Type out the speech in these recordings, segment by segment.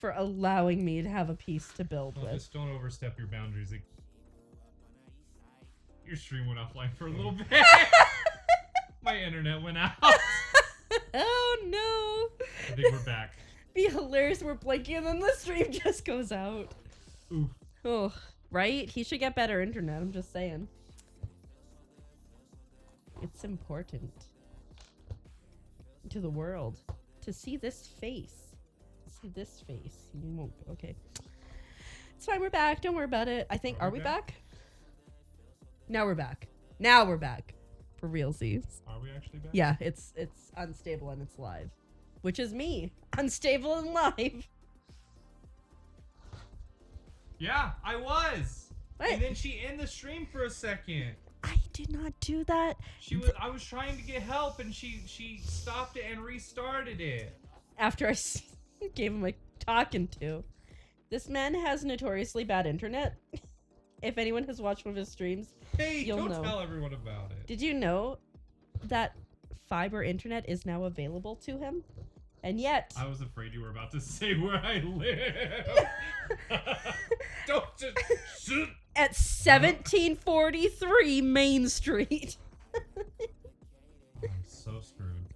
for allowing me to have a piece to build with. Just don't overstep your boundaries. Your stream went offline for a little bit. My internet went out. Oh no! I think we're back. Be hilarious. We're blinking and then the stream just goes out. Oof. Oh, right? He should get better internet. I'm just saying. It's important to the world to see this face. See this face. You won't. Okay. It's fine. We're back. Don't worry about it. I think. Are we back? Now we're back. Now we're back. For realsies. Are we actually back? Yeah, it's unstable and it's live. Which is me. Unstable and live. Yeah, I was. What? And then she ended the stream for a second. I did not do that. I was trying to get help and she stopped it and restarted it. After I gave him a talking to. This man has notoriously bad internet. If anyone has watched one of his streams, hey, you'll don't know. tell everyone about it. Did you know that fiber internet is now available to him? And yet... I was afraid you were about to say where I live. Don't just... Shoot. At 1743 Main Street. I'm so screwed.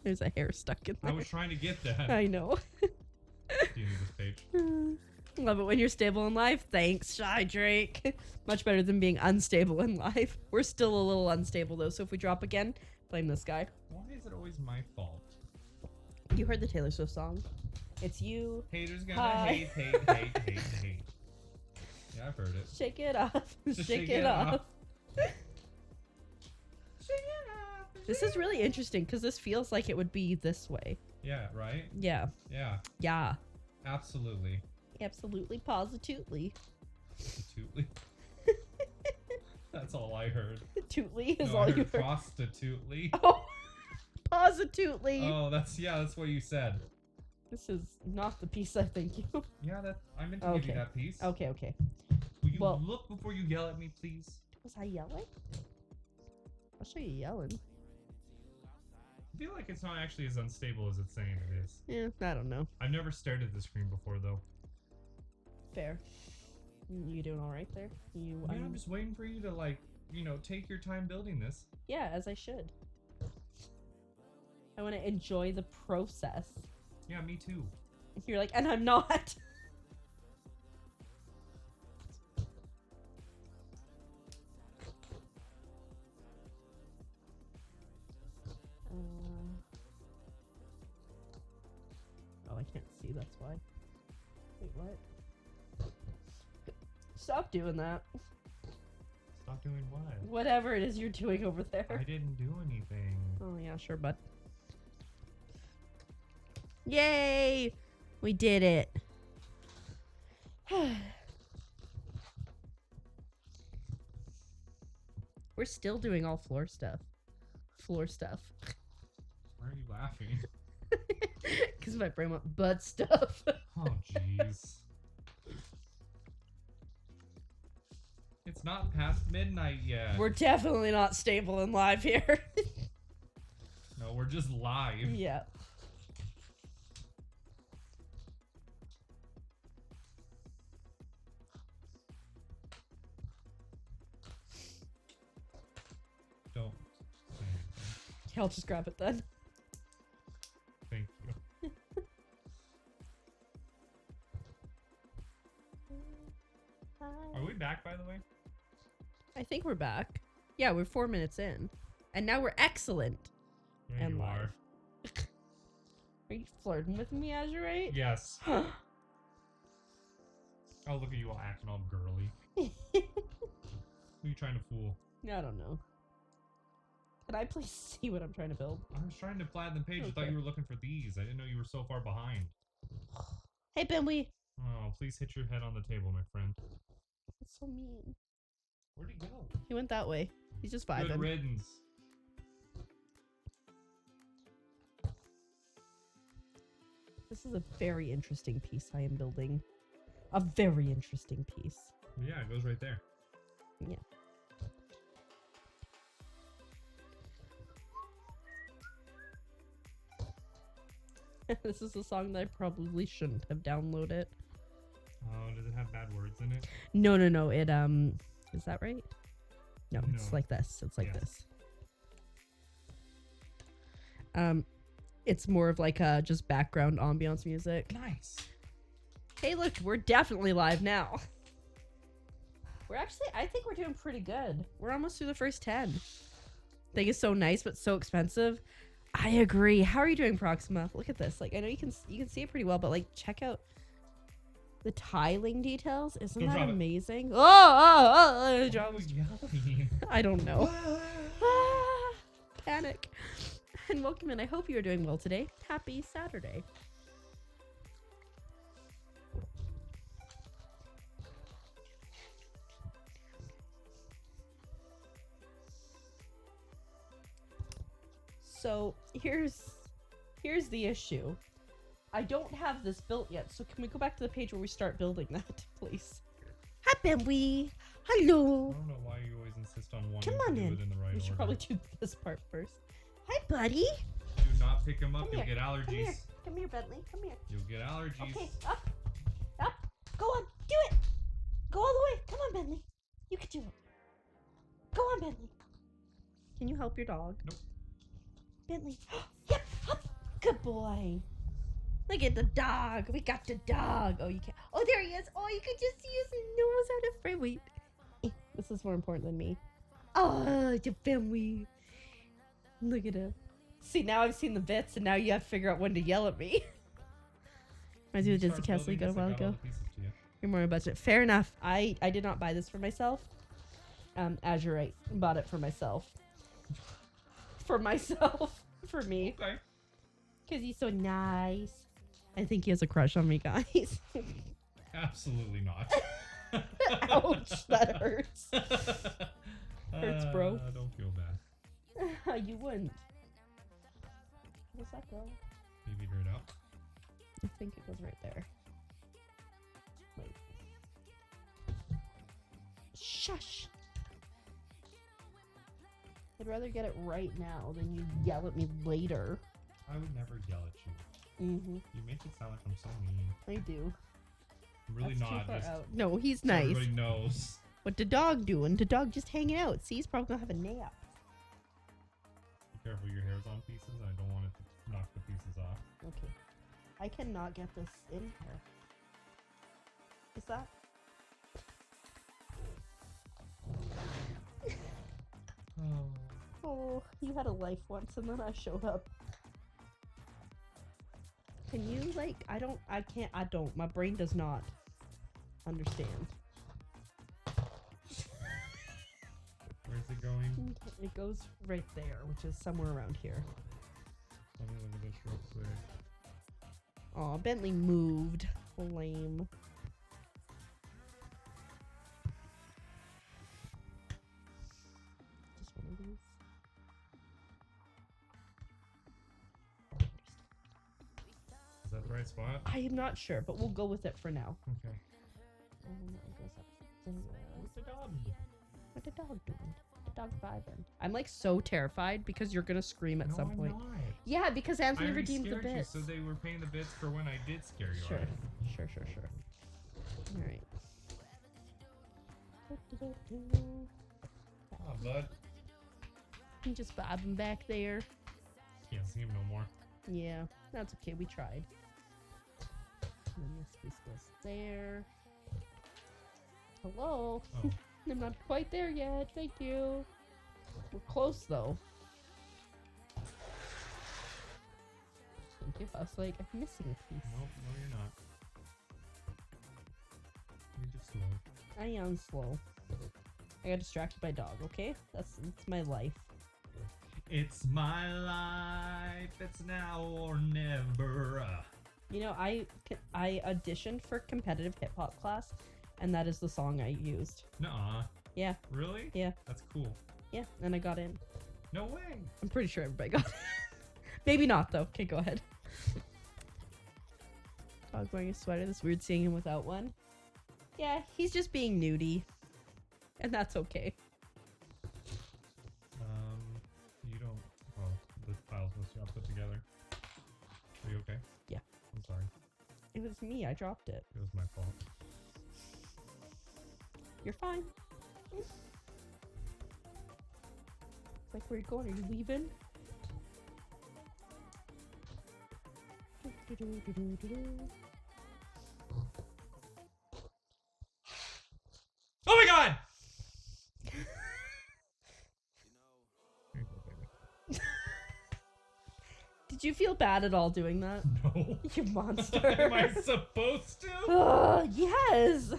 There's a hair stuck in there. I was trying to get that. I know. Do you need this page? Love it when you're stable in life. Thanks, Shy Drake. Much better than being unstable in life. We're still a little unstable though, so if we drop again, blame this guy. Why is it always my fault? You heard the Taylor Swift song. It's you. Haters gonna Hi. hate. Yeah, I've heard it. Shake it off. Just Shake it off. This is really interesting because this feels like it would be this way. Yeah, right? Yeah. Yeah. Yeah. Absolutely. Absolutely, positively. Prostitutely. That's all I heard. Tootly is No, all I you heard heard. prostitutely. Oh, positively. Oh, that's what you said. This is not the piece I think you. Yeah, I meant to give you Okay. that piece. Okay, okay. Will you Well- look before you yell at me, please? Was I yelling? I'll show you yelling. I feel like it's not actually as unstable as it's saying it is. Yeah, I don't know. I've never stared at the screen before, though. Fair. You doing all right there? You? Yeah, I'm just waiting for you to, like, take your time building this. Yeah, as I should. I want to enjoy the process. Yeah, me too. You're like, and I'm not. Oh, I can't see, that's why. Wait, what? Stop doing that. Stop doing what? Whatever it is you're doing over there. I didn't do anything. Oh, yeah, sure, bud. Yay! We did it. We're still doing all floor stuff. Floor stuff. Why are you laughing? Because my brain went butt stuff. Oh, jeez. It's not past midnight yet. We're definitely not stable and live here. No, we're just live. Yeah. Don't say anything. I'll just grab it then. Thank you. Are we back, by the way? I think we're back. Yeah, we're 4 minutes in. And now we're excellent. Yeah, And you live. are. Are you flirting with me, Azurite? Yes. Oh, look at you all acting all girly. Who are you trying to fool? I don't know. Can I please see what I'm trying to build? I was trying to flatten the page. I thought Okay. you were looking for these. I didn't know you were so far behind. Hey, Bimby. Oh, please hit your head on the table, my friend. That's so mean. Where'd he go? He went that way. He's just vibing. Good riddance. This is a very interesting piece I am building. A very interesting piece. Yeah, it goes right there. Yeah. This is a song that I probably shouldn't have downloaded. Oh, does it have bad words in it? No. It is that right? No, it's No. like this. It's like Yeah. this. It's more of like just background ambiance music. Nice. Hey, look, we're definitely live now. We're actually, I think we're doing pretty good. We're almost through the first 10. Thing is so nice, but so expensive. I agree. How are you doing, Proxima? Look at this. Like, I know you can see it pretty well, but like, check out the tiling details. Isn't Don't that drop it. amazing? Oh, drop it. Yummy. I don't know. Panic. And welcome in. I hope you are doing well today. Happy Saturday. So here's the issue. I don't have this built yet, so can we go back to the page where we start building that, please? Hi, Benwee. I Hello. don't know why you always insist on wanting Come on to do in. it in the right We should order. probably do this part first. Hi, buddy. Do not pick him up. Come You'll here. get allergies. Come here, Bentley. Come here. You'll get allergies. Okay, up. Go on. Do it. Go all the way. Come on, Bentley. You can do it. Go on, Bentley. Can you help your dog? Nope. Bentley. Yep. Up. Good boy. Look at the dog. We got the dog. Oh, you can't. Oh, there he is. Oh, you can just see his nose out of frame. Wait. This is more important than me. Oh, the Bentley. Look at him. See, now I've seen the bits, and now you have to figure out when to yell at me. Reminds me of the Disney Castle you got a while ago. You're more on a budget. Fair enough. I did not buy this for myself. As you're right. Bought it for myself. For myself. For me. Okay. Because he's so nice. I think he has a crush on me, guys. Absolutely not. Ouch, that hurts. Hurts, bro. Don't feel bad. You wouldn't. Where's that go? You figure it out. I think it goes right there. Wait. Shush. I'd rather get it right now than you yell at me later. I would never yell at you. Mm-hmm. You make it sound like I'm so mean. I do. I'm really That's too not. far Just out. No, he's so nice. everybody knows. What the dog doing? The dog just hanging out. See, he's probably gonna have a nap. Be careful, your hair's on pieces. I don't want it to knock the pieces off. Okay. I cannot get this in here. Is that? Oh. Oh, you had a life once and then I showed up. Can you, like, I don't, my brain does not understand. Where's it going? It goes right there, which is somewhere around here. Let me look at this real quick. Aw, Bentley moved. Lame. Just one of these. Is that the right spot? I am not sure, but we'll go with it for now. Okay. It goes up there. What's the dog? What the dog doing? The dog's vibing. I'm like so terrified because you're gonna scream at No, some I'm point. not. Yeah, because Anthony I already redeemed the scared you, bits. so they were paying the bits for when I did scare you. Sure, already. sure. All right. Oh, bud. I'm just vibing back there. Can't see him no more. Yeah, that's okay. We tried. And then this piece goes there. Hello. Oh. I'm not quite there yet. Thank you. We're close though. Thank you. I was like, I'm missing a piece. Nope, no, you're not. You're just slow. I am slow. I got distracted by dog. Okay, it's my life. It's my life. It's now or never. You know, I auditioned for competitive hip hop class, and that is the song I used. Nuh-uh. Yeah, Really? yeah, That's cool. yeah. And I got in. No way. I'm pretty sure everybody got it. Maybe not though. Okay, go ahead. Dog wearing a sweater. This weird seeing him without one. Yeah, he's just being nudie, and that's okay. You don't. Oh, this pile's supposed to be all put together. Are you okay? was me. I dropped it. It was my fault. You're fine. It's like, where you going? Are you leaving? Oh my god! Here you go, baby. Did you feel bad at all doing that? No. You monster. Am I supposed to? Yes.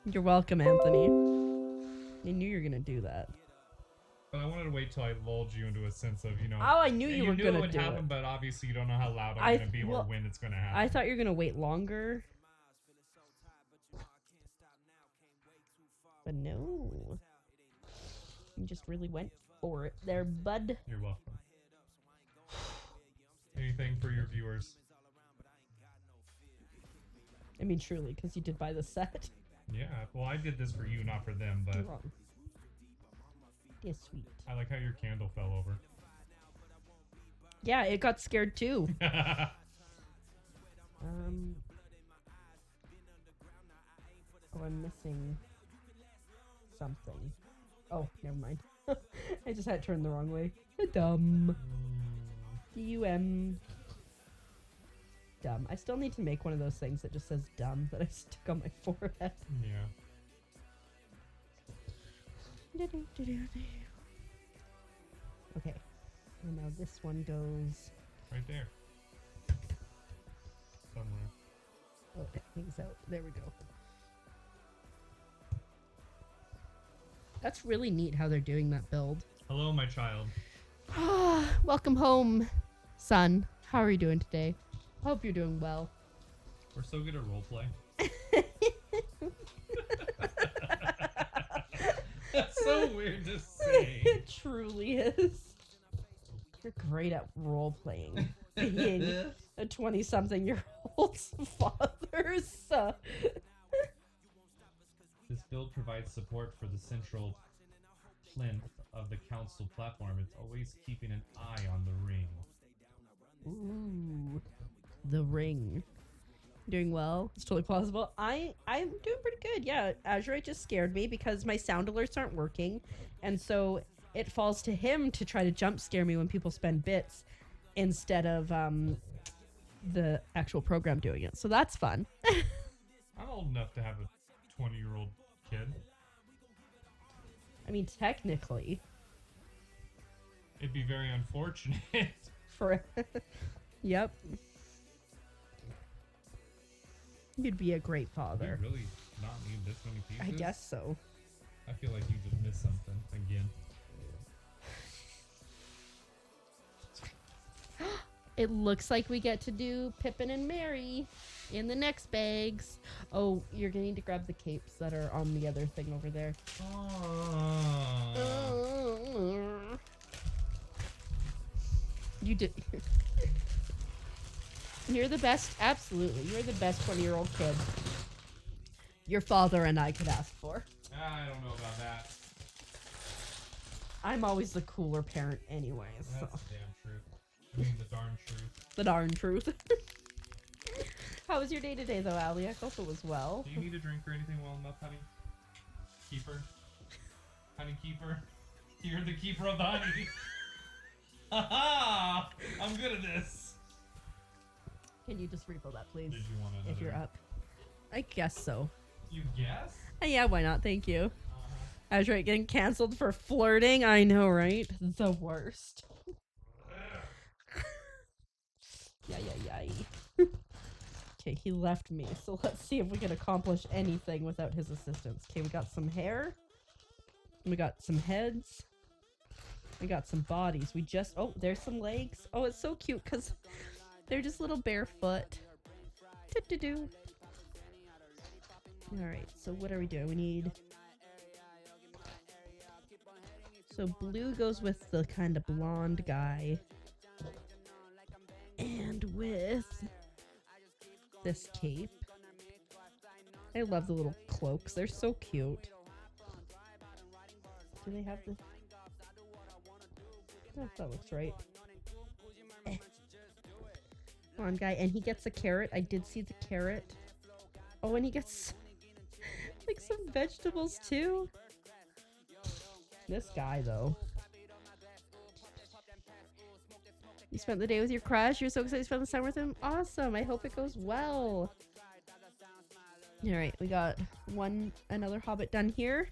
You're welcome, Anthony. I knew you were gonna do that. But I wanted to wait till I lulled you into a sense of, Oh, I knew you were knew gonna it would do happen, it. but obviously you don't know how loud I'm gonna be or when it's gonna happen. I thought you were gonna wait longer. But no. You just really went for it there, bud. You're welcome. Anything for your viewers? I mean, truly, because you did buy the set. Yeah, well, I did this for you, not for them, but You're wrong. It is sweet. I like how your candle fell over. Yeah, it got scared too. Oh, I'm missing something. Oh, never mind. I just had it turned the wrong way. Dumb. D-U-M. Dumb. I still need to make one of those things that just says dumb that I stick on my forehead. Yeah. Okay. And now this one goes... Right there. Somewhere. Oh, it hangs out. There we go. That's really neat how they're doing that build. Hello, my child. Welcome home, son. How are you doing today? Hope you're doing well. We're so good at roleplay. That's so weird to say. It truly is. You're great at role-playing. Being a 20-something-year-old's father's This build provides support for the central plinth of the council platform. It's always keeping an eye on the ring. Ooh, the ring. Doing well. It's totally plausible. I'm doing pretty good. Yeah, Azurite just scared me because my sound alerts aren't working, and so it falls to him to try to jump scare me when people spend bits instead of the actual program doing it. So that's fun. I'm old enough to have a 20-year-old kid. I mean, technically, It'd be very unfortunate. for yep, you'd be a great Did father. you really not need this many pieces? I guess so. I feel like you just missed something again. It looks like we get to do Pippin and Mary in the next bags. Oh, you're gonna need to grab the capes that are on the other thing over there. You did. You're the best. Absolutely. You're the best 20-year-old kid your father and I could ask for. I don't know about that. I'm always the cooler parent anyways. So. That's the damn truth. I mean, the darn truth. The darn truth. How was your day today, though, Allie? I hope it was well. Do you need a drink or anything well enough, honey? Keeper? Honey keeper? You're the keeper of the honey. Haha! I'm good at this. Can you just refill that, please? Did you want another? If you're up. I guess so. You guess? Yeah, why not? Thank you. Azurite getting canceled for flirting. I know, right? The worst. Yay. Okay, he left me, so let's see if we can accomplish anything without his assistance. Okay, we got some hair. We got some heads. We got some bodies. We just... Oh, there's some legs. Oh, it's so cute because they're just little barefoot. Do-do-do. Alright, so what are we doing? We need... So blue goes with the kind of blonde guy. And with this cape. I love the little cloaks. They're so cute. Do they have the... Oh, that looks right. Come on, guy. And he gets a carrot. I did see the carrot. Oh, and he gets like some vegetables too. This guy, though. You spent the day with your crush. You're so excited to spend the summer with him. Awesome. I hope it goes well. All right, we got another hobbit done here.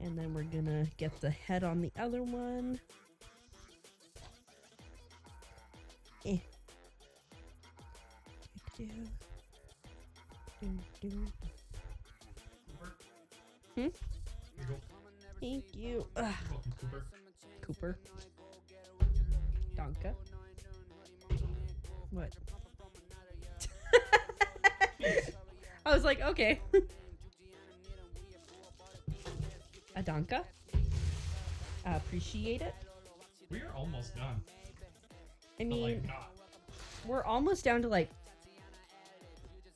And then we're gonna get the head on the other one. Eh. Hmm? Thank you. Ugh. Cooper. Donka. What? I was like, okay. Adanka. Appreciate it. We are almost done. I But mean, like not. we're almost down to like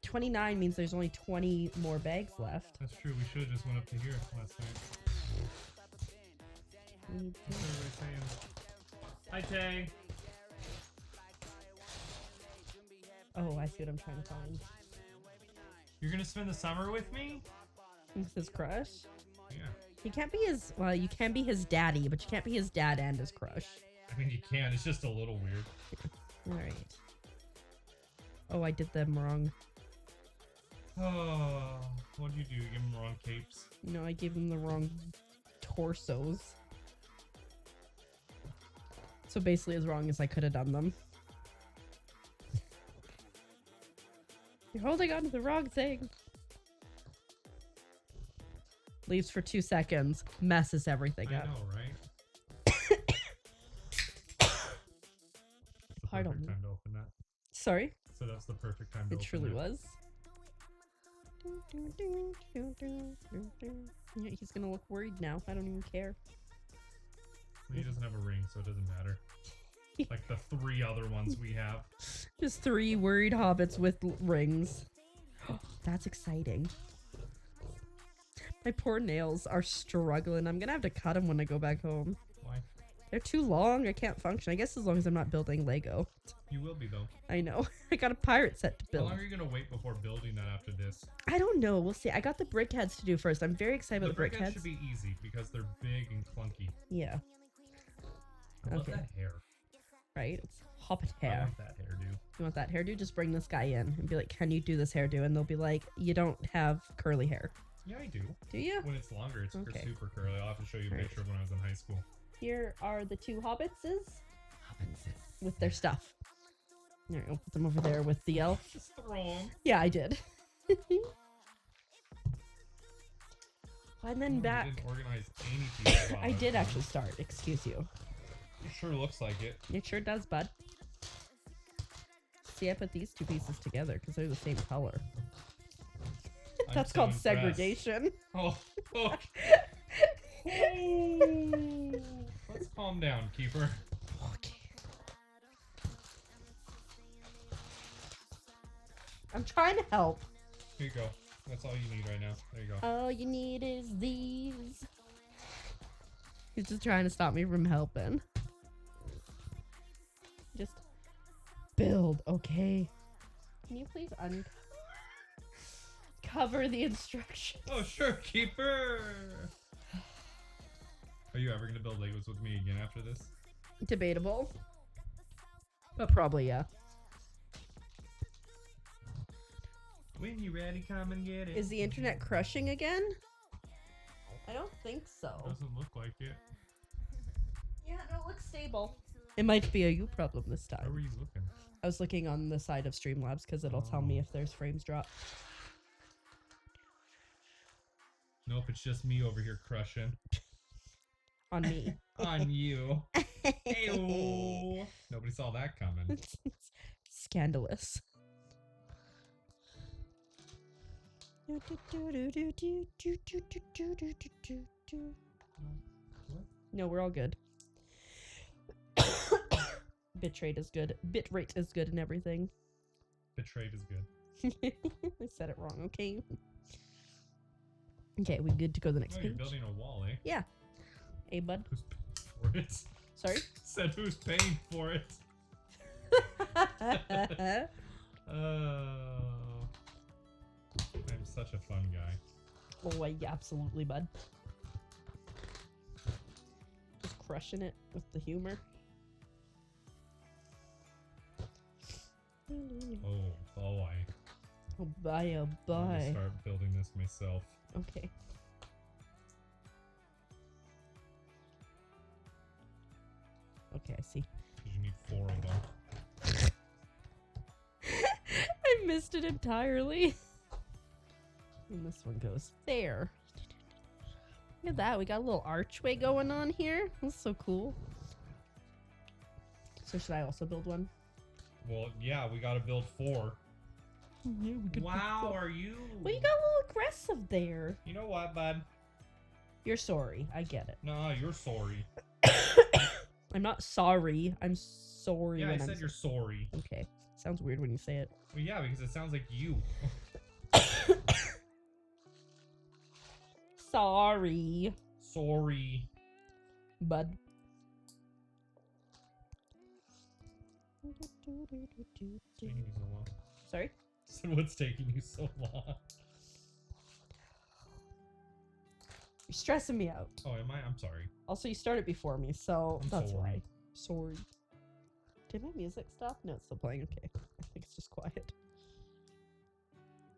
29 means there's only 20 more bags left. That's true. We should have just went up to here last night. What's everybody saying? Hi, Tay. Oh, I see what I'm trying to find. You're gonna spend the summer with me? With his crush? Yeah. You can't be his, well, you can be his daddy, but you can't be his dad and his crush. I mean, you can. It's just a little weird. Alright. Oh, I did them wrong. Oh, what did you do? Give them the wrong capes? No, I gave him the wrong torsos. So basically as wrong as I could have done them. You're holding on to the wrong thing. Leaves for 2 seconds. Messes everything I up. know, right? It's the Pardon perfect me. time to open that. Sorry? So that's the perfect time to It open truly it. was. Yeah, he's gonna look worried now. I don't even care. He doesn't have a ring, so it doesn't matter. Like the 3 other ones we have. Just 3 worried hobbits with rings. That's exciting. My poor nails are struggling. I'm gonna have to cut them when I go back home. Why? They're too long. I can't function. I guess as long as I'm not building Lego. You will be, though. I know. I got a pirate set to How build. long are you going to wait before building that after this? I don't know. We'll see. I got the brick heads to do first. I'm very excited about the brick heads. should be easy because they're big and clunky. Yeah. I love Okay. that hair. Right? It's hobbit I hair. want that hairdo. You want that hairdo? Just bring this guy in and be like, can you do this hairdo? And they'll be like, you don't have curly hair. Yeah, I do. Do you? When it's longer, it's Okay. super curly. I'll have to show you a Right. picture of when I was in high school. Here are the 2 hobbitses with their stuff. There, I'll put them over there with the elf. Just throw 'em. Yeah, I did. And then You back. didn't organize anything. I did actually start. Excuse you. It sure looks like it. It sure does, bud. See, I put these 2 pieces together because they're the same color. I'm That's so called impressed. segregation. Oh. Let's calm down, Keeper. Okay. I'm trying to help. Here you go. That's all you need right now. There you go. All you need is these. He's just trying to stop me from helping. Just build, okay? Can you please cover the instructions? Oh, sure, Keeper. Are you ever gonna build Legos with me again after this? Debatable. But probably, yeah. When you ready, come and get it. Is the internet crushing again? I don't think so. Doesn't look like it. Yeah, no, it looks stable. It might be a you problem this Where time. were you looking? I was looking on the side of Streamlabs because it'll tell me if there's frames drop. Nope, it's just me over here crushing. On me. On you. Ayo. Nobody saw that coming. Scandalous. No, we're all good. Bitrate is good. Bitrate is good and everything. Betrayed is good. I said it wrong, okay? Okay, we good to go to the next Oh, you're page? building a wall, eh? Yeah. Hey, bud. Who's paying for it? Sorry? Said who's paying for it? I'm such a fun guy. Oh, yeah, absolutely, bud. Just crushing it with the humor. Oh boy. Oh, bye, oh, I'm gonna bye. start building this myself. Okay. Okay, I see. 'Cause you need 4 of them. I missed it entirely. And this one goes there. Look at that. We got a little archway going on here. That's so cool. So should I also build one? Well, yeah, we gotta build 4. Yeah, we could Wow, are you? Well, you got a little aggressive there. You know what, bud? You're sorry. I get it. No, you're sorry. I'm not sorry. I'm sorry. Yeah, I when said I'm you're sorry. Okay. Sounds weird when you say it. Well, yeah, because it sounds like you. Sorry, Sorry. bud. Taking you so long. Sorry? So what's taking you so long? You're stressing me out. Oh, am I? I'm sorry. Also, you started before me, so I'm that's sorry. why. Sorry. Did my music stop? No, it's still playing. Okay. I think it's just quiet.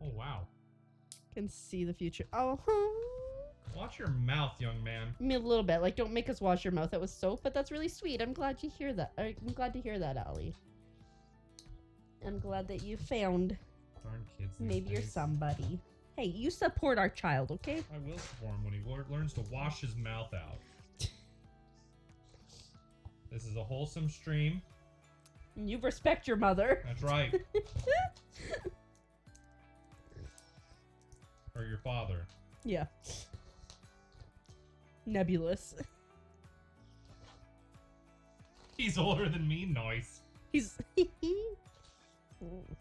Oh, wow. Can see the future. Oh, Watch your mouth, young man. me a little bit. Like, don't make us wash your mouth out with soap, but that's really sweet. I'm glad you hear that. I'm glad to hear that, Allie. I'm glad that you found Darn kids these maybe you're days. somebody. Hey, you support our child, okay? I will support him when he learns to wash his mouth out. This is a wholesome stream. You respect your mother. That's right. Or your father. Yeah. Nebulous. He's older than me, nice. He's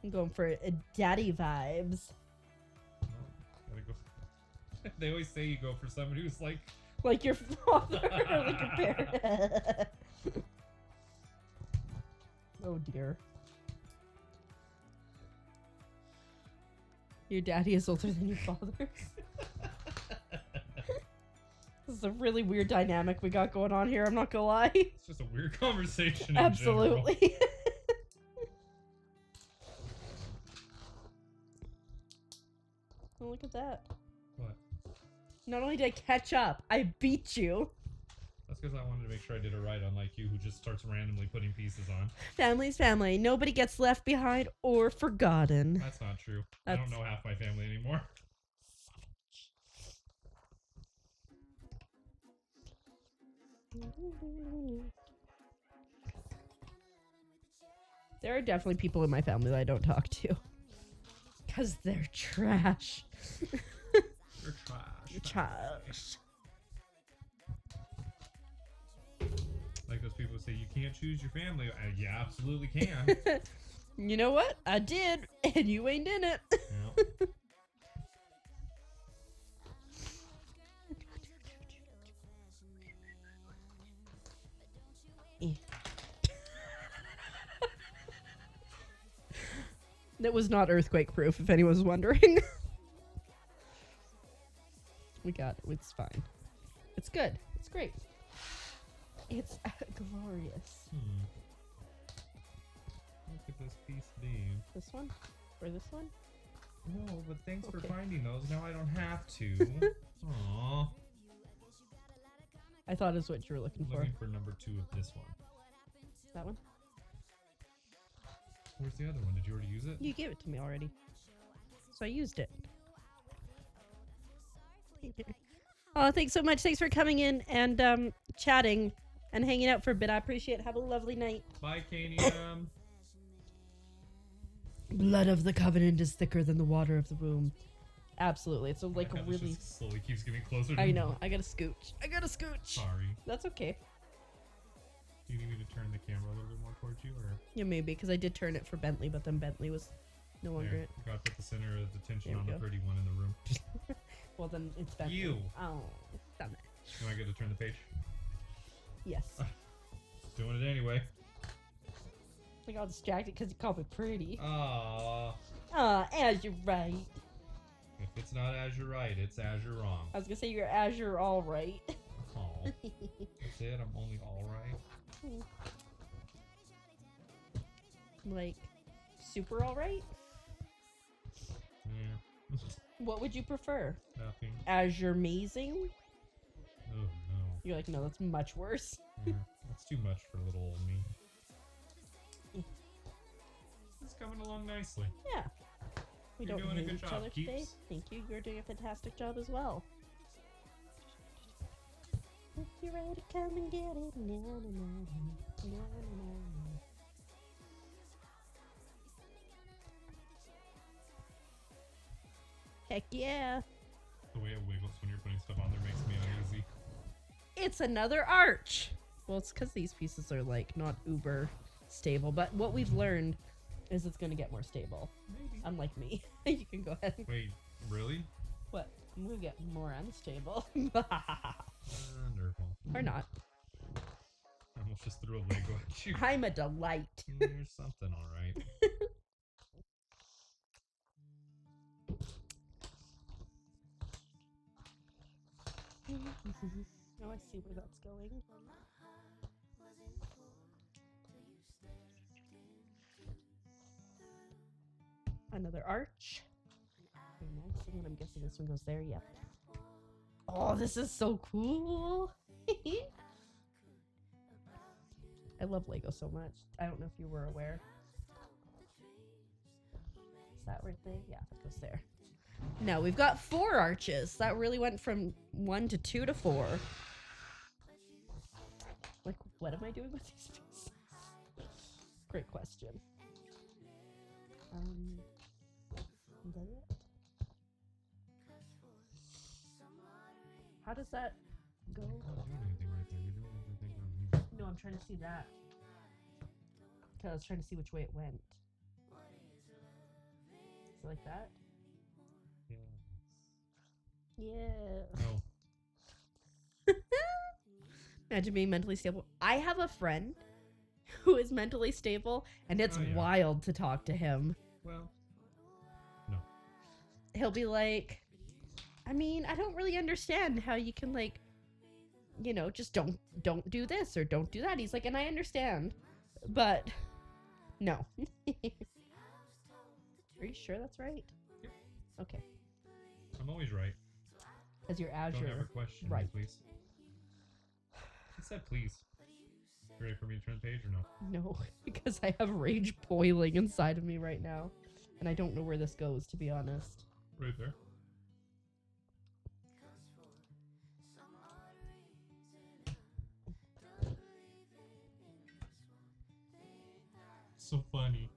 I'm going for daddy vibes. Gotta go. They always say you go for somebody who's like... Like your father or like your parent. Oh dear. Your daddy is older than your father. This is a really weird dynamic we got going on here, I'm not gonna lie. It's just a weird conversation in Absolutely. Oh, look at that. What? Not only did I catch up, I beat you. That's because I wanted to make sure I did it right, unlike you, who just starts randomly putting pieces on. Family's family. Nobody gets left behind or forgotten. That's not true. I don't know half my family anymore. There are definitely people in my family that I don't talk to. Because they're trash. You're trash. Trash. Like those people who say you can't choose your family. You absolutely can. You know what? I did, and you ain't in it. Yeah. That was not earthquake proof, if anyone's wondering. We got it. It's fine. It's good. It's great. It's glorious. Look at this piece, Dave. This one? Or this one? No, but thanks for Okay. finding those. Now I don't have to. Aww. I thought is what you were looking for. Looking for number 2 of this one. That one? Where's the other one? Did you already use it? You gave it to me already. So I used it. Oh, thanks so much. Thanks for coming in and chatting and hanging out for a bit. I appreciate it. Have a lovely night. Bye, Canium. Blood of the covenant is thicker than the water of the womb. Absolutely. It's like My a head is really... just slowly keeps getting closer to I me. know. I gotta scooch. I gotta scooch. Sorry. That's okay. Do you need me to turn the camera a little bit more towards you, or Yeah, maybe, because I did turn it for Bentley, but then Bentley was no longer there? it. You gotta put the center of attention There on we the go. pretty one in the room. Well, then it's Bentley. You. Oh, damn it. Am I good to turn the page? Yes. Doing it anyway. I got distracted because you called me pretty. Aww. As you're right. If it's not as you're right, it's as you're wrong. I was gonna say you're as you're all right. Oh, that's it. I'm only all right. Like, super all right? Yeah. What would you prefer? Nothing. As you're amazing? Oh no. You're like, no, that's much worse. Yeah, that's too much for little old me. It's coming along nicely. Yeah. We You're don't doing a hate good each job, other today. Keeps. Thank you. You're doing a fantastic job as well. If you're ready, come and get it. Na, na, na, na, na, na, na. Heck yeah. The way it wiggles when you're putting stuff on there makes me uneasy. It's another arch. Well, it's because these pieces are like not uber stable, but what we've learned is it's going to get more stable. Maybe. Unlike me. You can go ahead. Wait, really? What? I'm going to get more unstable. Wonderful. Or not. I almost just threw a Lego at you. I'm a delight. There's something alright. Oh, I see where that's going. Another arch. Very nice. And then I'm guessing this one goes there. Yep. Oh, this is so cool. I love Lego so much. I don't know if you were aware. Is that right there? Yeah, that goes there. No, we've got 4 arches. That really went from 1 to 2 to 4. Like, what am I doing with these pieces? Great question. Is that it? How does that go? You're not doing anything right there. You're doing everything on me. No, I'm trying to see that. Because I was trying to see which way it went. Is it like that? Yeah. Yeah. No. Imagine being mentally stable. I have a friend who is mentally stable, and it's Oh, yeah. wild to talk to him. Well. No. He'll be like, I mean, I don't really understand how you can, like, you know, just don't do this or don't do that. He's like, and I understand, but no. Are you sure that's right? Yep. Okay. I'm always right. As your Azure. Don't ever question right. me, please. He said please. You ready for me to turn the page or no? No, because I have rage boiling inside of me right now. And I don't know where this goes, to be honest. Right there. So funny.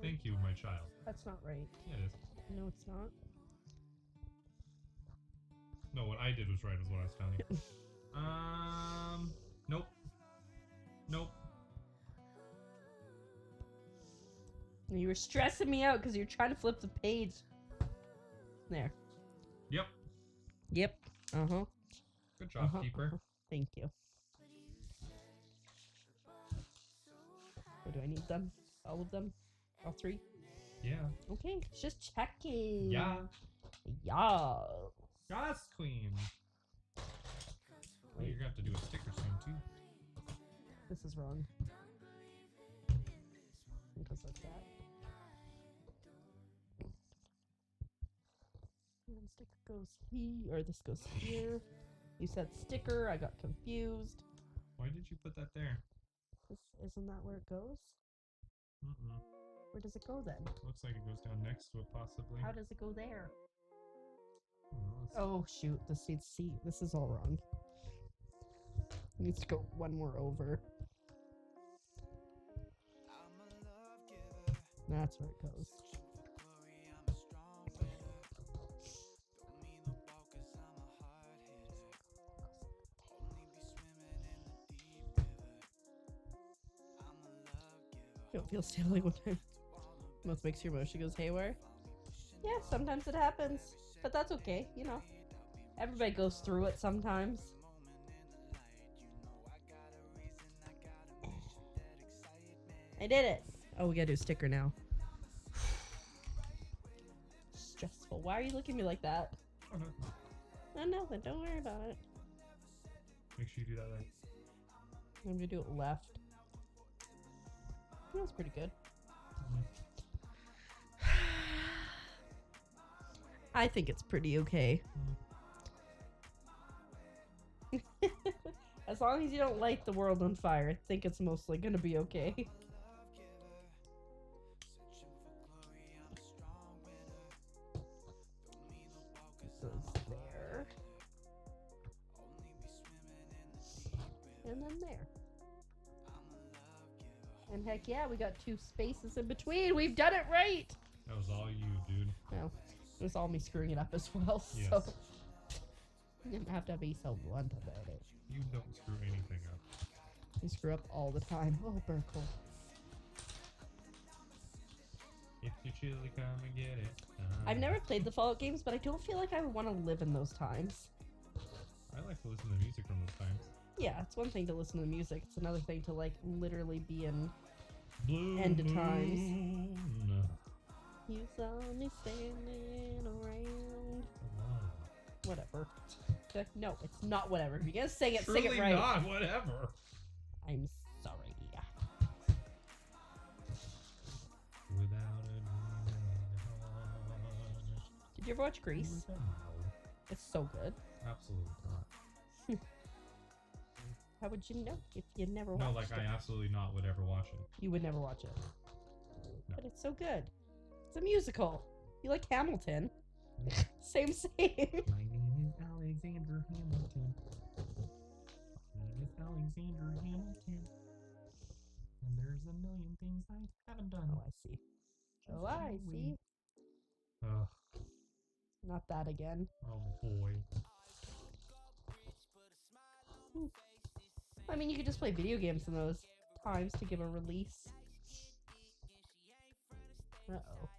Thank you, my child. That's not right. Yeah, it is. No, it's not. No, what I did was right, is what I was telling you. Nope. Nope. You were stressing me out because you're trying to flip the page. There. Yep. Yep. Uh-huh. Good job, keeper. Thank you. What do I need them? All of them? All 3? Yeah. Okay, just checking. Yeah. Yeah. Yes, queen. Well, you're gonna have to do a sticker soon, too. This is wrong. It goes like that. And sticker goes here, or this goes here. You said sticker, I got confused. Why did you put that there? Isn't that where it goes? Mm-mm. Where does it go then? Looks like it goes down next to it, possibly. How does it go there? Oh, Oh shoot, this needs C. This is all wrong. It needs to go one more over. That's where it goes. You don't feel stable one time. Most makes your emotion goes haywire. Yeah, sometimes it happens. But that's okay, you know. Everybody goes through it sometimes. I did it. Oh, we gotta do a sticker now. Stressful. Why are you looking at me like that? Oh, no. Oh, nothing. Don't worry about it. Make sure you do that right. I'm gonna do it left. Feels pretty good. I think it's pretty okay. As long as you don't light the world on fire, I think it's mostly gonna be okay. So it's there. And then there. And heck yeah, we got 2 spaces in between. We've done it right! That was all you, dude. Well, it was all me screwing it up as well, Yes. so you didn't have to be so blunt about it. You don't screw anything up. You screw up all the time. Oh, Burkle. If you're chilly, come and get it. I've never played the Fallout games, but I don't feel like I would want to live in those times. I like to listen to music from those times. Yeah, it's one thing to listen to music. It's another thing to, like, literally be in Blue end of times. moon. You saw me standing around. Whatever. No, it's not whatever. If you're gonna sing it, sing it Truly right. not, whatever. I'm sorry. Without a dream in my heart. Did you ever watch Grease? No, It's so good. absolutely not. How would you know if you never No, watched like it? I absolutely not would ever watch it. You would never watch it. No. But it's so good. It's a musical. You like Hamilton. Yeah. Same. My name is Alexander Hamilton. My name is Alexander Hamilton. And there's a million things I haven't done. Oh, I see. Oh, I see. Ugh. Not that again. Oh boy. I mean, you could just play video games in those times to give a release. Uh-oh.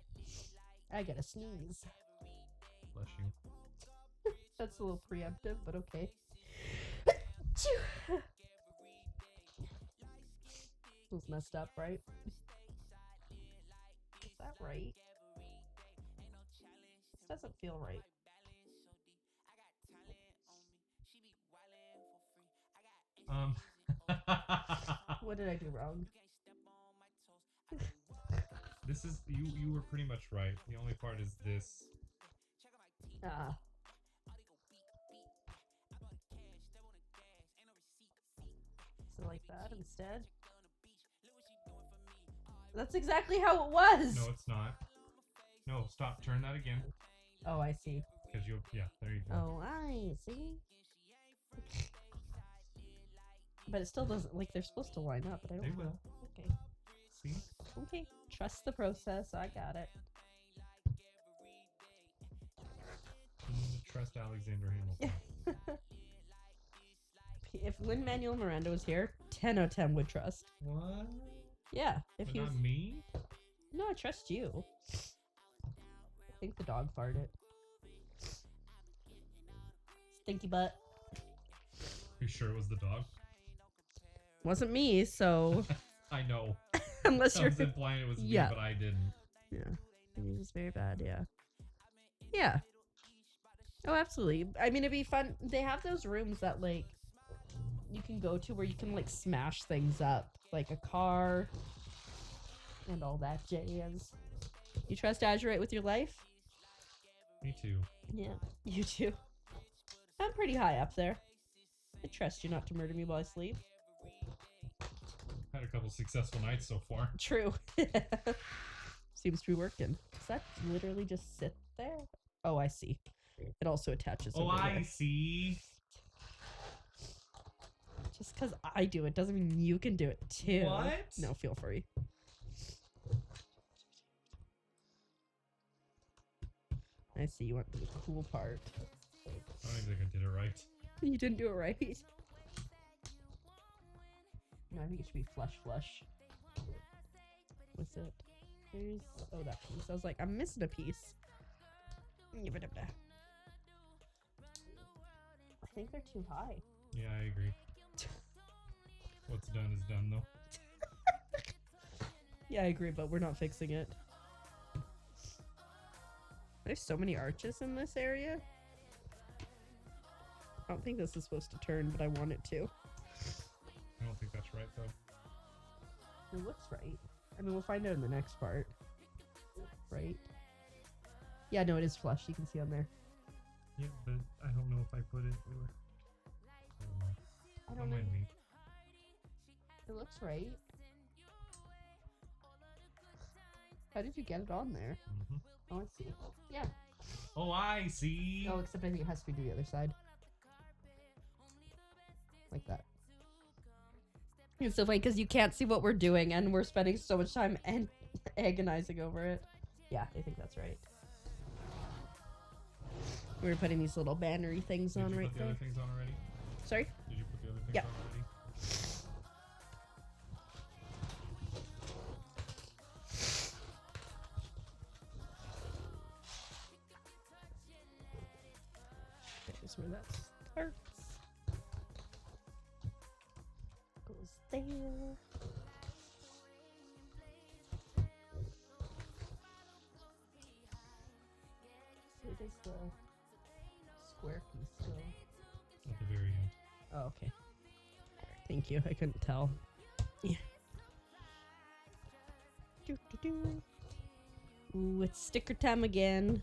I gotta sneeze. Bless you. That's a little preemptive, but okay. Was messed up, right? Is that right? This doesn't feel right. What did I do wrong? This is you were pretty much right. The only part is this. Ah. So like that instead? That's exactly how it was! No, it's not. No, stop. Turn that again. Oh, I see. Because you'll, yeah, there you go. Oh, I see. But it still doesn't, like, they're supposed to line up, but I don't They know. will. Okay. See? Okay. Trust the process. I got it. You need to trust Alexander Hamilton. If Lin-Manuel Miranda was here, 10 out of 10 would trust. What? Yeah. If But he was... not me? No, I trust you. I think the dog farted. Stinky butt. You sure it was the dog? Wasn't me, so... I know. Unless I you're... was implying it was me, Yeah. but I didn't. Yeah. It was very bad, yeah. Yeah. Oh, absolutely. I mean, it'd be fun. They have those rooms that, like, you can go to where you can, like, smash things up. Like a car and all that jazz. You trust Azurite with your life? Me too. Yeah, you too. I'm pretty high up there. I trust you not to murder me while I sleep. Had a couple successful nights so far. True. Seems to be working. Does that literally just sit there? Oh, I see. It also attaches Oh, over I there. see. Just because I do it doesn't mean you can do it too. What? No, feel free. I see. You went to the cool part. I don't even think I did it right. You didn't do it right. No, I think it should be flush. What's it? There's... Oh, that piece. I was like, I'm missing a piece. I think they're too high. Yeah, I agree. What's done is done, though. Yeah, I agree, but we're not fixing it. There's so many arches in this area. I don't think this is supposed to turn, but I want it to. I don't think that's right, though. It looks right. I mean, we'll find out in the next part. Right? Yeah, no, it is flush. You can see on there. Yeah, but I don't know if I put it or... I Don't don't know. mind me. It looks right. How did you get it on there? Mm-hmm. Oh, I see. Yeah. Oh, I see! Oh, except I think it has to be to the other side. Like that. It's so funny because you can't see what we're doing and we're spending so much time and agonizing over it. Yeah, I think that's right. We're putting these little bannery things Did on you right put the there. other things on already? Sorry? Did you put the other things Yeah. on already? There's where that starts. Goes there. Where does the square piece go? At the very end. Oh, okay. Thank you. I couldn't tell. Yeah. Doo, doo, doo. Ooh, it's sticker time again.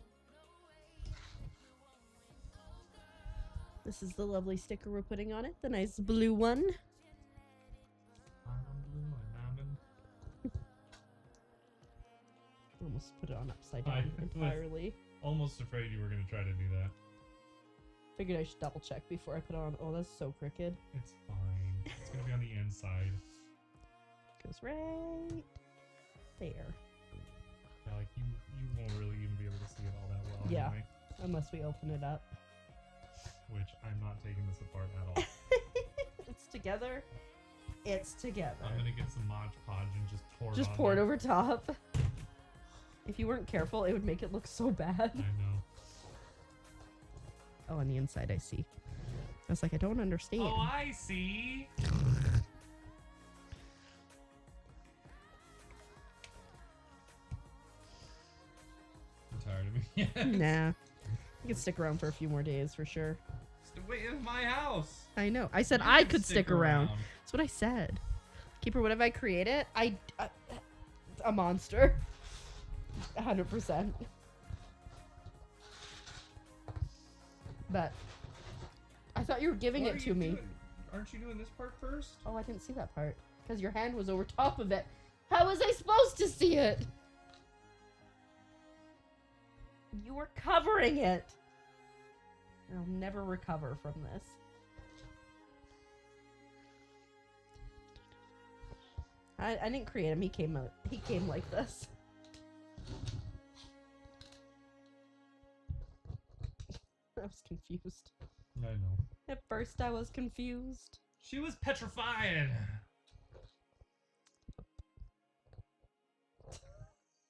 This is the lovely sticker we're putting on it. The nice blue one. I'm blue and I'm in... Almost put it on upside I down was- entirely. Almost afraid you were going to try to do that. Figured I should double check before I put it on. Oh, that's so crooked. It's fine. It's going to be on the inside. Goes right there. Yeah, like you won't really even be able to see it all that well Yeah. anyway. Unless we open it up. Which I'm not taking this apart at all. It's together. It's together. I'm going to get some Mod Podge and just pour it Just on pour it there. over top. If you weren't careful, it would make it look so bad. I know. Oh, on the inside, I see. I was like, I don't understand. Oh, I see! I'm tired of me. Nah. You can stick around for a few more days for sure. Wait, it's my house! I know. I said You I can could stick around. around. That's what I said. Keeper, what have I created? A monster. 100%. But I thought you were giving What it are to you me. doing? Aren't you doing this part first? Oh, I didn't see that part. Because your hand was over top of it. How was I supposed to see it? You were covering it. I'll never recover from this. I didn't create him. He came like this. I was confused. I know. At first I was confused. She was petrified!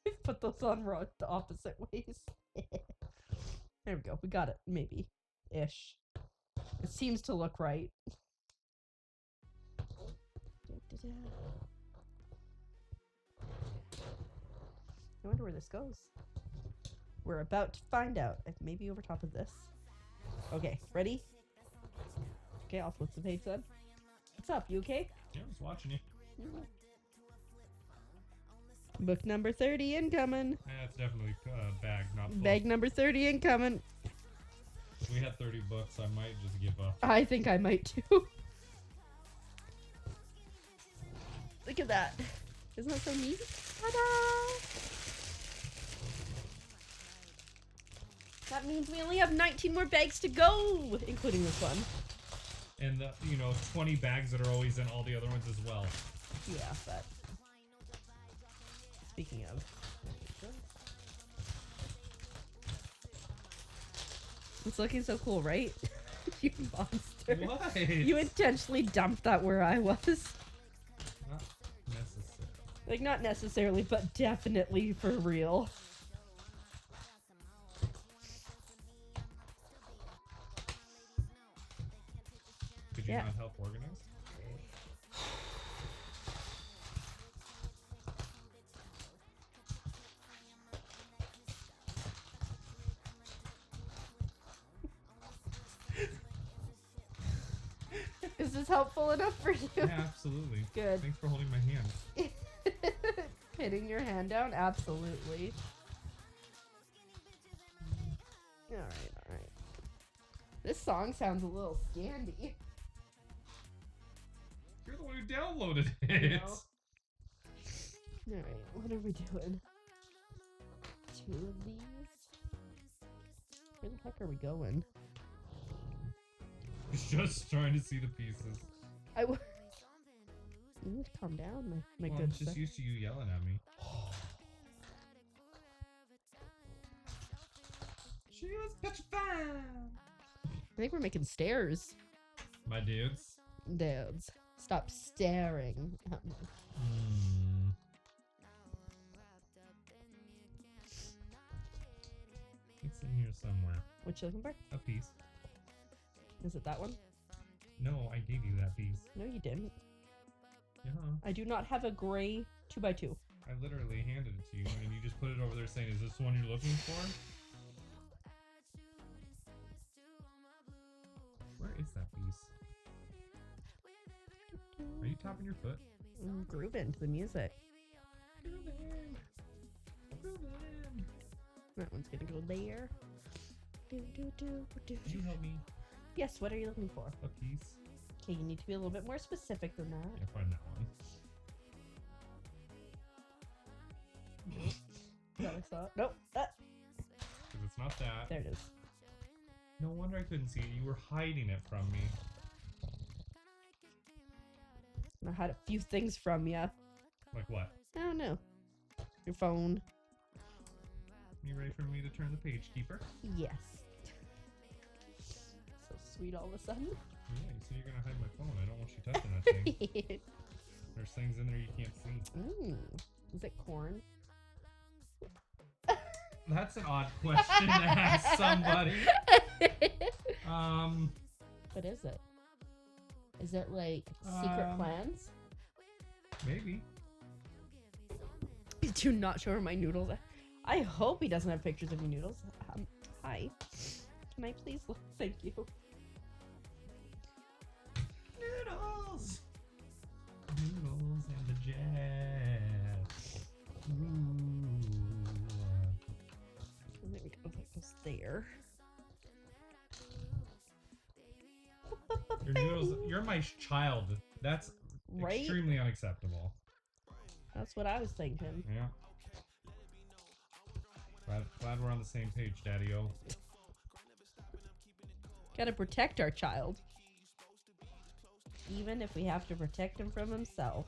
We've put those on the opposite ways. There we go. We got it. Maybe. Ish. It seems to look right. I wonder where this goes. We're about to find out. Maybe over top of this. Okay, ready? Okay, I'll flip the page then. What's up? You okay? Yeah, I was watching you. Book number 30 incoming. That's definitely bag, not full. Bag number 30 incoming. If we had 30 books, I might just give up. I think I might too. Look at that. Isn't that so neat? Ta-da! That means we only have 19 more bags to go, including this one. And the, 20 bags that are always in all the other ones as well. Yeah, but speaking of, it's looking so cool, right? You monster! What? You intentionally dumped that where I was. Not necessary. Like, not necessarily, but definitely for real. Could you Yeah. not help organize? Is this helpful enough for you? Yeah, absolutely. Good. Thanks for holding my hand. Pinning your hand down? Absolutely. Alright. This song sounds a little scandy. You're the one who downloaded You it. know? Alright, what are we doing? 2 of these? Where the heck are we going? Just trying to see the pieces. You need to calm down, my Well, good I'm just sir. used to you yelling at me. She was petrified. I think we're making stairs. My dudes. Dudes, stop staring at me. It's in here somewhere. What you looking for? A piece. Is it that one? No, I gave you that piece. No, you didn't. Yeah. I do not have a gray 2x2. I literally handed it to you, and you just put it over there saying, "Is this the one you're looking for?" Where is that piece? Are you tapping your foot? I'm grooving to the music. Groovin'. Groovin'. That one's gonna go there. Can you help me? Yes, what are you looking for? A piece? Okay, you need to be a little bit more specific than that. Yeah, find that one. That I saw. Nope. Because it's not that. There it is. No wonder I couldn't see it. You were hiding it from me. I had a few things from you. Like what? I don't know. Your phone. You ready for me to turn the page, keeper? Yes. So sweet all of a sudden. Yeah, you said you're gonna hide my phone. I don't want you touching that thing. There's things in there you can't see. Is it corn? That's an odd question to ask somebody. What is it? Is it like secret plans? Maybe. Do not show her my noodles. I hope he doesn't have pictures of your noodles. Hi. Can I please look? Thank you. Noodles! Noodles and the jazz. Ooh. There we go. That goes there. Your noodles, you're my child. That's Right? extremely unacceptable. That's what I was thinking. Yeah. Glad we're on the same page, Daddy-O. Gotta protect our child. Even if we have to protect him from himself.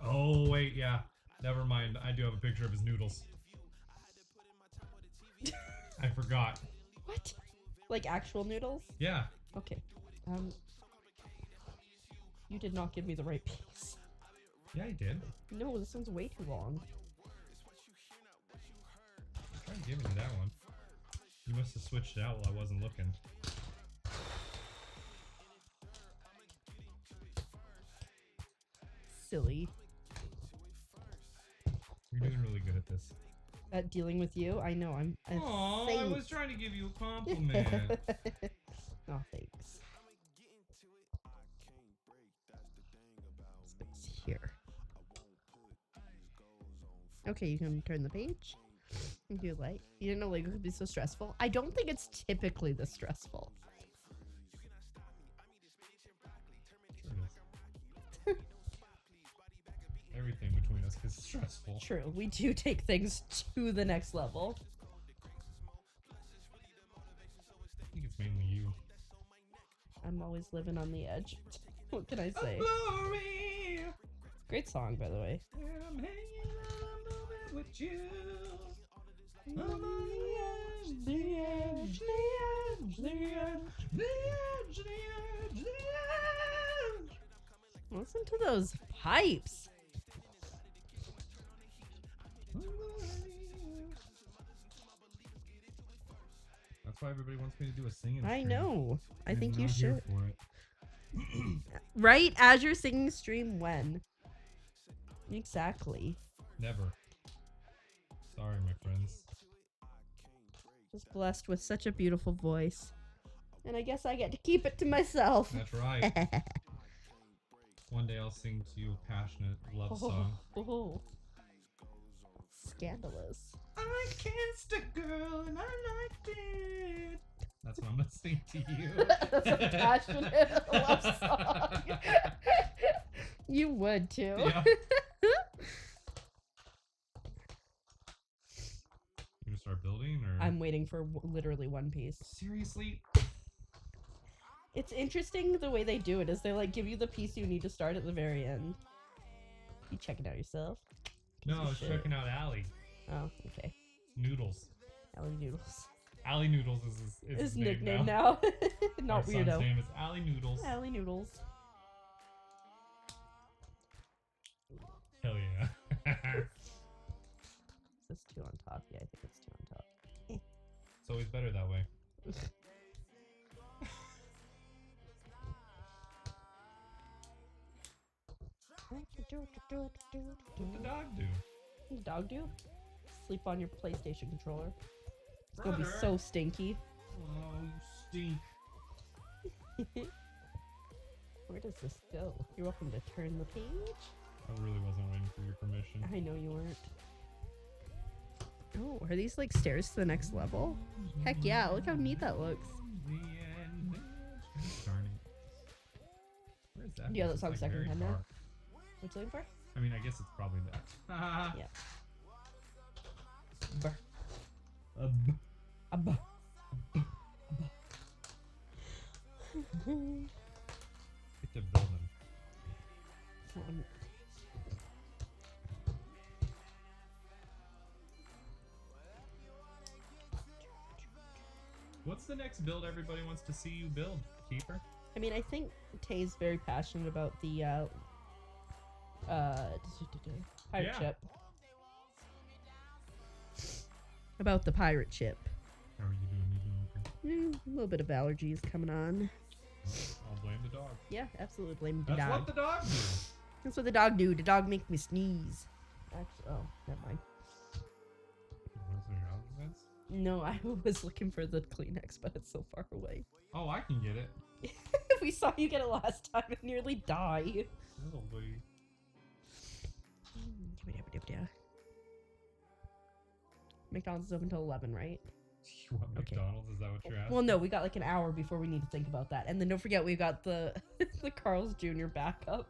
Oh, wait, yeah. Never mind. I do have a picture of his noodles. I forgot. What? Like actual noodles? Yeah. Okay. You did not give me the right piece. Yeah, I did. No, this one's way too long. I tried giving you that one. You must have switched it out while I wasn't looking. Silly. You're doing really good at this. At dealing with you? I know, I'm a Aw, I saint. was trying to give you a compliment. Oh, thanks. Space here. Okay, you can turn the page. If you like. You didn't know Lego could be so stressful? I don't think it's typically this stressful. Sure it is. Everything between us is stressful. True, we do take things to the next level. I think it's mainly you. I'm always living on the edge. What can I say? Glory. Great song, by the way. I'm hanging on a moment with you. I'm on the edge, the edge, the edge, the edge, the edge, the edge, the edge. Listen to those pipes. That's why everybody wants me to do a singing I stream. know. I I'm think you not here should. for it. Right as you're singing stream when? Exactly. Never. Sorry, my friends. Just blessed with such a beautiful voice. And I guess I get to keep it to myself. That's right. One day I'll sing to you a passionate love song. Oh. Scandalous. I kissed a girl and I liked it. That's what I'm gonna sing to you. That's a passionate love song. You would too. Yeah. You gonna start building or? I'm waiting for literally one piece. Seriously? It's interesting the way they do it is they like give you the piece you need to start at the very end. You check it out yourself? No, I was checking out Allie. Oh, okay. Noodles. Allie Noodles. Allie Noodles is His his name nickname now. Not Our son's weirdo. name is Allie Noodles. Allie Noodles. Hell yeah. Is this two on top? Yeah, I think it's two on top. It's always better that way. What the dog do? What the dog do? Sleep on your PlayStation controller. It's gonna be so stinky. Oh, you stink. Where does this go? You're welcome to turn the page. I really wasn't waiting for your permission. I know you weren't. Oh, are these like stairs to the next level? Heck yeah, look how neat that looks. Darn it. Where's that? Yeah, that It's, song's like, second very hand now. dark. What you looking for? I mean, I guess it's probably that. Yeah. Ab. Get to building. What's the next build everybody wants to see you build, Keeper? I mean, I think Tay's very passionate about the pirate Yeah. ship. About the pirate ship. How are you doing? You doing okay? A little bit of allergies coming on. I'll blame the dog. Yeah, absolutely blame the That's dog. what the dog do. That's what the dog do. The dog make me sneeze. Actually, oh, never mind. What's your allergy meds? No, I was looking for the Kleenex, but it's so far away. Oh, I can get it. We saw you get it last time and nearly die. Probably. McDonald's is open till 11, right? You want Okay. McDonald's? Is that what you're asking? Well, no, we got like an hour before we need to think about that. And then don't forget we got the the Carl's Jr. backup.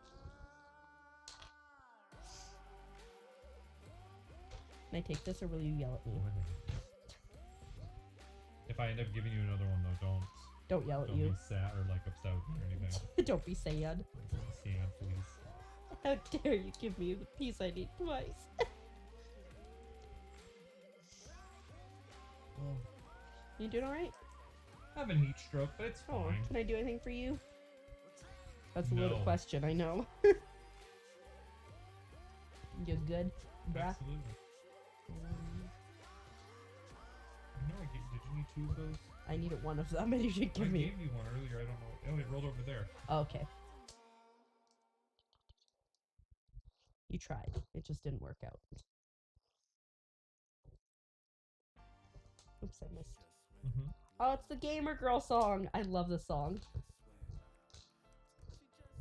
Can I take this or will you yell at me? If I end up giving you another one, though, Don't yell at don't you. be sad or like upset with me or anything. Don't be sad. Don't be sad, please. How dare you give me the piece I need twice? Well, You doing alright? I have a heat stroke, but it's Oh, fine. can I do anything for you? That's a No. loaded question, I know. You good, bruh? Absolutely. You know, did you need 2 of those? I needed one of them and you should give I me. gave you one earlier. I don't know. Oh, it rolled over there. Oh, okay. You tried. It just didn't work out. Oops, I missed. Mm-hmm. Oh, it's the Gamer Girl song. I love this song.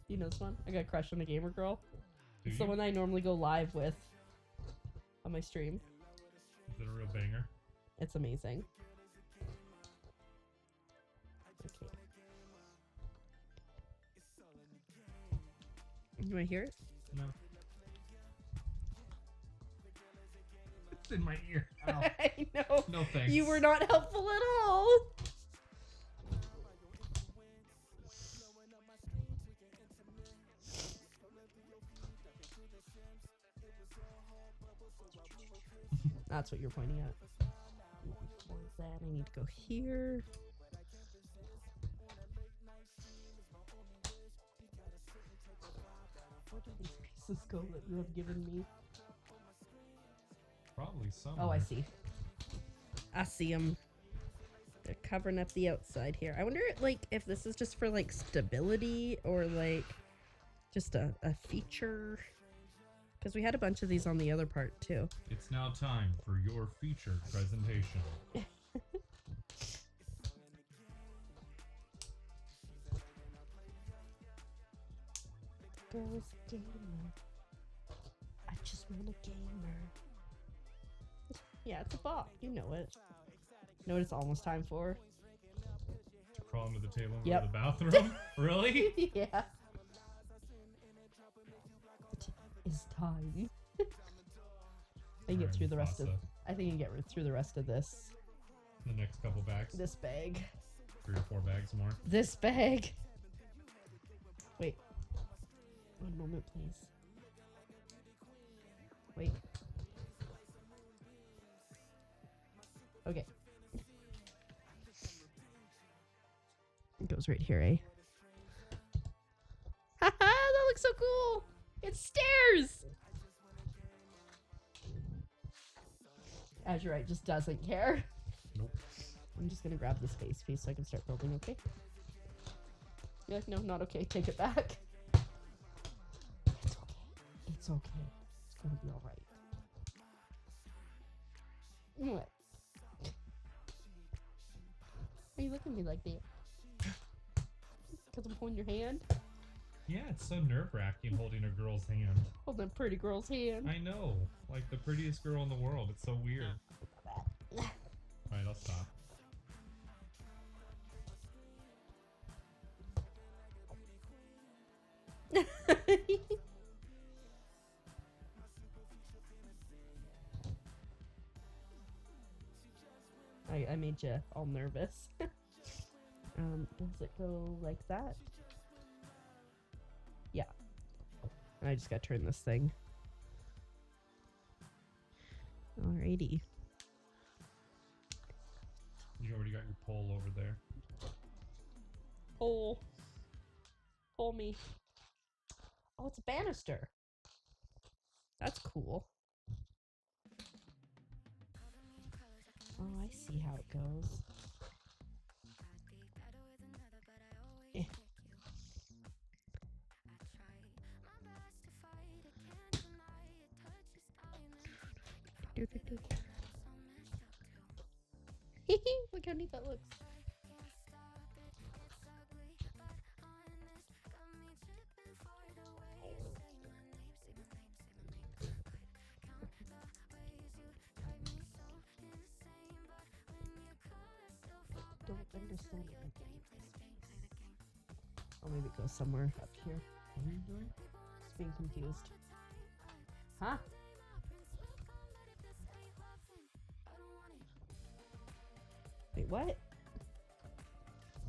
You know this one? I got a crush on a Gamer Girl. Do It's the you? one I normally go live with on my stream. Is it a real banger? It's amazing. Okay. You want to hear it? No. It's in my ear. Ow. I know. No thanks. You were not helpful at all. That's what you're pointing at. Where's that? I need to go here. Where do these pieces go that you have given me? Probably somewhere. Oh, I see. I see them. They're covering up the outside here. I wonder, like, if this is just for, like, stability or, like, just a feature. Because we had a bunch of these on the other part, too. It's now time for your feature presentation. girl is a gamer. I just want a gamer. Yeah, it's a bop. You know it. Know what it's almost time for? To crawl into the table and Yep. go to the bathroom? Really? Yeah. It is time. I can get Alright, through the rest of. Mufasa. I think I can get through the rest of this. The next couple bags. This bag. 3 or 4 bags more. This bag. Wait. 1 moment, please. Wait. Okay. It goes right here, eh? Haha, that looks so cool! It's stairs! Azurite just doesn't care. Nope. I'm just gonna grab the space piece so I can start building, okay? You're like, no, not okay. Take it back. It's okay. It's okay. It's gonna be alright. What? Why are you looking at me like that? Because I'm holding your hand? Yeah, it's so nerve-wracking holding a girl's hand. Holding a pretty girl's hand. I know. Like the prettiest girl in the world. It's so weird. Alright, I'll stop. I made you all nervous. Does it go like that? Yeah. I just gotta turn this thing. Alrighty. You already got your pole over there. Pull. Pull me. Oh, it's a banister. That's cool. Oh, I see how it goes. Eh. Look how neat that looks. Don't understand anything. Oh, maybe it goes somewhere up here. What are you doing? Just being confused. Huh? Wait, what?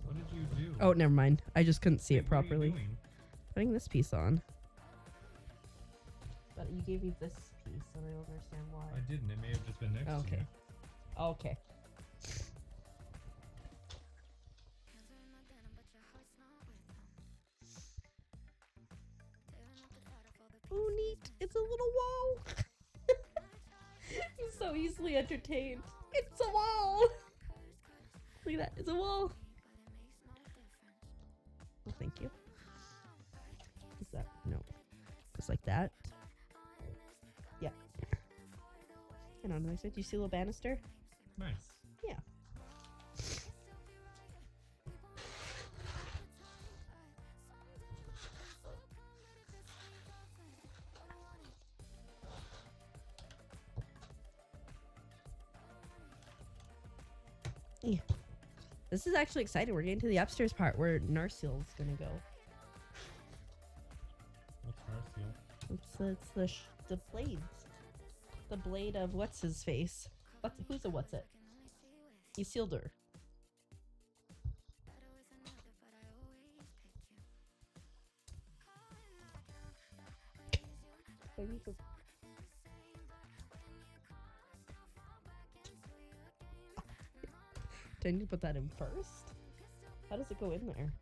What did you do? Oh, never mind. I just couldn't see it Wait, what are you properly. doing? Putting this piece on. But you gave me this piece, and I don't understand why. I didn't. It may have just been next to Okay. you. Okay. Oh, neat. It's a little wall. He's so easily entertained. It's a wall. Look at that. It's a wall. Oh, thank you. Is that? No. Just like that. Yeah. And on the other side, do you see a little banister? Nice. Yeah. Yeah. This is actually exciting. We're getting to the upstairs part where Narseal's gonna go. What's our seal? It's the blades. The blade of what's his face? What's it? He sealed her. Do I need to put that in first? How does it go in there?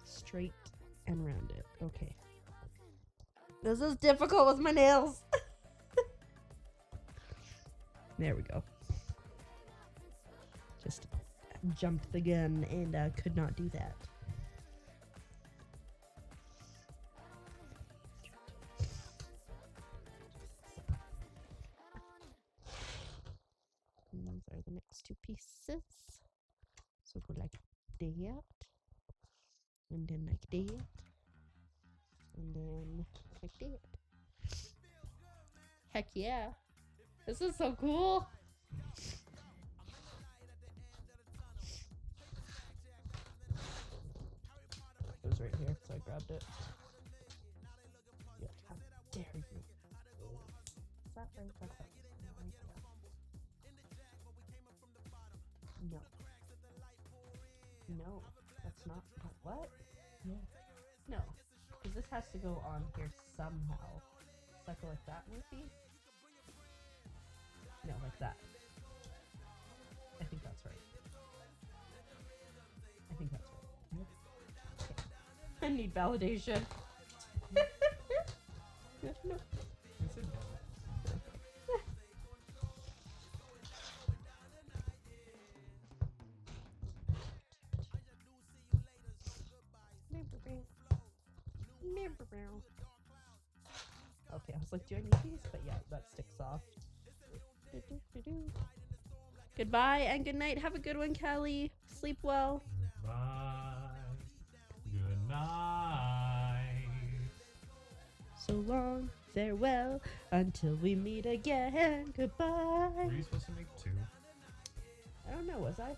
Straight and round it. Okay. This is difficult with my nails. There we go. Just jumped the gun and could not do that. And those are the next two pieces. So go like that. And then like that. And then like that. Heck yeah. This is so cool. It was right here, so I grabbed it. Yeah, how dare you? Is that right? That's right. No. No, that's not. What? Yeah. No. Because this has to go on here somehow. Does that go like that, Murphy? No, like that. I think that's right. I think that's right. Okay. I need validation. No. Is it? Okay, I was like, do I need these? But yeah, that sticks off. Goodbye and good night. Have a good one, Kelly. Sleep well. Bye. Good night. So long, farewell, until we meet again. Goodbye. Were you supposed to make 2? I don't know, was I? I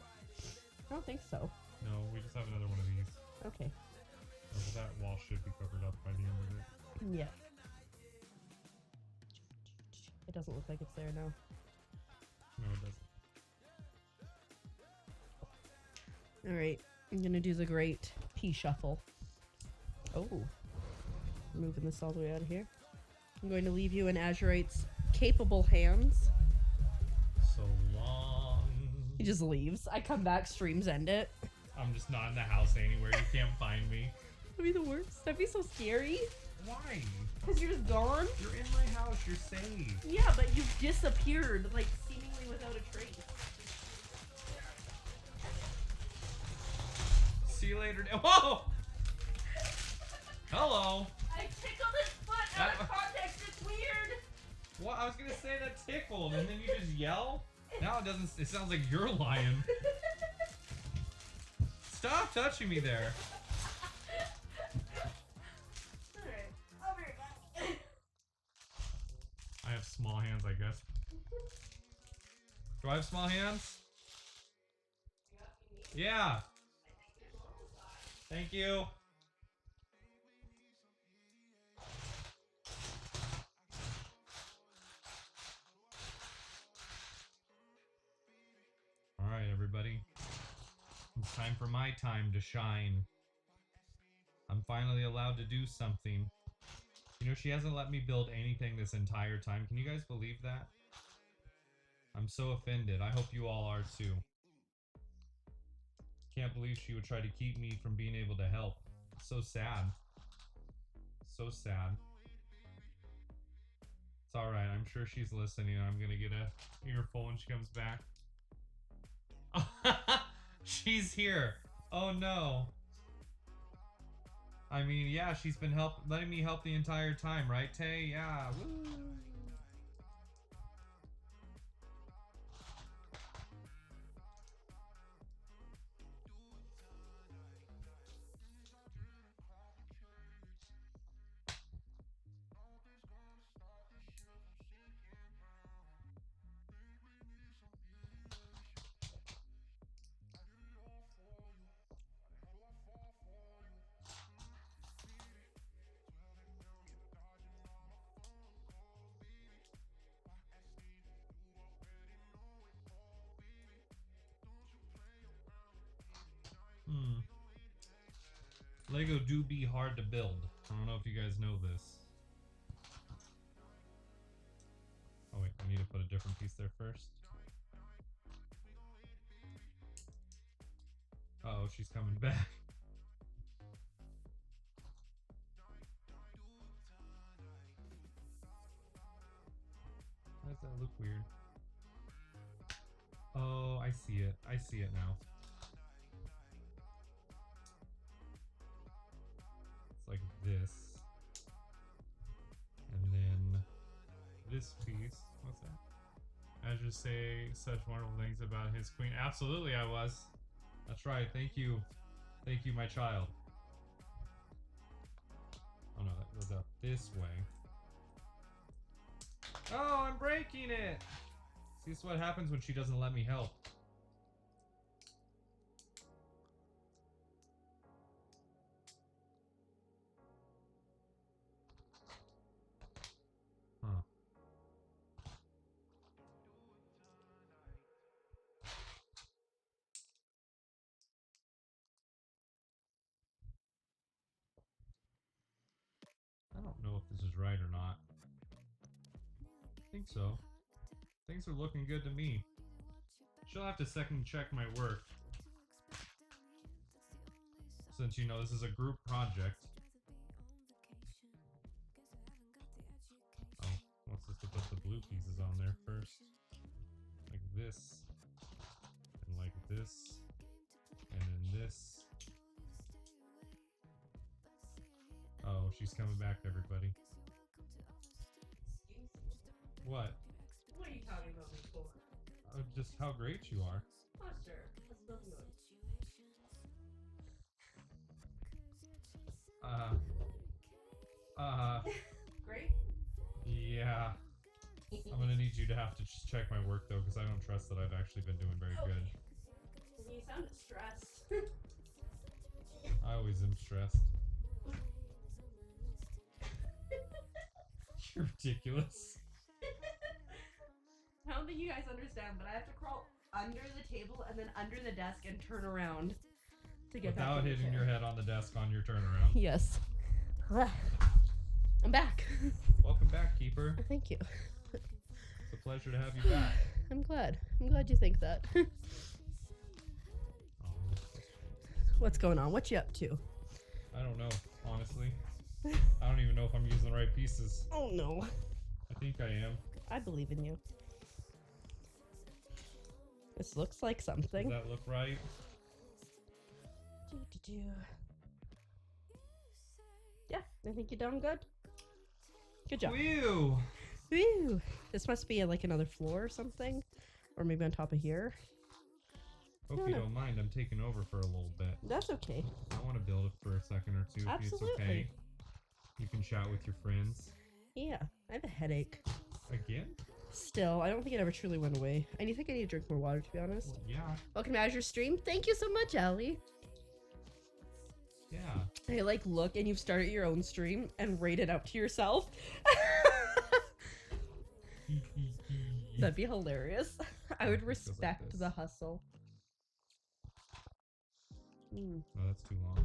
don't think so. No, we just have another one of these. Okay. That wall should be covered up by the end of it. Yeah. It doesn't look like it's there now. No, it doesn't. Alright, I'm gonna do the great pea shuffle. Oh. Moving this all the way out of here. I'm going to leave you in Azurite's capable hands. So long. He just leaves. I come back, streams end it. I'm just not in the house anywhere. You can't find me. That'd be the worst. That'd be so scary. Why? Because you're just gone? You're in my house. You're safe. Yeah, but you've disappeared, like, seemingly without a trace. See you later. Whoa! Hello. I tickled his foot out of context. It's weird. What? I was gonna say that tickled, and then you just yell? Now it doesn't. It sounds like you're lying. Stop touching me there. Alright, I'll be right back. I have small hands, I guess. Do I have small hands? Yeah. Thank you. All right, everybody. It's time for my time to shine. I'm finally allowed to do something. You know, she hasn't let me build anything this entire time. Can you guys believe that? I'm so offended. I hope you all are too. Can't believe she would try to keep me from being able to help. So sad. So sad. It's alright. I'm sure she's listening. I'm gonna get a earful when she comes back. She's here. Oh no. I mean, yeah, she's been letting me help the entire time, right, Tay? Yeah. Woo. Lego do be hard to build. I don't know if you guys know this. Oh wait, I need to put a different piece there first. Uh-oh, she's coming back. Why does that look weird? Oh, I see it. I see it now. It's like this. And then this piece. What's that? I just say such wonderful things about his queen. Absolutely, I was. That's right. Thank you. Thank you, my child. goes up this way. Oh, I'm breaking it! See, this is what happens when she doesn't let me help. Huh. I don't know if this is right or not. I think so. Things are looking good to me. She'll have to second check my work. Since, you know, this is a group project. Oh, what's this to put the blue pieces on there first? Like this. And like this. And then this. Oh, she's coming back, everybody. What? What are you talking about me for? Just how great you are. Oh, sure. That's nothing good. Great. Yeah. I'm gonna need you to have to just check my work though, because I don't trust that I've actually been doing very good. You sound stressed. I always am stressed. You're ridiculous. I don't think you guys understand, but I have to crawl under the table and then under the desk and turn around to get back Without in the hitting chair. your head on the desk on your turnaround. Yes. I'm back. Welcome back, Keeper. Thank you. It's a pleasure to have you back. I'm glad. I'm glad you think that. What's going on? What you up to? I don't know, honestly. I don't even know if I'm using the right pieces. Oh no. I think I am. I believe in you. This looks like Does something. that look right? Yeah, I think you're done good. Good job. Whew! Woo! This must be like another floor or something. Or maybe on top of here. Hope No, you no. don't mind. I'm taking over for a little bit. That's okay. I want to build it for a second or two. If it's Absolutely. okay. You can chat with your friends. Yeah, I have a headache. Again? Still, I don't think it ever truly went away. I think I need to drink more water, to be honest. Well, yeah. Welcome to Azure Stream. Thank you so much, Allie. Yeah. I look and you've started your own stream and rate it out to yourself. That'd be hilarious. I would It goes like respect this. the hustle. No, that's too long.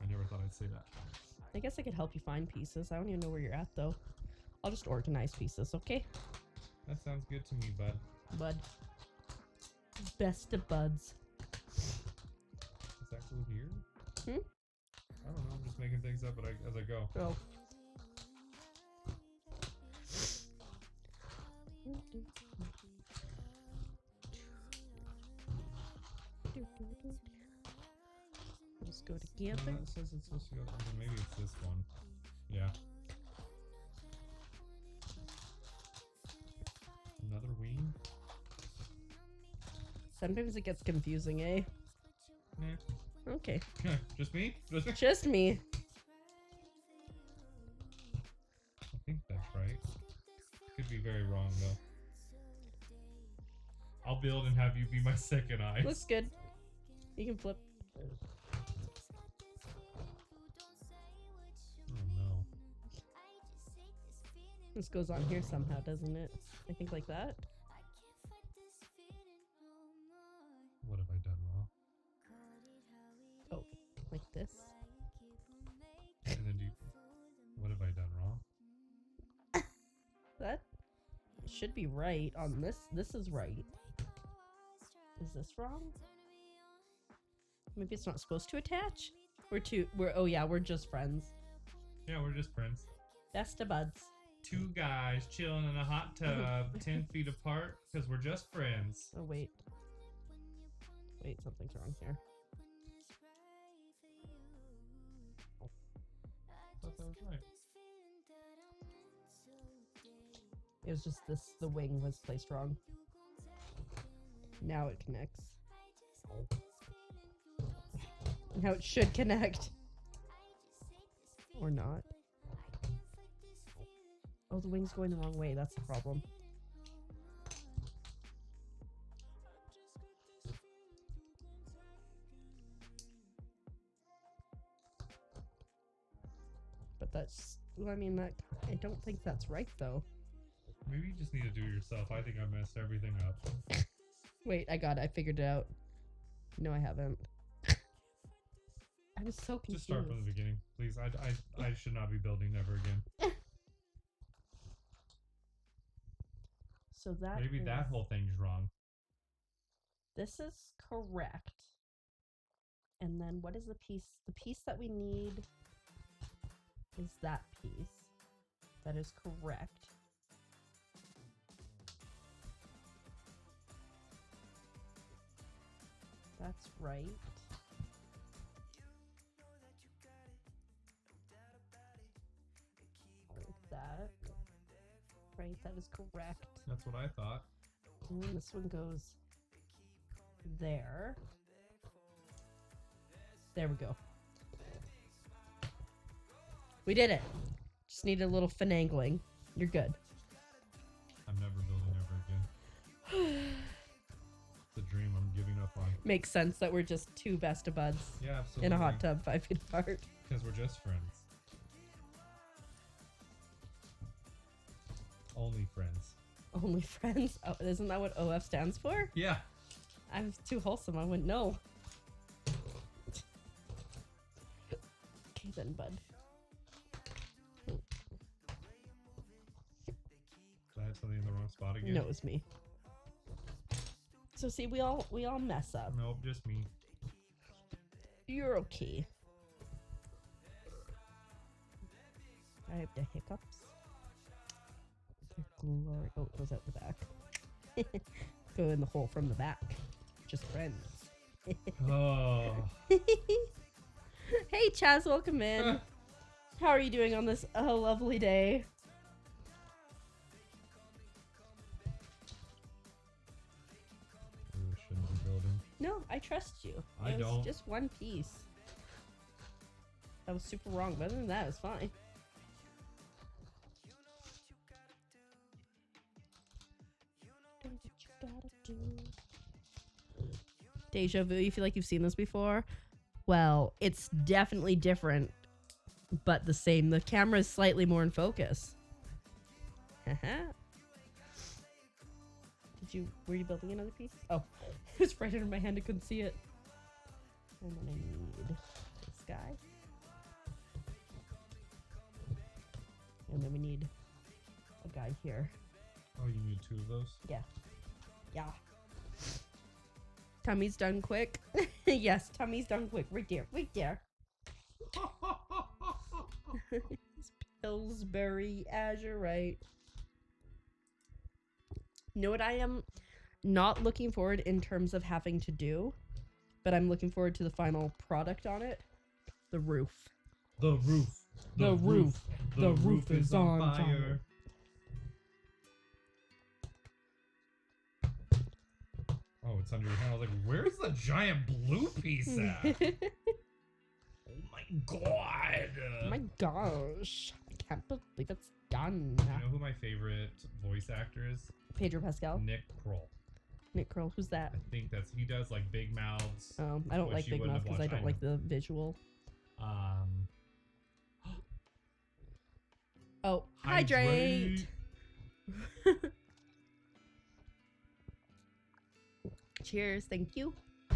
I never thought I'd say that. I guess I could help you find pieces. I don't even know where you're at, though. I'll just organize pieces, okay? That sounds good to me, bud. Bud. Best of buds. Is that glue here? Hmm? I don't know. I'm just making things up as I go. Oh. Let's go to camping. It says it's supposed to go. Maybe it's this one. Yeah. Another wing? Sometimes it gets confusing, eh? Nah. Okay. Just me? Just me? Just me. I think that's right. Could be very wrong though. I'll build and have you be my second eye. Looks good. You can flip. Oh no. This goes on here somehow, doesn't it? I think like that. What have I done wrong? Oh, like this. And then what have I done wrong? That should be right on this. This is right. Is this wrong? Maybe it's not supposed to attach? Oh yeah, we're just friends. Yeah, we're just friends. Best of buds. Two guys chilling in a hot tub, 10 feet apart, because we're just friends. Oh wait. Wait, something's wrong here. I thought that was right. It was just this, the wing was placed wrong. Now it connects. Now it should connect. Oh, Or not. Oh, the wing's going the wrong way. That's the problem. But that's, well, I mean, that, I don't think that's right, though. Maybe you just need to do it yourself. I think I messed everything up. Wait, I got it. I figured it out. No, I haven't. I was so confused. Just start from the beginning, please. I should not be building ever again. So that Maybe is, that whole thing's wrong. this is correct. And then what is the piece? The piece that we need is that piece. That is correct. That's right. Like that. Right, that is correct. That's what I thought. And then this one goes there. There we go. We did it. Just need a little finagling. You're good. I'm never building ever again. It's a dream I'm giving up on. Makes sense that we're just two best of buds Yeah, absolutely. in a hot tub 5 feet apart. Because we're just friends. Only friends. Only friends? Oh, isn't that what OF stands for? Yeah. I'm too wholesome. I wouldn't know. Okay then, bud. Did I have something in the wrong spot again? No, it was me. So see, we all mess up. Nope, just me. You're okay. I have the hiccups. Glory. Oh, it goes out the back. Go in the hole from the back. Just friends. Oh. Hey, Chaz, welcome in. How are you doing on this lovely day? We shouldn't be building. No, I trust you. I It was don't. just one piece. That was super wrong, but other than that, it was fine. Do what you gotta do. Deja vu, you feel like you've seen this before? Well, it's definitely different, but the same. The camera is slightly more in focus. Haha. Were you building another piece? Oh, it was right under my hand, I couldn't see it. And then I need this guy. And then we need a guy here. Oh, you need two of those? Yeah. Yeah. Tummy's done quick. Yes, Tummy's done quick. Right there. Right there. Pillsbury Azurite. You know what I am not looking forward in terms of having to do, but I'm looking forward to the final product on it. The roof. The roof. The roof. The roof is on fire. Oh, it's under your hand. I was like, where's the giant blue piece at? Oh my god. Oh my gosh. I can't believe it's done. You know who my favorite voice actor is? Pedro Pascal. Nick Kroll. Nick Kroll. Who's that? I think he does like big mouths. I don't which like you Big wouldn't Mouth have because I watched. don't like the visual. Oh, hydrate! Cheers, thank you. I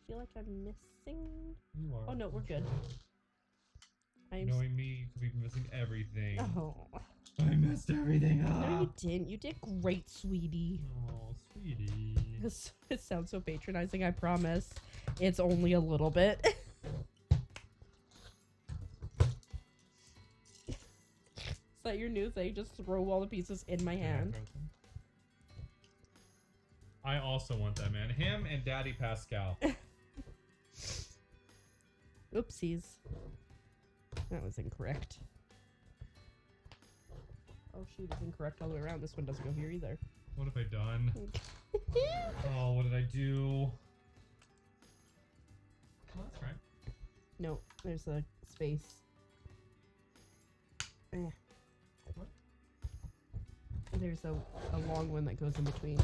feel like I'm missing. You are. Oh no, we're good. Knowing me, you could be missing everything. Oh. I messed everything up. No, you didn't. You did great, sweetie. Oh, sweetie. It sounds so patronizing, I promise. It's only a little bit. Is that your new thing? Just throw all the pieces in my hand. I also want that, man. Him and Daddy Pascal. Oopsies. That was incorrect. Oh shoot, it's incorrect all the way around. This one doesn't go here either. What have I done? Oh, what did I do? Oh, that's right. No, there's a space. What? There's a long one that goes in between.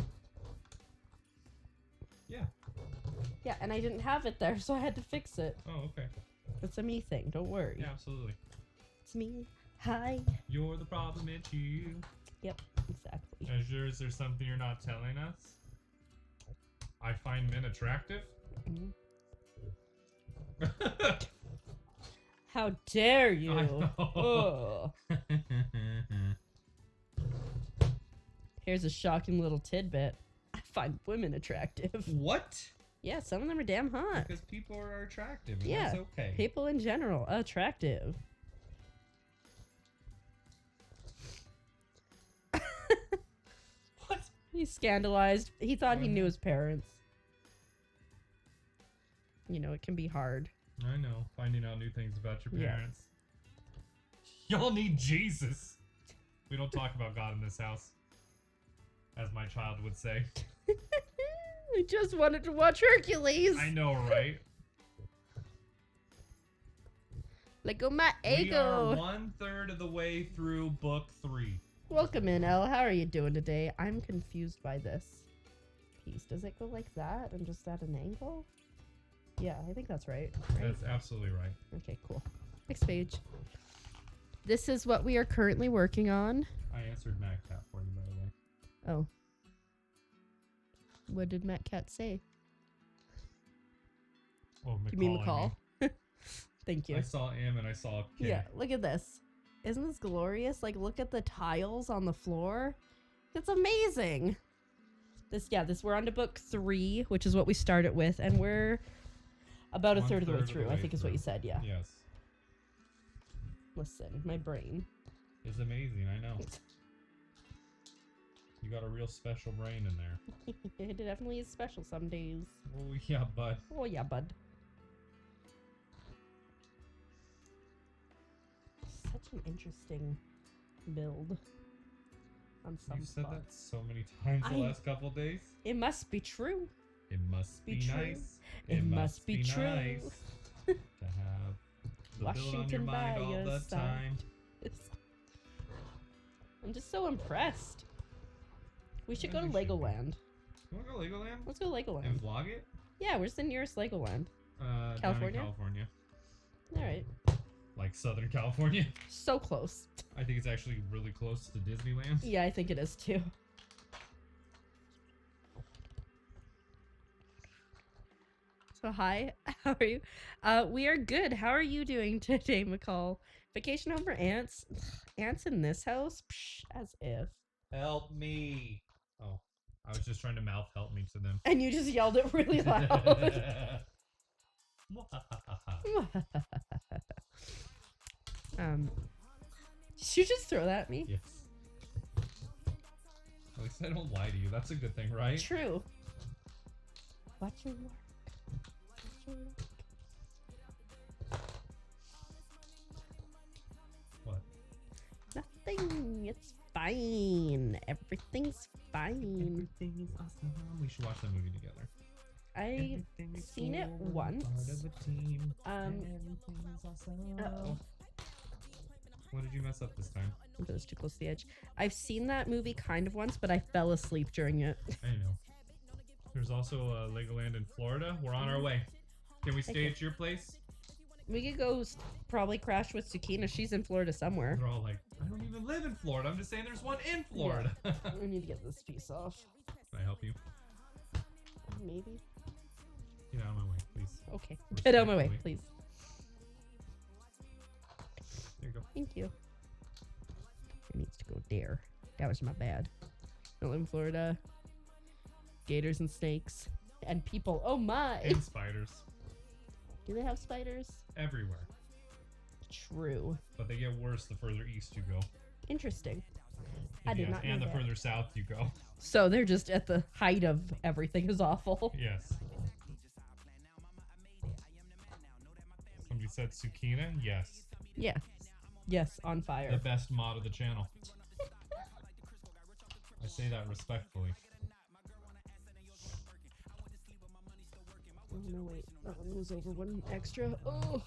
Yeah. Yeah, and I didn't have it there, so I had to fix it. Oh, okay. It's a me thing, don't worry. Yeah, absolutely. It's me. Hi. You're the problem, it's you. Yep, exactly. Azure, is there something you're not telling us? I find men attractive? Mhm. How dare you? I know. Ugh. Here's a shocking little tidbit. I find women attractive. What? Yeah, some of them are damn hot. Because people are attractive, and Yeah, that's okay. people in general, attractive. What? He's scandalized. He thought he What? knew his parents. You know, it can be hard. I know, finding out new things about your Yeah. parents. Y'all need Jesus. We don't talk about God in this house, as my child would say. I just wanted to watch Hercules. I know, right? Let go my We are ego. 1/3 of the way through book 3. Welcome in, Elle. How are you doing today? I'm confused by this piece. Does it go like that and just at an angle? Yeah, I think that's right. That's absolutely right. Okay, cool. Next page. This is what we are currently working on. I answered MacCat for you, by the way. Oh. What did Matt Cat say? Oh, McCall. You mean I McCall? Thank you. I saw M and I saw K. Yeah, look at this. Isn't this glorious? Like, look at the tiles on the floor. It's amazing. We're on to book 3, which is what we started with, and we're about a third of the way through, I think is what you said, yeah. Yes. Listen, my brain. It's amazing, I know. You got a real special brain in there. It definitely is special some days. Oh, yeah, bud. Oh, yeah, bud. Such an interesting build on some You've said spots. that so many times the I- last couple days. It must be true. It must be, Be true. nice. It must be true. nice to have the bill on your Washington mind by all your the side. time. I'm just so impressed. We should go to As you should be. Legoland. You wanna go Legoland? Let's go And Legoland. vlog it? Yeah, where's the nearest Legoland? Down in California? California. Alright. Like Southern California. So close. I think it's actually really close to Disneyland. Yeah, I think it is too. So hi, how are you? We are good. How are you doing today, McCall? Vacation home for ants? Ants in this house? Psh, as if. Help me. Oh, I was just trying to mouth help me to them. And you just yelled it really loud. Did you just throw that at me? Yes. At least I don't lie to you. That's a good thing, right? True. Watch your work. Watch your work. What? Nothing. It's fine. Everything's fine. Everything is awesome. We should watch that movie together. I've Everything is seen it cool, we're once. Part of a team. Um, Everything is awesome. Uh-oh. What did you mess up this time? It was too close to the edge. I've seen that movie kind of once, but I fell asleep during it. I know. There's also Legoland in Florida. We're on our way. Can we stay Okay. at your place? We could go probably crash with Tsukina. She's in Florida somewhere. They're all like, I don't even live in Florida. I'm just saying there's one in Florida. We need to get this piece off. Can I help you? Maybe. Get out of my way, please. Okay. Get out of my way, Respectfully. please. There you go. Thank you. It needs to go there. That was my bad. I live in Florida. Gators and snakes. And people. Oh my! And spiders. Do they have spiders? Everywhere. True. But they get worse the further east you go. Interesting. I did Yes, not know and the that. further south you go. So they're just at the height of everything is awful. Yes. Somebody said Tsukina? Yes. Yeah. Yes, on fire. The best mod of the channel. I say that respectfully. Oh no, wait. That one was over one extra. Oh,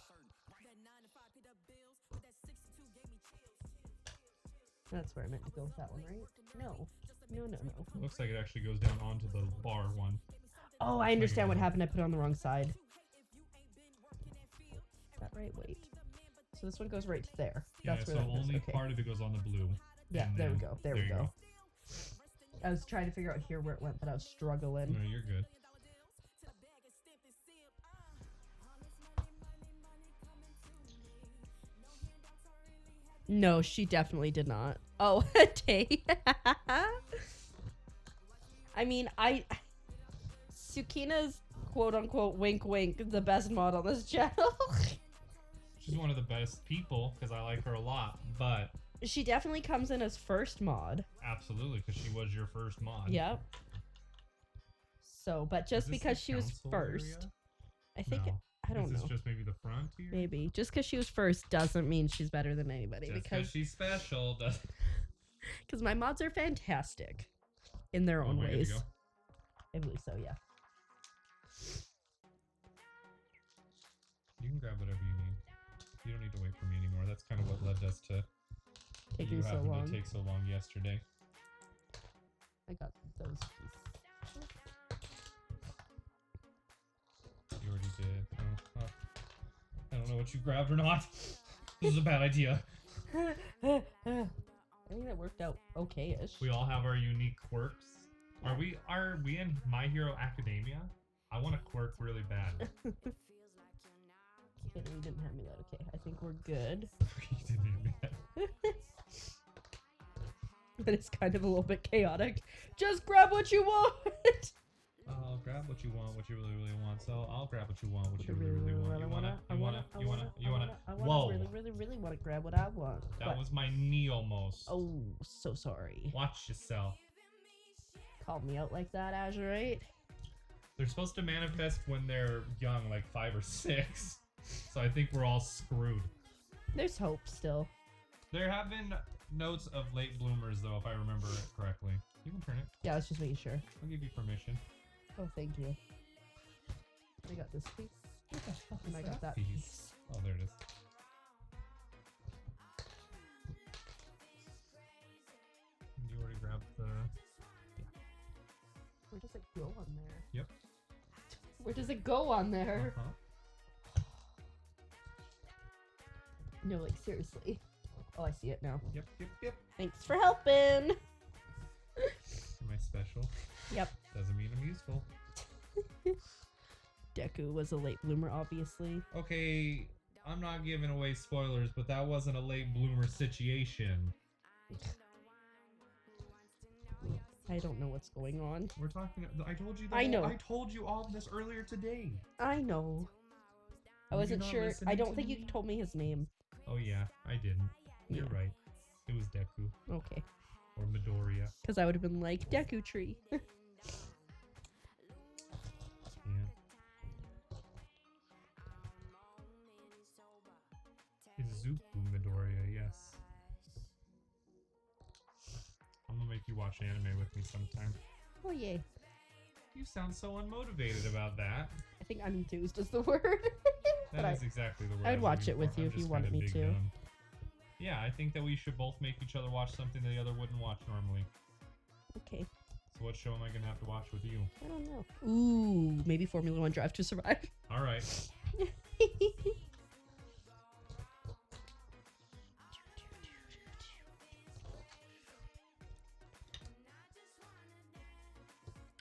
That's where I meant to go with that one, right? No. No, no, no. It looks like it actually goes down onto the bar one. Oh, I understand what happened. I put it on the wrong side. Is that right? Wait. So this one goes right to there. Yeah, That's so where that goes. only Okay. part of it goes on the blue. Yeah, and there we then- go. There we you go. I was trying to figure out here where it went, but I was struggling. No, you're good. No, she definitely did not. Oh, Tay. I mean, Sukina's quote unquote wink wink the best mod on this channel. She's one of the best people because I like her a lot, but She definitely comes in as first mod. absolutely because she was your first mod. Yep. So, but Is just this because the she was council first, area? I think No. I don't Is this know. just maybe the front here? Maybe just because she was first doesn't mean she's better than anybody. Just because she's special does. Because my mods are fantastic in their own we're good to ways. go. I believe so. Yeah. You can grab whatever you need. You don't need to wait for me anymore. That's kind of what led us to Taking you so having long. to take so long yesterday. I got those pieces. You already did. Oh. I don't know what you grabbed or not. This is a bad idea. I think that worked out okay-ish. We all have our unique quirks. Are we in My Hero Academia? I want a quirk really bad. Okay, you didn't hand me that. Okay, I think we're good. You didn't hand me that. But it's kind of a little bit chaotic. Just grab what you want. I'll grab what you want, what you really, really want. So I'll grab what you want, what you really, really want. You wanna. Whoa! Really want to grab what I want. That What? was my knee almost. Oh, so sorry. Watch yourself. Called me out like that, Azurite. They're supposed to manifest when they're young, like 5 or 6. So I think we're all screwed. There's hope still. There have been notes of late bloomers, though, if I remember it correctly. You can turn it. Yeah, I was just making sure. I'll give you permission. Oh, thank you. I got this piece. What the fuck And is I got that piece. Oh, there it is. You already grabbed the... Where does it go on there? Yep. Where does it go on there? Uh-huh. No, like seriously. Oh, I see it now. Yep. Thanks for helping. Am I special? Yep. Doesn't mean I'm useful. Deku was a late bloomer, obviously. Okay, I'm not giving away spoilers, but that wasn't a late bloomer situation. I don't know what's going on. We're talking... I told you that. I know. I told you all of this earlier today. I know. I Were you wasn't not sure. I listening don't to think me? you told me his name. Oh yeah, I didn't. You're Yeah. right. It was Deku. Okay. Or Midoriya. Because I would have been like, Deku tree. Yeah. Izuku Midoriya, yes. I'm gonna make you watch anime with me sometime. Oh, yay. You sound so unmotivated about that. I think unenthused is the word. But That is exactly the word. I'd I'm watch looking it with for. you I'm if you just wanted kinda me big to. dumb. Yeah, I think that we should both make each other watch something the other wouldn't watch normally. Okay. So what show am I gonna have to watch with you? I don't know. Ooh, maybe Formula One Drive to Survive. All right.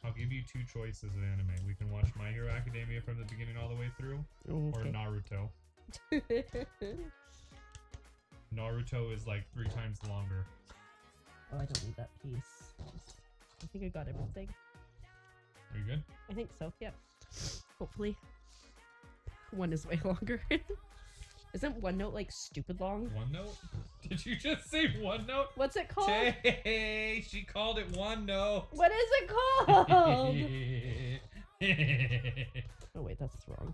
I'll give you 2 choices of anime. We can watch My Hero Academia from the beginning all the way through, or Okay. Naruto. Naruto is like 3 times longer. Oh, I don't need that piece. I think I got everything. Are you good? I think so. Yep. Hopefully. One is way longer. Isn't one note like stupid long? One note? Did you just say one note? What's it called? Hey, she called it one note. What is it called? Oh wait, that's wrong.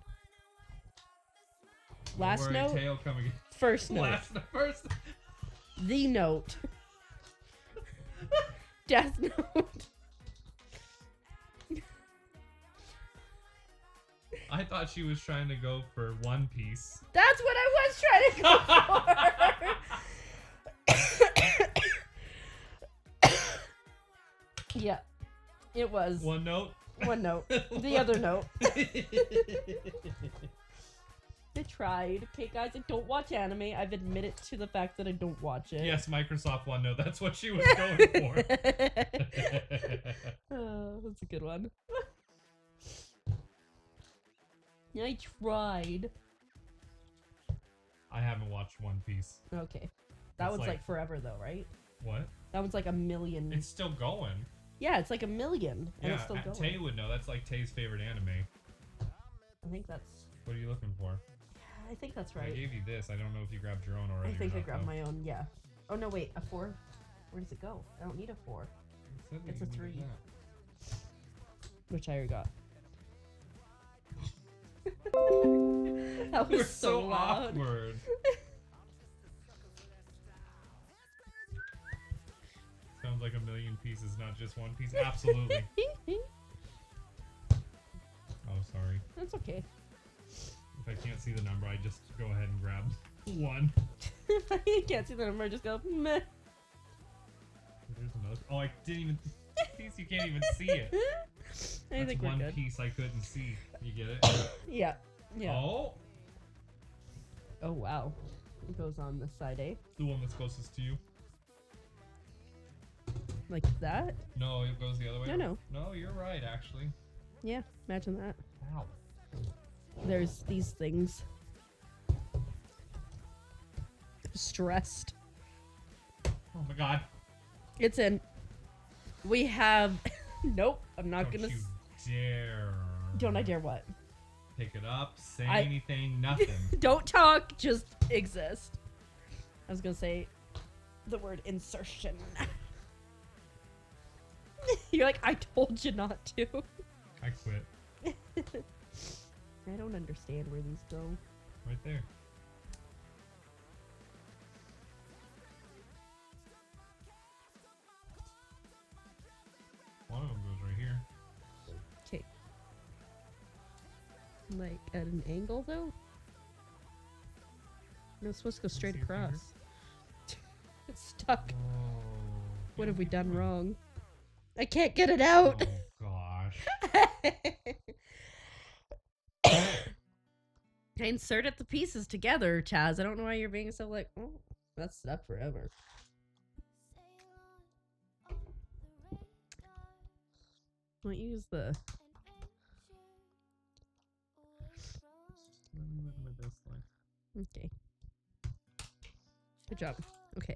Last Don't worry, note. Tail come again. First note. First. The note. Death Note. I thought she was trying to go for One Piece. That's what I was trying to go for. Yeah, it was. One note. One note. The other note. I tried. Okay, guys, I don't watch anime. I've admitted to the fact that I don't watch it. Yes, Microsoft OneNote. That's what she was going for. Oh, that's a good one. I tried. I haven't watched One Piece. Okay. That It's one's like forever though, right? What? That one's like a million. It's still going. Yeah, it's like a million. And Yeah, it's still going. Tay would know. That's like Tay's favorite anime. I think that's. What are you looking for? I think that's I right. gave you this. I don't know if you grabbed your own already. I think or I not, grabbed though. my own. Yeah. Oh no, wait. A 4? Where does it go? I don't need a 4. It said that It's you a needed 3. that. Which I already got. That We're was so loud. awkward. Sounds like a million pieces, not just one piece. Absolutely. Oh, sorry. That's okay. If I can't see the number, I just go ahead and grab one. You can't see the number, just go meh. There's another. Oh, I didn't even. Piece you can't even see it. I That's think we're one good. piece I couldn't see. You get it? Yeah. Yeah. Oh, Oh wow. It goes on this side, eh? the one that's closest to you. Like that? No, it goes the other way. No. No, you're right, actually. Yeah. Imagine that. Ow. There's these things. Stressed. Oh my god. It's in. We have. Nope. I'm not Don't gonna. you dare. Don't I dare what? Pick it up, say I- anything, nothing. Don't talk. Just exist. I was gonna say the word insertion. You're like, I told you not to. I quit. I don't understand where these go. Right there. One of them goes right here. Okay. Like at an angle though? No, it's supposed to go straight see your finger? across. It's stuck. Oh. What have we done wrong? I can't get it out. Oh gosh. I inserted the pieces together, Chaz. I don't know why you're being so like, oh, that's stuck forever. Don't use the. Let me look at my best line. Okay. Good job. Okay.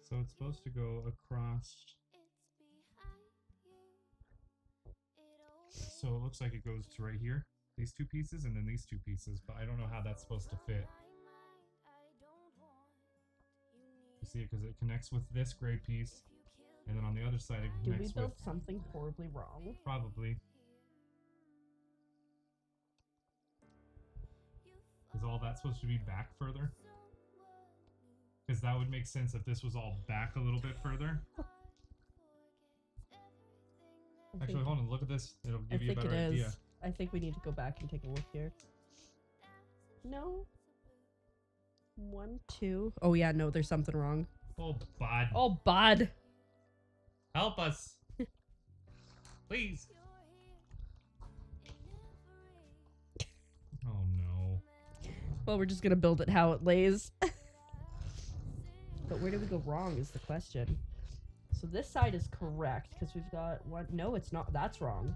So it's supposed to go across. So it looks like it goes to right here. These two pieces and then these two pieces, but I don't know how that's supposed to fit. You see it because it connects with this gray piece, and then on the other side it Did we connects build with something horribly wrong? probably. Is all that supposed to be back further? Because that would make sense if this was all back a little bit further. I Actually, think, hold on, look at this. It'll I give you a think it better is. idea. I think we need to go back and take a look here. No. 1, 2. Oh yeah, no, there's something wrong. Oh, bud. Oh, bud. Help us. Please. Oh, no. Well, we're just gonna build it how it lays. But where did we go wrong is the question. So this side is correct because we've got one. No, it's not. That's wrong.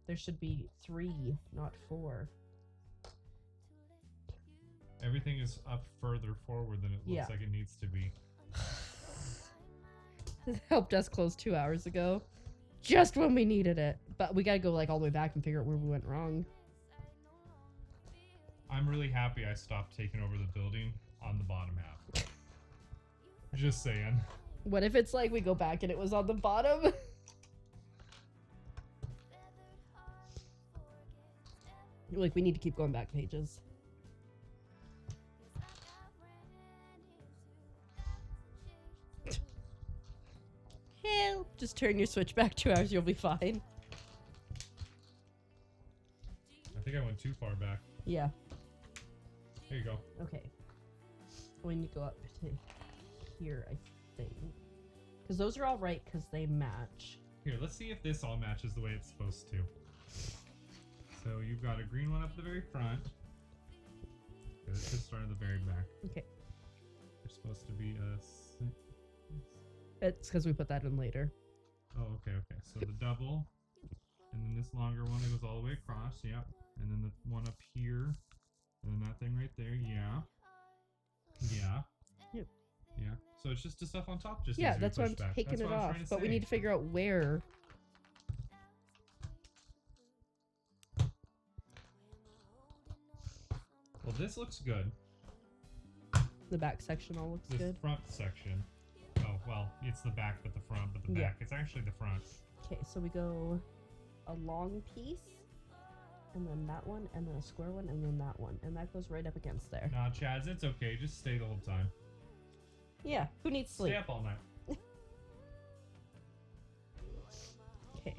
There should be 3, not 4. Everything is up further forward than it looks Yeah. like it needs to be. Help desk closed 2 hours ago. Just when we needed it. But we gotta go like all the way back and figure out where we went wrong. I'm really happy I stopped taking over the building on the bottom half. Just saying. What if it's like we go back and it was on the bottom? Like we need to keep going back pages. Help! Just turn your switch back 2 hours, you'll be fine. I think I went too far back. Yeah. There you go. Okay. We need to go up to here, I think. Because those are all right because they match. Here, let's see if this all matches the way it's supposed to. So you've got a green one up the very front. This should start at the very back. Okay. There's supposed to be a... It's because we put that in later. Oh, okay. So the double, and then this longer one that goes all the way across, yep. And then the one up here, and then that thing right there, yeah. Yep. Yeah. So it's just the stuff on top just Yeah, needs to be that's why I'm pushed back. taking That's it what I was off. trying to But we say. need to figure out where. Well, this looks good. The back section all looks This good. front section. Oh, well, it's the back but the front, but the Yeah. back. It's actually the front. Okay, so we go a long piece, and then that one, and then a square one, and then that one. And that goes right up against there. Nah, Chaz, it's okay. Just stay the whole time. Yeah, who needs sleep? Stay up all night. Okay.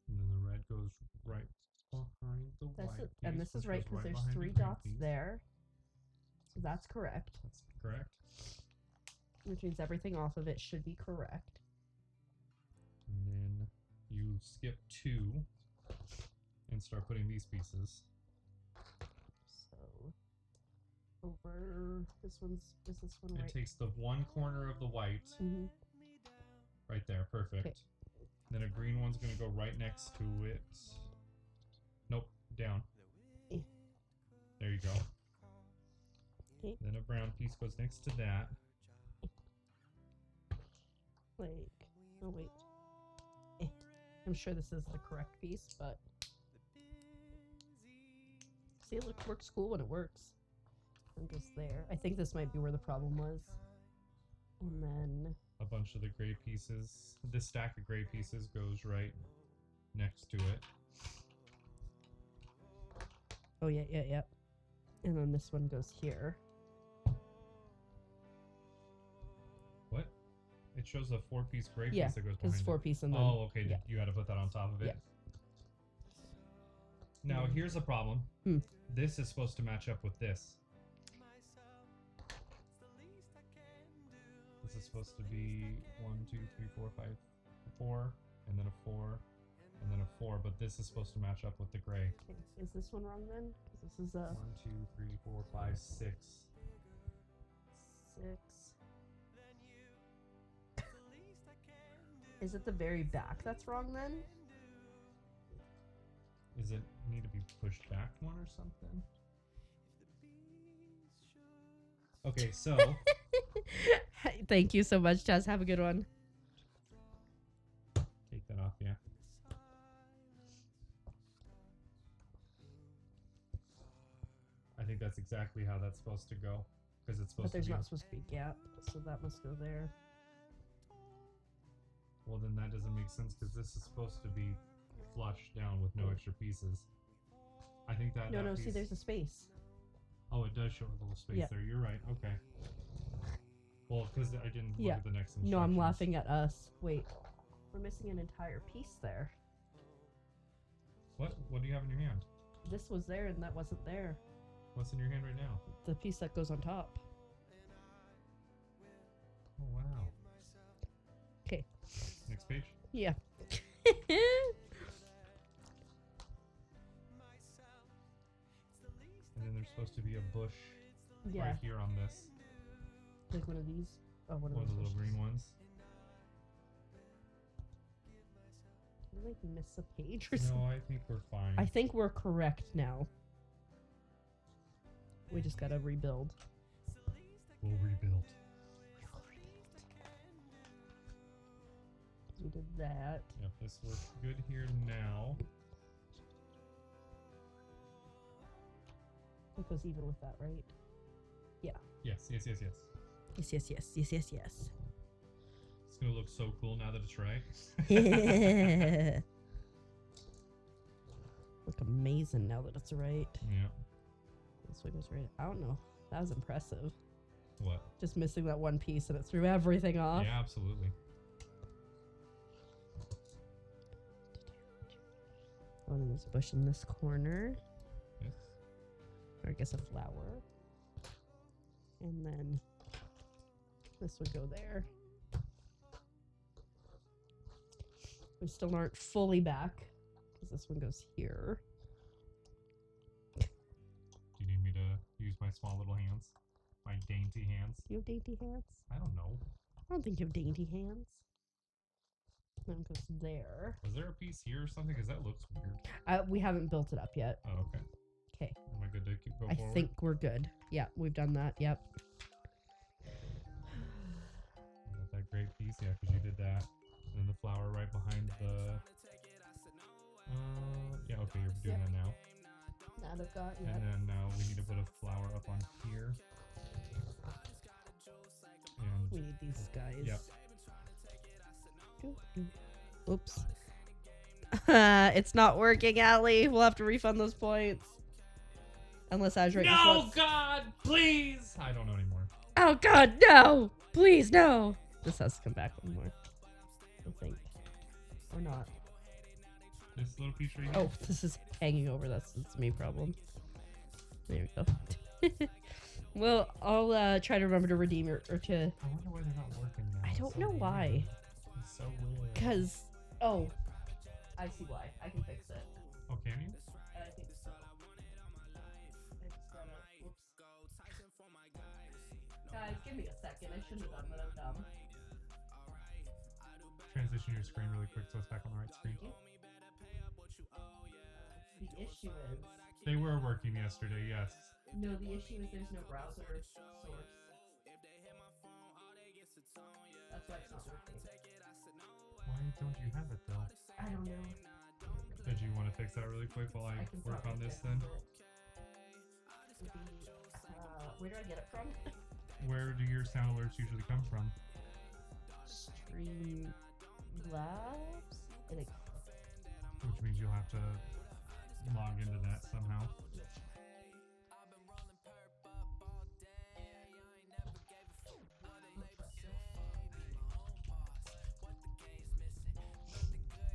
And then the red goes right behind the That's white it. piece, And this is which right goes because there's behind the 3 green dots piece. there. So that's correct. That's correct. Which means everything off of it should be correct. And then you skip 2 and start putting these pieces. So over this one's is this one right? It takes the one corner of the white Mhm. right there. Perfect. Okay. Then a green one's going to go right next to it. Nope, down. Eh. There you go. Okay. Then a brown piece goes next to that. Like, oh wait. Eh. I'm sure this is the correct piece, but see, it works cool when it works. And just there. I think this might be where the problem was. And then A bunch of the gray pieces. This stack of gray pieces goes right next to it. oh yeah. And then this one goes here. What? It shows a 4-piece gray Yeah, piece that goes because it's behind 4-piece and it. then Oh, okay. yeah. You had to put that on top of it. Yeah. Now, here's a problem. Hmm. This is supposed to match up with this. This is supposed to be 1, 2, 3, 4, 5, 4, and then a 4, and then a 4, but this is supposed to match up with the gray. Okay, is this one wrong then? Because this is a 1, 2, 3, 4, 5, 6. 6. Is it the very back that's wrong then? Does it need to be pushed back one or something? Okay, so Thank you so much, Jazz. Have a good one. take that off, yeah. I think that's exactly how that's supposed to go, because it's But supposed to there's be. not supposed to be a gap, so that must go there. Well, then that doesn't make sense because this is supposed to be flush down with no extra pieces. I think that. No, that no, piece... see, there's a space. Oh, it does show a little space Yeah. there. You're right. Okay. Well, because I didn't look Yeah. at the next instructions. No, I'm laughing at us. Wait. We're missing an entire piece there. What? What do you have in your hand? This was there and that wasn't there. What's in your hand right now? The piece that goes on top. Oh, wow. Okay. Next page. Yeah. And then there's supposed to be a bush Yeah. right here on this. Like one of these. Oh, one One of the those little bushes. green ones. Did we like miss a page or something? No, I think we're fine. I think we're correct now. We just gotta rebuild. We'll rebuild. We did that. Yep, this works good here now. It goes even with that, right? Yes, yes, yes, yes. Yes, yes, yes, yes, yes, yes. It's gonna look so cool now that it's right. Look amazing now that it's right. Yeah. This way goes right. I don't know. That was impressive. What? Just missing that one piece and it threw everything off. Yeah, absolutely. Oh, and then there's a bush in this corner. Yes. Or I guess a flower. And then this would go there. We still aren't fully back because this one goes here. Do you need me to use my small little hands? My dainty hands? Do you have dainty hands? I don't know. I don't think you have dainty hands. That goes there. Was there a piece here or something? Because that looks weird. We haven't built it up yet. Oh, okay. Okay. Am I good to go I forward? think we're good. Yeah, we've done that. Yep. Got that great piece, yeah, because you did that. And then the flower right behind the... yeah, okay, you're doing that now. That I've got, And then now we need to put a flower up on here. And we need these guys. Yep. Oops. It's not working, Allie. We'll have to refund those points. Unless Azure just no, wants... God, please! I don't know anymore. Oh, God, no! Please, no! This has to come back one more. I think. Or not. This little piece right here? Oh, this is hanging over. That's me problem. There we go. Well, I'll try to remember to redeem your... Or to... I wonder why they're not working now. I It's don't so know weird. why. It's so weird. Because... Oh. I see why. I can fix it. Oh, can you? I think so. I just gotta... Oops. Guys, give me a second. I shouldn't have done what I've done. Transition your screen really quick so it's back on the right screen. The issue is... They were working yesterday, yes. No, the issue is there's no browser source. That's why it's not working. Why don't you have it though? I don't know. Did you want to fix that really quick while I can work on probably this fix then? it. Where do I get it from? Where do your sound alerts usually come from? Stream Labs? I think. Which means you'll have to log into that somehow.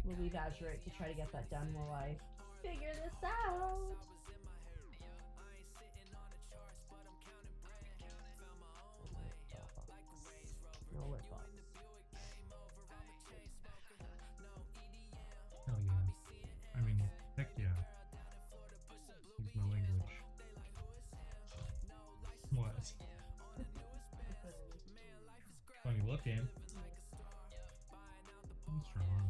We'll leave Azure to try to get that done while I figure this out. No alert box. Hell yeah. I mean, heck yeah. Excuse my language. What? Funny looking. What's wrong?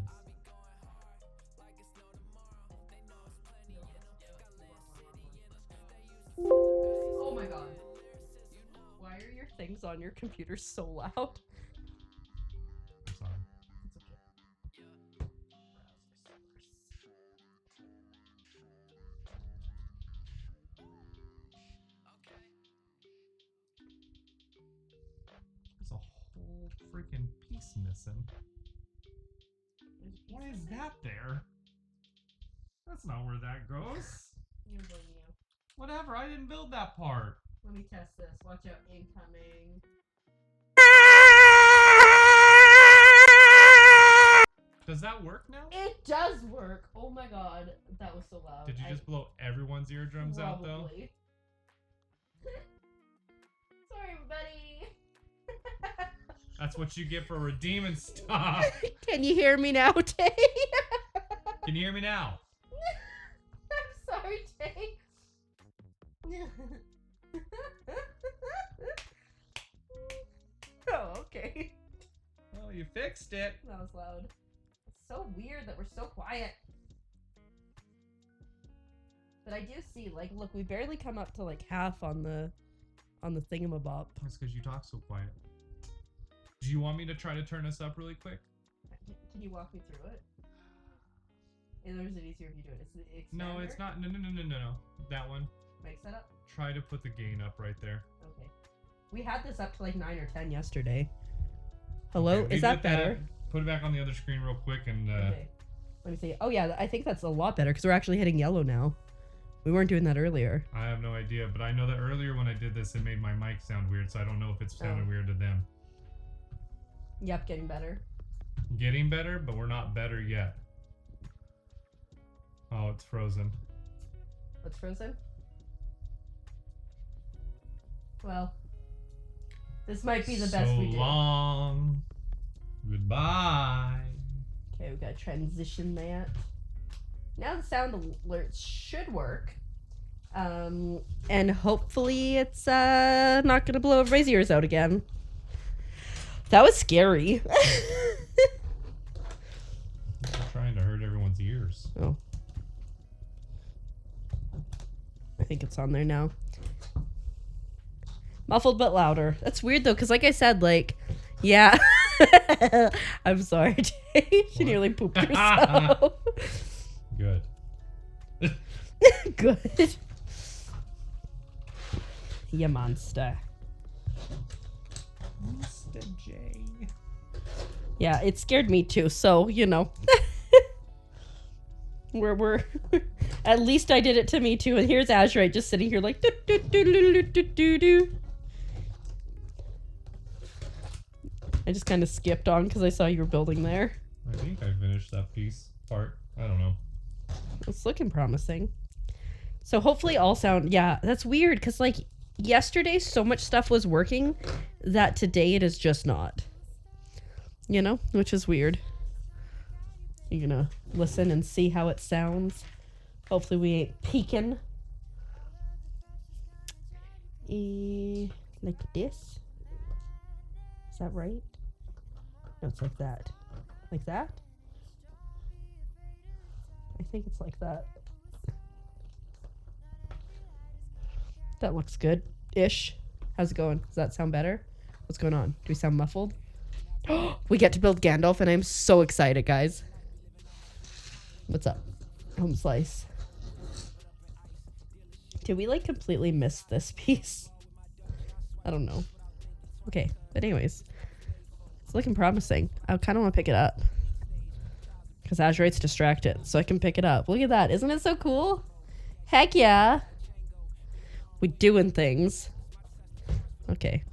Oh my god. Why are your things on your computer so loud? I'm sorry. It's okay. There's a whole freaking piece missing. Why is that there? That's not where that goes. You blame you. Whatever, I didn't build that part. Let me test this. Watch out, incoming. Does that work now? It does work. Oh my god, that was so loud. Did you just blow everyone's eardrums out though? Probably. Sorry, buddy. That's what you get for redeeming stuff. Can you hear me now, Tay? Can you hear me now? I'm sorry, Tay. Oh, okay. Well, you fixed it. That was loud. It's so weird that we're so quiet. But I do see, like, look, we barely come up to like half on the thingamabob. That's because you talk so quiet. Do you want me to try to turn us up really quick? Can you walk me through it? Or is it easier if you do it? It's No, it's not. No. That one. Mic setup? Try to put the gain up right there. Okay. We had this up to like 9 or 10 yesterday. Hello? Okay, Is that better? Put it back on the other screen real quick and Okay. Let me see. Oh yeah, I think that's a lot better because we're actually hitting yellow now. We weren't doing that earlier. I have no idea, but I know that earlier when I did this, it made my mic sound weird, so I don't know if it sounded weird to them. Yep, getting better. Getting better, but we're not better yet. Oh, it's frozen. What's frozen? Well, This might be the best so we do. long. Goodbye. Okay, we gotta transition that. Now the sound alerts should work. And hopefully it's not gonna blow everybody's ears out again. That was scary. I'm trying to hurt everyone's ears. Oh. I think it's on there now. Muffled but louder. That's weird though, because like I said, like, yeah. I'm sorry, Jay. She What? nearly pooped herself. Good. Good. You monster. Mr. J. Yeah, it scared me too, so, you know. we're at least I did it to me too, and here's Azurite just sitting here like do, do, do, do, do, do, do. I just kind of skipped on because I saw you were building there. I think I finished that piece part. I don't know. It's looking promising. So hopefully all sound, yeah, that's weird because like yesterday so much stuff was working that today it is just not. You know, which is weird. You're gonna listen and see how it sounds. Hopefully we ain't peeking. Like this. Is that right? No, it's like that. Like that? I think it's like that. That looks good-ish. How's it going? Does that sound better? What's going on? Do we sound muffled? We get to build Gandalf, and I'm so excited, guys. What's up? Home slice. Did we, like, completely miss this piece? I don't know. Okay, but anyways. It's looking promising. I kind of want to pick it up. Because Azurite's distracted, so I can pick it up. Look at that. Isn't it so cool? Heck yeah. We doing things. Okay.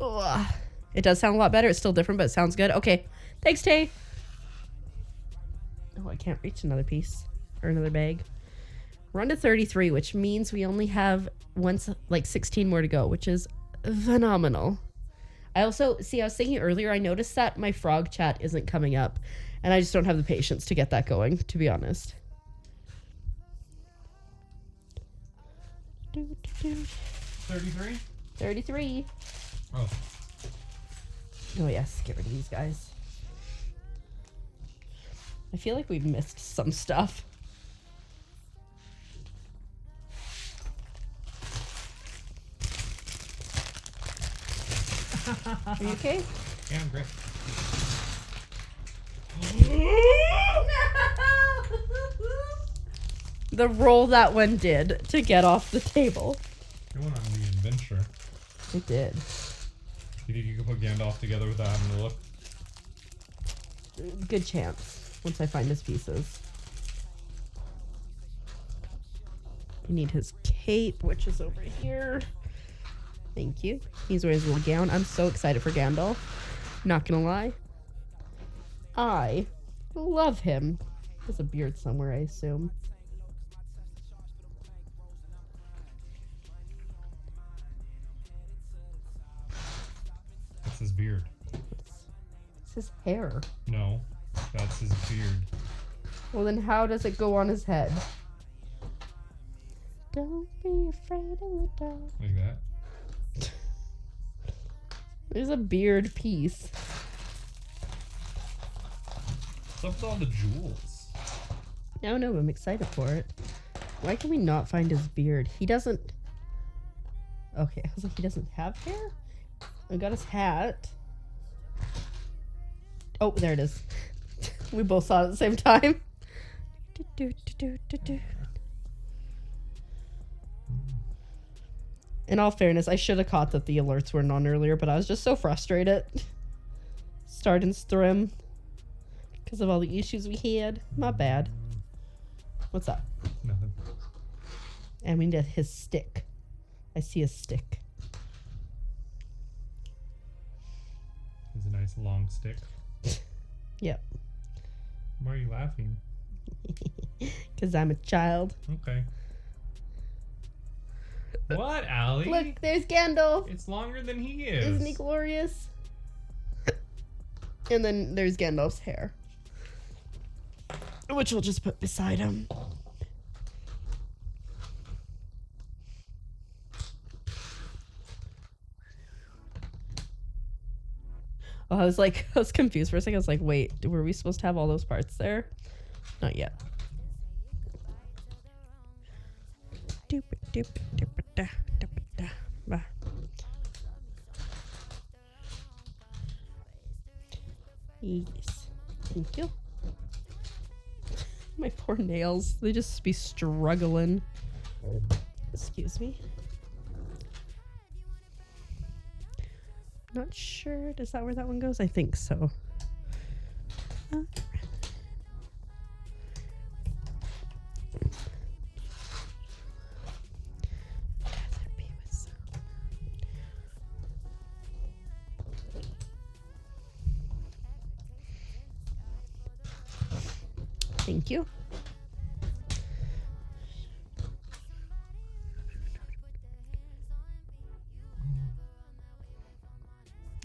Ugh. It does sound a lot better. It's still different, but it sounds good. Okay. Thanks, Tay. Oh, I can't reach another piece. Or another bag. We're on to 33, which means we only have like 16 more to go, which is phenomenal. I also, see, I was thinking earlier, I noticed that my frog chat isn't coming up. And I just don't have the patience to get that going, to be honest. 33? 33. Oh. Oh, yes. Get rid of these guys. I feel like we've missed some stuff. Are you okay? Yeah, I'm great. The roll that one did to get off the table. You went on the adventure. It did. You think you could put Gandalf together without having to look? Good chance. Once I find his pieces. You need his cape, which is over here. Thank you. He's wearing his little gown. I'm so excited for Gandalf. Not gonna lie. I love him. He has a beard somewhere, I assume. That's his beard. It's his hair. No, that's his beard. Well, then how does it go on his head? Don't be afraid of the dark. Like that. There's a beard piece. What's up with all the jewels? I don't know, I'm excited for it. Why can we not find his beard? He doesn't... Okay, I was like, he doesn't have hair? I got his hat. Oh, there it is. We both saw it at the same time. In all fairness, I should have caught that the alerts weren't on earlier, but I was just so frustrated. Starting Strim. Because of all the issues we had. Not bad. What's up? Nothing. And we need his stick. I see a stick. It's a nice long stick. Yep. Why are you laughing? Because I'm a child. Okay. What, Allie? Look, there's Gandalf. It's longer than he is. Isn't he glorious? And then there's Gandalf's hair, which we'll just put beside him. Oh, I was confused for a second. I was like, wait, were we supposed to have all those parts there? Not yet. Yes. Thank you. My poor nails. They just be struggling. Excuse me. Not sure. Is that where that one goes? I think so. Thank you.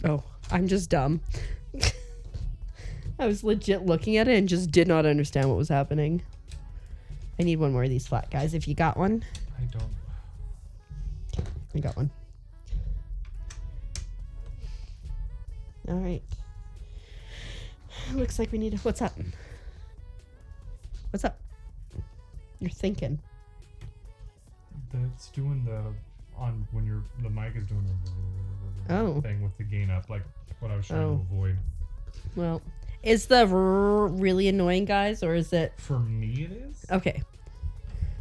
Oh, I'm just dumb. I was legit looking at it and just did not understand what was happening. I need one more of these flat guys. If you got one. I don't. I got one. All right. Looks like we need. What's up? What's up? You're thinking. That's doing the on when the mic is doing Oh. thing with the gain up, like what I was trying to avoid. Well, is the really annoying, guys, or is it? For me, it is. Okay.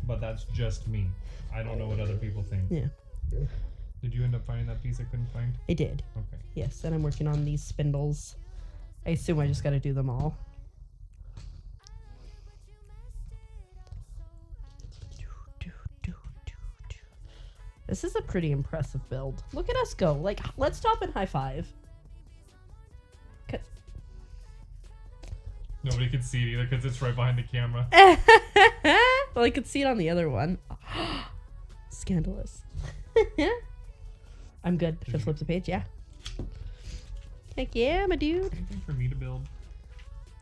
But that's just me. I don't know what other people think. Yeah. Did you end up finding that piece I couldn't find? I did. Okay. Yes, and I'm working on these spindles. I assume I just got to do them all. This is a pretty impressive build. Look at us go. Like, let's stop and high five. Nobody could see it either because it's right behind the camera. Well, I could see it on the other one. Scandalous. I'm good. Should I flip the page? Yeah. Heck yeah, my dude. Anything for me to build? Do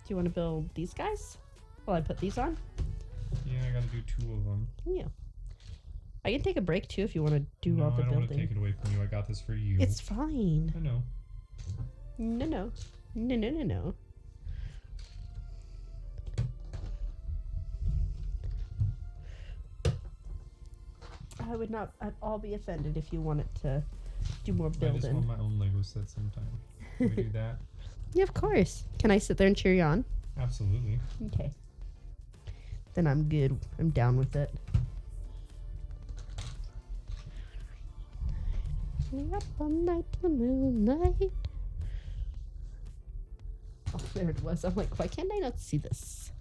you want to build these guys? While I put these on? Yeah, I gotta do 2 of them. Yeah. I can take a break too if you want to do all the I don't building. want to take it away from you. I got this for you. It's fine. I know. No. I would not at all be offended if you wanted to do more building. I just want my own Lego set sometime. Can we do that? Yeah, of course. Can I sit there and cheer you on? Absolutely. Okay. Then I'm good. I'm down with it. Up all night till moonlight. Oh, there it was. I'm like, why can't I not see this?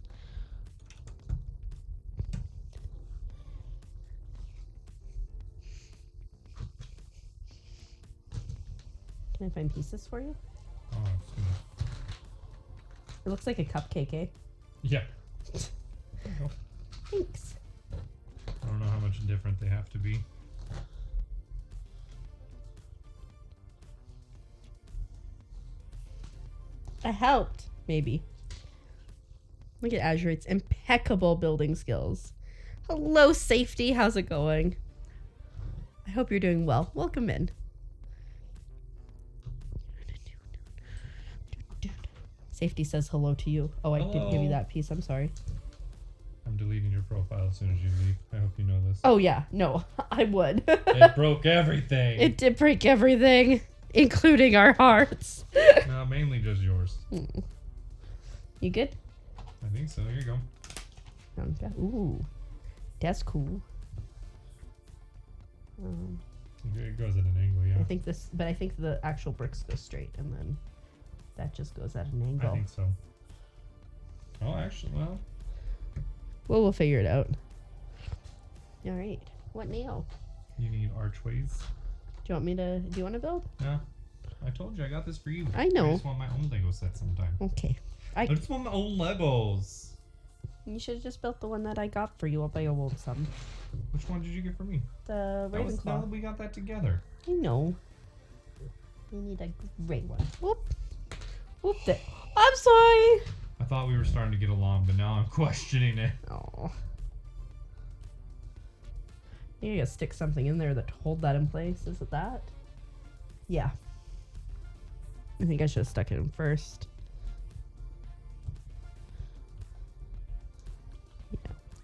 Can I find pieces for you? Oh, it's gonna... It looks like a cupcake, eh? Yeah. Thanks. I don't know how much different they have to be. I helped, maybe. Look at Azurite's impeccable building skills. Hello, Safety. How's it going? I hope you're doing well. Welcome in. Safety says hello to you. Oh, I didn't give you that piece. I'm sorry. I'm deleting your profile as soon as you leave. I hope you know this. Oh, yeah. No, I would. It broke everything. It did break everything, including our hearts. No, mainly just yours. You good? I think so. Here you go. Okay. Ooh, that's cool. It goes at an angle, yeah. I think this, but I think the actual bricks go straight, and then that just goes at an angle. I think so. Oh, actually, well. Well, we'll figure it out. All right. What now? You need archways. Do you want me to? Do you want to build? Yeah. I told you I got this for you. I know. I just want my own Lego set sometime. Okay. I just want my own Legos. You should have just built the one that I got for you. I'll buy you a old some. Which one did you get for me? The That was now Ravenclaw. that we got that together. I know. You need a gray one. Whoop. Whoop it. I'm sorry. I thought we were starting to get along, but now I'm questioning it. Oh. You gotta stick something in there that hold that in place. Is it that? Yeah. I think I should have stuck it in first.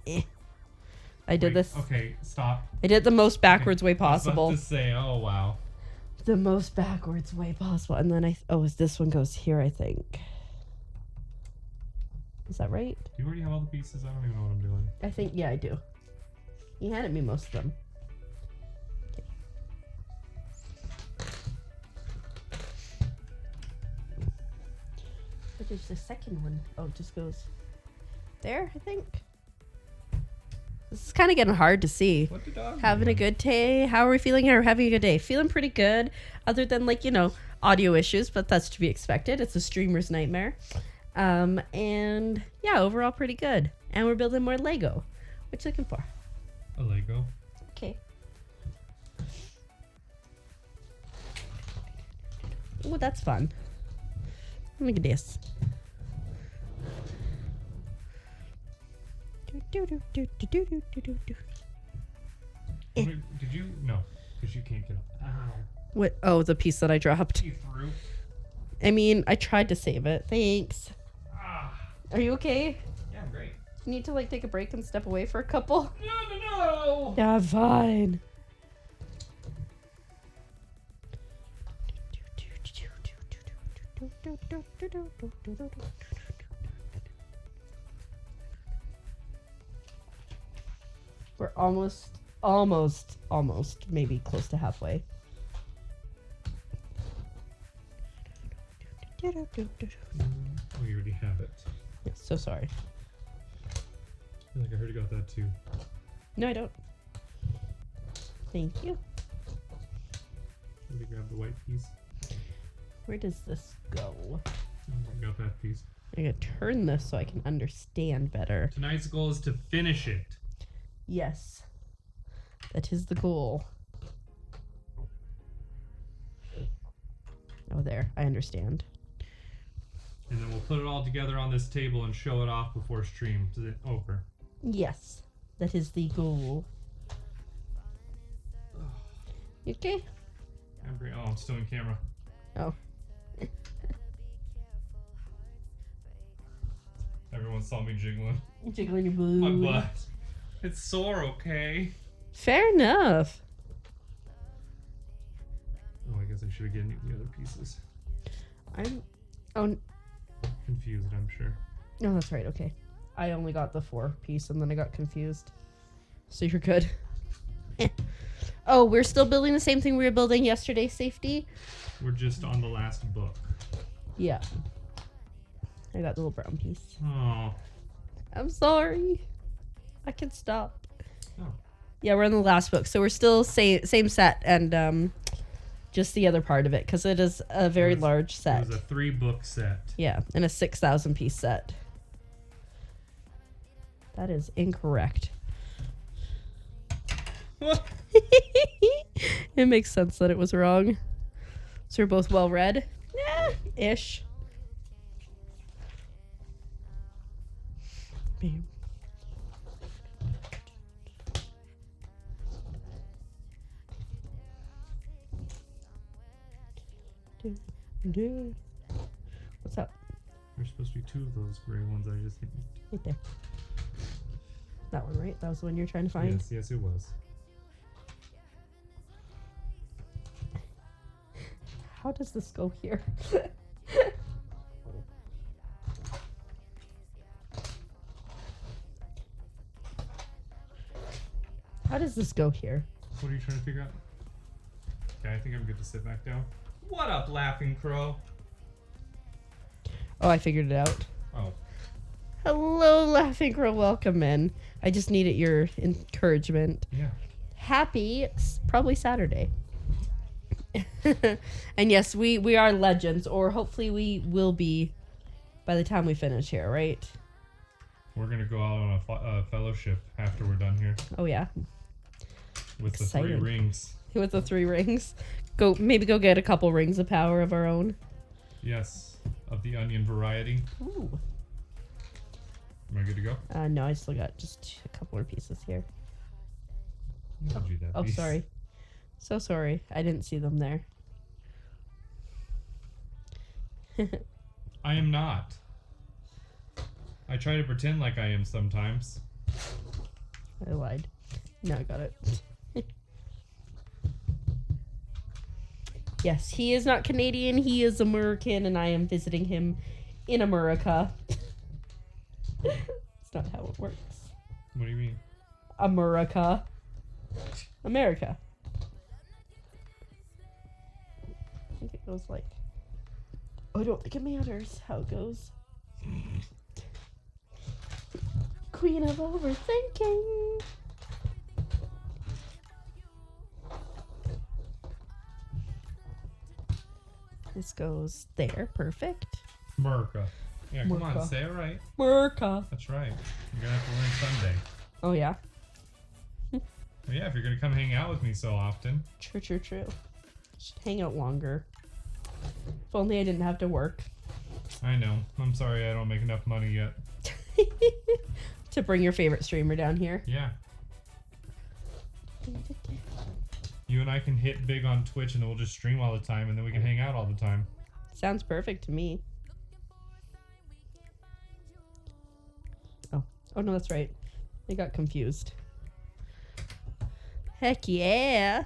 Yeah. I did Wait, this. Okay, stop. I did it the most backwards way I was about possible. to say, oh wow. The most backwards way possible. And then this one goes here, I think. Is that right? Do you already have all the pieces? I don't even know what I'm doing. I think, yeah, I do. He handed me most of them. Okay. But there's the second one. Oh, it just goes there, I think. This is kind of getting hard to see. What the dog? Having a good day. How are we feeling here? Having a good day. Feeling pretty good. Other than, like, audio issues, but that's to be expected. It's a streamer's nightmare. And yeah, overall pretty good. And we're building more Lego. What you looking for? A Lego. Okay. Oh, that's fun. Look at this. Did you? No, because you can't get up. Ow. What? Oh, the piece that I dropped. You threw. I mean, I tried to save it. Thanks. Ah. Are you okay? Yeah, I'm great. You need to, like, take a break and step away for a couple? No. Yeah, fine. We're almost, maybe close to halfway. Oh, you already have it. Yes, so sorry. I feel like I heard you got that too. No, I don't. Thank you. Let me grab the white piece. Where does this go? I got that piece. I'm gonna turn this so I can understand better. Tonight's goal is to finish it. Yes. That is the goal. Oh, there. I understand. And then we'll put it all together on this table and show it off before stream is over. Yes. That is the goal. You okay? I'm great. Oh, I'm still in camera. Oh. Everyone saw me jiggling. Jiggling your My boob. butt. It's sore, okay? Fair enough. Oh, I guess I should have given you the other pieces. Oh, Confused, I'm sure. no, that's right. Okay. I only got the 4 piece and then I got confused. So you're good. Oh, we're still building the same thing we were building yesterday, safety? We're just on the last book. Yeah. I got the little brown piece. Oh. I'm sorry. I can stop. Oh. Yeah, we're in the last book. So we're still same set and just the other part of it because it is a very large set. It was a 3-book set. Yeah, and a 6,000 piece set. That is incorrect. What? It makes sense that it was wrong. So we're both well read? Yeah, ish. Bam. What's up? There's supposed to be 2 of those gray ones I just hit. Right there. That one, right? That was the one you're trying to find? Yes, it was. How does this go here? How does this go here? What are you trying to figure out? Okay, I think I'm good to sit back down. What up, Laughing Crow? Oh, I figured it out. Oh. Hello, Laughing Crow. Welcome in. I just needed your encouragement. Yeah. Happy, probably Saturday. And yes, we are legends, or hopefully we will be by the time we finish here, right? We're gonna go out on a fellowship after we're done here Oh yeah, with the Excited. 3 rings. with the 3 rings. Go get a couple rings of power of our own. Yes, of the onion variety. Ooh. Am I good to go? No, I still got just a couple more pieces here. I'll do that Oh, piece. sorry. So sorry. I didn't see them there. I am not. I try to pretend like I am sometimes. I lied. No, I got it. Yes, he is not Canadian. He is American, and I am visiting him in America. It's not how it works. What do you mean? America. America. I think it goes like... I don't think it matters how it goes. Queen of overthinking. This goes there. Perfect. America. Yeah, come on, America. say it right. America. That's right. You're gonna have to learn Sunday. Oh, yeah. Well, yeah, if you're gonna come hang out with me so often. True. Should hang out longer. If only I didn't have to work. I know. I'm sorry I don't make enough money yet. To bring your favorite streamer down here. Yeah. You and I can hit big on Twitch and we'll just stream all the time and then we can hang out all the time. Sounds perfect to me. Oh no, that's right. I got confused. Heck yeah.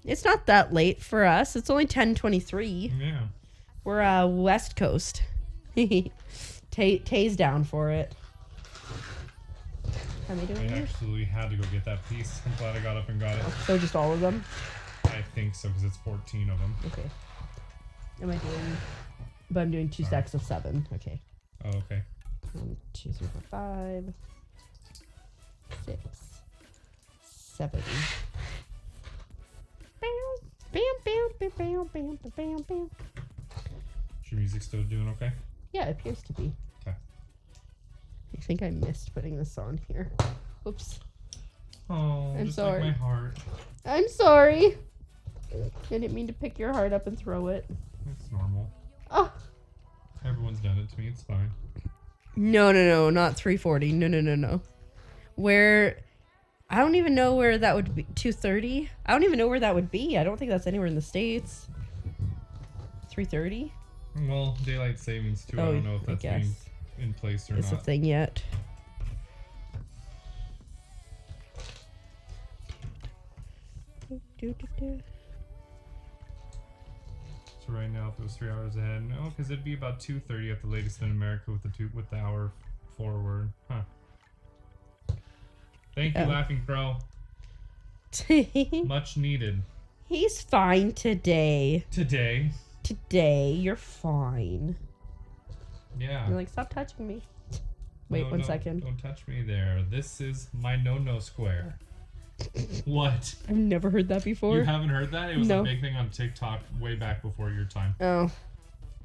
It's not that late for us. It's only 10:23. Yeah. We're West Coast. Tay's down for it. How am I doing I here? absolutely had to go get that piece. I'm glad I got up and got it. So just all of them? I think so because it's 14 of them. Okay. Am I doing... But I'm doing 2 stacks of 7. Okay. Oh, okay. 1, 2, 3, 4, 5, 6, 7. Bam, bam, bam, bam, bam, bam, bam. Is your music still doing okay? Yeah, it appears to be. Okay. I think I missed putting this on here. Oops. Oh, I'm just sorry. like my heart. I'm sorry. I didn't mean to pick your heart up and throw it. It's normal. Oh. Everyone's done it to me. It's fine. No, not 340. No. Where... I don't even know where that would be. 230? I don't even know where that would be. I don't think that's anywhere in the States. 330? Well, daylight savings too. I don't know if that's being in place or It's not. a thing yet. So right now, if it was 3 hours ahead, no, because it'd be about 2:30 at the latest in America with the hour forward. Huh. Thank you, Oh. Laughing Crow. Much needed. He's fine today. Today. Today, you're fine. Yeah. You're like, stop touching me. Wait, No, one don't- second. Don't touch me there. This is my no square. What? I've never heard that before. You haven't heard that? It was No. a big thing on TikTok way back before your time. Oh,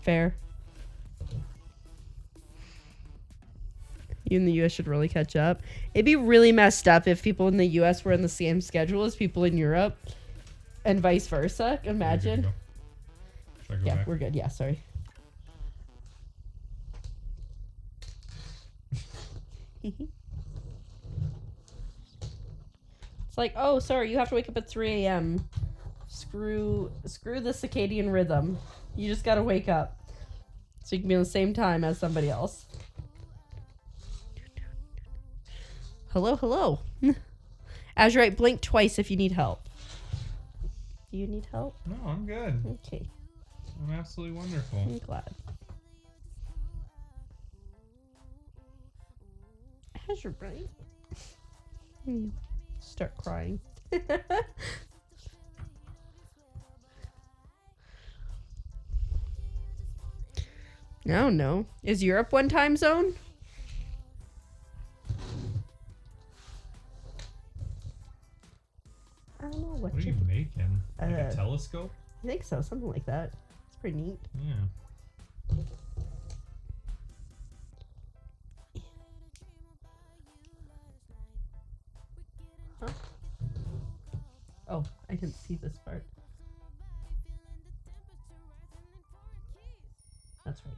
fair. You in the US should really catch up. It'd be really messed up if people in the US were on the same schedule as people in Europe and vice versa. Imagine. Should I go Yeah, back? we're good. Yeah, sorry. It's like, oh, sorry, you have to wake up at 3 a.m. Screw the circadian rhythm. You just gotta wake up. So you can be on the same time as somebody else. Hello. Azurite, blink twice if you need help. Do you need help? No, I'm good. Okay, I'm absolutely wonderful. I'm glad. Azurite. Start crying. No. Is Europe one time zone? I don't know What are you making? Like a Uh, telescope? I think so, something like that. It's pretty neat. Yeah. Huh? Oh, I didn't see this part. That's right.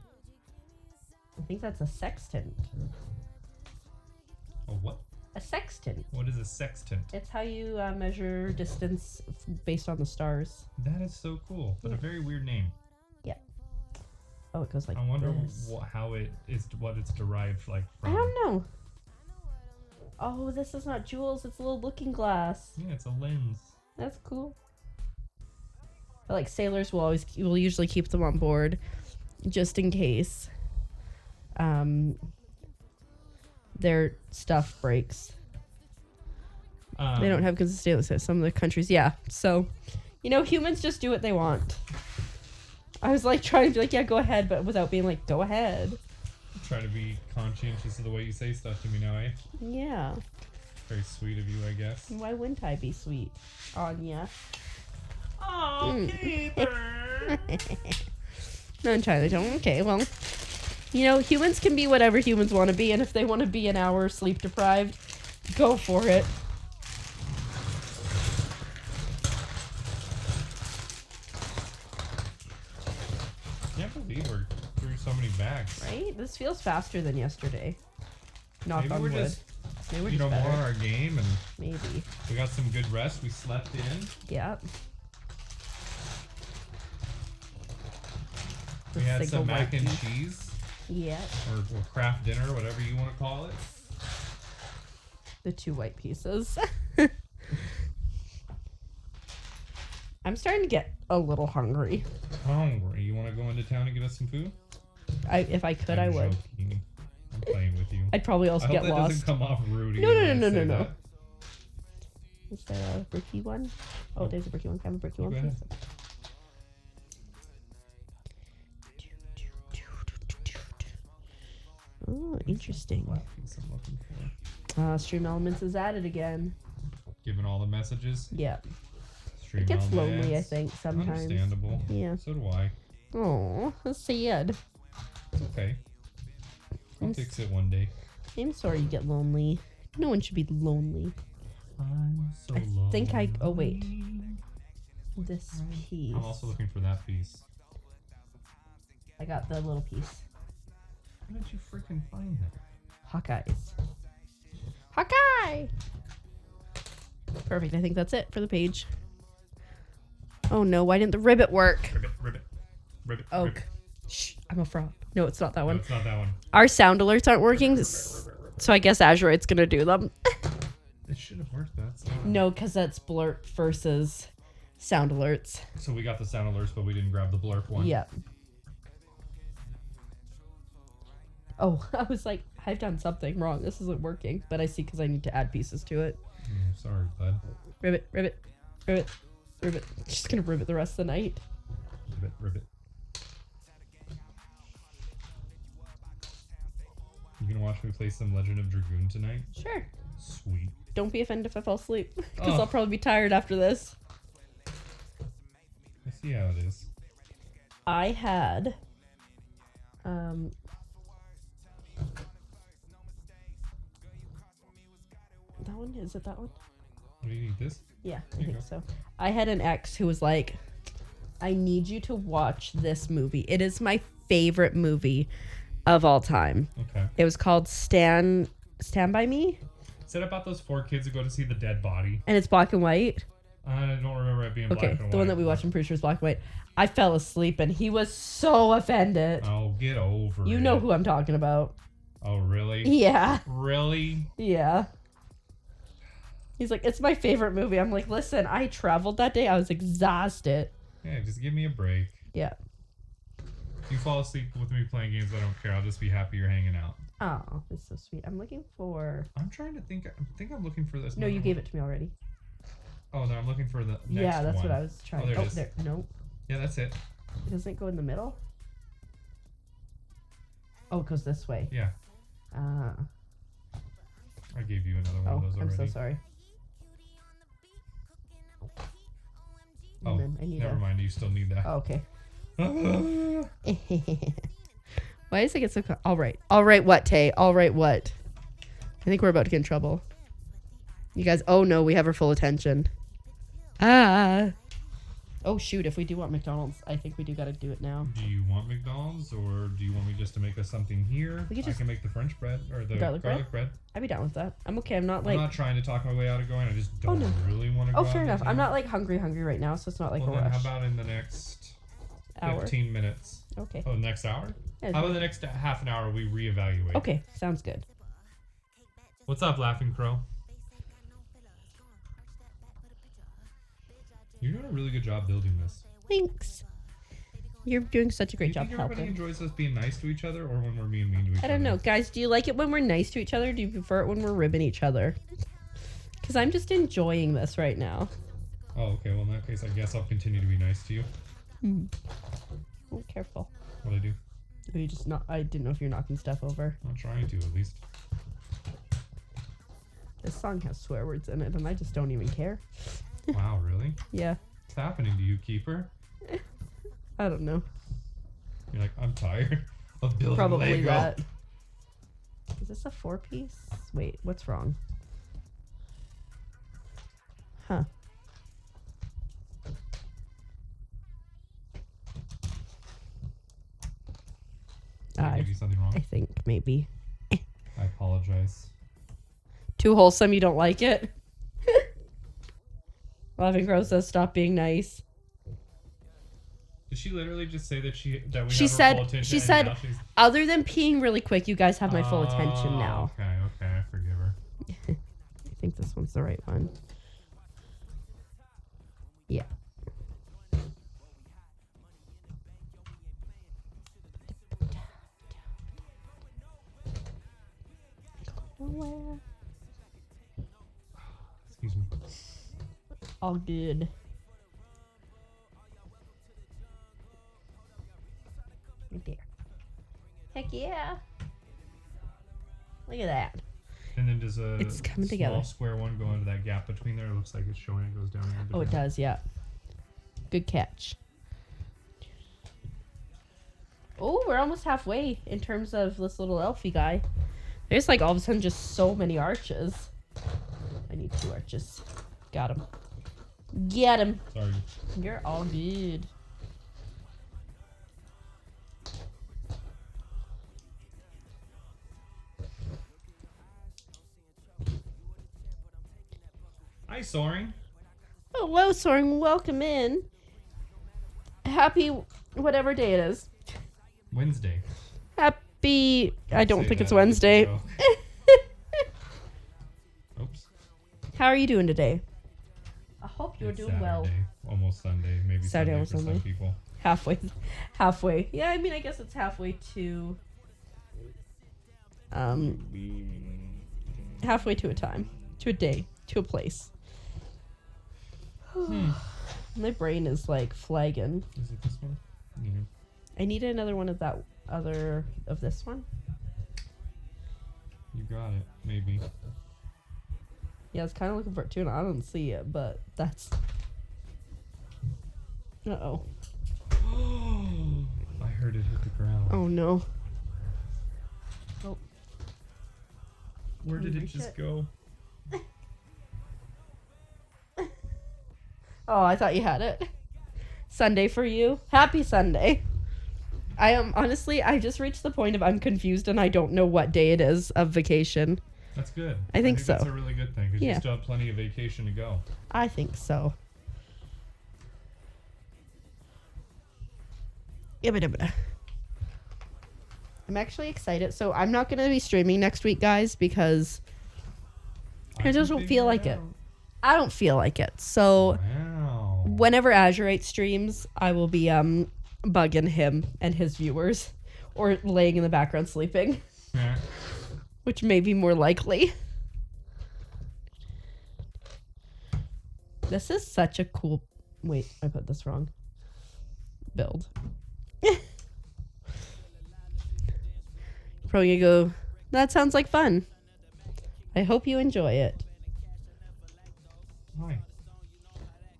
I think that's a sextant. A what? A sextant. What is a sextant? It's how you measure distance based on the stars. That is so cool, but Yeah. a very weird name. Oh, it goes like I wonder this. how it is, what it's derived like from. I don't know. Oh, this is not jewels. It's a little looking glass. Yeah, it's a lens. That's cool. But like sailors will usually keep them on board just in case their stuff breaks. They don't have consistency. Some of the countries, yeah. So, humans just do what they want. I was like trying to be like, yeah, go ahead, but without being like, go ahead. Try to be conscientious of the way you say stuff to me now, eh? Yeah. Very sweet of you, I guess. Why wouldn't I be sweet on ya? Okay, bird. No, entirely don't. Okay, well, humans can be whatever humans want to be, and if they want to be an hour sleep deprived, go for it. Can't believe we're through so many bags. Right? This feels faster than yesterday. Knock Maybe on we're wood. just, Maybe we're more just better. on our game, and Maybe. we got some good rest. We slept in. Yeah. We had Single some mac white and beef. cheese, Yeah. or craft dinner, whatever you want to call it. The 2 white pieces. I'm starting to get a little hungry. Hungry. You want to go into town and get us some food? If I could, I would. Joking. I'm playing with you. I'd probably also I hope get that lost. doesn't come off rude. No, when I no, say no. that. Is there a bricky one? Oh, there's a bricky one. Can I have a bricky one, Go ahead. please? Oh, interesting. Flat piece I'm looking for. Stream Elements is at it again. Given all the messages. Yeah. Stream It gets Elements. lonely, I think, sometimes. Understandable. Yeah. So do I. Oh, that's sad. It's okay. I'll I'm fix it one day. I'm sorry you get lonely. No one should be lonely. I'm so I think lonely. oh, wait. This piece. I'm also looking for that piece. I got the little piece. How did you freaking find that? Hawkeyes. Hawkeye! Perfect. I think that's it for the page. Oh no, why didn't the ribbit work? Ribbit. Oh, ribbit. shh, I'm a fraud. No, it's not that No, one. it's not that one. Our sound alerts aren't working, so I guess Azureite's gonna do them. It should have worked. That's not. No, because that's blurp versus sound alerts. So we got the sound alerts, but we didn't grab the blurp one. Yeah. Oh, I was like, I've done something wrong. This isn't working. But I see because I need to add pieces to it. Sorry, bud. Ribbit, ribbit, ribbit, ribbit. Just gonna ribbit the rest of the night. Ribbit. You gonna watch me play some Legend of Dragoon tonight? Sure. Sweet. Don't be offended if I fall asleep. Because Oh. I'll probably be tired after this. I see how it is. I had that one? Is it that one? What do you need? This? Yeah, I There you think go. so. I had an ex who was like, I need you to watch this movie. It is my favorite movie of all time. Okay. It was called Stand By Me, Is it about those 4 kids who go to see the dead body? and it's black and white. I don't remember it being black Okay, and white. the one that we watched, I'm pretty sure is black and white. I fell asleep and he was so offended. Oh, get over it. You know who I'm talking about. Oh, really? Yeah. Really? Yeah. He's like, it's my favorite movie. I'm like, listen, I traveled that day. I was exhausted. Yeah, just give me a break. Yeah. If you fall asleep with me playing games, I don't care. I'll just be happy you're hanging out. Oh, that's so sweet. I'm looking for... I'm trying to think. I think I'm looking for this. No, you gave it to me already. Oh, no, I'm looking for the next Yeah, that's one. what I was trying. there it Oh, is. there. No. Yeah, that's it. Doesn't it go in the middle? Oh, it goes this way. Yeah, Ah. I gave you another one Oh, of those I'm already. so sorry. Oh, And then I need never mind. You still need that. Oh, okay. Why does it get so... All right. All right, what, Tay? All right, what? I think we're about to get in trouble. You guys, oh no, we have her full attention. Ah. Oh shoot, if we do want McDonald's, I think we do gotta do it now. Do you want McDonald's or do you want me just to make us something here? We could I just- can make the French bread or the Garlic garlic bread? bread. I'd be down with that. I'm okay. I'm not like. I'm not trying to talk my way out of going. I just don't no. really want to go Oh, fair out enough. there. I'm not like hungry right now, so it's not like Well, a then rush. how about in the next Hour. 15 minutes? Okay. Oh, the next hour? Yeah, How about the next half an hour we reevaluate? Okay, sounds good. What's up, Laughing Crow? You're doing a really good job building this. Thanks. You're doing such a great Do you job think everybody helping. enjoys us being nice to each other or when we're being mean to each other? I don't know, guys. Do you like it when we're nice to each other? Do you prefer it when we're ribbing each other? Because I'm just enjoying this right now. Oh, okay. Well, in that case, I guess I'll continue to be nice to you. Oh, careful. What'd I do? Are you just not? I didn't know if you're knocking stuff over. I'm trying to, at least. This song has swear words in it, and I just don't even care. Wow, really? Yeah, What's happening to you, Keeper? I don't know. You're like, I'm tired of building Probably Lego. that. Is this a 4-piece? Wait, what's wrong? Huh. Did I give you something wrong? I think maybe. I apologize. Too wholesome, you don't like it? Laughing Crow says stop being nice. Did she literally just say that we She have her said- full attention? she and said- now she's... Other than peeing really quick, you guys have my full attention now. Okay, I forgive her. I think this one's the right one. Yeah. Nowhere. Excuse me. All good. Right there. Heck yeah. Look at that. And then does a It's coming small together. square one go into that gap between there? It looks like it's showing it goes down there. Oh, it does, yeah. Good catch. Oh, we're almost halfway in terms of this little elfie guy. There's like all of a sudden just so many arches. I need 2 arches. Got him. Get him. Sorry. You're all good. Hi, Soaring. Hello, Soaring. Welcome in. Happy whatever day it is. Wednesday. Happy. I don't Say think it's that. Wednesday. No. Oops. How are you doing today? I hope you're It's doing well. Saturday, almost Sunday. Maybe Saturday, Sunday almost for some Sunday. people. Halfway. Yeah, I mean, I guess it's halfway to halfway to a time, to a day, to a place. My brain is like flagging. Is it this one? Yeah. I need another one of that other of this one. You got it. Maybe. Yeah, I was kind of looking for it too, and I don't see it, but that's. Uh-oh. I heard it hit the ground. Oh no. Oh. Where did it reach just it? go? Oh, I thought you had it. Sunday for you. Happy Sunday. I am honestly, I just reached the point of I'm confused and I don't know what day it is of vacation. That's good. I think so. That's a really good thing because Yeah. you still have plenty of vacation to go. I think so. Yabba-dabba. I'm actually excited. So I'm not going to be streaming next week, guys, because I just don't feel like it. I don't feel like it. So Wow. whenever Azurite streams, I will be bugging him and his viewers or laying in the background sleeping, Yeah. which may be more likely. This is such a cool... Wait, I put this wrong. Build. Probably gonna go, that sounds like fun. I hope you enjoy it. Hi.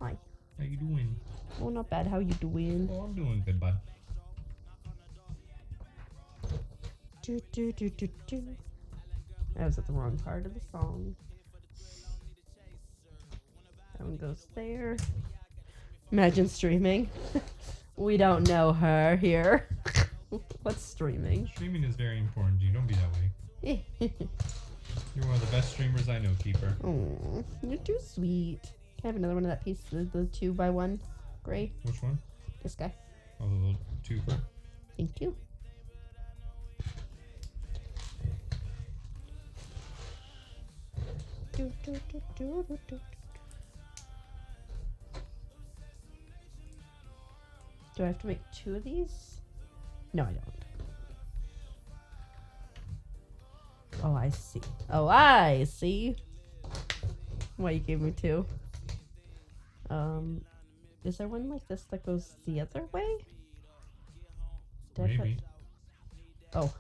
Hi. How you doing? Oh, not bad. How you doing? Oh, I'm doing good, bud. I was at the wrong part of the song. one goes there. Imagine streaming. We don't know her here. What's streaming? Streaming is very important, G. Don't be that way. You're one of the best streamers I know, Keeper. Oh, you're too sweet. Can I have another one of that piece? The 2x1 gray? Which one? This guy. Oh, the little twofer. Thank you. Do I have to make 2 of these? No, I don't. Oh, I see. Oh, I see. Why you gave me 2. Is there one like this that goes the other way? Did I put- Maybe. Oh.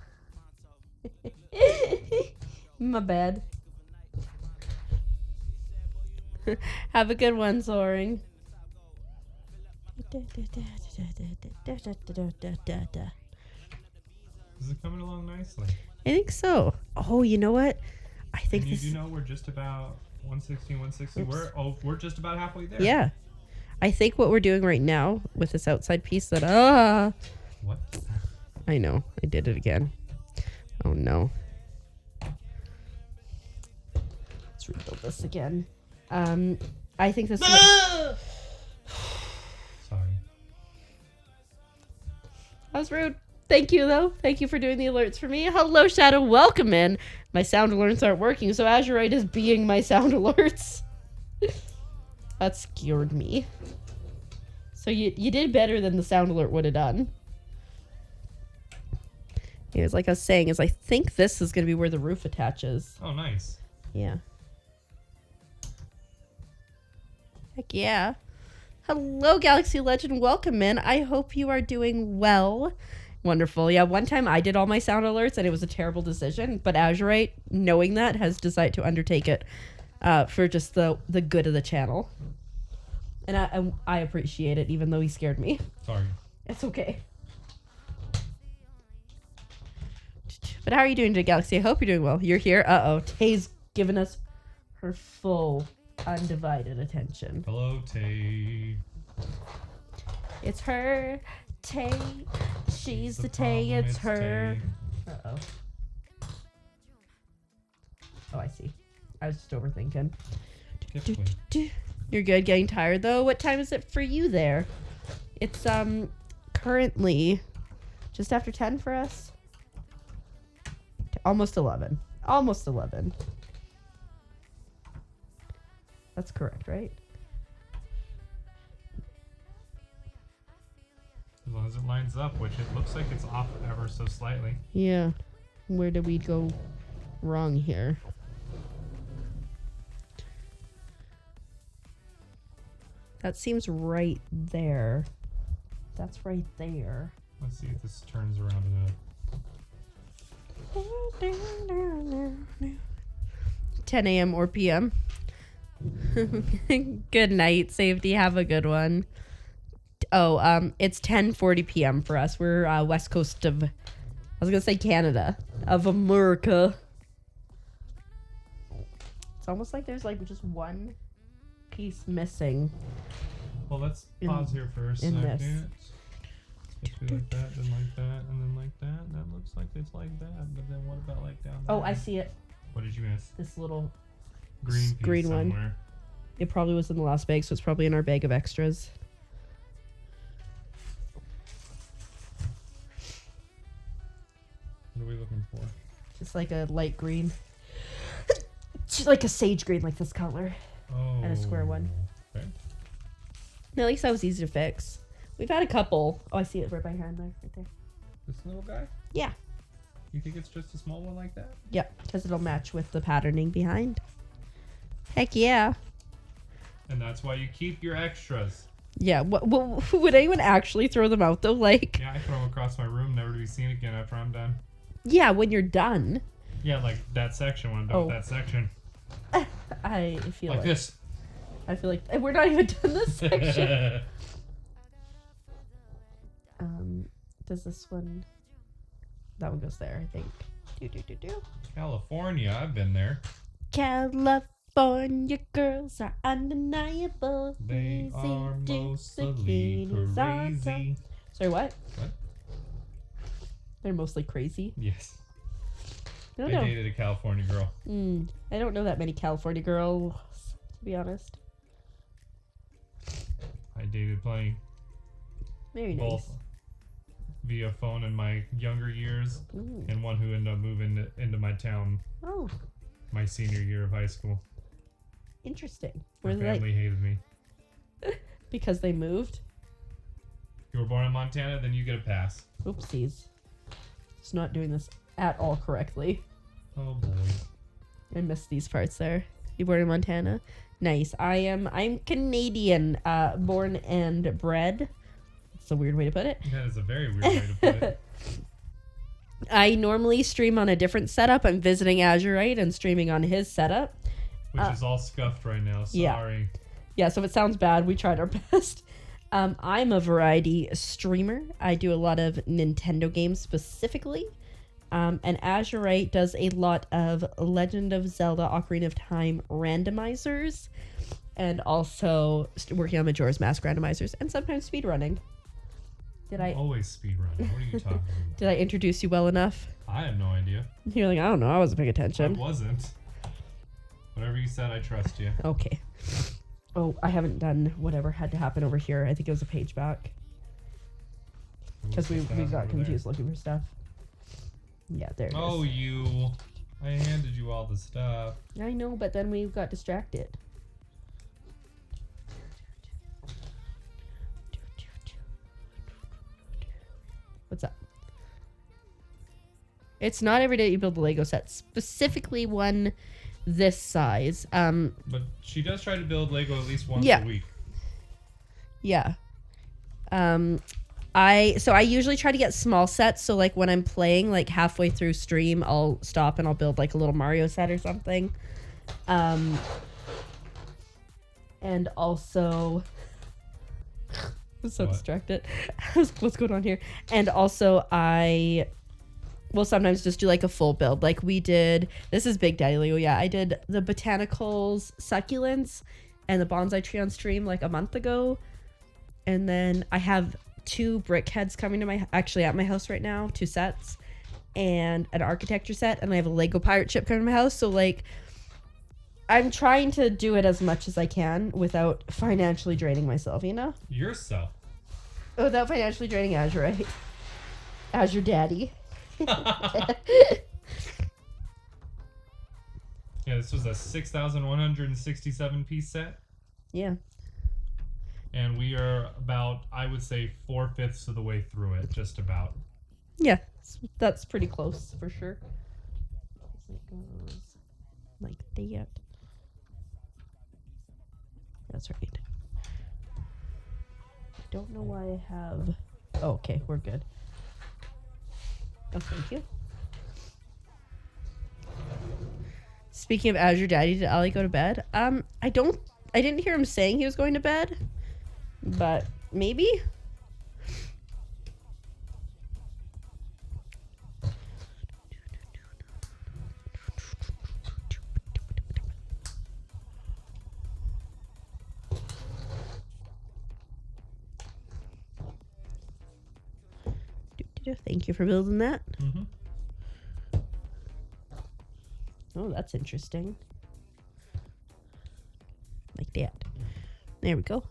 My bad. Have a good one, Soaring. Is it coming along nicely? I think so. Oh, you know what? I think And you this. do know we're just about 160. Oops. We're just about halfway there. Yeah. I think what we're doing right now with this outside piece that What? I know. I did it again. Oh no. Let's rebuild this again. I think this Sorry. That was rude. Thank you, though. Thank you for doing the alerts for me. Hello, Shadow. Welcome in. My sound alerts aren't working, so Azurite is being my sound alerts. That scared me. So you did better than the sound alert would have done. Yeah, it's like I was saying, is I think this is going to be where the roof attaches. Oh, nice. Yeah. Heck yeah. Hello, Galaxy Legend. Welcome in. I hope you are doing well. Wonderful. Yeah, one time I did all my sound alerts and it was a terrible decision, but Azurite, knowing that, has decided to undertake it for just the good of the channel. And I appreciate it, even though he scared me. Sorry. It's okay. But how are you doing today, Galaxy? I hope you're doing well. You're here. Uh-oh. Tay's given us her full, undivided attention. Hello, Tay. It's her, Tay. She's the Tay. problem, It's her. Tay. Uh-oh. Oh, I see. I was just overthinking. Typically. You're good. Getting tired, though? What time is it for you there? It's, currently just after 10 for us. Almost 11. Almost 11. That's correct, right? As long as it lines up, which it looks like it's off ever so slightly. Yeah. Where did we go wrong here? That seems right there. That's right there. Let's see if this turns around enough. 10 a.m. or p.m. Good night, Safety. Have a good one. Oh, it's 10:40 p.m. for us. We're west coast of, I was gonna say Canada, of America. It's almost like there's like just one piece missing. Well, let's pause here for a second. this. It's supposed to be like that, then like that, and then like that. That looks like it's like that, but then what about like down there? Oh, I see it. What did you miss? This little Green piece green one. somewhere. It probably was in the last bag, so it's probably in our bag of extras. What are we looking for? Just like a light green. Just like a sage green, like this color. Oh. And a square one. Okay. No, at least that was easy to fix. We've had a couple. Oh, I see it right by hand there. Right there. This little guy? Yeah. You think it's just a small one like that? Yep, because it'll match with the patterning behind. Heck yeah. And that's why you keep your extras. Yeah, would anyone actually throw them out, though? Like, Yeah, I throw them across my room, never to be seen again after I'm done. yeah, when you're done. Yeah, like that section when I'm done with that section. I feel Like this. I feel like we're not even done this section. Does this one? That one goes there, I think. Do. California, I've been there. California. California girls are undeniable. They Easy are to mostly bikinis on top. crazy. Sorry, what? What? They're mostly crazy. Yes. I I don't know. dated a California girl. I don't know that many California girls, to be honest. I dated plenty. Very nice. Both via phone in my younger years, and one who ended up moving into my town Oh, my senior year of high school. interesting. Her Were they family hated me. because they moved? You were born in Montana, then you get a pass. Oopsies. It's not doing this at all correctly. Oh boy. I missed these parts there. You born in Montana? Nice. I'm Canadian, born and bred. That's a weird way to put it. That is a very weird way to put it. I normally stream on a different setup. I'm visiting Azurite and streaming on his setup. Which is all scuffed right now. Sorry. Yeah, so if it sounds bad, we tried our best. I'm a variety streamer. I do a lot of Nintendo games specifically. And Azurite does a lot of Legend of Zelda Ocarina of Time randomizers. And also working on Majora's Mask randomizers. And sometimes speedrunning. Always speedrun. What are you talking about? Did I introduce you well enough? I have no idea. You're like, I don't know. I wasn't paying I attention. wasn't. Whatever you said, I trust you. Okay. Oh, I haven't done whatever had to happen over here. I think it was a page back. Because we got confused looking for stuff. Yeah, there it Oh, is. you. I handed you all the stuff. I know, but then we got distracted. What's up? It's not every day you build a Lego set. Specifically one this size. But she does try to build Lego at least once Yeah. a week. Yeah. I usually try to get small sets, so like when I'm playing, like halfway through stream, I'll stop and I'll build like a little Mario set or something. And also I'm so What? distracted. What's going on here? And also I will sometimes just do like a full build. Like we did, this is Big Daddy Lego. Yeah, I did the botanicals, succulents, and the bonsai tree on stream like a month ago. And then I have 2 brick heads coming to at my house right now, 2 sets, and an architecture set, and I have a Lego pirate ship coming to my house. So like I'm trying to do it as much as I can without financially draining myself, you know? Yourself. Without financially draining Azure, right? Azure Daddy. Yeah, this was a 6,167 piece set. Yeah. And we are about, I would say, 4/5 of the way through it, just about. Yeah, that's pretty close for sure. It goes like that. That's right. I don't know why I have. Oh, okay, we're good. Oh, thank you. Speaking of Azure Daddy, did Ali go to bed? I didn't hear him saying he was going to bed, but maybe. Thank you for building that. Mm-hmm. Oh, that's interesting. Like that. There we go.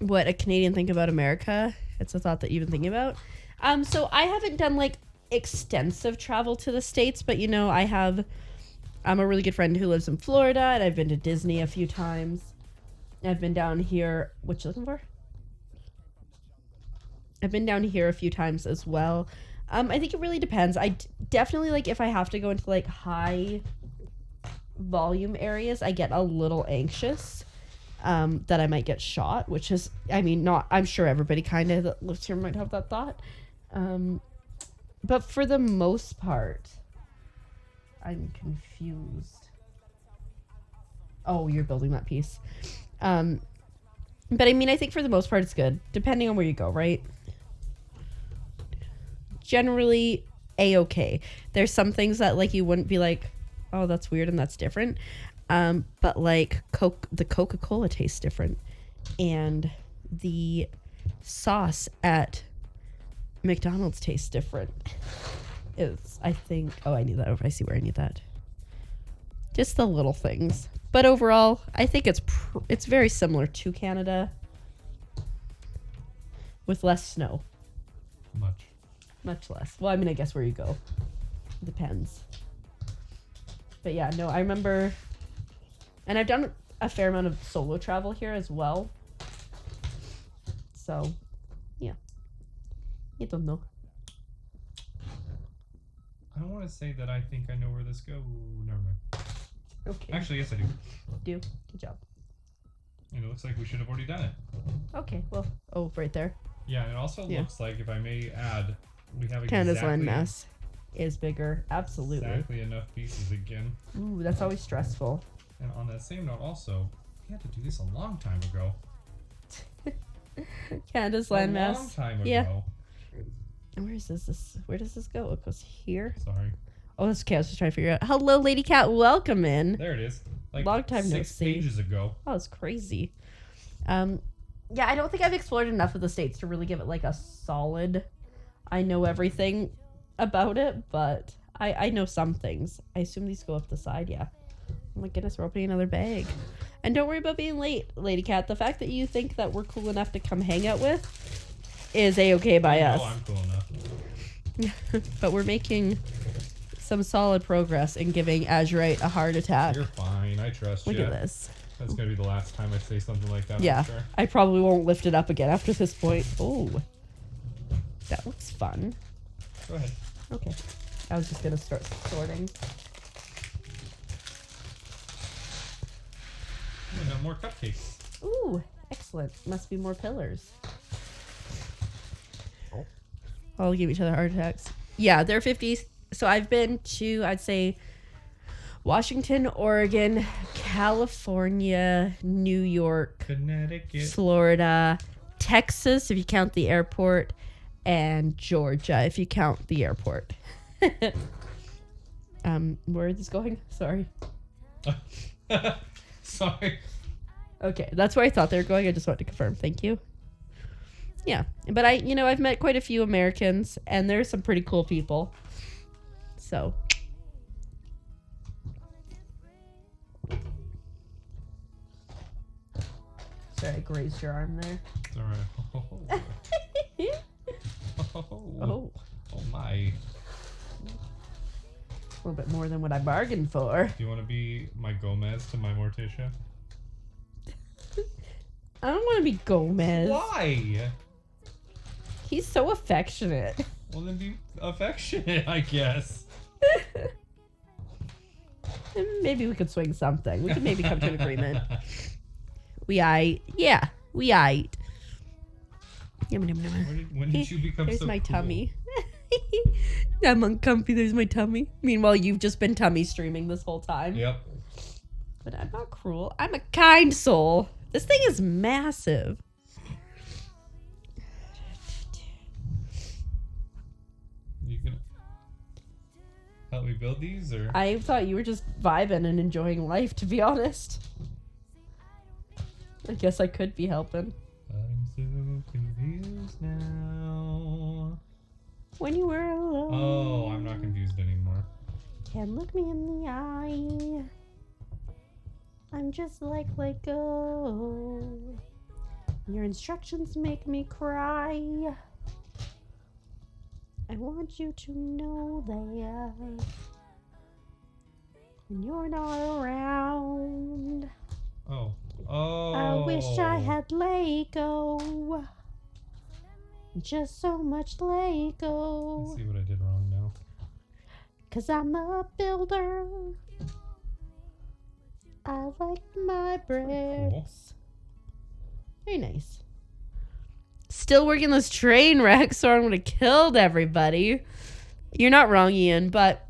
What a Canadian think about America. It's a thought that you've been thinking about. So I haven't done like extensive travel to the States, but you know, I'm a really good friend who lives in Florida, and I've been to Disney a few times. I've been down here. What you looking for? I've been down here a few times as well. I think it really depends. Definitely, like, if I have to go into, like, high volume areas, I get a little anxious that I might get shot, which is, I mean, I'm sure everybody kind of that lives here might have that thought. But for the most part, I'm confused. Oh, you're building that piece. But I mean, I think for the most part, it's good, depending on where you go, right? Generally, A-okay. There's some things that, like, you wouldn't be like, oh, that's weird and that's different. But like the Coca-Cola tastes different, and the sauce at McDonald's tastes different. It's, I think, oh, I need that over. I see where I need that. Just the little things. But overall, I think it's very similar to Canada with less snow. Much less. Well, I mean, I guess where you go. Depends. But yeah, no, I remember, and I've done a fair amount of solo travel here as well. So, yeah. You don't know. I don't want to say that I think I know where this goes. Never mind. Okay. Actually, yes, I do. Good job. And it looks like we should have already done it. Okay, well, oh, right there. Yeah, and it also looks like, if I may add, we have Canada's exactly landmass is bigger. Absolutely. exactly enough pieces again. Ooh, that's always stressful. And on that same note, also, we had to do this a long time ago. Canada's A long landmass. time ago. Yeah. And where does this go? It goes here. Sorry. Oh, that's okay. I was just trying to figure out. Hello, Lady Cat. Welcome in. There it is. Like Long time no 6 see. pages ago. Oh, it's crazy. Yeah, I don't think I've explored enough of the States to really give it like a solid, I know everything about it, but I know some things. I assume these go up the side, yeah. Oh my goodness, we're opening another bag. And don't worry about being late, Lady Cat. The fact that you think that we're cool enough to come hang out with is A-okay by us. Oh, I'm cool enough. But we're making some solid progress in giving Azurite a heart attack. You're fine. I trust you. Look at this. That's going to be the last time I say something like that. Yeah, I'm sure. I probably won't lift it up again after this point. Oh, that looks fun. Go ahead. Okay, I was just gonna start sorting. Oh, no more cupcakes. Ooh, excellent. Must be more pillars. I'll give each other heart attacks. Yeah, they're 50s. So I've been to, I'd say, Washington, Oregon, California, New York, Connecticut, Florida, Texas, if you count the airport, and Georgia, if you count the airport. Where is this going? Sorry. Sorry. Okay, that's where I thought they were going. I just wanted to confirm. Thank you. Yeah, but I've met quite a few Americans, and there's some pretty cool people. So. Sorry, I grazed your arm there. It's alright. Oh. Oh my. A little bit more than what I bargained for. Do you want to be my Gomez to my Morticia? I don't want to be Gomez. Why? He's so affectionate. Well, then be affectionate, I guess. Maybe we could swing something. We could maybe come to an agreement. We ate. Yeah, we ate. When did you become There's so my cool? tummy. I'm uncomfy. There's my tummy. Meanwhile, you've just been tummy streaming this whole time. Yep. But I'm not cruel. I'm a kind soul. This thing is massive. You gonna help me build these, or? I thought you were just vibing and enjoying life, to be honest. I guess I could be helping. I'm so confused now. When you were alone. Oh, I'm not confused anymore. Can look me in the eye. I'm just like Lego. Your instructions make me cry. I want you to know that when you're not around. Oh. Oh. I wish I had Lego. Just so much Lego. Let's see what I did wrong now. 'Cause I'm a builder. I like my bricks. Cool. Very nice. Still working this train wreck, so I'm gonna kill everybody. You're not wrong, Ian, but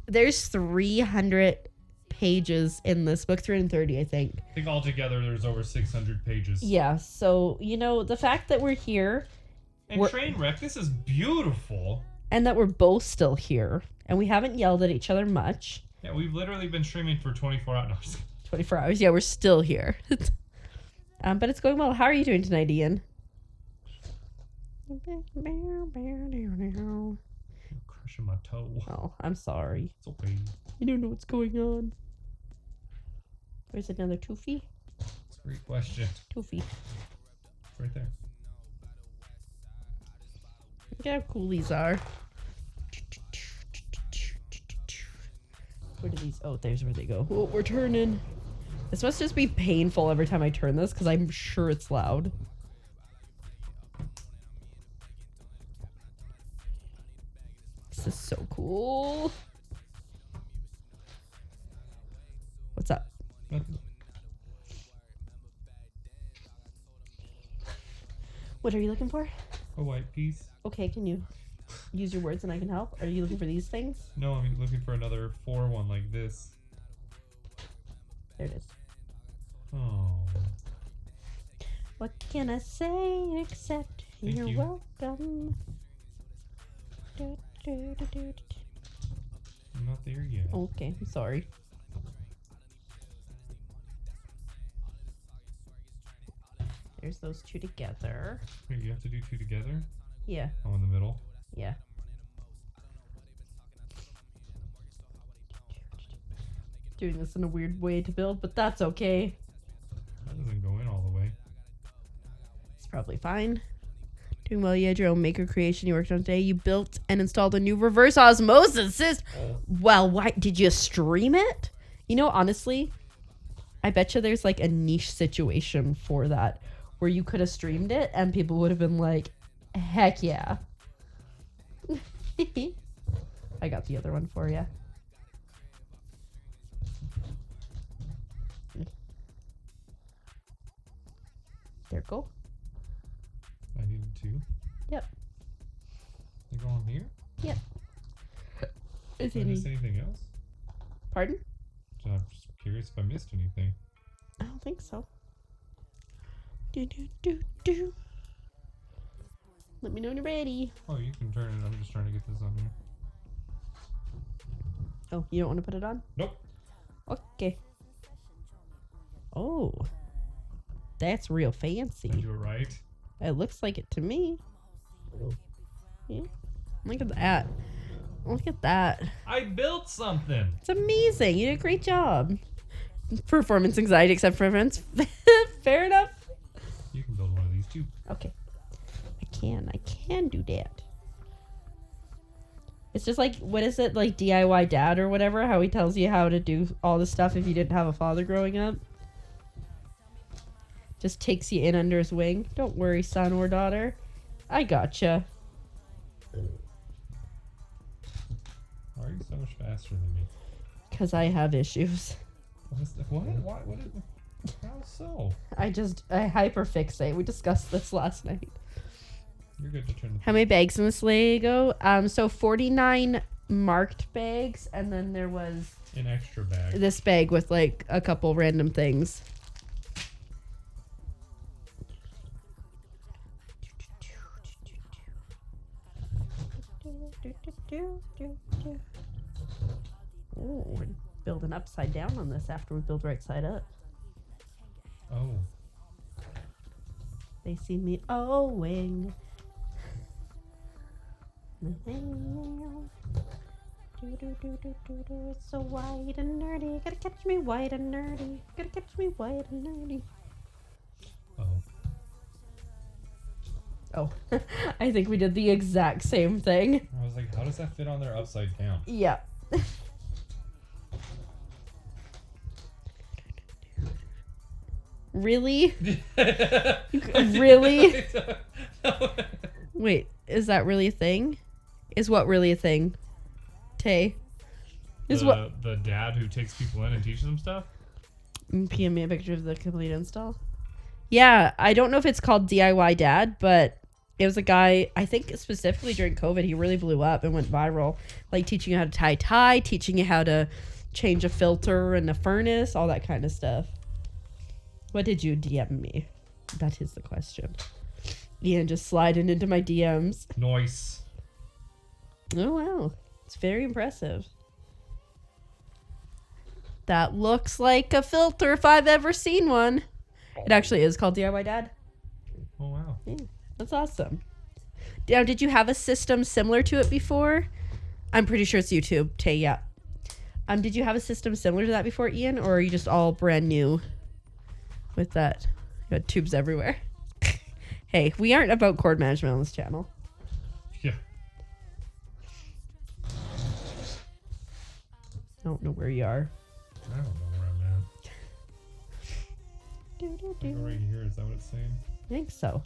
there's 300 pages in this book, 330, I think. I think altogether there's over 600 pages. Yeah, so, the fact that we're here And Trainwreck, this is beautiful. and that we're both still here and we haven't yelled at each other much Yeah, we've literally been streaming for 24 hours. No, 24 hours. Yeah, we're still here. But it's going well. How are you doing tonight, Ian? Crushing my toe. Oh, I'm sorry. It's okay. I don't know what's going on. Where's another Toofy? It's a great question. Toofy. It's right there. Look how cool these are. Where do these? Oh, there's where they go. Oh, we're turning. This must just be painful every time I turn this because I'm sure it's loud. This is so cool. What's up? Nothing. What are you looking for? A white piece. Okay, can you use your words and I can help? Are you looking for these things? No, I'm looking for another 4 one like this. There it is. Oh. What can I say except Thank you're you. welcome? I'm not there yet. Okay, I'm sorry. There's those two together. Wait, you have to do 2 together? Yeah, Oh, in the middle? yeah. Doing this in a weird way to build, but that's okay. That doesn't go in all the way. It's probably fine. Doing well, you had your own maker creation you worked on today. You built and installed a new reverse osmosis system. Well, why did you stream it? You know, honestly, I bet you there's like a niche situation for that where you could have streamed it and people would have been like, heck yeah. I got the other one for you. There, go. I needed 2. Yep. They go on here? Yep. Is Did I miss anything else? Pardon? So I'm just curious if I missed anything. I don't think so. Do. Let me know when you're ready. Oh, you can turn it. I'm just trying to get this on here. Oh, you don't want to put it on? Nope. Okay. Oh. That's real fancy. Did you were right. It looks like it to me. Yeah. Look at that. Look at that. I built something. It's amazing. You did a great job. Performance anxiety, except for friends. Fair enough. You can build one of these too. Okay. I can do that. It's just like, what is it? Like DIY dad or whatever? How he tells you how to do all this stuff if you didn't have a father growing up. Just takes you in under his wing. Don't worry, son or daughter. I gotcha. Why are you so much faster than me? Because I have issues. What is that? What? Why? What is how so? I hyperfixate. We discussed this last night. You're good to turn the How many bags in this Lego? So 49 marked bags, and then there was an extra bag. this bag with like a couple random things. Oh, we're building upside down on this after we build right side up. Oh. They see me owing. It's so white and nerdy. Gotta catch me white and nerdy. Gotta catch me white and nerdy. Oh. Oh, I think we did the exact same thing. I was like, how does that fit on there upside down? Yeah. Really? Really? Wait, is that really a thing? Is what really a thing? Tay? Is what? The dad who takes people in and teaches them stuff? PM me a picture of the complete install. Yeah, I don't know if it's called DIY Dad, but it was a guy, I think specifically during COVID, he really blew up and went viral. Like teaching you how to tie, teaching you how to change a filter in a furnace, all that kind of stuff. What did you DM me? That is the question. Ian just sliding into my DMs. Nice. Oh, wow. It's very impressive. That looks like a filter if I've ever seen one. It actually is called DIY Dad. Oh, wow. Yeah, that's awesome. Now, did you have a system similar to it before? I'm pretty sure it's YouTube. Tay, yeah. Did you have a system similar to that before, Ian, or are you just all brand new with that? You got tubes everywhere. Hey, we aren't about cord management on this channel. Yeah. I don't know where you are. I don't know where I'm at. Like right here, is that what it's saying? I think so.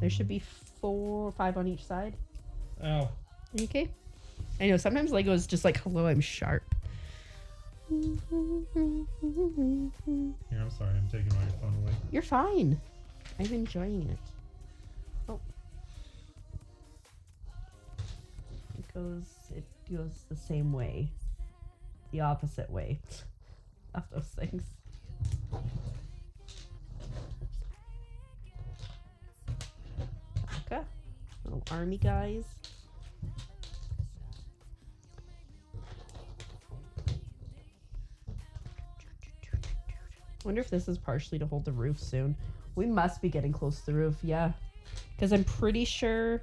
There should be 4 or 5 on each side. Ow. You okay? I know sometimes Lego is just like, hello, I'm sharp. Here, I'm sorry. I'm taking my phone away. You're fine. I'm enjoying it. Oh. It goes the same way. The opposite way of those things. Okay. Little army guys. Wonder if this is partially to hold the roof soon. We must be getting close to the roof, yeah. Because I'm pretty sure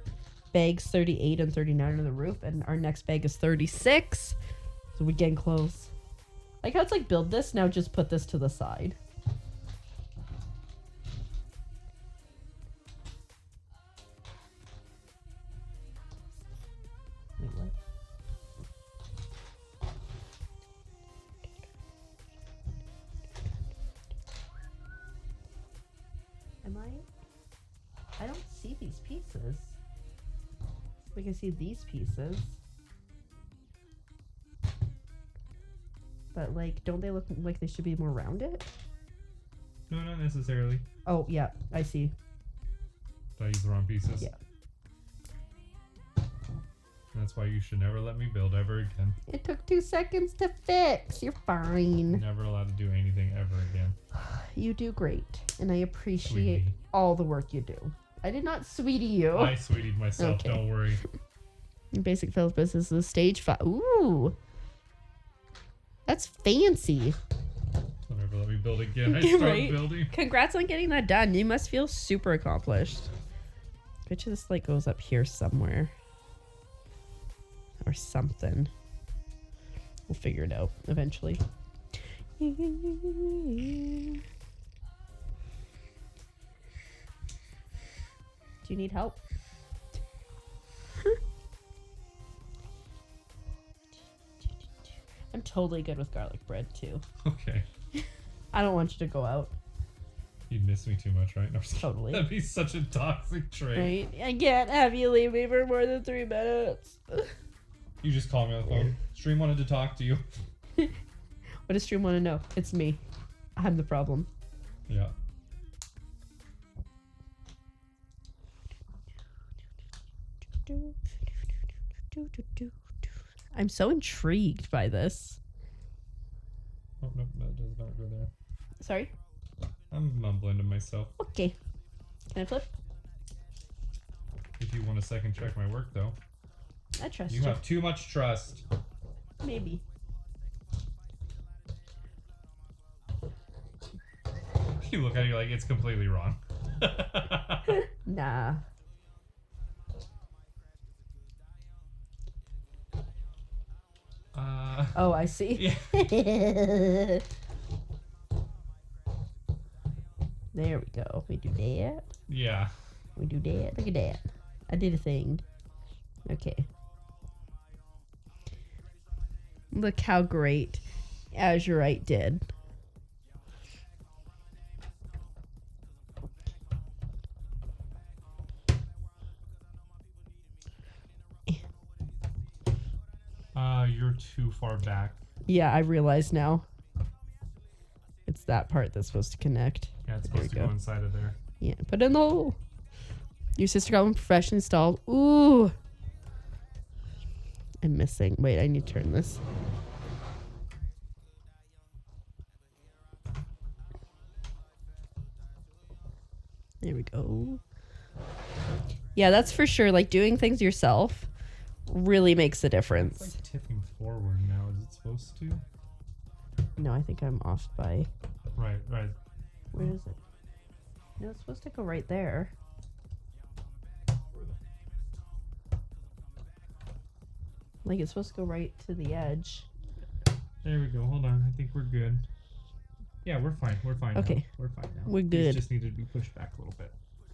bags 38 and 39 are the roof, and our next bag is 36. So we're getting close. Like how it's like build this, now just put this to the side. Wait, what? Am I don't see these pieces. We can see these pieces. But like, don't they look like they should be more rounded? No, not necessarily. Oh, yeah, I see. Did I use the wrong pieces? Yeah. That's why you should never let me build ever again. It took 2 seconds to fix. You're fine. Never allowed to do anything ever again. You do great, and I appreciate Sweetie. all the work you do. I did not sweetie you. I sweetied myself, Okay. don't worry. Basic fails business is stage 5. Ooh. That's fancy. Don't ever let me build again. I started Right? building. Congrats on getting that done. You must feel super accomplished. Bet you this like goes up here somewhere. Or something. We'll figure it out eventually. Do you need help? I'm totally good with garlic bread too. Okay. I don't want you to go out. You'd miss me too much, right? No, I'm just kidding. Totally. That'd be such a toxic trait. Right? I can't have you leave me for more than 3 minutes. You just call me on the phone. Stream wanted to talk to you. What does Stream want to know? It's me. I'm the problem. Yeah. I'm so intrigued by this. Oh, no, that does not go there. Sorry? I'm mumbling to myself. Okay. Can I flip? If you want to second check my work, though. I trust You you. have too much trust. Maybe. You look at it, you're like, it's completely wrong. Nah. Oh, I see. Yeah. There we go. We do that. Yeah. We do that. Look at that. I did a thing. Okay. Look how great Azurite did. You're too far back. Yeah, I realize now. It's that part that's supposed to connect. Yeah, it's There supposed we to go go. inside of there. Yeah, put it in the hole. Your sister got one professionally installed. Ooh. I'm missing. Wait, I need to turn this. There we go. Yeah, that's for sure. Like doing things yourself really makes a difference. It's like tipping forward now. Is it supposed to? No, I think I'm off by. Right. Where is it? No, it's supposed to go right there. Like, it's supposed to go right to the edge. There we go. Hold on. I think we're good. Yeah, we're fine. We're fine. Okay. Now. We're fine now. We're good. These just needed to be pushed back a little bit.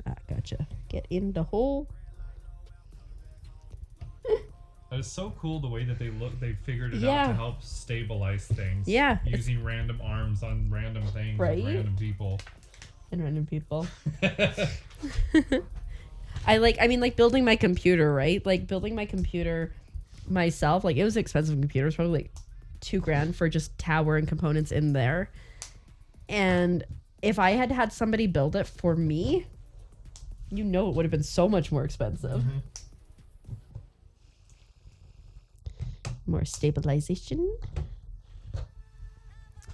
Ah, gotcha. Get in the hole. That is so cool the way that they look. They figured it out Yeah. to help stabilize things. Yeah, Using random arms on random things Right? and random people. And random people. I mean, like, building my computer, right? Like, building my computer myself, like, it was an expensive computer. It was probably like $2,000 for just tower and components in there. And if I had had somebody build it for me, you know, it would have been so much more expensive. Mm-hmm. More stabilization.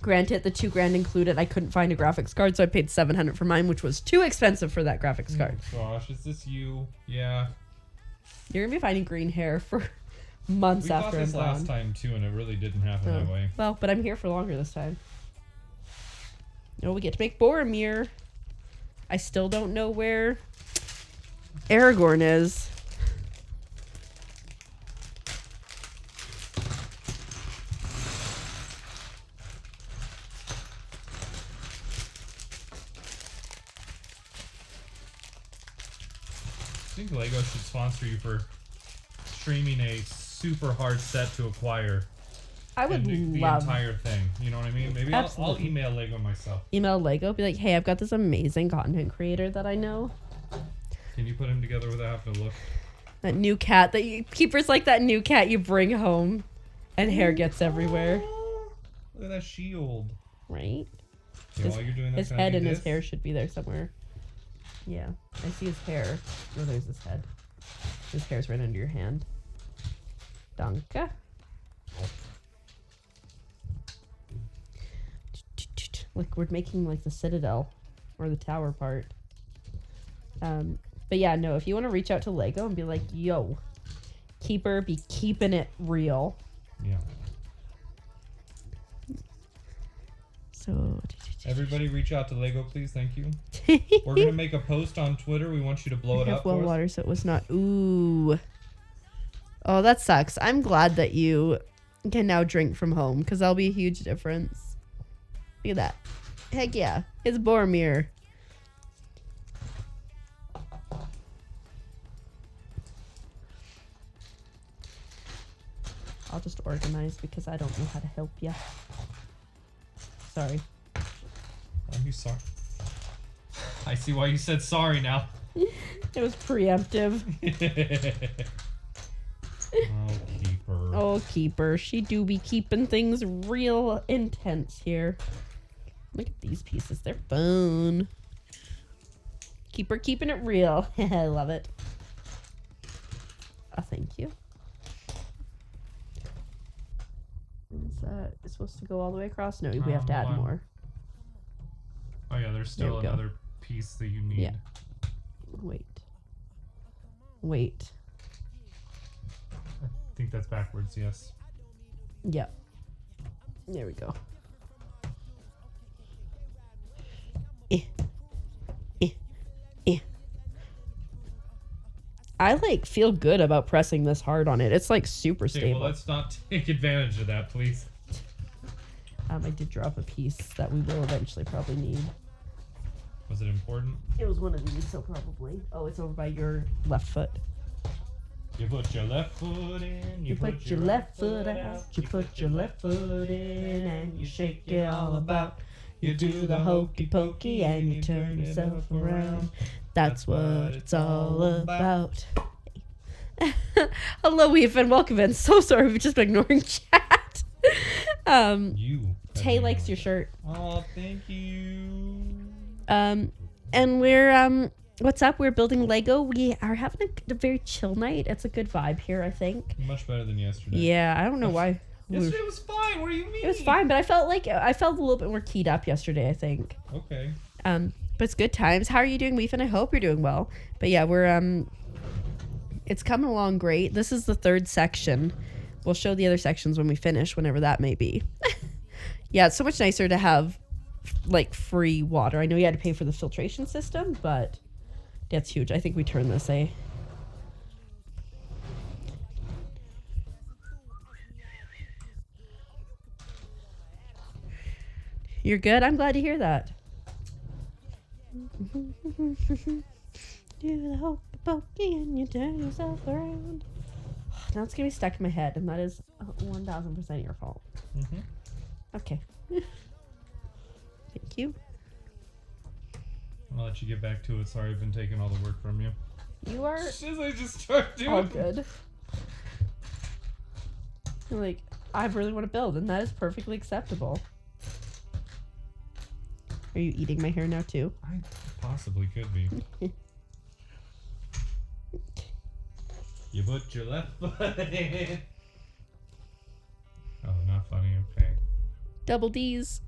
Granted, the $2,000 included, I couldn't find a graphics card, so I paid $700 for mine, which was too expensive for that graphics card. Oh gosh, is this you? Yeah. You're gonna be finding green hair for months We thought after this I'm last gone. time too, and it really didn't happen that way. Well, but I'm here for longer this time. Oh, we get to make Boromir. I still don't know where Aragorn is. I think Lego should sponsor you for streaming a super hard set to acquire. I would and do the love entire thing. You know what I mean? Maybe I'll Absolutely. email Lego myself. email Lego, be like, hey, I've got this amazing content creator that I know. Can you put him together without having to look? That new cat that you keepers like that new cat you bring home, and hair gets everywhere, Look at that shield. right? Okay, His- while you're doing that, His can I head do and his this? hair should be there somewhere. Yeah, I see his hair. Oh, there's his head. His hair's right under your hand. Danke. Like, we're making like the citadel or the tower part. But yeah, no, if you want to reach out to Lego and be like, yo, keeper, be keeping it real. Yeah. So Everybody reach out to Lego, please. Thank you. We're going to make a post on Twitter. We want you to blow it I up have well for us. water, so it was not. Ooh. Oh, that sucks. I'm glad that you can now drink from home, because that'll be a huge difference. Look at that. Heck yeah. It's Boromir. I'll just organize because I don't know how to help you. Sorry. Are you sorry? I see why you said sorry now. It was preemptive. Oh, keeper. Oh, keeper. She do be keeping things real intense here. Look at these pieces. They're fun. Keeper keeping it real. I love it. Oh, thank you. Is that it's supposed to go all the way across? No, we have to add Hold on. more. Oh, yeah, there's There still we go. another piece that you need. Yeah. Wait. Wait. I think that's backwards, yes. Yep. There we go. I like feel good about pressing this hard on it. It's like super Okay, stable. well, let's not take advantage of that, please. I did drop a piece that we will eventually probably need. Was it important? It was one of these, so probably. Oh, it's over by your left foot. You put your left foot in, You put your left foot out, you put your left foot in, and you shake it all about. You do the hokey pokey and you turn yourself around. That's what it's all about. Hello, Ethan. Welcome in. So sorry, we've just been ignoring chat. You. Tay likes your shirt. Oh, thank you. And we're what's up? We're building Lego. We are having a very chill night. It's a good vibe here, I think. Much better than yesterday. Yeah, I don't know why. Yesterday was fine. What do you mean? It was fine, but I felt a little bit more keyed up yesterday, I think. Okay. But it's good times. How are you doing, Weef? And I hope you're doing well. But yeah, we're it's coming along great. This is the third section. We'll show the other sections when we finish, whenever that may be. Yeah, it's so much nicer to have like free water. I know you had to pay for the filtration system, but that's huge. I think we turn this, eh? You're good? I'm glad to hear that. Do the hokey pokey and you turn yourself around. Now it's gonna be stuck in my head, and that is 1000% your fault. Okay. Thank you. I'll let you get back to it. Sorry, I've been taking all the work from you. You are As I just start doing. all good. Like, I really want to build, and that is perfectly acceptable. Are you eating my hair now too? I possibly could be. You put your left foot in. Oh, not funny. Okay. Double D's.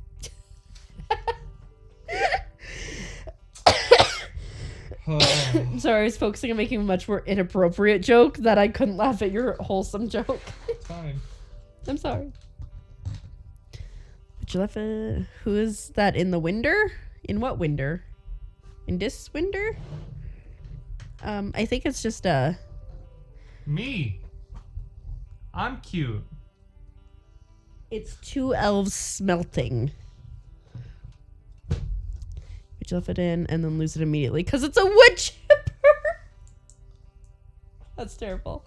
I'm sorry, I was focusing on making a much more inappropriate joke that I couldn't laugh at your wholesome joke. It's fine. I'm sorry. But you left who is that in the winder? In what winder? In this winder? I think it's just Me. I'm cute. it's two elves smelting. But you left it in and then lose it immediately because it's a wood chipper. That's terrible.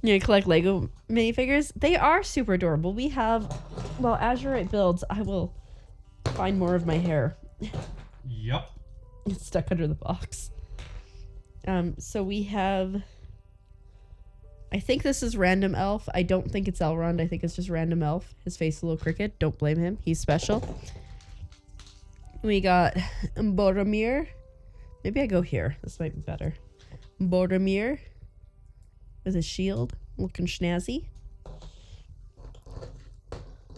You collect Lego minifigures. They are super adorable. We have, well, Azure it builds. I will find more of my hair. Yup. It's stuck under the box. So we have, I think this is Random Elf. I don't think it's Elrond. I think it's just Random Elf. His face is a little crooked. Don't blame him. He's special. We got Boromir. Maybe I go here. This might be better. Boromir with a shield, looking snazzy.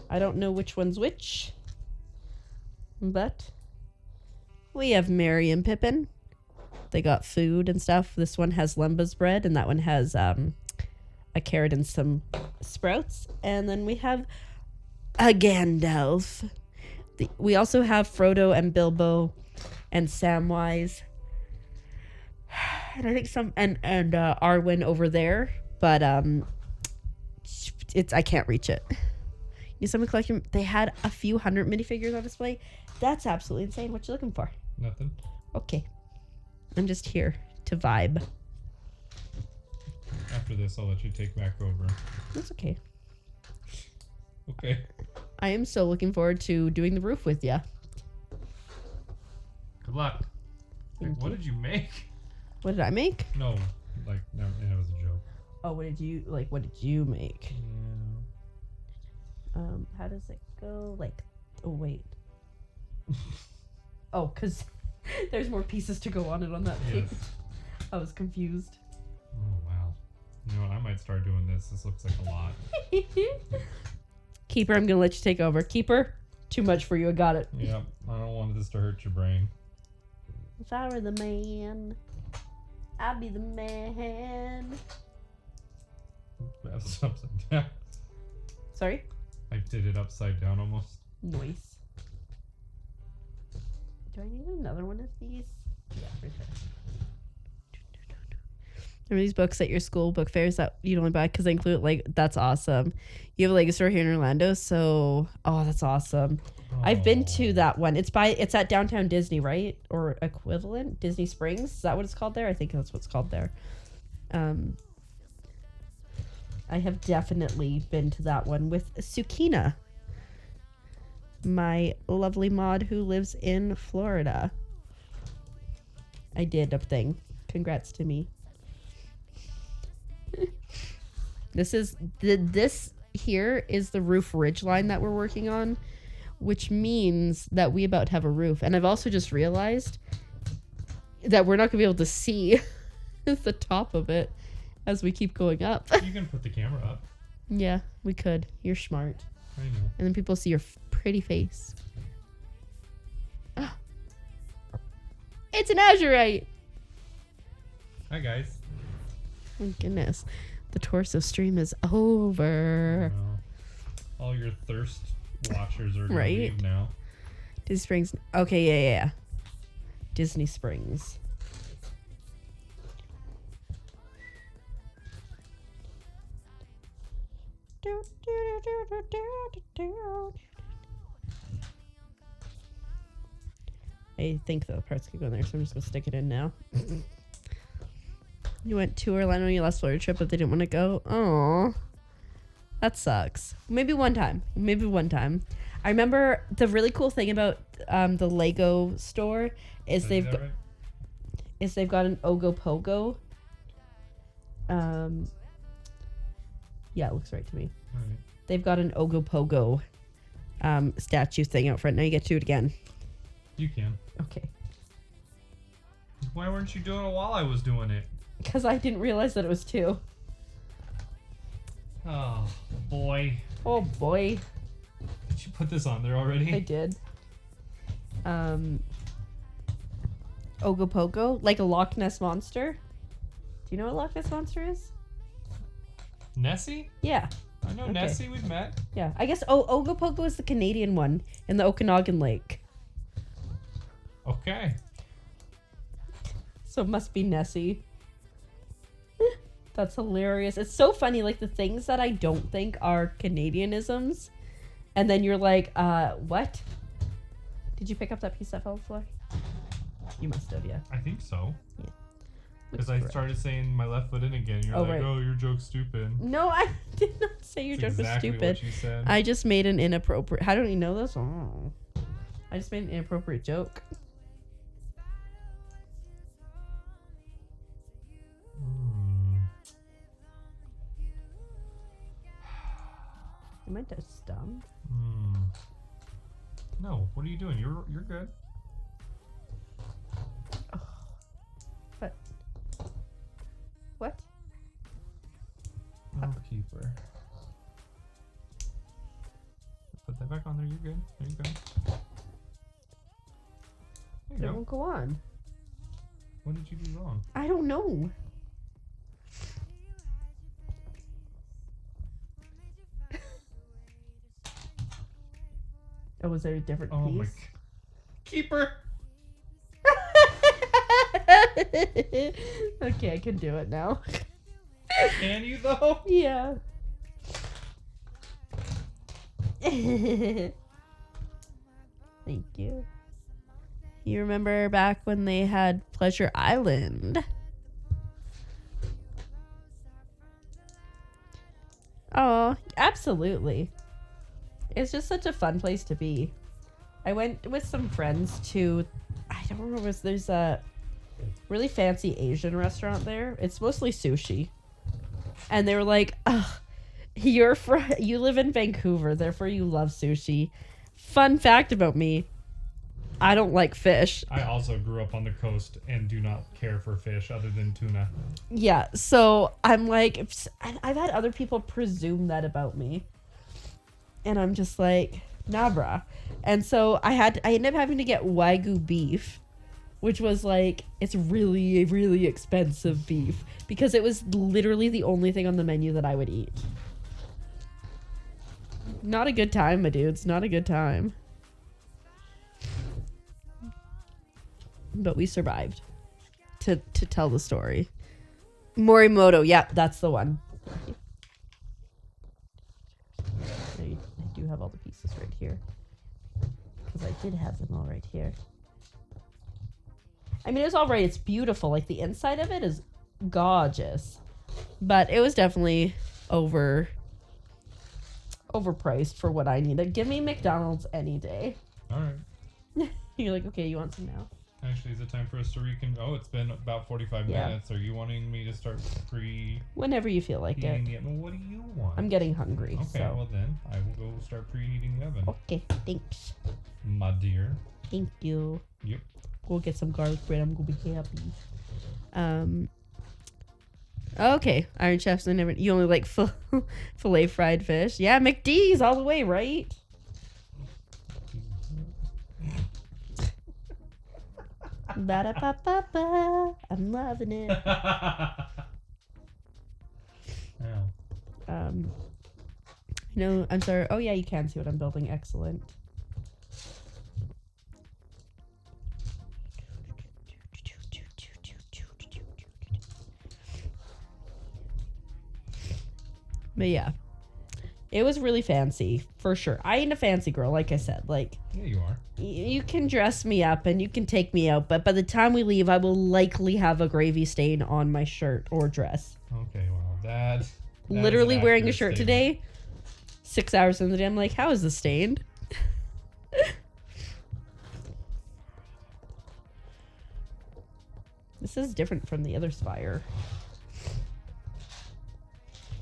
I don't know which one's which, but we have Merry and Pippin. They got food and stuff. This one has Lemba's bread, and that one has a carrot and some sprouts. And then we have a Gandalf. We also have Frodo and Bilbo and Samwise. And I think some and Arwen over there, but it's I can't reach it. You someone collecting? They had a few hundred minifigures on display. That's absolutely insane. What you looking for? Nothing. Okay, I'm just here to vibe. After this, I'll let you take back over. That's okay. Okay. I am so looking forward to doing the roof with you. Good luck. Thank What you. did you make? What did I make? No, like no, it was a joke. Oh, what did you make? Yeah. How does it go? Like, oh wait. Oh, cause there's more pieces to go on it on that page. Yes. I was confused. Oh wow. You know what? I might start doing this. This looks like a lot. Keeper, I'm gonna let you take over. Keeper, too much for you. I got it. Yep. I don't want this to hurt your brain. If I were the man, I'd be the man. That's upside down. Sorry? I did it upside down almost. Noise. Do I need another one of these? Yeah, right there. Remember these books at your school book fairs that you'd only buy because they include, like, that's awesome. You have a Lego store here in Orlando, so, oh, that's awesome. I've been to that one. It's at Downtown Disney, right? Or equivalent? Disney Springs? Is that what it's called there? I think that's what it's called there. I have definitely been to that one with Sukina, my lovely mod who lives in Florida. I did a thing. Congrats to me. This here is the roof ridge line that we're working on, which means that we about have a roof. And I've also just realized that we're not gonna be able to see the top of it as we keep going up. You can put the camera up. Yeah, we could. You're smart. I know. And then people see your pretty face. It's an azurite. Hi guys. Oh goodness. The torso stream is over. All your thirst watchers are gonna Right? leave now. Disney Springs. Okay, yeah. Disney Springs. I think the parts could go in there, so I'm just gonna stick it in now. You went to Orlando on your last Florida trip, but they didn't want to go. Oh, that sucks. Maybe one time. I remember the really cool thing about the Lego store is Did I do that right? they've got an Ogopogo. Yeah, it looks right to me. All right. They've got an Ogopogo statue thing out front. Now you get to do it again. You can. Okay. Why weren't you doing it while I was doing it? Because I didn't realize that it was 2. Oh, boy. Oh boy. Did you put this on there already? I did. Ogopogo, like a Loch Ness monster. Do you know what Loch Ness monster is? Nessie? Yeah. I know Okay. Nessie, we've met. Yeah. I guess Ogopogo is the Canadian one in the Okanagan Lake. Okay. So it must be Nessie. That's hilarious. It's so funny, like the things that I don't think are Canadianisms. And then you're like, what? Did you pick up that piece that fell on the floor? You must have, yeah. I think so. Yeah. Because I started saying my left foot in again. You're like, right. oh, your joke's stupid. No, I did not say your It's joke exactly was stupid. what you said. I just made an inappropriate... How don't you know this? Oh. I just made an inappropriate joke. Am I just dumb? No, what are you doing? You're good. Oh. What? What? Oh, keeper. Put that back on there. You're good. There you go. There It you go. won't go on. What did you do wrong? I don't know. Oh, was there a different Oh my. piece? Keeper. Okay, I can do it now. Can you though? Yeah. Thank you. You remember back when they had Pleasure Island? Oh, absolutely. It's just such a fun place to be. I went with some friends to, I don't remember, there's a really fancy Asian restaurant there. It's mostly sushi. And they were like, ugh, you live in Vancouver, therefore you love sushi. Fun fact about me, I don't like fish. I also grew up on the coast and do not care for fish other than tuna. Yeah, so I'm like, I've had other people presume that about me. And I'm just like, nah, brah. And so I ended up having to get Wagyu beef, which was like, it's really, really expensive beef because it was literally the only thing on the menu that I would eat. Not a good time, my dudes. Not a good time. But we survived to tell the story. Morimoto, yeah, that's the one. I do have all the pieces right here. Because I did have them all right here. I mean, it was all right. It's beautiful. Like, the inside of it is gorgeous. But it was definitely overpriced for what I needed. Give me McDonald's any day. All right. You're like, okay, you want some now? Actually, is it time for us to Oh, it's been about 45 Yeah. minutes. Are you wanting me to start Whenever you feel like it. preheating the oven? What do you want? I'm getting hungry, Okay, so. well then, I will go start preheating the oven. Okay, thanks. My dear. Thank you. Yep. Go get some garlic bread. I'm gonna be happy. Okay, Iron Chef's never. You only like fillet fried fish. Yeah, McD's all the way, right? Ba-da-ba-ba-ba. I'm loving it. Ow. No, I'm sorry. Oh, yeah, you can see what I'm building. Excellent. But yeah, it was really fancy for sure. I ain't a fancy girl, like I said. Like, Yeah, you are. you can dress me up and you can take me out, but by the time we leave, I will likely have a gravy stain on my shirt or dress. Okay, well, that Literally is an wearing a accurate shirt statement. today, 6 hours in the day, I'm like, how is this stained? This is different from the other spire.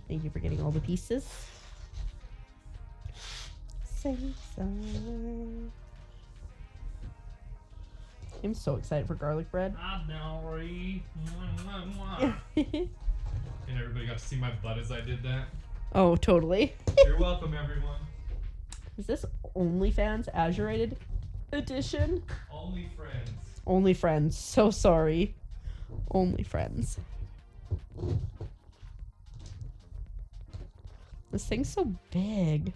Thank you for getting all the pieces. Say something. I'm so excited for garlic bread. And everybody got to see my butt as I did that. Oh, totally. You're welcome, everyone. Is this OnlyFans Azure-rated edition? Only friends. Only friends. So sorry. Only friends. This thing's so big.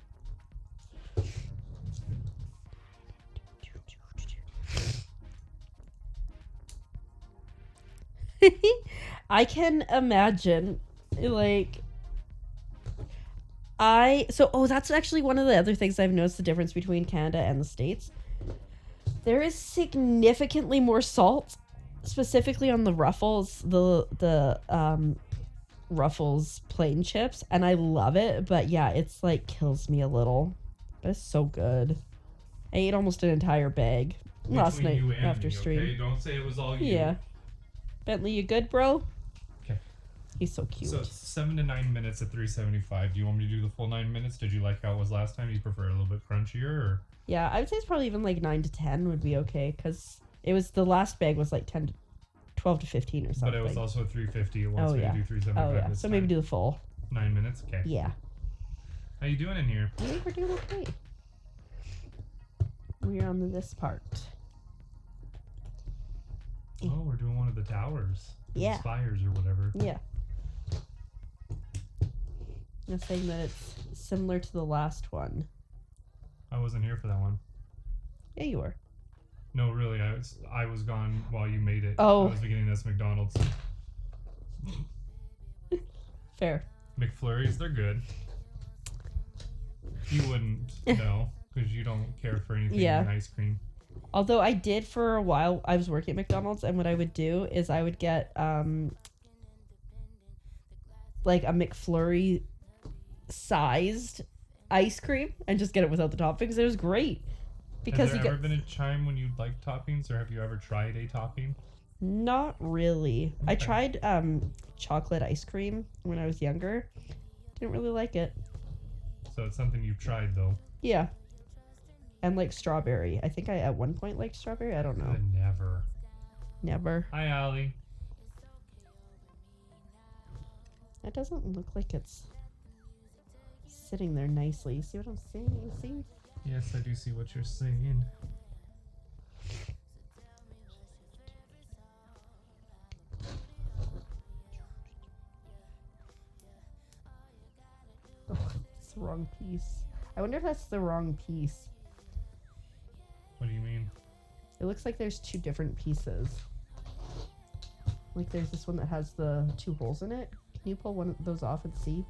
I can imagine, like, that's actually one of the other things I've noticed the difference between Canada and the States. There is significantly more salt, specifically on the Ruffles, the Ruffles plain chips, and I love it, but yeah, it's like kills me a little. But it's so good. I ate almost an entire bag last Between night you and after me, stream. Okay? Don't say it was all you. Yeah. Bentley, you good, bro? Okay. He's so cute. So it's 7 to 9 minutes at 375. Do you want me to do the full 9 minutes? Did you like how it was last time? Do you prefer it a little bit crunchier? Or? Yeah, I would say it's probably even like 9 to 10 would be okay, because it was the last bag was like 12 to 15 or something. But it was also 350. It wants me to do 375 Oh yeah, this so maybe time. do the full. 9 minutes? Okay. Yeah. How you doing in here? I think we're doing okay. We're on this part. Oh, we're doing one of the towers. Yeah. The spires or whatever. Yeah. I'm saying that it's similar to the last one. I wasn't here for that one. Yeah, you were. No, really, I was gone while you made it. Oh. I was beginning this McDonald's. Fair. McFlurries, they're good. You wouldn't know because you don't care for anything in ice cream. Although I did for a while, I was working at McDonald's, and what I would do is I would get like a McFlurry sized ice cream and just get it without the toppings. It was great because Has there ever been a time when you liked toppings, or have you ever tried a topping? Not really. I Okay. tried chocolate ice cream when I was younger. Didn't really like it. So it's something you've tried though. Yeah. And like strawberry. I think I at one point liked strawberry. I don't know. Never. Never. Hi, Allie. That doesn't look like it's sitting there nicely. See what I'm saying? See? Yes, I do see what you're saying. Oh, it's the wrong piece. I wonder if that's the wrong piece. What do you mean? It looks like there's two different pieces. Like there's this one that has the two holes in it. Can you pull one of those off and see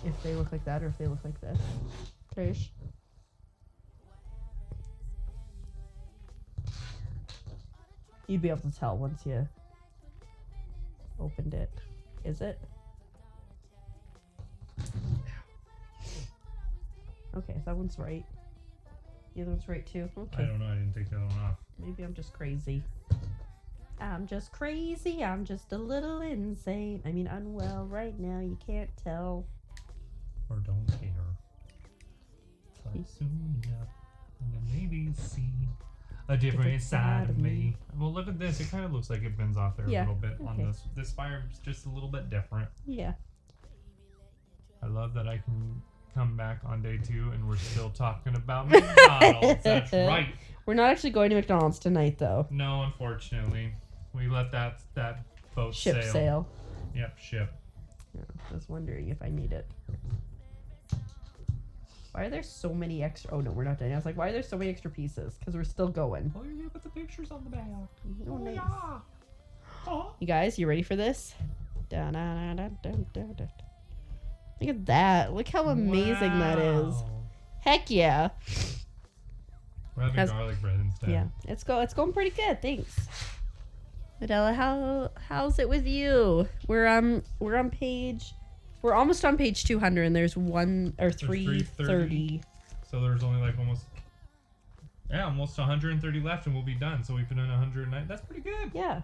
if they look like that or if they look like this? Trish. You'd be able to tell once you opened it. Is it? Okay, that one's right. The other one's right too. Okay. I don't know. I didn't take the other one off. Maybe I'm just crazy. I'm just crazy. I'm just a little insane. I mean, unwell right now. You can't tell. Or don't care. But soon enough, and then maybe see a different side of me. Well, look at this. It kind of looks like it bends off there a little bit on okay. this. This fire is just a little bit different. Yeah. I love that I can come back on day 2 and we're still talking about McDonald's. That's right. We're not actually going to McDonald's tonight, though. No, unfortunately. We let that boat Ship sail. Yep, ship. Yeah, I was wondering if I need it. Why are there so many extra? Oh no, we're not done. I was like, why are there so many extra pieces? Because we're still going. Oh, you're gonna put the pictures on the back. Oh, nice. Yeah. Oh. You guys, you ready for this? Da-da-da-da-da-da. Look at that. Look how amazing that is. Wow. Heck yeah. We're having garlic bread instead. Yeah, it's going pretty good. Thanks. Adela, how's it with you? We're almost on page 200 and there's 330. So there's only like almost 130 left and we'll be done. So we put in 109. That's pretty good. Yeah.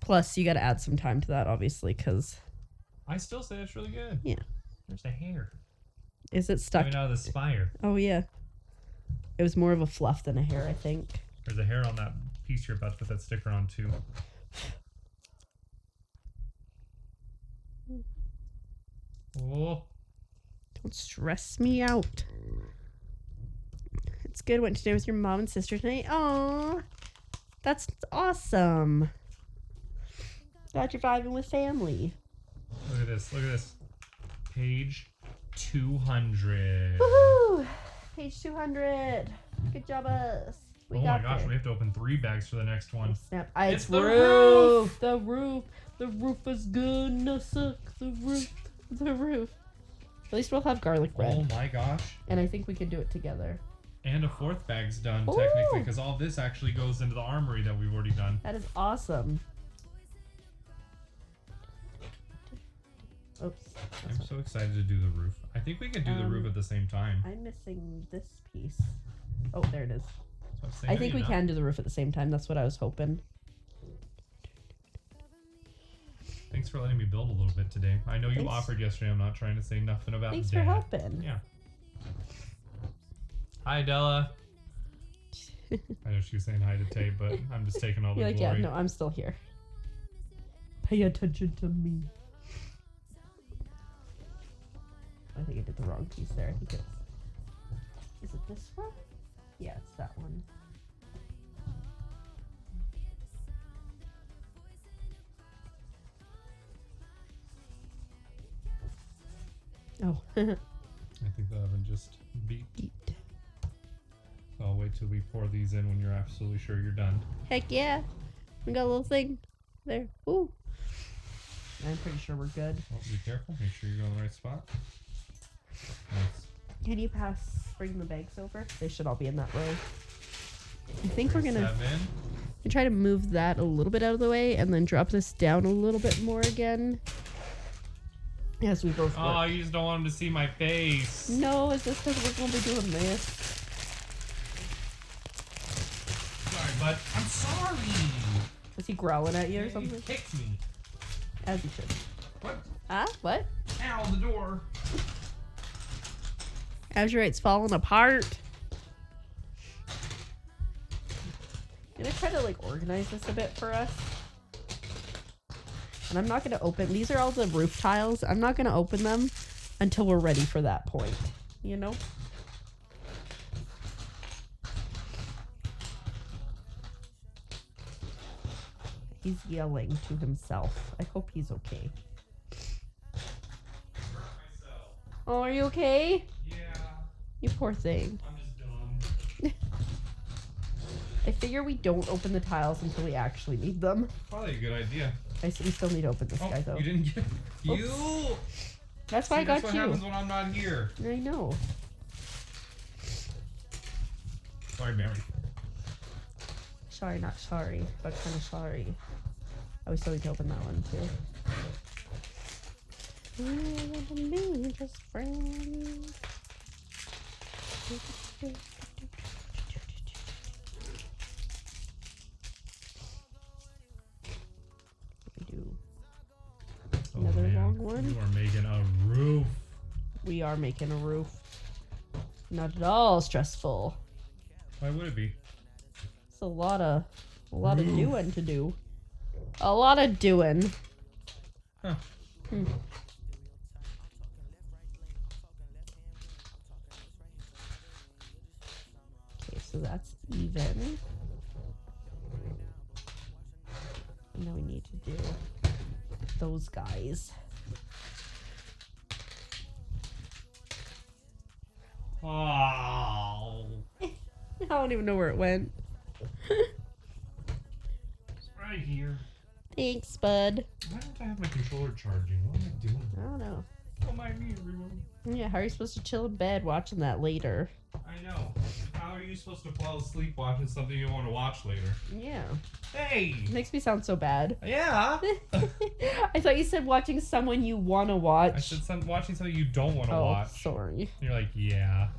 Plus you got to add some time to that obviously cuz I still say it's really good. Yeah. There's a hair. Is it stuck? Coming out of the spire. Oh yeah. It was more of a fluff than a hair, I think. There's a hair on that piece you're about to put that sticker on too. Oh. Don't stress me out. It's good. Went to dinner with your mom and sister tonight. Aw. That's awesome. Glad you're vibing with family. Look at this. Look at this. Page 200. Woohoo! Page 200. Good job, us. We oh my got gosh, there. we have to open 3 bags for the next one. Snap. It's the roof. The roof. The roof is gonna suck. The roof. The roof. At least we'll have garlic bread. Oh my gosh. And I think we can do it together. And a 4th bag's done Ooh. technically because all this actually goes into the armory that we've already done. That is awesome. Oops. I'm so excited to do the roof. I think we could do the roof at the same time. I'm missing this piece. Oh, there it is. So I'm saying, I think we can do the roof at the same time. That's what I was hoping. Thanks for letting me build a little bit today. I know you Thanks. offered yesterday. I'm not trying to say nothing about Thanks Dad. for helping. Yeah. Hi, Della. I know she was saying hi to Tay, but I'm just taking all the You're like, glory. yeah, no, I'm still here. Pay attention to me. I think I did the wrong piece there. I think it's... Is it this one? Yeah, it's that one. Oh. I think the oven just beat. So I'll wait till we pour these in when you're absolutely sure you're done. Heck yeah. We got a little thing there. Ooh. I'm pretty sure we're good. Well, be careful. Make sure you're going in the right spot. Nice. Can you bring the bags over? They should all be in that row. I think we're gonna 7. try to move that a little bit out of the way and then drop this down a little bit more again. Yes, we both work. Oh, you just don't want him to see my face. No, is this because we're going to be doing this? Sorry, bud. I'm sorry. Is he growling at you or He something? kicked me. As he should. What? Ah, what? Ow, the door. Azurite's falling apart. I'm gonna try to like organize this a bit for us. And I'm not gonna open, these are all the roof tiles. I'm not gonna open them until we're ready for that point, you know? He's yelling to himself. I hope he's okay. Oh, are you okay? Yeah. You poor thing. I'm just dumb. I figure we don't open the tiles until we actually need them. Probably a good idea. We still need to open this guy though. You didn't get you. That's why I got That's what you. happens when I'm not here. I know. Sorry, Mary. Sorry, not sorry, but kind of sorry. Oh, we still need to open that one too. We're just friends. Another long one. You are making a roof. We are making a roof. Not at all stressful. Why would it be? It's a lot of doing to do. A lot of doing. Huh. Hmm. Okay, so that's even. And now we need to do those guys. don't even know where it went. It's right here. Thanks, bud. Why don't I have my controller charging? What am I doing? I don't know. Don't mind me, everyone. Yeah, how are you supposed to chill in bed watching that later? I know. How are you supposed to fall asleep watching something you want to watch later? Yeah. Hey! It makes me sound so bad. Yeah! I thought you said watching someone you want to watch. I said watching something you don't want to watch. Sorry. You're like, yeah.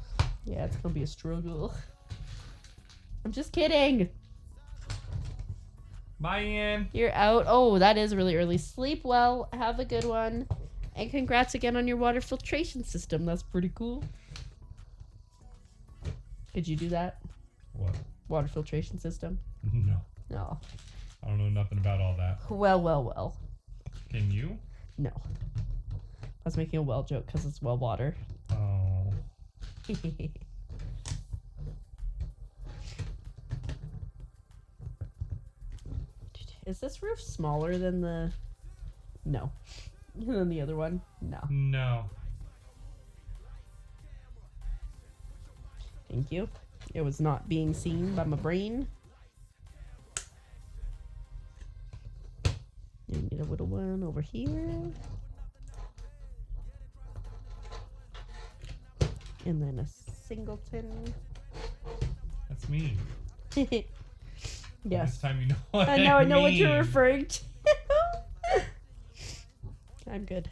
Yeah, it's gonna be a struggle. I'm just kidding. Bye, Ian. You're out. Oh, that is really early. Sleep well. Have a good one. And congrats again on your water filtration system. That's pretty cool. Did you do that? What? Water filtration system? No. No. I don't know nothing about all that. Well. Can you? No. I was making a well joke because it's well water. Oh. Is this roof smaller than the... No. Than the other one? No. No. Thank you. It was not being seen by my brain. And get a little one over here. And then a singleton. That's me. Yes. This time you know what I know what you're mean. referring to. I'm good.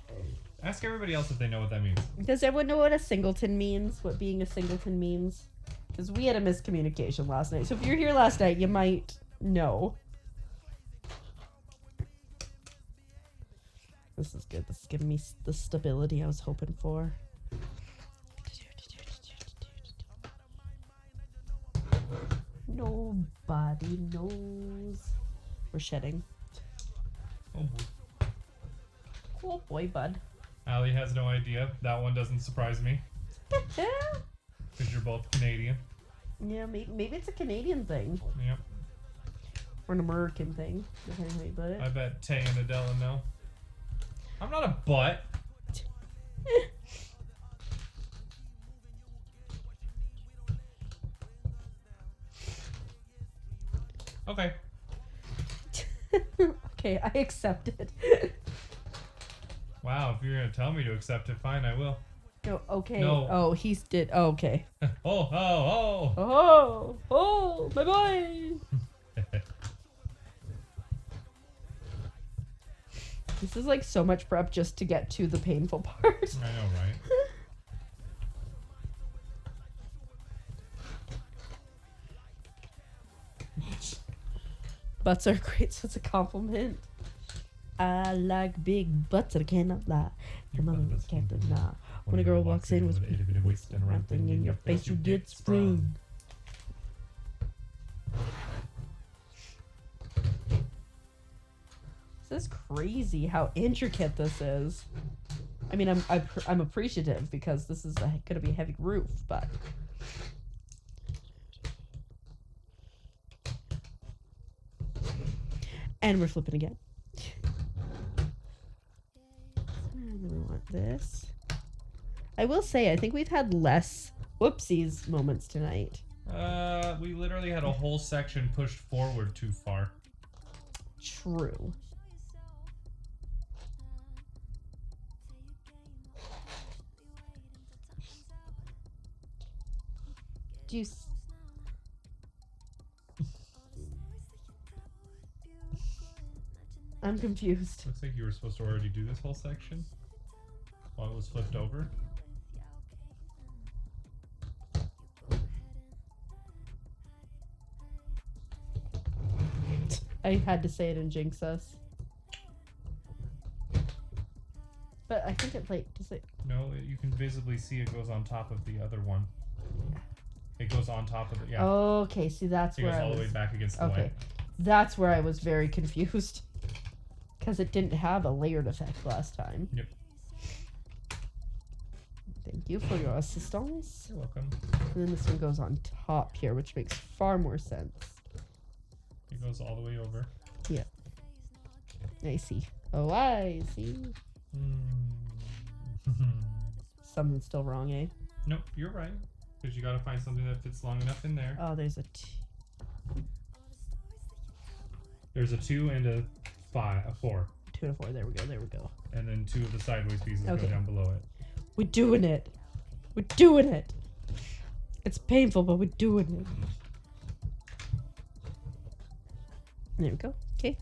Ask everybody else if they know what that means. Does everyone know what a singleton means? What being a singleton means? Because we had a miscommunication last night. So if you're here last night, you might know. This is good. This is giving me the stability I was hoping for. Nobody knows. We're shedding. Oh boy. Cool boy, bud. Allie has no idea. That one doesn't surprise me. Because you're both Canadian. Yeah, maybe it's a Canadian thing. Yep. Or an American thing, depending how you put it. I bet Tay and Adela know. I'm not a butt. Okay. Okay, I accept it. Wow, if you're going to tell me to accept it, fine, I will. No, okay. No. Oh, he's did. Oh, okay. Oh. Oh, my boy. This is like so much prep just to get to the painful part. I know, right? Butts are great, so it's a compliment. I like big butts, I cannot lie. The mother was can't deny. When a girl walks in with a itty bitty waist and a round thing in your face, you get sprung. This is crazy how intricate this is. I mean, I'm appreciative because this is going to be a heavy roof, but... And we're flipping again. And we want this. I will say, I think we've had less whoopsies moments tonight. We literally had a whole section pushed forward too far. True. Juice. I'm confused. Looks like you were supposed to already do this whole section while it was flipped over. I had to say it and jinx us. But I think it like does it. No, you can visibly see it goes on top of the other one. It goes on top of it. Yeah. Okay, see that's It where goes I all was. the way back against the Okay, light. that's where I was very confused because it didn't have a layered effect last time. Yep. Thank you for your assistance. You're welcome. And then this one goes on top here, which makes far more sense. It goes all the way over. Yeah. I see. Oh, I see. Mm. Something's still wrong, eh? Nope, you're right. Because you gotta find something that fits long enough in there. Oh, there's a There's a 2 and a 4. 2 and a 4. There we go. There we go. And then 2 of the sideways pieces Okay. go down below it. We're doing it. We're doing it. It's painful, but we're doing it. There we go. Okay.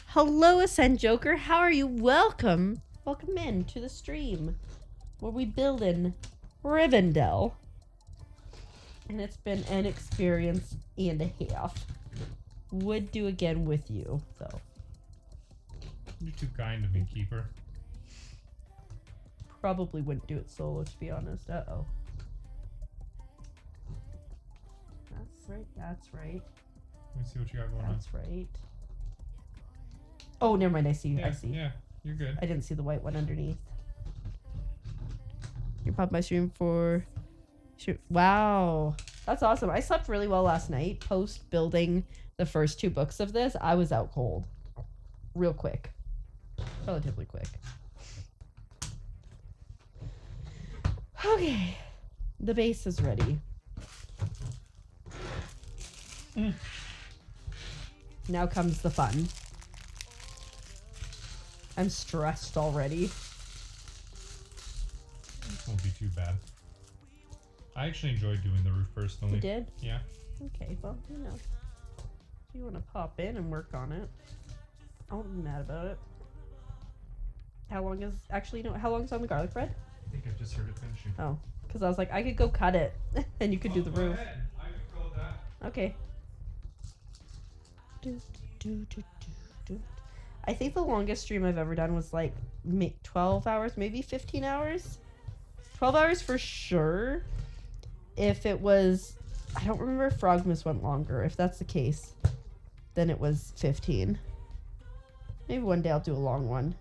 Hello, Ascend Joker. How are you? Welcome. Welcome in to the stream where we build in Rivendell. And it's been an experience and a half. Would do again with you, though. You're too kind to me, Keeper. Probably wouldn't do it solo, to be honest. Uh-oh. That's right. That's right. Let me see what you got going on. That's right. Oh, never mind. I see. Yeah, I see. Yeah, you're good. I didn't see the white one underneath. You popped my stream for... Wow. That's awesome. I slept really well last night. Post building the first 2 books of this, I was out cold. Real quick. Relatively quick. Okay. The base is ready. Now comes the fun. I'm stressed already. This won't be too bad. I actually enjoyed doing the roof personally. You did? Yeah. Okay, well, you know. If you want to pop in and work on it, I won't be mad about it. How long is... Actually, no. How long is on the garlic bread? I think I just heard it finishing. Oh. Because I was like, I could go cut it. And you could do the Go roof. ahead. I could go with that. Okay. I think the longest stream I've ever done was like 12 hours, maybe 15 hours. 12 hours for sure. If it was... I don't remember if Frogmas went longer. If that's the case, then it was 15. Maybe one day I'll do a long one.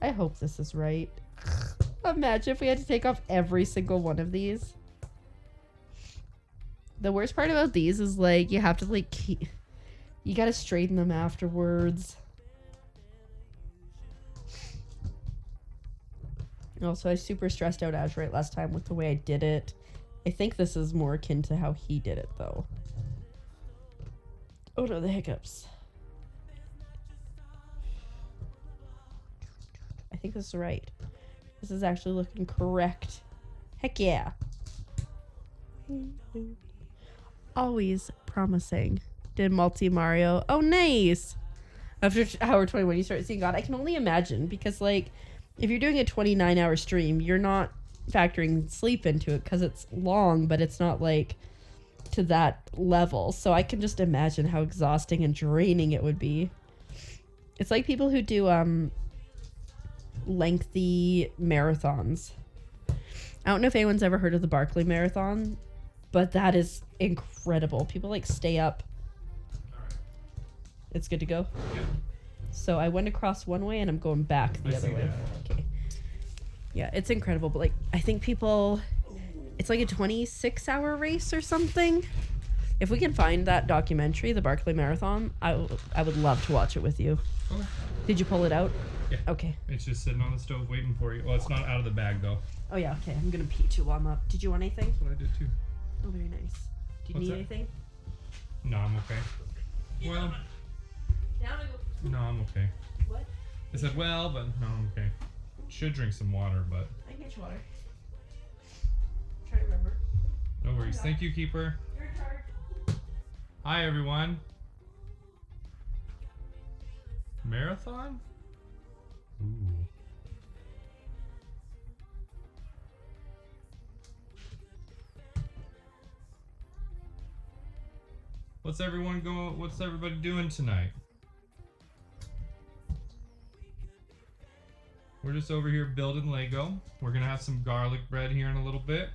I hope this is right. Imagine if we had to take off every single one of these. The worst part about these is like you have to like you gotta straighten them afterwards. Also, I super stressed out Azurite last time with the way I did it. I think this is more akin to how he did it though. Oh no, the hiccups. I think this is right. This is actually looking correct. Heck yeah. Always promising. Did multi Mario. Oh, nice. After hour 21, you start seeing God. I can only imagine because, like, if you're doing a 29-hour stream, you're not factoring sleep into it because it's long, but it's not, like, to that level. So I can just imagine how exhausting and draining it would be. It's like people who do, lengthy marathons. I don't know if anyone's ever heard of the Barkley Marathon, but that is incredible. People like stay up. Alright. It's good to go. Yeah. So I went across one way and I'm going back the I other see way. that. Okay. Yeah, it's incredible. But like, I think people, it's like a 26-hour race or something. If we can find that documentary, the Barkley Marathon, I would love to watch it with you. Okay. Did you pull it out? Yeah. Okay. It's just sitting on the stove waiting for you. Well, it's not out of the bag though. Oh yeah. Okay. I'm gonna pee too while I'm up. Did you want anything? That's what I did too. Oh, very nice. Do you What's need that? anything? No, I'm okay. Well, no, I'm okay. What? I said, well, but no, I'm okay. Should drink some water, but I can get you water. Try to remember. no worries. Thank you, Keeper. You're in charge. Hi, everyone. Marathon? Ooh. What's everybody doing tonight? We're just over here building Lego. We're gonna have some garlic bread here in a little bit.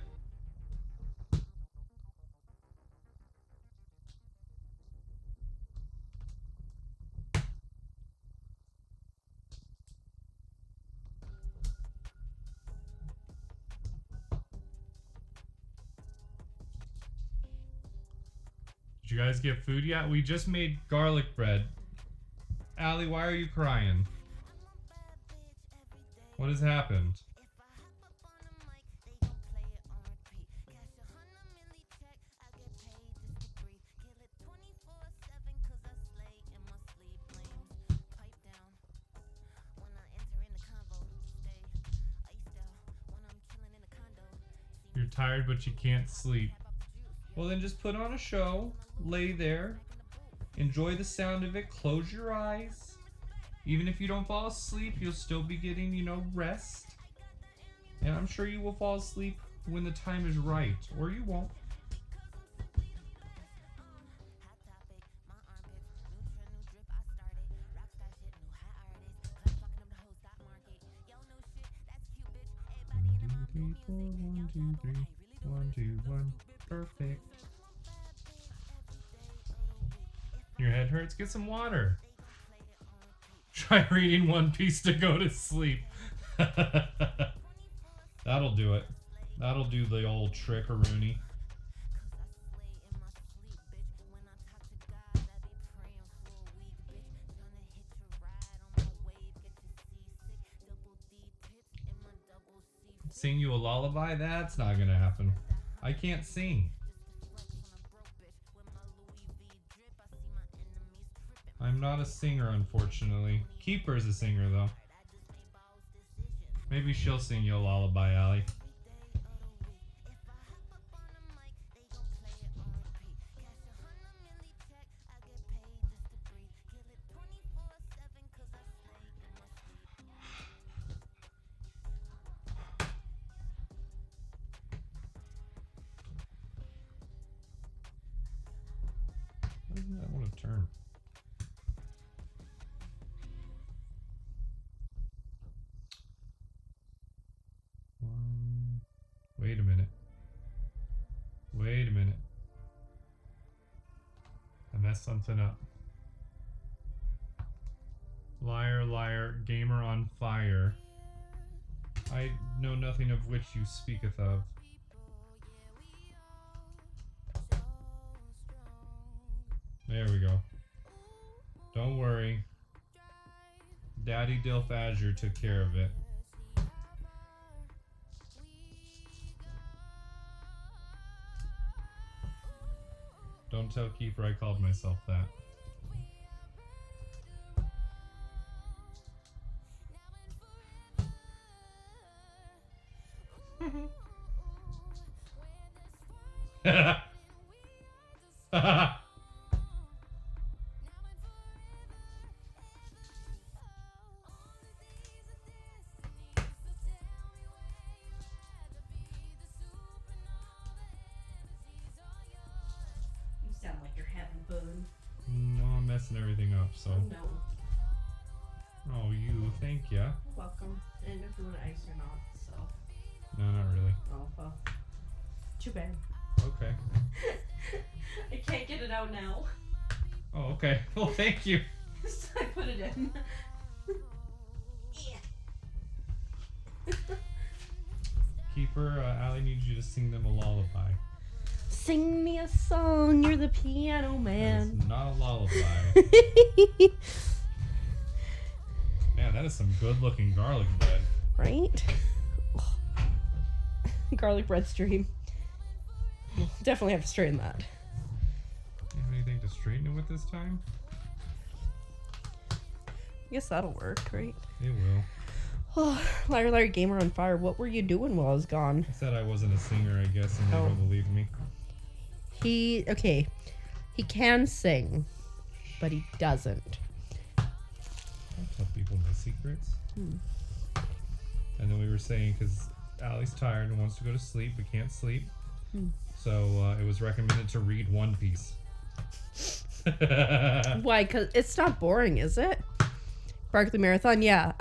Did you guys get food yet? We just made garlic bread. Allie, why are you crying? What has happened? You're tired, but you can't sleep. Well, then just put on a show, lay there, enjoy the sound of it, close your eyes. Even if you don't fall asleep, you'll still be getting, rest. And I'm sure you will fall asleep when the time is right, or you won't. One, two, three, 1, 2, 1. Perfect. Your head hurts? Get some water. Try reading One Piece to go to sleep. That'll do it. That'll do the old trick-a-rooney. Sing you a lullaby? That's not gonna happen. I can't sing. I'm not a singer, unfortunately. Keeper's a singer, though. Maybe she'll sing you a lullaby, Allie. Why doesn't that want to turn? Wait a minute. Wait a minute. I messed something up. Liar, liar, gamer on fire. I know nothing of which you speaketh of. There we go. Don't worry. Daddy Dilf Azure took care of it. Don't tell Keeper I called myself that. Sound like you're having fun. No, I'm messing everything up, so. Oh, no. Oh, you, thank ya. You're welcome. I didn't know if you want ice or not, so. No, not really. Oh, well. Too bad. Okay. I can't get it out now. Oh, okay. Well, thank you. So I put it in. Keeper, Allie needs you to sing them a lullaby. Sing me a song, you're the piano That man. is not a lullaby. Man, that is some good-looking garlic bread. Right? Garlic bread stream. Definitely have to straighten that. You have anything to straighten it with this time? I guess that'll work, right? It will. Oh, Liar Liar Gamer on Fire, what were you doing while I was gone? I said I wasn't a singer, I guess, and you Oh. don't believe me. He can sing, but he doesn't. Don't tell people my secrets. Hmm. And then we were saying, because Allie's tired and wants to go to sleep, but can't sleep. Hmm. So it was recommended to read One Piece. Why? Because it's not boring, is it? Barkley Marathon, yeah.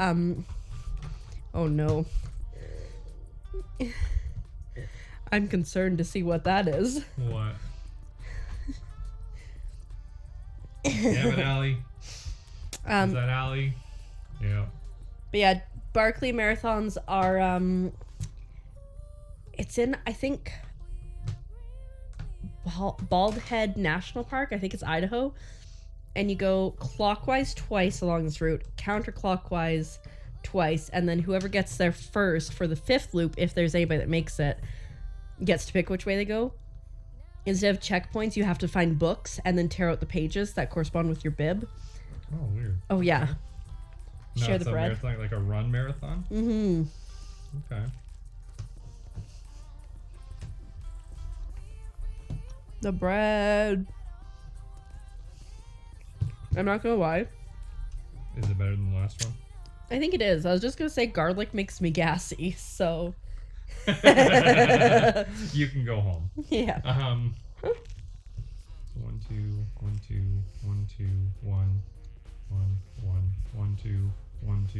Oh no. I'm concerned to see what that is. What? Damn it, Allie. Is that Allie? Yeah. But yeah, Barkley Marathons are, it's in, I think, Bald Head National Park. I think it's Idaho. And you go clockwise twice along this route, counterclockwise twice, and then whoever gets there first for the 5th loop, if there's anybody that makes it, gets to pick which way they go. Instead of checkpoints, you have to find books and then tear out the pages that correspond with your bib. Oh, weird. Oh, yeah. No, Share it's the a bread. marathon, like a run marathon? Mm-hmm. Okay. The bread. I'm not gonna lie. Is it better than the last one? I think it is. I was just gonna say garlic makes me gassy, so. You can go home. Yeah. 1 2 1 2 1 2 1 1 1 1 2 1 2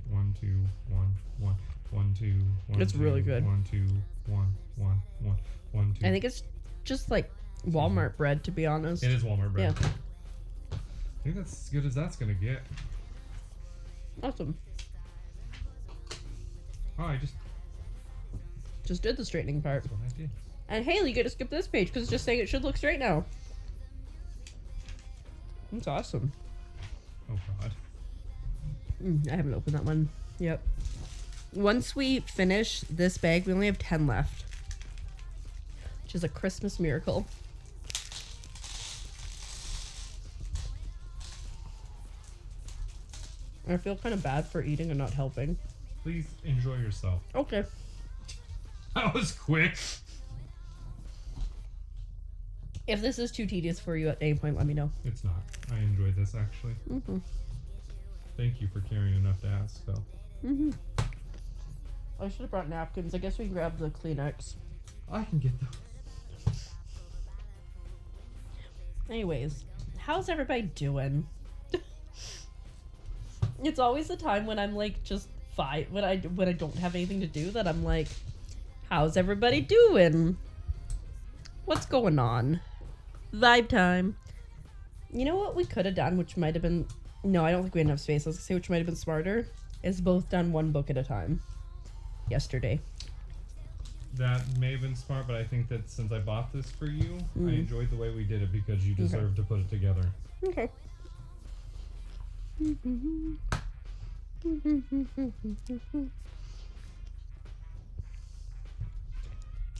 1 2 1 1 1 2 1 It's really good. 1 2 1 1 1 1 2. I think it's just like Walmart bread, to be honest. It is Walmart bread. Yeah. I think that's as good as that's gonna get. Awesome. Oh, I Just did the straightening part. that's what I did. And Haley, you get to skip this page because it's just saying it should look straight now. That's awesome. Oh god. I haven't opened that one. Yep. Once we finish this bag, we only have 10 left, which is a Christmas miracle. I feel kind of bad for eating and not helping. Please enjoy yourself. Okay. That was quick. If this is too tedious for you at any point, let me know. It's not. I enjoyed this actually. Mm-hmm. Thank you for caring enough to ask, though. Mm-hmm. I should have brought napkins. I guess we can grab the Kleenex. I can get those. Anyways, how's everybody doing? It's always the time when I'm like just fine when I don't have anything to do that I'm like, how's everybody doing? What's going on? Vibe time. You know what we could have done, which might have been no, I don't think we had enough space. I was gonna say which might have been smarter, is both done one book at a time. Yesterday. That may have been smart, but I think that since I bought this for you, I enjoyed the way we did it because you deserve to put it together. Okay.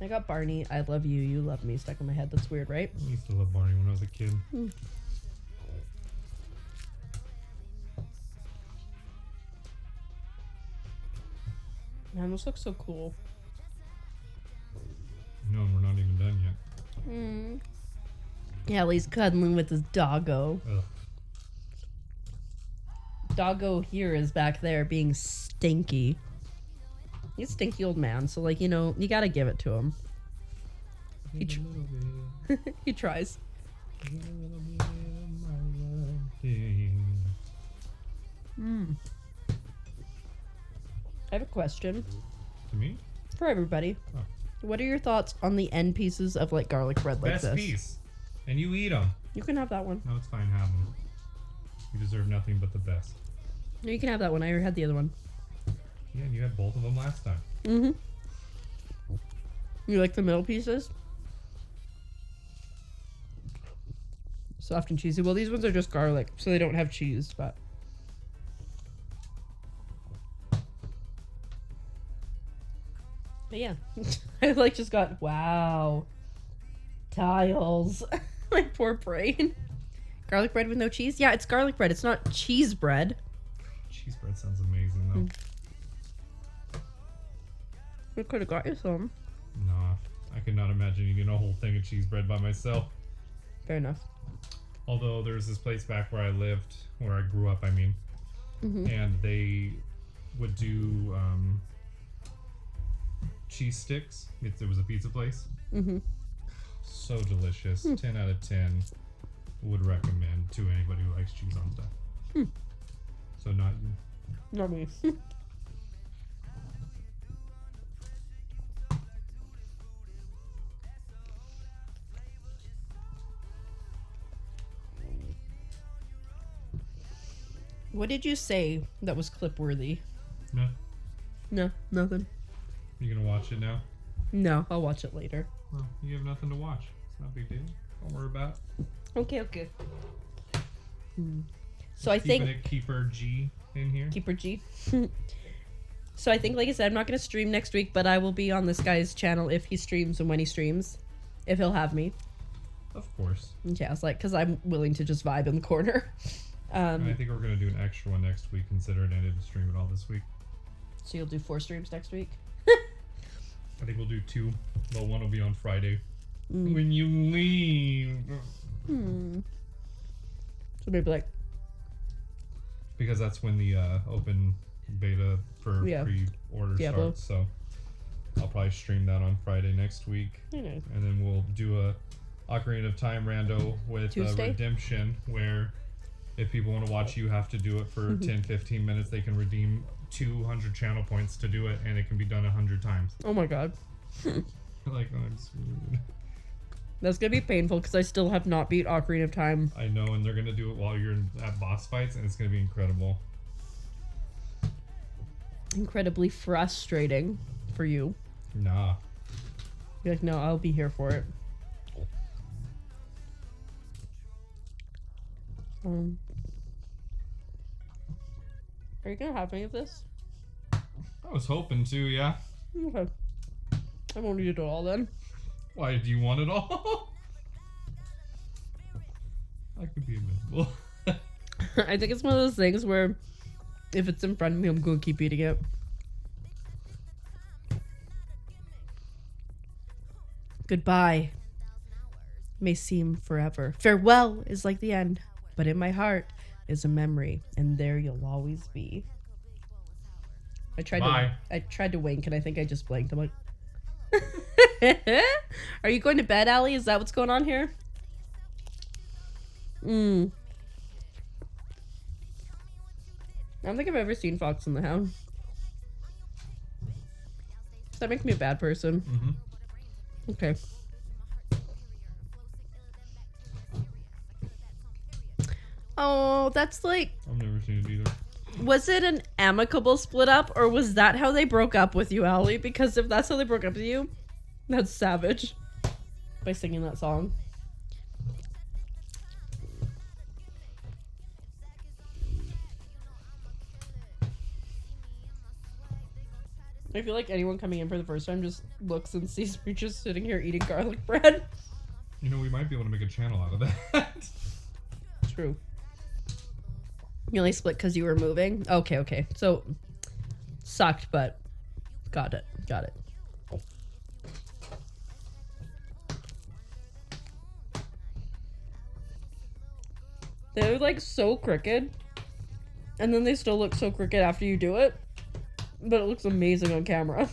I got Barney, I love you, you love me stuck in my head. That's weird, right? I used to love Barney when I was a kid. Man, this looks so cool. No, and we're not even done yet. Yeah, he's cuddling with his doggo. Ugh. Doggo here is back there being stinky. He's a stinky old man, so like, you know, you gotta give it to him. He, Give a little bit, he tries. give a little bit of my love. I have a question To me? for everybody. Oh. What are your thoughts on the end pieces of like garlic bread like Best this? piece. And you eat them. You can have that one. No, it's fine, have them. You deserve nothing but the best. You can have that one. I already had the other one. Yeah, and you had both of them last time. Mm-hmm. You like the middle pieces? Soft and cheesy. Well, these ones are just garlic, so they don't have cheese, but... But yeah. I like just got, wow. Tiles. My poor brain. Garlic bread with no cheese? Yeah, it's garlic bread. It's not cheese bread. Cheese bread sounds amazing, though. I could have got you some. Nah, I could not imagine eating a whole thing of cheese bread by myself. Fair enough. Although there's this place back where I lived, where I grew up, I mean, and they would do cheese sticks. It was a pizza place. So delicious. 10 out of 10. Would recommend to anybody who likes cheese on stuff. So not you. Not me. What did you say that was clip worthy? No. No, nothing. You gonna watch it now? No, I'll watch it later. Well, you have nothing to watch. It's not a big deal. Don't worry about it. Okay, okay. So I think Keeping it Keeper G in here. Keeper G. So I think, like I said, I'm not gonna stream next week, but I will be on this guy's channel if he streams and when he streams, if he'll have me. Of course. Yeah, I was like, because I'm willing to just vibe in the corner. And I think we're gonna do an extra one next week, considering I didn't stream it all this week. So you'll do 4 streams next week? I think we'll do 2. Well, one will be on Friday. When you leave. So maybe like, Because that's when the open beta for pre-order Diablo. starts. So I'll probably stream that on Friday next week. you know. And then we'll do a Ocarina of Time rando with Tuesday? Redemption, where if people want to watch you have to do it for 10-15 minutes, they can redeem 200 channel points to do it, and it can be done 100 times. Oh my god. Like, I'm screwed. That's gonna be painful because I still have not beat Ocarina of Time. I know, and they're gonna do it while you're at boss fights, and it's gonna be incredible. Incredibly frustrating for you. Nah. You're like, no, I'll be here for it. Are you gonna have any of this? I was hoping to, yeah. Okay. I won't eat it all then. Why, do you want it all? I could be invisible. I think it's one of those things where if it's in front of me, I'm gonna keep eating it. Goodbye may seem forever. Farewell is like the end, but in my heart is a memory, and there you'll always be. I tried to wink, and I think I just blinked. I'm like, are you going to bed, Allie? Is that what's going on here? I don't think I've ever seen Fox and the Hound. Does that make me a bad person? Okay. Oh, that's like... I've never seen it either. Was it an amicable split up, or was that how they broke up with you, Allie? Because if that's how they broke up with you, that's savage. By singing that song. I feel like anyone coming in for the first time just looks and sees me just sitting here eating garlic bread. You know, we might be able to make a channel out of that. True. You only split because you were moving? Okay, okay. So, sucked, but got it. Got it. They're like so crooked. And then they still look so crooked after you do it. But it looks amazing on camera.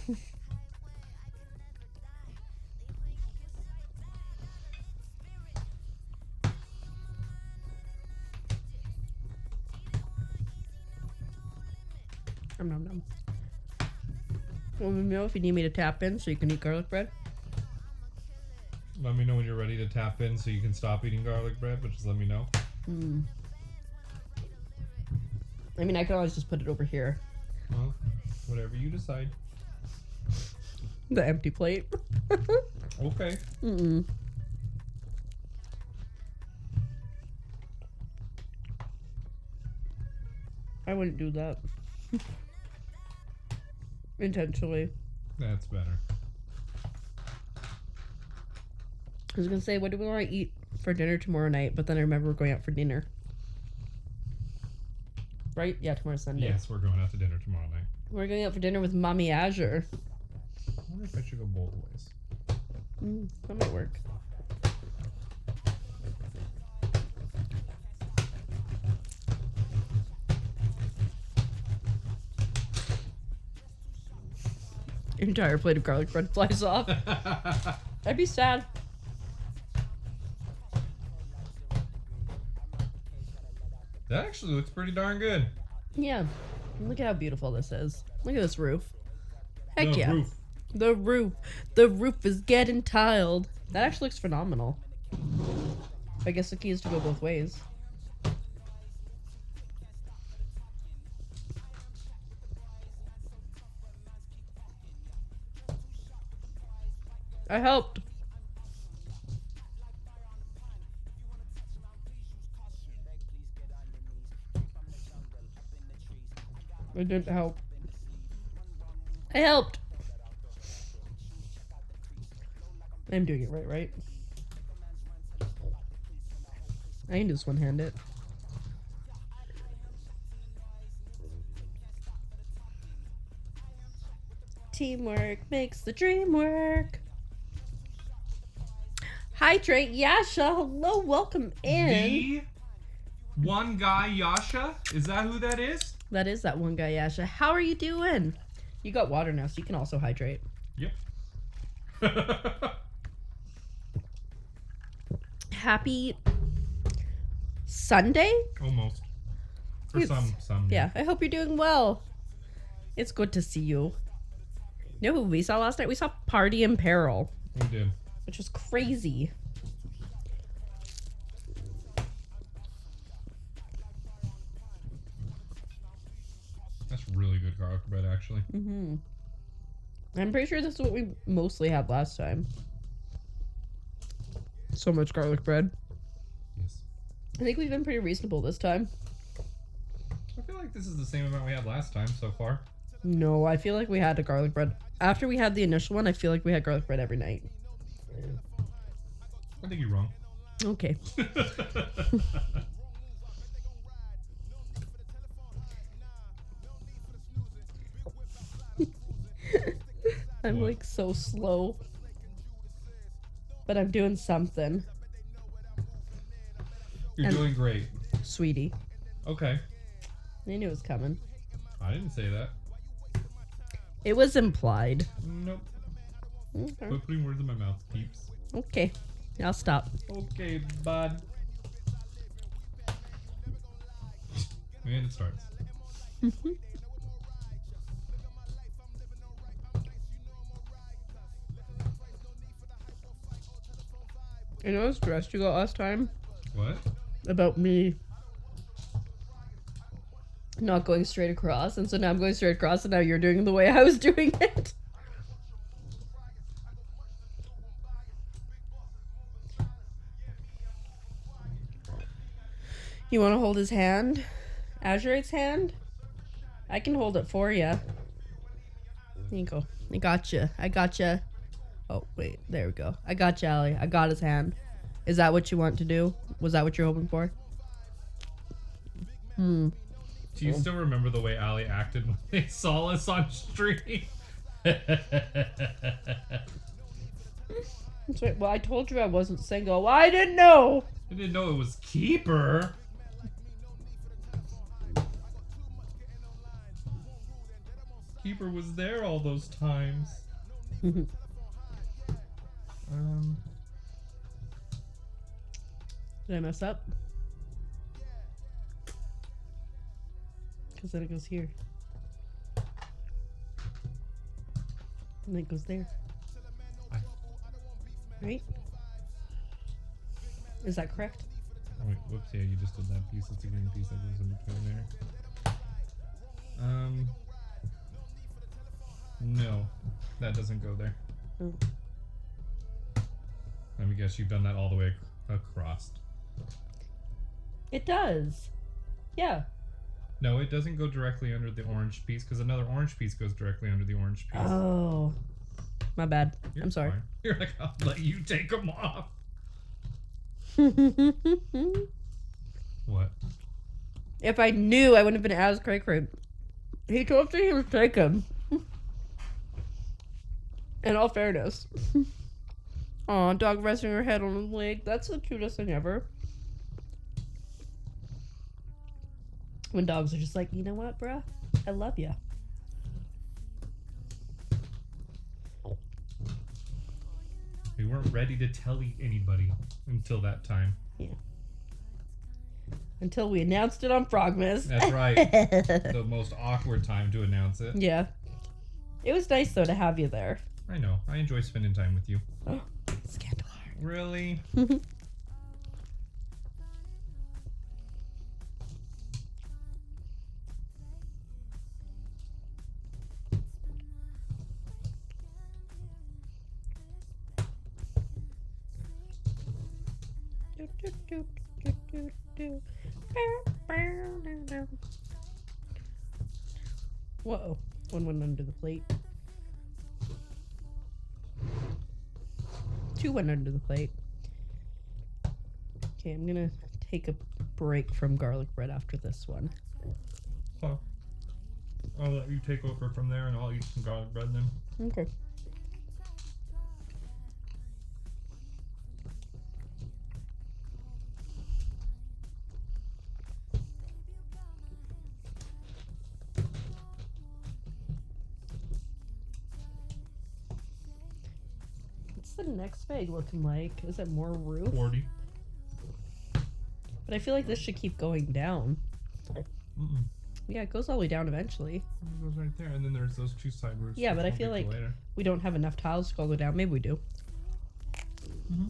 Nom nom nom. Let me know if you need me to tap in so you can eat garlic bread. Let me know when you're ready to tap in so you can stop eating garlic bread, but just let me know. I mean, I can always just put it over here. Well, whatever you decide. The empty plate. Okay. I wouldn't do that. Intentionally. That's better. I was gonna say, what do we want to eat for dinner tomorrow night? But then I remember we're going out for dinner. Right? Yeah, tomorrow's Sunday. Yes, we're going out to dinner tomorrow night. We're going out for dinner with Mommy Azure. I wonder if I should go both ways. That might work. Your entire plate of garlic bread flies off. I'd be sad. That actually looks pretty darn good. Yeah. Look at how beautiful this is. Look at this roof. Heck The yeah. roof. The roof. The roof is getting tiled. That actually looks phenomenal. I guess the key is to go both ways. I helped. It didn't help. I helped. I'm doing it right? I can just one-hand it. Teamwork makes the dream work. Hydrate Yasha. Hello, welcome in. The one guy Yasha? Is that who that is? That is that one guy, Yasha. How are you doing? You got water now, so you can also hydrate. Yep. Happy Sunday? Almost. For some. Yeah, I hope you're doing well. It's good to see you. You know who we saw last night? We saw Party in Peril. We did. Which was crazy. That's really good garlic bread, actually. Mm-hmm. I'm pretty sure this is what we mostly had last time. So much garlic bread. Yes. I think we've been pretty reasonable this time. I feel like this is the same amount we had last time so far. No, I feel like we had a garlic bread. After we had the initial one, I feel like we had garlic bread every night. I think you're wrong. Okay. I'm What? like so slow. But I'm doing something. You're And- doing great. Sweetie. Okay. I knew it was coming. I didn't say that. It was implied. Nope. Okay. Quit putting words in my mouth, peeps. Okay. I'll stop. Okay, bud. And it starts. You know how stressed you got last time? What? About me not going straight across, and so now I'm going straight across, and now you're doing it the way I was doing it. You want to hold his hand? Azurate's hand? I can hold it for you. There you go. I gotcha. I gotcha. Oh, wait. There we go. I got you, Allie. I got his hand. Is that what you want to do? Was that what you're hoping for? Do you still remember the way Ali acted when they saw us on stream? That's right. Well, I told you I wasn't single. Well, I didn't know. I didn't know it was Keeper. Keeper was there all those times. Did I mess up? Because then it goes here. And then it goes there. Right? Is that correct? Oh, wait, whoops, yeah, you just did that piece. It's a green piece that goes in between there. No, that doesn't go there. Oh. Let me guess, you've done that all the way across. It does. Yeah. No, it doesn't go directly under the orange piece, because another orange piece goes directly under the orange piece. Oh. My bad. You're I'm sorry. fine. You're like, I'll let you take them off. What? If I knew, I wouldn't have been as cray. He told me he was taken. In all fairness. Aw, dog resting her head on his leg. That's the cutest thing ever. When dogs are just like, you know what, bruh? I love ya. We weren't ready to tell anybody until that time. Yeah. Until we announced it on Frogmas. That's right. The most awkward time to announce it. Yeah. It was nice, though, to have you there. I know. I enjoy spending time with you. Scandal. Really? Whoa. One went under the plate. 2 went under the plate. Okay, I'm gonna take a break from garlic bread after this one. Huh. I'll let you take over from there and I'll eat some garlic bread then. Okay. What's the next bag looking like? Is it more roof? 40. But I feel like this should keep going down. Mm-mm. Yeah, it goes all the way down eventually. It goes right there. And then there's those 2 side roofs. Yeah, which but I we'll feel get to like later. we don't have enough tiles to go all the way down. Maybe we do. Mm-hmm.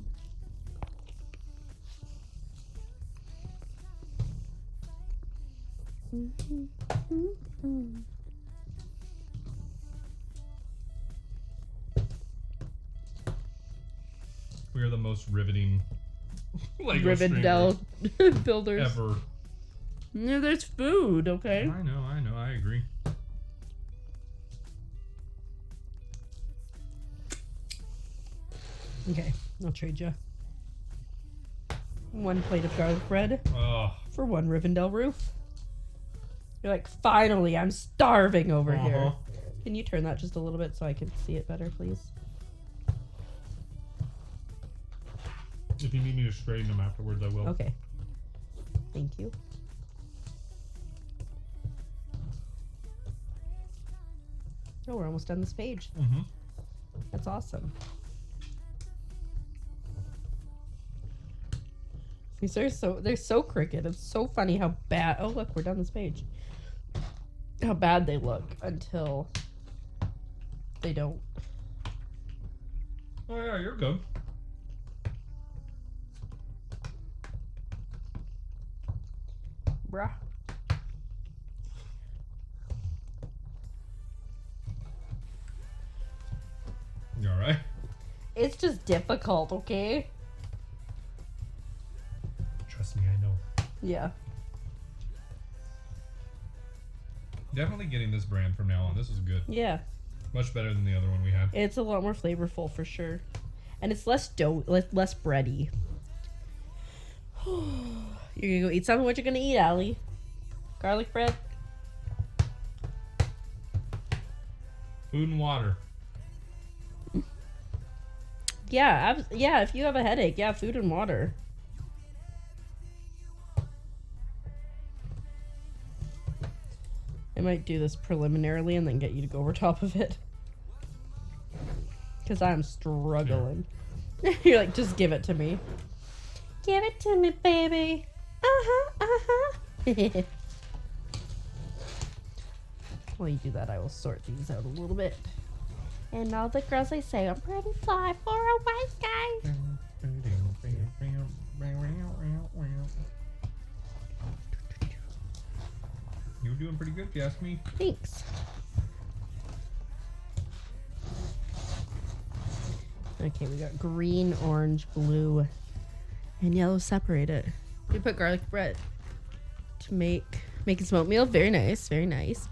We are the most riveting Lego Rivendell builders. ever. No, there's food, okay? I know, I agree. Okay, I'll trade you 1 plate of garlic bread Oh, for 1 Rivendell roof. You're like, finally, I'm starving over here. Can you turn that just a little bit so I can see it better, please? If you need me to straighten them afterwards, I will. Okay. Thank you. Oh, we're almost done this page. Mm-hmm. That's awesome. These are they're so crooked. It's so funny how bad. Oh, look, we're done this page. How bad they look until they don't. Oh yeah, you're good. Bruh. You alright? It's just difficult, okay? Trust me, I know. Yeah. Definitely getting this brand from now on. This is good. Yeah. Much better than the other one we had. It's a lot more flavorful for sure. And it's less less bready. You're gonna go eat something? What you gonna eat, Allie? Garlic bread? Food and water. Yeah, yeah, if you have a headache, yeah, food and water. I might do this preliminarily and then get you to go over top of it. Because I'm struggling. Yeah. You're like, just give it to me. Give it to me, baby. Uh-huh, uh-huh. While you do that, I will sort these out a little bit. And all the girls, they say, I'm pretty fly for a white guy. You're doing pretty good if you ask me. Thanks. Okay, we got green, orange, blue, and yellow separated. We put garlic bread to make a smoked meal. Very nice, very nice.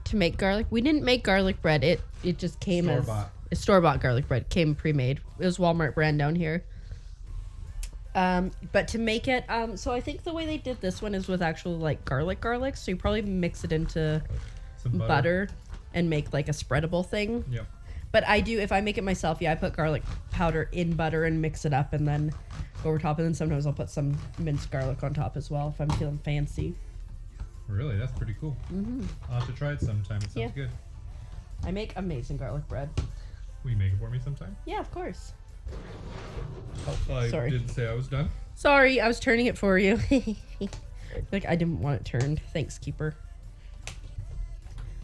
To make garlic, we didn't make garlic bread. It just came Store-bought. as store-bought garlic bread. Came pre-made. It was Walmart brand down here. But to make it, so I think the way they did this one is with actual like garlic. So you probably mix it into Some butter and make like a spreadable thing. Yep. But I do, if I make it myself, yeah, I put garlic powder in butter and mix it up and then go over top. And then sometimes I'll put some minced garlic on top as well if I'm feeling fancy. Really? That's pretty cool. Mm-hmm. I'll have to try it sometime. It sounds good. I make amazing garlic bread. Will you make it for me sometime? Yeah, of course. I Sorry. didn't say I was done. Sorry, I was turning it for you. Like, I didn't want it turned. Thanks, Keeper.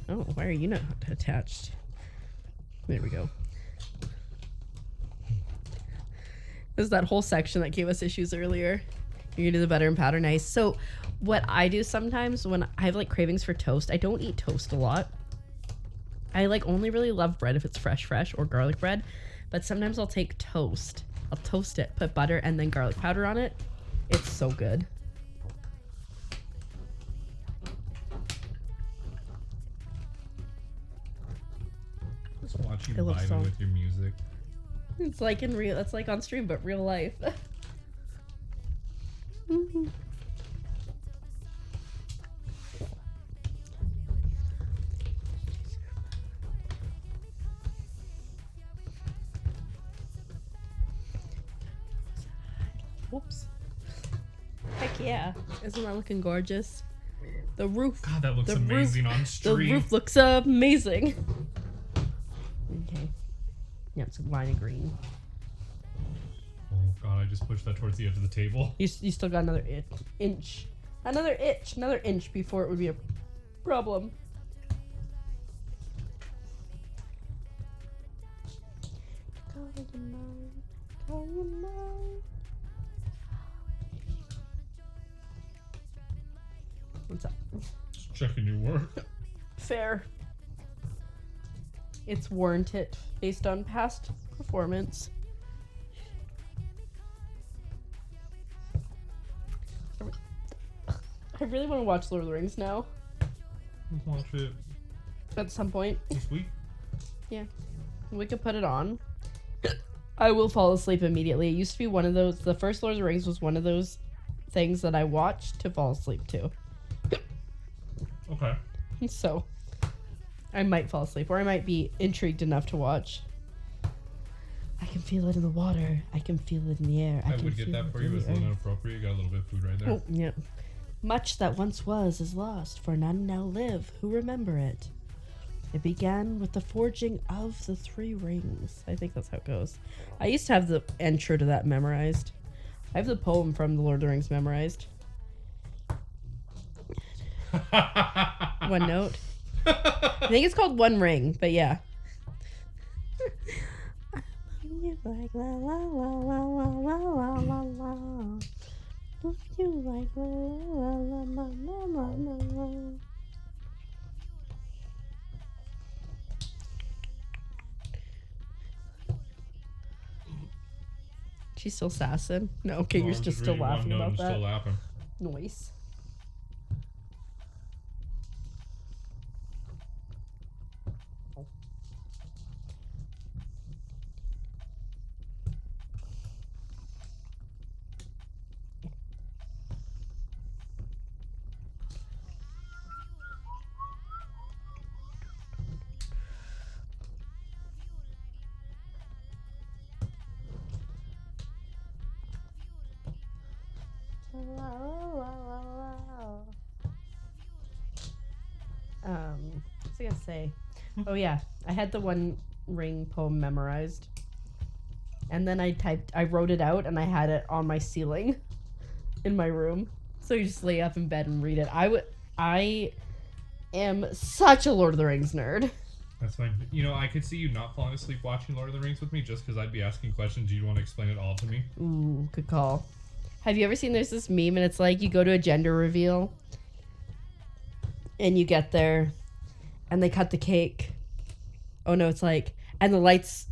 Oh, why are you not attached? There we go. This is that whole section that gave us issues earlier. You're gonna do the butter and powder nice. So what I do sometimes when I have like cravings for toast, I don't eat toast a lot. I like only really love bread if it's fresh or garlic bread. But sometimes I'll take toast. I'll toast it, put butter and then garlic powder on it. It's so good. watch you I love vibing song. with your music. It's like in real. It's like on stream, but real life. Mhm. Whoops. Heck yeah! Isn't that looking gorgeous? The roof. God, that looks The amazing on The stream. roof looks amazing. Okay. Yeah, it's a line of green. Oh God, I just pushed that towards the edge of the table. You still got another inch. Another inch before it would be a problem. What's up? Just checking your work. Fair. It's warranted based on past performance. I really want to watch Lord of the Rings now. Let's watch it At some point. this week. We could put it on. I will fall asleep immediately. It used to be one of those. The first Lord of the Rings was one of those things that I watched to fall asleep to. Okay. So, I might fall asleep, or I might be intrigued enough to watch. I can feel it in the water. I can feel it in the air. I can would get feel that it for in you. the It's a little air. inappropriate. You got a little bit of food right there. Oh, yeah. Much that once was is lost, for none now live who remember it. It began with the forging of the 3 rings. I think that's how it goes. I used to have the intro to that memorized. I have the poem from the Lord of the Rings memorized. One note. I think it's called One Ring, but yeah. You like la la la la la la la la la. You like la la la la la la la. She's still sassing. No, okay, No, you're I'm just still reading one laughing note about and that. Still laughing. Noise. What's I gonna say? Oh yeah, I had the One Ring poem memorized, and then I wrote it out, and I had it on my ceiling, in my room. So you just lay up in bed and read it. I am such a Lord of the Rings nerd. That's fine. You know, I could see you not falling asleep watching Lord of the Rings with me just because I'd be asking questions. You'd want to explain it all to me. Ooh, good call. Have you ever seen there's this meme and it's like you go to a gender reveal and you get there and they cut the cake. Oh no, it's like, and the lights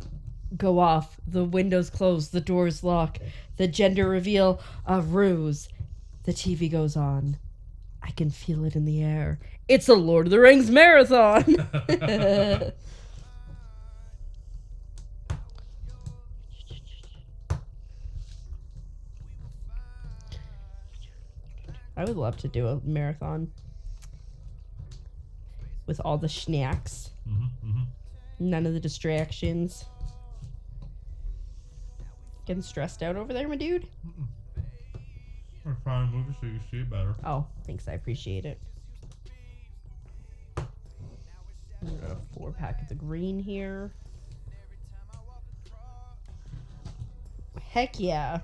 go off, the windows close, the doors lock, the gender reveal, a ruse. The TV goes on. I can feel it in the air. It's a Lord of the Rings marathon. I would love to do a marathon with all the snacks, none of the distractions. Getting stressed out over there, my dude? We're trying to move it so you see it better. Oh, thanks. I appreciate it. I'm gonna 4-pack of the green here. Heck yeah.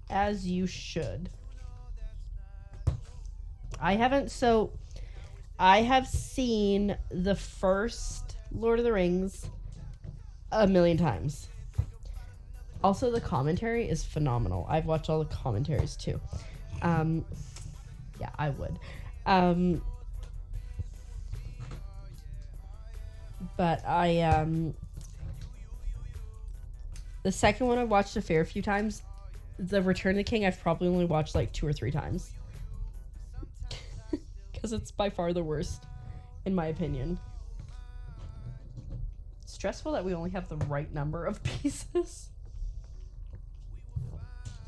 As you should. I have seen the first Lord of the Rings a million times. Also, the commentary is phenomenal. I've watched all the commentaries too. Yeah, I would. But the second one I watched a fair few times. The Return of the King I've probably only watched like 2 or 3 times. Because it's by far the worst. in my opinion. Stressful that we only have the right number of pieces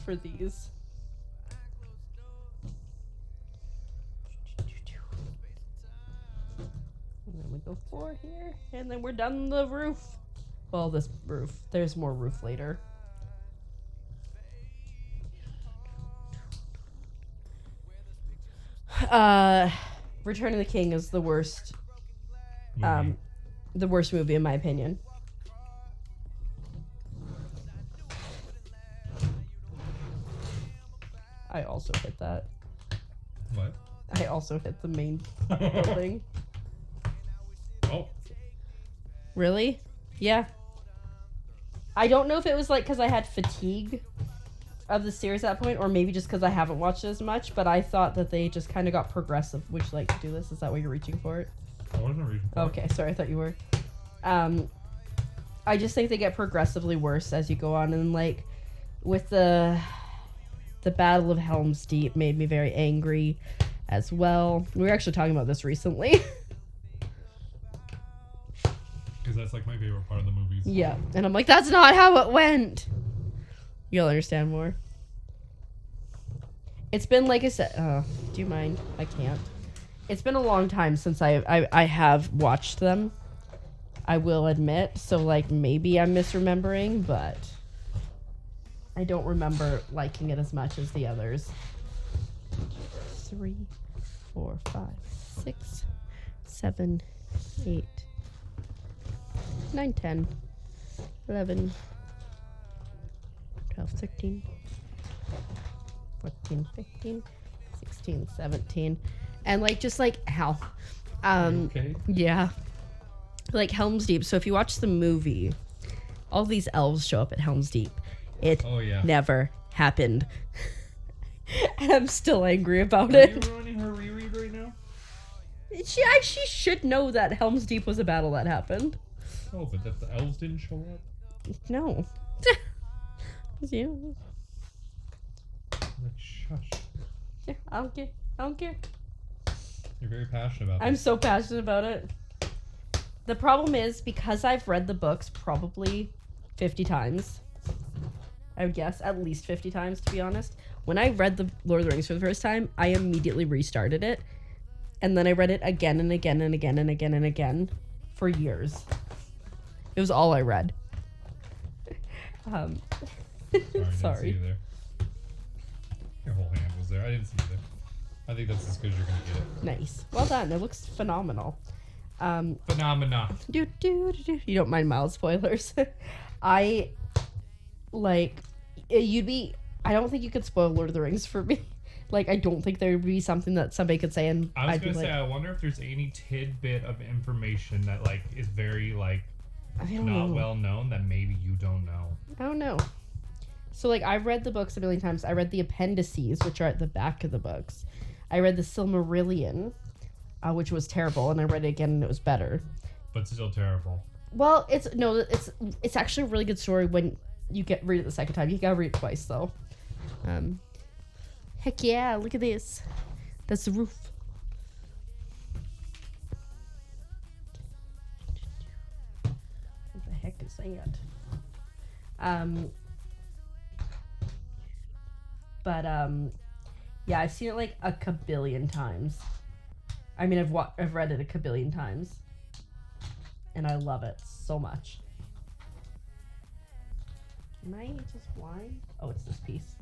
for these. And then we go 4 here, and then we're done the roof. Well, this roof. There's more roof later. Return of the King is the worst. The worst movie in my opinion. I also hit that. What? I also hit the main building. Oh. Really? Yeah. I don't know if it was like because I had fatigue of the series at that point, or maybe just because I haven't watched it as much, but I thought that they just kind of got progressive. Would you like to do this? Is that what you're reaching for it? I wasn't reaching for it. Okay, sorry, I thought you were. I just think they get progressively worse as you go on, and like with the Battle of Helm's Deep made me very angry as well. We were actually talking about this recently. Because that's like my favorite part of the movies. Yeah, and I'm like, that's not how it went. You'll understand more. It's been, like I said, do you mind? I can't. It's been a long time since I have watched them. I will admit. So, like, maybe I'm misremembering, but I don't remember liking it as much as the others. 3, 4, 5, 6, 7, 8, 9, 10, 11, 12, 13, 14, 15, 16, 17. And, like, just, like, hell. Okay. Yeah. Like, Helm's Deep. So, if you watch the movie, all these elves show up at Helm's Deep. It never happened. And I'm still angry about it. Are you ruining her reread right now? She should know that Helm's Deep was a battle that happened. Oh, but that the elves didn't show up? No. Yeah. Like, shush. Yeah, I don't care. I don't care. You're very passionate about I'm this. so passionate about it. The problem is, because I've read the books probably 50 times, I would guess at least 50 times, to be honest. When I read the Lord of the Rings for the first time, I immediately restarted it. And then I read it again and again and again and again and again for years. It was all I read. Sorry. I didn't see Sorry. you there. Your whole hand was there. I didn't see you there. I think that's as good as you're going to get it. Nice. Well done. It looks phenomenal. Phenomena. You don't mind mild spoilers. I don't think you could spoil Lord of the Rings for me. Like, I don't think there would be something that somebody could say and I was I'd going to be say, like, I wonder if there's any tidbit of information that, like, is very, like, I don't not know. well known that maybe you don't know. I don't know. So, like, I've read the books a million times. I read the appendices, which are at the back of the books. I read the Silmarillion, which was terrible, and I read it again and it was better. But still terrible. Well, it's actually a really good story when you read it the second time. You gotta read it twice, though. Heck yeah, look at this. That's the roof. What the heck is that? Yeah, I've seen it like a kabillion times. I mean, I've read it a kabillion times. And I love it so much. Am I just blind? Oh, it's this piece.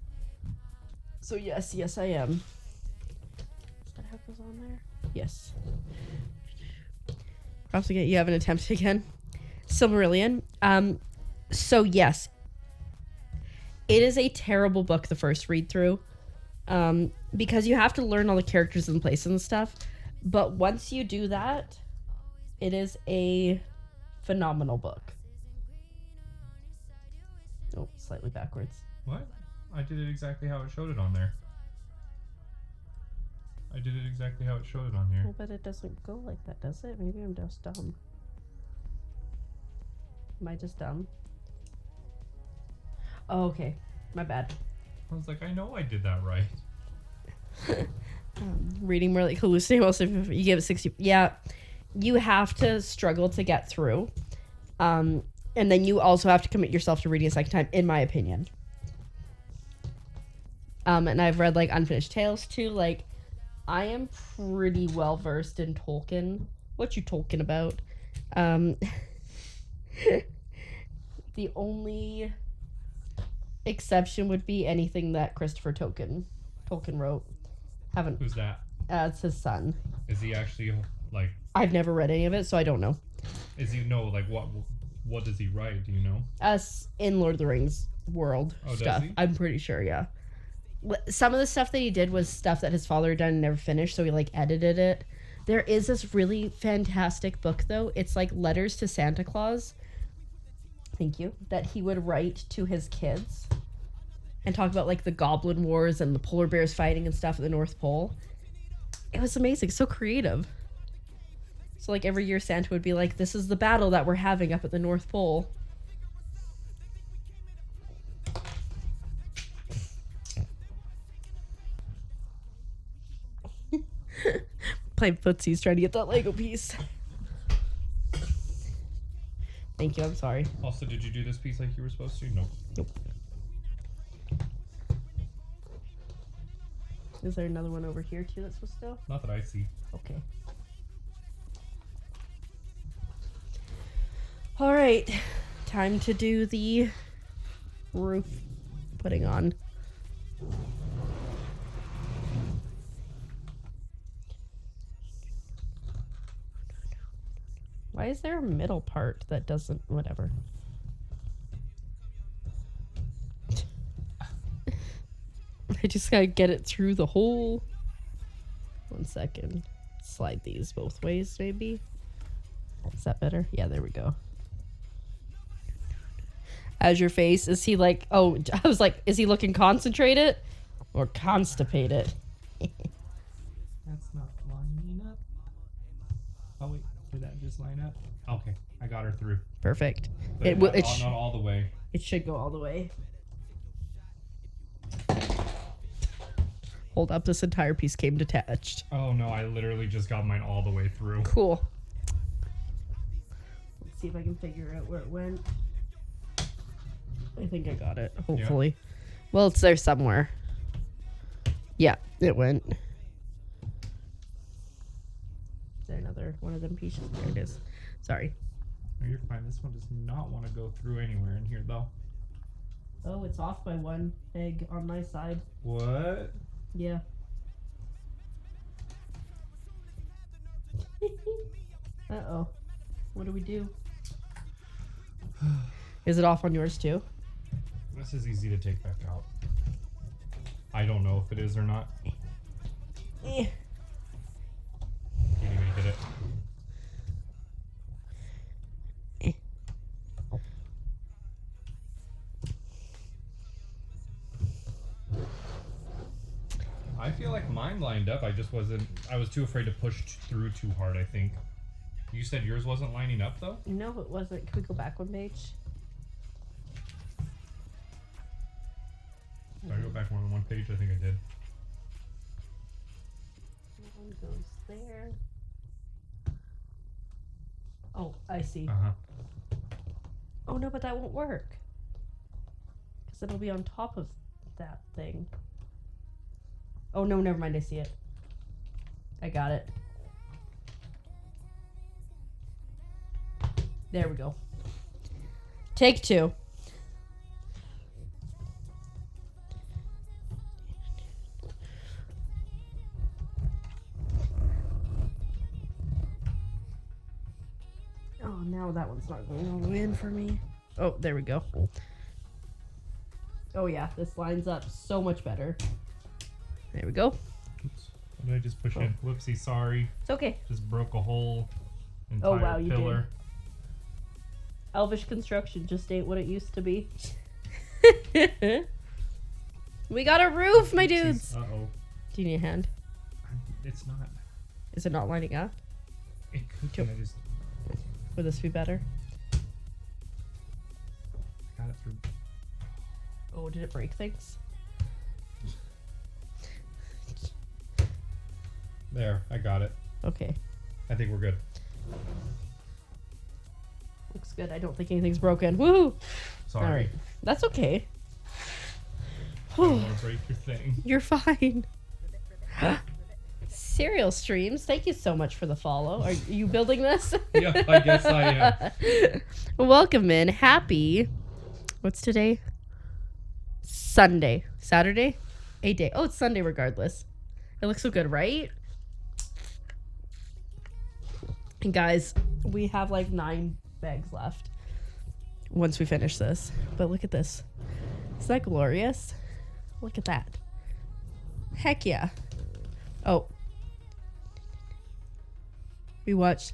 So yes, I am. What the heck was on there? Yes. Perhaps again, you have an attempt again. Silmarillion. So yes. It is a terrible book, the first read through. Because you have to learn all the characters and places and stuff. But once you do that, it is a phenomenal book. Oh, slightly backwards. What? I did it exactly how it showed it on there. I did it exactly how it showed it on here. Well, but it doesn't go like that, does it? Maybe I'm just dumb. Am I just dumb? Oh, okay. My bad. I was like, I know I did that right. Reading more like hallucinating. Also, you gave it 60. Yeah, you have to struggle to get through. And then you also have to commit yourself to reading a second time, in my opinion. And I've read like Unfinished Tales too. Like, I am pretty well versed in Tolkien. What you talking about? The only exception would be anything that Christopher Tolkien wrote. Haven't. Who's that? It's his son. Is he actually like? I've never read any of it, so I don't know. Is he like what does he write? Do you know? Us in Lord of the Rings world stuff. Does he? I'm pretty sure, yeah. Some of the stuff that he did was stuff that his father had done and never finished, so he like edited it. There is this really fantastic book though. It's like letters to Santa Claus. Thank you. That he would write to his kids and talk about like the Goblin Wars and the polar bears fighting and stuff at the North Pole. It was amazing, so creative. So like every year Santa would be like, this is the battle that we're having up at the North Pole. Playing footsies trying to get that Lego piece. Thank you, I'm sorry. Also, did you do this piece like you were supposed to? Nope. Is there another one over here too that's supposed to go? Not that I see. Okay. All right, time to do the roof putting on. Why is there a middle part that doesn't, whatever. I just gotta get it through the hole. 1 second. Slide these both ways, maybe. Is that better? Yeah, there we go. As your face, is he like, oh, I was like, is he looking concentrated or constipated? That's not lining up. Oh wait, did that just line up? Okay, I got her through. Perfect. But not all the way. It should go all the way. Hold up, this entire piece came detached. Oh no, I literally just got mine all the way through. Cool. Let's see if I can figure out where it went. I think I got it, hopefully. Yeah. Well, it's there somewhere. Yeah, it went. Is there another one of them pieces? There it is. Sorry. No, you're fine. This one does not want to go through anywhere in here, though. Oh, it's off by one egg on my side. What? Yeah. Uh-oh. What do we do? Is it off on yours, too? This is easy to take back out. I don't know if it is or not. Can't even get it. I feel like mine lined up. I just wasn't. I was too afraid to push through too hard, I think. You said yours wasn't lining up, though? No, it wasn't. Can we go back one page? Did I go back more than one page? I think I did. One goes there. Oh, I see. Uh-huh. Oh, no, but that won't work. Because it'll be on top of that thing. Oh, no, never mind. I see it. I got it. There we go. Take two. Oh, now that one's not going all the way in for me. Oh, there we go. Oh, yeah. This lines up so much better. There we go. Oops. What did I just push in? Whoopsie, sorry. It's okay. Just broke a whole entire wow, you pillar. did. Elvish construction just ain't what it used to be. We got a roof, my dudes. Uh-oh. Do you need a hand? It's not. Is it not lining up? It could be. I just Would this be better? got it through. Oh, did it break things? There, I got it. Okay. I think we're good. Looks good. I don't think anything's broken. Woo! Sorry. All right. That's okay. I don't want to break your thing. You're fine. Cereal Streams, thank you so much for the follow. Are you building this? Yeah, I guess I am. Welcome in. Happy. What's today? Sunday. Saturday? A day. Oh, it's Sunday regardless. It looks so good, right? And guys, we have like 9 bags left once we finish this. But look at this. Isn't that glorious? Look at that. Heck yeah. Oh. We watched.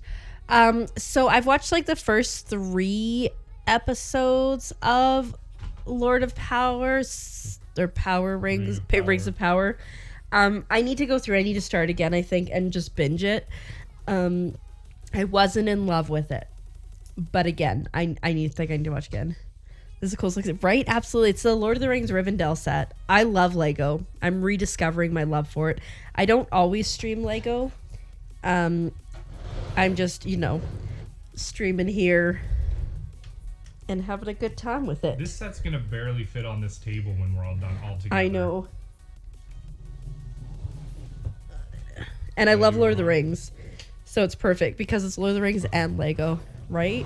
So I've watched like the first 3 episodes of Lord of Powers or Power Rings, Rings of Power. I need to go through. I need to start again, I think, and just binge it. I wasn't in love with it, but again, I need to watch again. This is a cool look, right? Absolutely. It's the Lord of the Rings Rivendell set. I love Lego. I'm rediscovering my love for it. I don't always stream Lego. I'm just, streaming here and having a good time with it. This set's gonna barely fit on this table when we're all done all together. I know. And I love Lord of the Rings. So it's perfect because it's Lord of the Rings and Lego, right?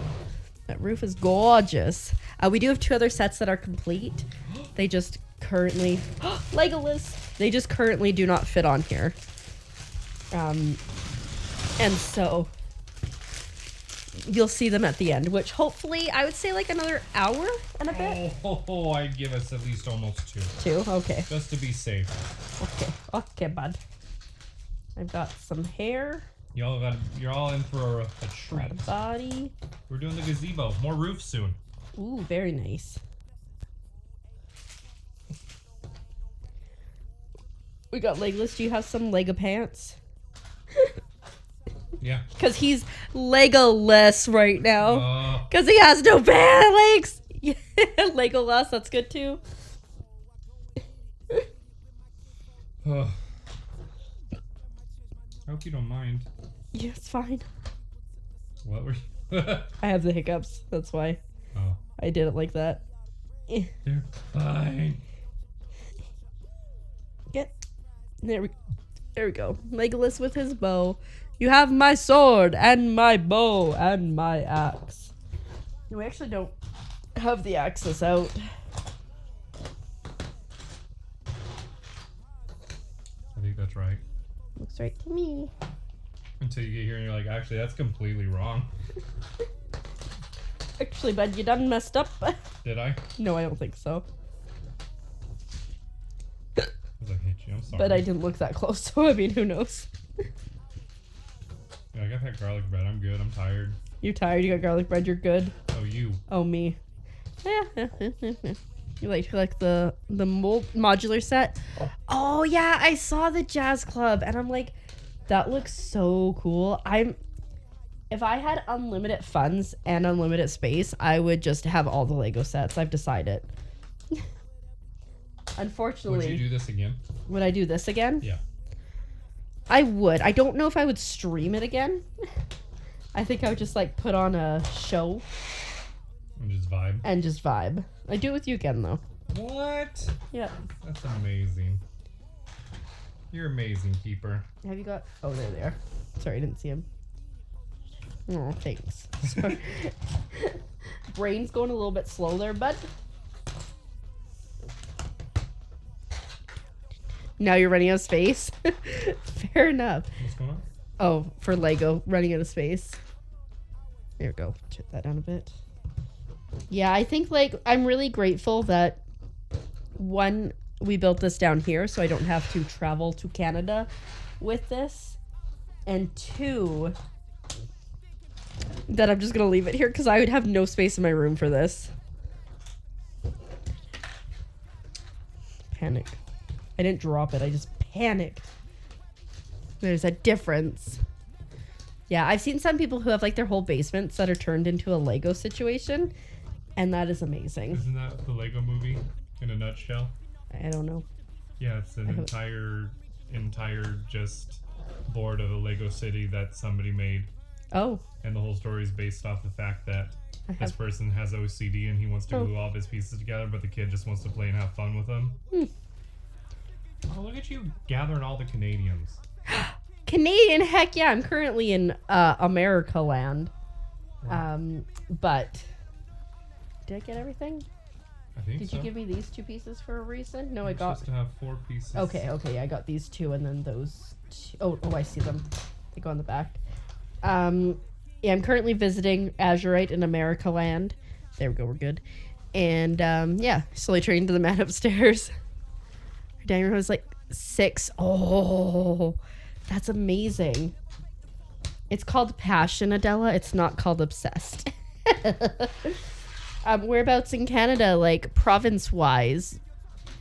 That roof is gorgeous. We do have 2 other sets that are complete. They just currently... Legolas! They just currently do not fit on here. And so... You'll see them at the end, which hopefully, I would say like another hour and a bit. Oh, I'd give us at least almost 2. 2? Okay. Just to be safe. Okay, bud. I've got some hair. You're all in for a treat. Got a body. We're doing the gazebo. More roof soon. Ooh, very nice. We got Legolas. Do you have some Lego pants? Yeah. Because he's Legolas right now. Because he has no legs. Legolas, that's good too. I hope you don't mind. Yeah, it's fine. What were you? I have the hiccups. That's why. Oh. I did it like that. You're fine. There we go. Legolas with his bow. You have my sword and my bow and my axe. No, we actually don't have the axes out. I think that's right. Looks right to me. Until you get here and you're like, actually, that's completely wrong. Actually, bud, you done messed up. Did I? No, I don't think so. I hit you. I'm sorry. But I didn't look that close, so I mean, who knows? Yeah, I got that garlic bread. I'm good. I'm tired. You're tired? You got garlic bread? You're good? Oh, you. Oh, me. Yeah. You like the modular set? Oh, yeah. I saw the jazz club, and I'm like, that looks so cool. If I had unlimited funds and unlimited space, I would just have all the Lego sets. I've decided. Unfortunately. Would you do this again? Would I do this again? Yeah. I would. I don't know if I would stream it again. I think I would just like put on a show. And just vibe. I'd do it with you again though. What? Yeah. That's amazing. You're amazing, Keeper. Have you got... Oh, there they are. Sorry, I didn't see him. Oh, thanks. Sorry. Brain's going a little bit slow there, bud. Now you're running out of space? Fair enough. What's going on? Oh, for Lego, running out of space. There we go. Check that down a bit. Yeah, I think, like, I'm really grateful that, one, we built this down here so I don't have to travel to Canada with this. And 2, that I'm just going to leave it here because I would have no space in my room for this. Panic. I didn't drop it. I just panicked. There's a difference. Yeah, I've seen some people who have like their whole basements that are turned into a Lego situation, and that is amazing. Isn't that the Lego movie in a nutshell? I don't know. Yeah, it's an entire just board of a Lego city that somebody made. Oh, And the whole story is based off the fact that I this have. person has OCD and he wants to Oh. glue all of his pieces together, but the kid just wants to play and have fun with them. Hmm. Oh, look at you gathering all the Canadians. Canadian, heck yeah! I'm currently in America land. Wow. But did I get everything? I think Did so. you give me these 2 pieces for a reason? No, I It's got. supposed to have 4 pieces. Okay, I got these 2 and then those. Oh, I see them. They go on the back. Yeah, I'm currently visiting Azurite in America land. There we go, we're good. And yeah, slowly turning to the man upstairs. Her dining room was like 6. Oh, that's amazing. It's called Passion, Adela. It's not called Obsessed. Whereabouts in Canada, like province-wise,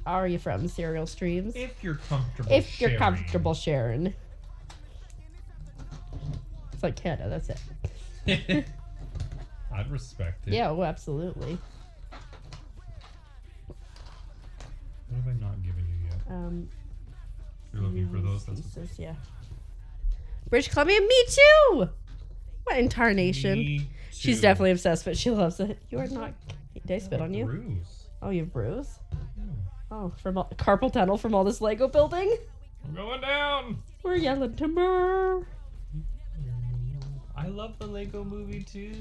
are you from? Serial streams? If you're comfortable If sharing. you're comfortable sharing. It's like Canada, that's it. I'd respect it. Yeah, oh, absolutely. What have I not given you yet? You're looking for those? That's pieces, yeah. British Columbia, me too! What incarnation? Me She's too. definitely obsessed, but she loves it. You are not. Did I spit on you? Bruise. Oh, you have bruise? Yeah. Oh, from all, carpal tunnel from all this Lego building? I'm going down. We're yelling timber. I love the Lego movie too.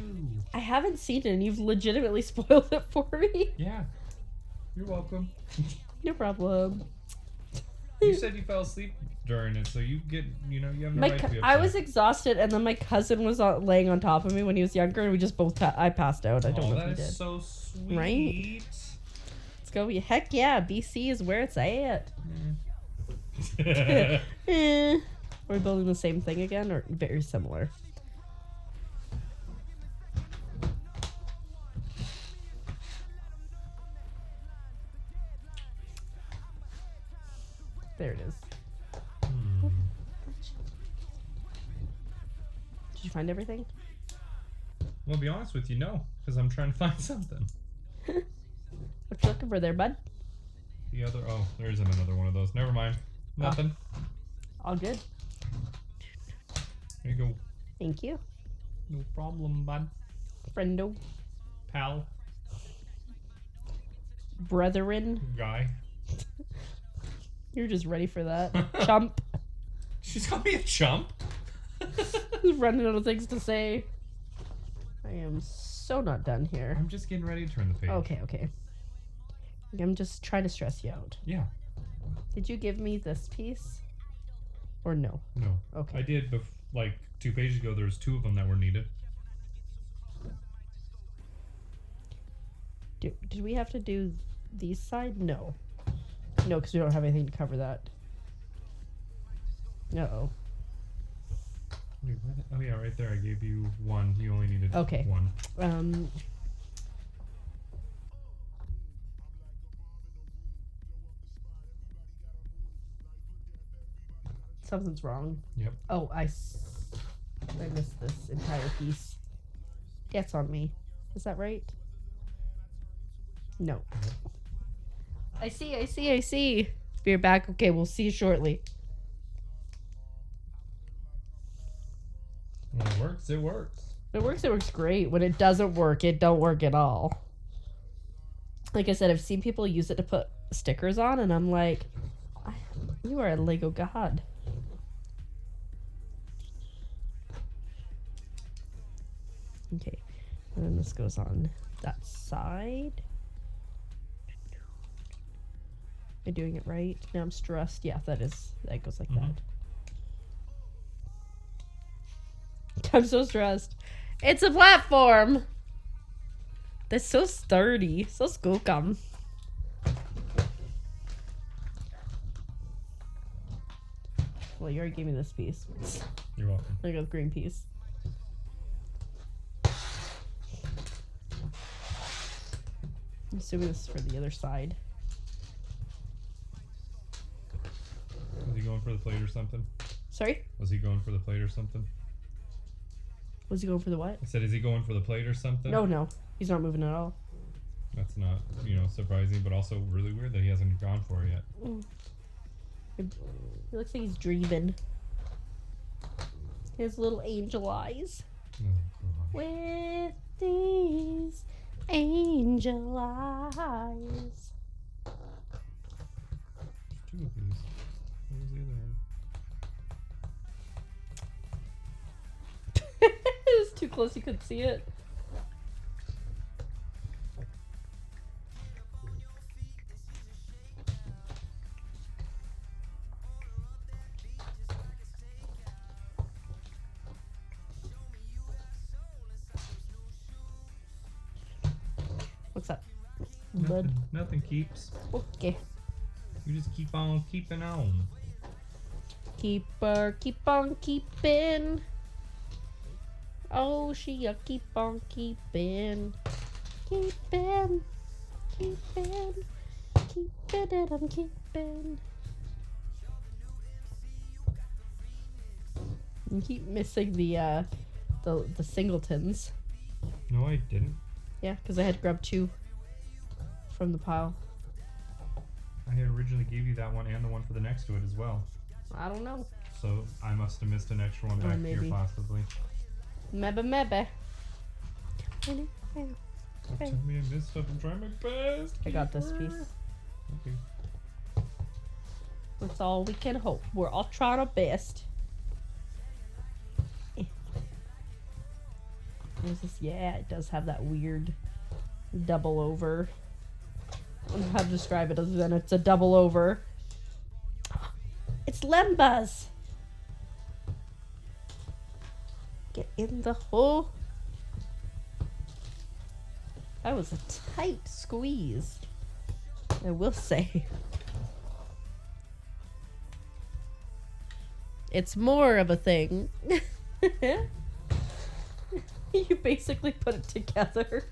I haven't seen it, and you've legitimately spoiled it for me. Yeah. You're welcome. No problem. You said you fell asleep during it, so you get, you have no right to be upset. I was exhausted, and then my cousin was laying on top of me when he was younger, and we just both I passed out. I don't know if he that is did. so sweet. Right? Let's go. Heck yeah, BC is where it's at. Are we building the same thing again, or very similar? There it is. Did you find everything? Well, to be honest with you, no, because I'm trying to find something. What you looking for there, bud? The other, oh, there isn't another one of those. Never mind. Nothing. All good. There you go. Thank you. No problem, bud. Friendo. Pal. Brethren. Guy. You're just ready for that. Chump. She's called me a chump? Just running out of things to say. I am so not done here. I'm just getting ready to turn the page. Okay. I'm just trying to stress you out. Yeah. Did you give me this piece? Or no? No. Okay. I did, like 2 pages ago, there was 2 of them that were needed. Did we have to do these side? No. No, because we don't have anything to cover that. Uh-oh. Wait, oh yeah, right there. I gave you 1. You only needed 1. Something's wrong. Yep. Oh, I missed this entire piece. That's on me. Is that right? No. Yep. I see. Be right back. Okay, we'll see you shortly. When it works, it works. It works great. When it doesn't work, it don't work at all. Like I said, I've seen people use it to put stickers on, and I'm like, you are a Lego god. Okay, and then this goes on that side. Am I doing it right? Now I'm stressed. Yeah, that goes like that. I'm so stressed. It's a platform. That's so sturdy. So skookum. Well, you already gave me this piece. You're welcome. There you go, the green piece. I'm assuming this is for the other side. Was he going for the plate or something? Sorry? Was he going for the plate or something? Was he going for the what? I said, is he going for the plate or something? No. He's not moving at all. That's not, surprising, but also really weird that he hasn't gone for it yet. He looks like he's dreaming. He has little angel eyes. Oh, with these angel eyes. two of these. What was the other one? It was too close, you couldn't see it. What's up? Bud. Nothing keeps. Okay. You just keep on keeping on. Keep on keeping. Oh, she keep on keeping. Keeping it on keeping. You keep missing the singletons. No, I didn't. Yeah, because I had to grab 2 from the pile. I had originally gave you that one and the one for the next to it as well. I don't know. So I must have missed an extra one back here, maybe. possibly. Maybe. Don't tell me I missed stuff. I'm trying my best. I got this piece. Okay. That's all we can hope. We're all trying our best. What is this? Yeah, it does have that weird double over. I don't know how to describe it other than it's a double over. It's Lembas! Get in the hole. That was a tight squeeze, I will say. It's more of a thing. You basically put it together.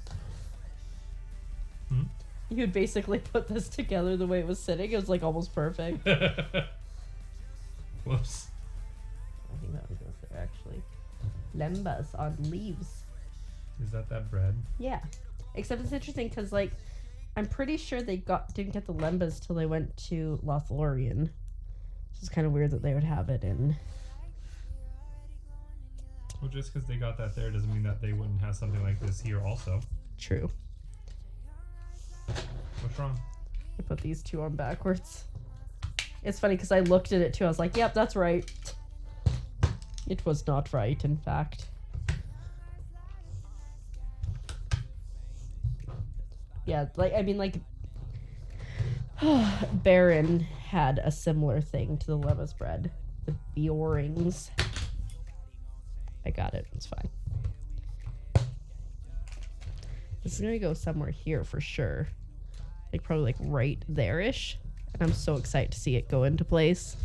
Hmm? You would basically put this together the way it was sitting. It was like almost perfect. Whoops. I think that one goes there actually. Lembas on leaves. Is that bread? Yeah. Except it's interesting because like I'm pretty sure they didn't get the Lembas till they went to Lothlorien. It's kind of weird that they would have it in. Well, just because they got that there doesn't mean that they wouldn't have something like this here also. True. What's wrong? I put these 2 on backwards. It's funny because I looked at it too. I was like, yep, that's right. It was not right, in fact. Yeah, like, I mean, like, Baron had a similar thing to the Lembas bread. The O-rings. I got it. It's fine. This is gonna go somewhere here for sure. Like probably like right there-ish. And I'm so excited to see it go into place.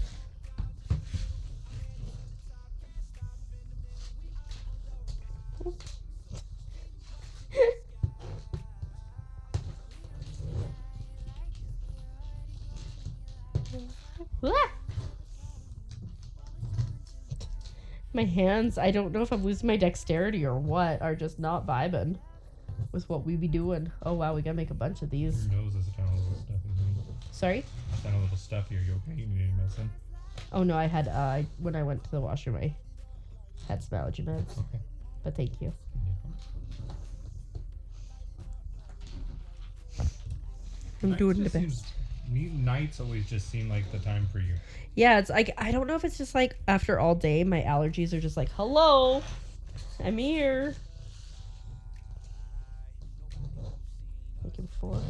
My hands, I don't know if I'm losing my dexterity or what, are just not vibing with what we be doing. Oh wow, we gotta make a bunch of these. Your nose is kind of a little stuffy. Sorry? It's kind of a little stuffy. Are you okay? You need any medicine? Oh no, I had, when I went to the washroom, I had some allergy meds. Okay. But thank you. Yeah. I'm doing the best. Nights always just seem like the time for you. Yeah, it's like, I don't know if it's just like after all day, my allergies are just like, hello, I'm here. Looking for.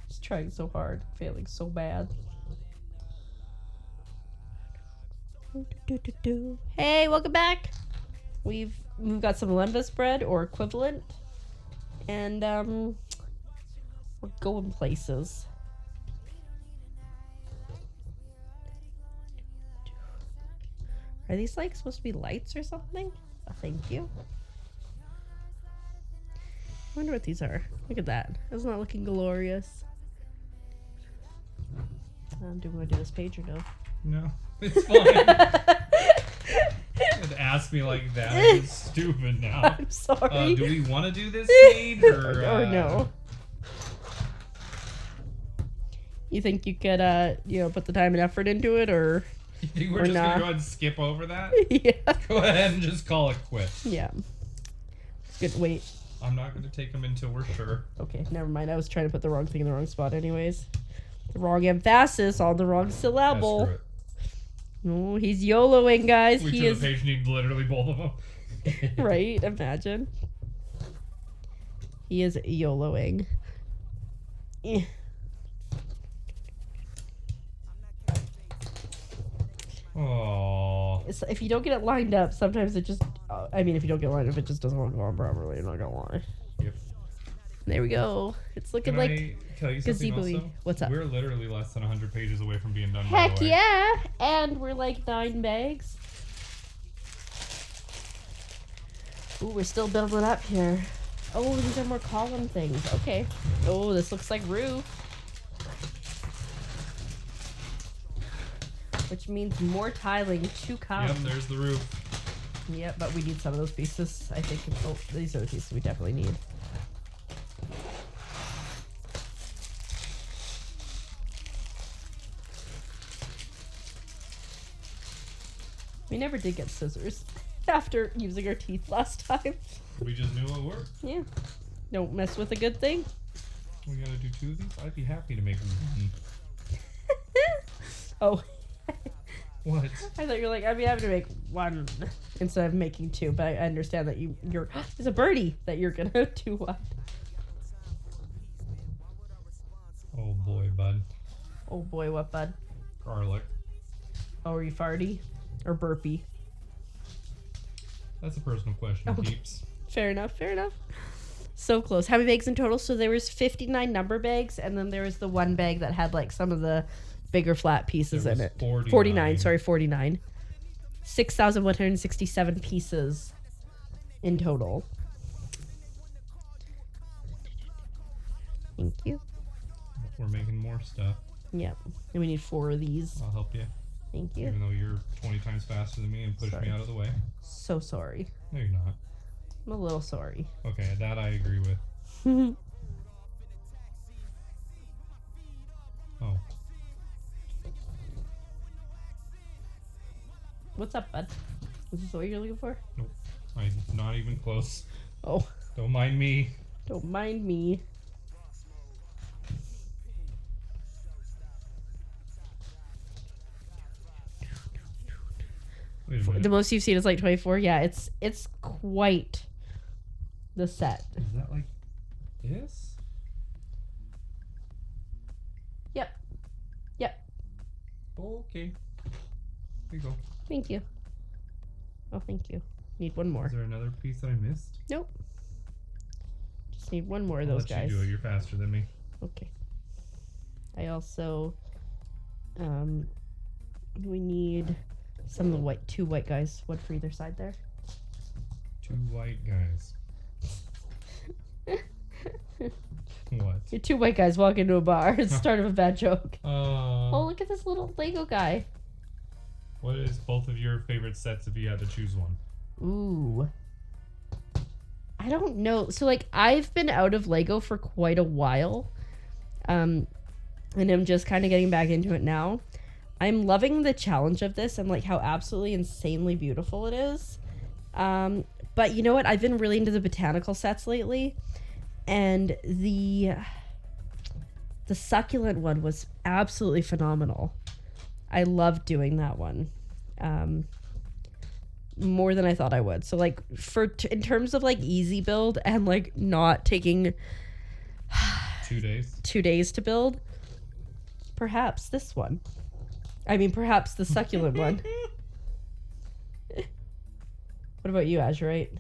Just trying so hard, failing so bad. Hey, welcome back. We've got some Lembas bread or equivalent, and we're going places. Are these like supposed to be lights or something? Oh, thank you. I wonder what these are. Look at that. It's not looking glorious. Do we want to do this page or no? No, it's fine. It asked me like that. It's stupid now. I'm sorry. Do we want to do this page or no? You think you could, put the time and effort into it, or You think we're Or just not. gonna go ahead and skip over that? Yeah. Go ahead and just call it quits. Yeah. Good. Wait. I'm not gonna take them until we're sure. Okay, never mind. I was trying to put the wrong thing in the wrong spot anyways. The wrong emphasis on the wrong Yeah, syllable. screw it. Oh, he's YOLOing, guys. We He turn is the page need literally both of them. right. Imagine. He is YOLOing. Eh. Oh. If you don't get it lined up, sometimes it just. I mean, if you don't get it lined up, it just doesn't want to go on properly. I'm not gonna lie. Yep. There we go. It's looking Can like I tell you something gazebo-y. also? What's up? We're literally less than 100 pages away from being done. by heck the way. yeah, and we're like 9 bags. Ooh, we're still building up here. Oh, these are more column things. Okay. Oh, this looks like roof. Which means more tiling to come. Yep, there's the roof. Yep, but we need some of those pieces. I think. Oh, these are the pieces we definitely need. We never did get scissors after using our teeth last time. We just knew it worked. Yeah. Don't mess with a good thing. We gotta do 2 of these? I'd be happy to make 1. Oh. What? I thought you were like, I'd be happy to make 1 instead of making 2, but I understand that you're there's a birdie that you're gonna do 1. Oh boy, bud. Oh boy, what bud? Garlic. Oh, are you farty? Or burpy? That's a personal question, Okay. peeps. Fair enough, fair enough. So close. How many bags in total? So there was 59 number bags, and then there was the 1 bag that had like some of the bigger flat pieces There in was it. 49. 49, sorry, 49. 6,167 pieces in total. Thank you. We're making more stuff. Yep. And we need 4 of these. I'll help you. Thank you. Even though you're 20 times faster than me and push Sorry. me out of the way. So sorry. No, you're not. I'm a little sorry. Okay, that I agree with. Oh. What's up, bud? Is this what you're looking for? I'm not even close. Oh, Don't mind me. don't mind me. Wait a The minute. most you've seen is like 24. Yeah, it's quite the set. Is that like this? Yep. Yep. Okay. Here you go. Thank you. Oh, thank you. Need 1 more. Is there another piece that I missed? Nope. Just need 1 more of I'll those let guys. you do it. You're faster than me. Okay. I also, we need some of the 2 white guys, 1 for either side there. 2 white guys. What? You're 2 white guys walk into a bar. It's the start of a bad joke. Oh, look at this little Lego guy. What is both of your favorite sets if you had to choose one? Ooh. I don't know. So, like, I've been out of Lego for quite a while. And I'm just kind of getting back into it now. I'm loving the challenge of this and, like, how absolutely insanely beautiful it is. But you know what? I've been really into the botanical sets lately. And the succulent one was absolutely phenomenal. I loved doing that one. More than I thought I would. So like in terms of like easy build and like not taking 2 days. 2 days to build, perhaps this one. I mean, perhaps the succulent one. What about you, Azurite?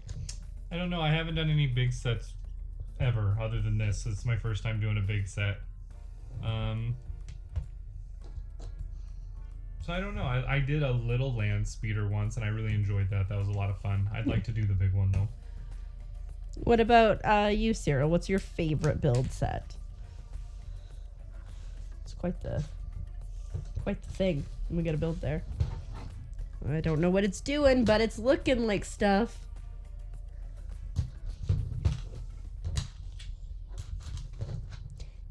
I don't know. I haven't done any big sets ever other than this. It's my first time doing a big set. So I don't know. I did a little land speeder once and I really enjoyed that. That was a lot of fun. I'd like to do the big one though. What about you, Cyril? What's your favorite build set? It's quite the thing. We got to build there. I don't know what it's doing, but it's looking like stuff.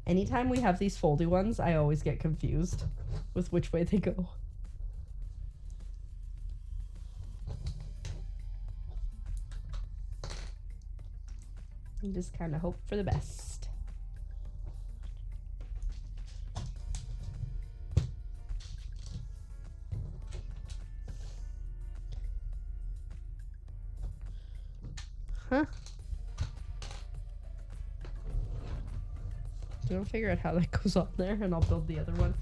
Anytime we have these foldy ones, I always get confused with which way they go. You just kind of hope for the best. Huh? Do I figure out how that goes on there, and I'll build the other one.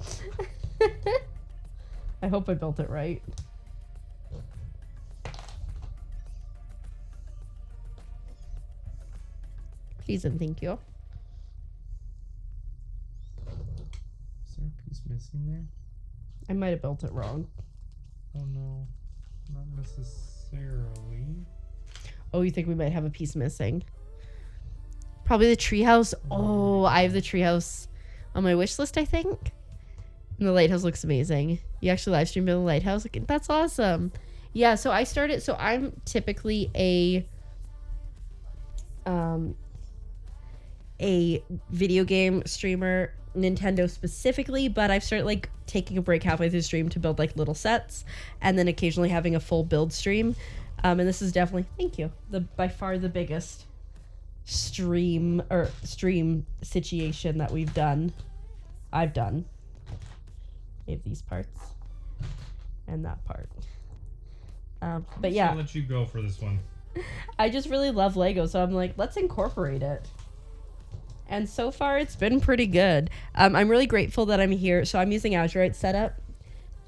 I hope I built it right. Please and thank you. Is there a piece missing there? I might have built it wrong. Oh no, not necessarily. Oh, you think we might have a piece missing? Probably the treehouse. Oh, I have the treehouse on my wish list, I think. And the lighthouse looks amazing. You actually live stream building the lighthouse? That's awesome. Yeah, so I started. So I'm typically a video game streamer, Nintendo specifically, but I've started like taking a break halfway through the stream to build like little sets, and then occasionally having a full build stream. And this is definitely, thank you, the by far the biggest stream situation that I've done. I have these parts and that part. But yeah, I'll let you go for this one. I just really love Lego, so I'm like, let's incorporate it. And so far, it's been pretty good. I'm really grateful that I'm here. So I'm using Azurite setup,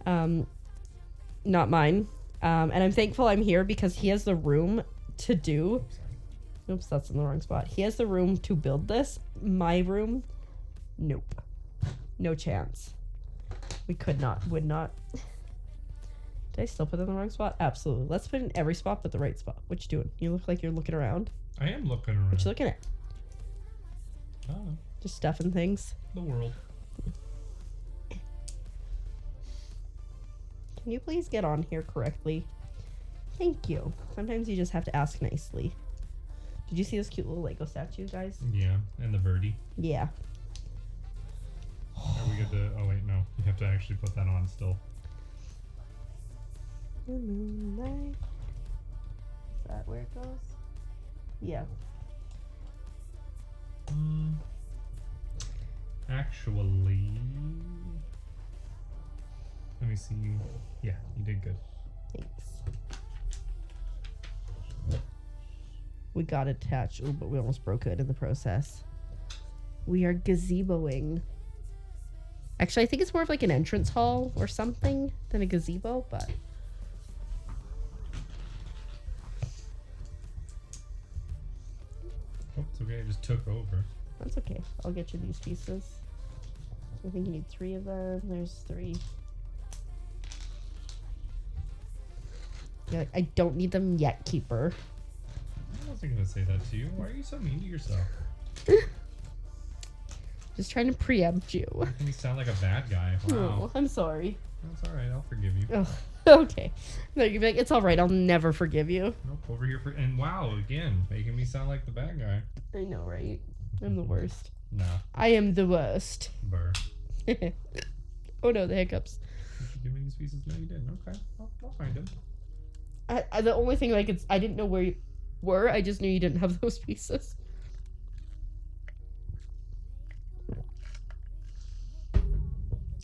not mine. And I'm thankful I'm here because he has the room to do. Oops, that's in the wrong spot. He has the room to build this. My room, nope. No chance. We would not. Did I still put it in the wrong spot? Absolutely. Let's put it in every spot but the right spot. What you doing? You look like you're looking around. I am looking around. What you looking at? Oh, Just stuffing things. the world. Can you please get on here correctly? Thank you. Sometimes you just have to ask nicely. Did you see this cute little Lego statue, guys? Yeah, and the birdie. Yeah. Are we good to... Oh, wait, no. You have to actually put that on still. The moonlight. Is that where it goes? Yeah. Actually... Let me see. Yeah, you did good. Thanks. We got attached. Oh, but we almost broke it in the process. We are gazeboing. Actually, I think it's more of like an entrance hall or something than a gazebo, but... Oh, it's okay. I just took over. That's okay. I'll get you these pieces. I think you need 3 of them. There's 3. You're like, I don't need them yet, Keeper. I wasn't going to say that to you. Why are you so mean to yourself? Just trying to preempt you. Making me sound like a bad guy. Wow. Oh, I'm sorry. That's alright. I'll forgive you. Oh, okay. No, you'd be like, it's alright. I'll never forgive you. Nope. Over here for... And wow, again. Making me sound like the bad guy. I know, right? I'm the worst. Nah. I am the worst. Burr. Oh no, the hiccups. Did you give me these pieces? No, you didn't. Okay. I'll find them. The only thing like I didn't know where you were. I just knew you didn't have those pieces.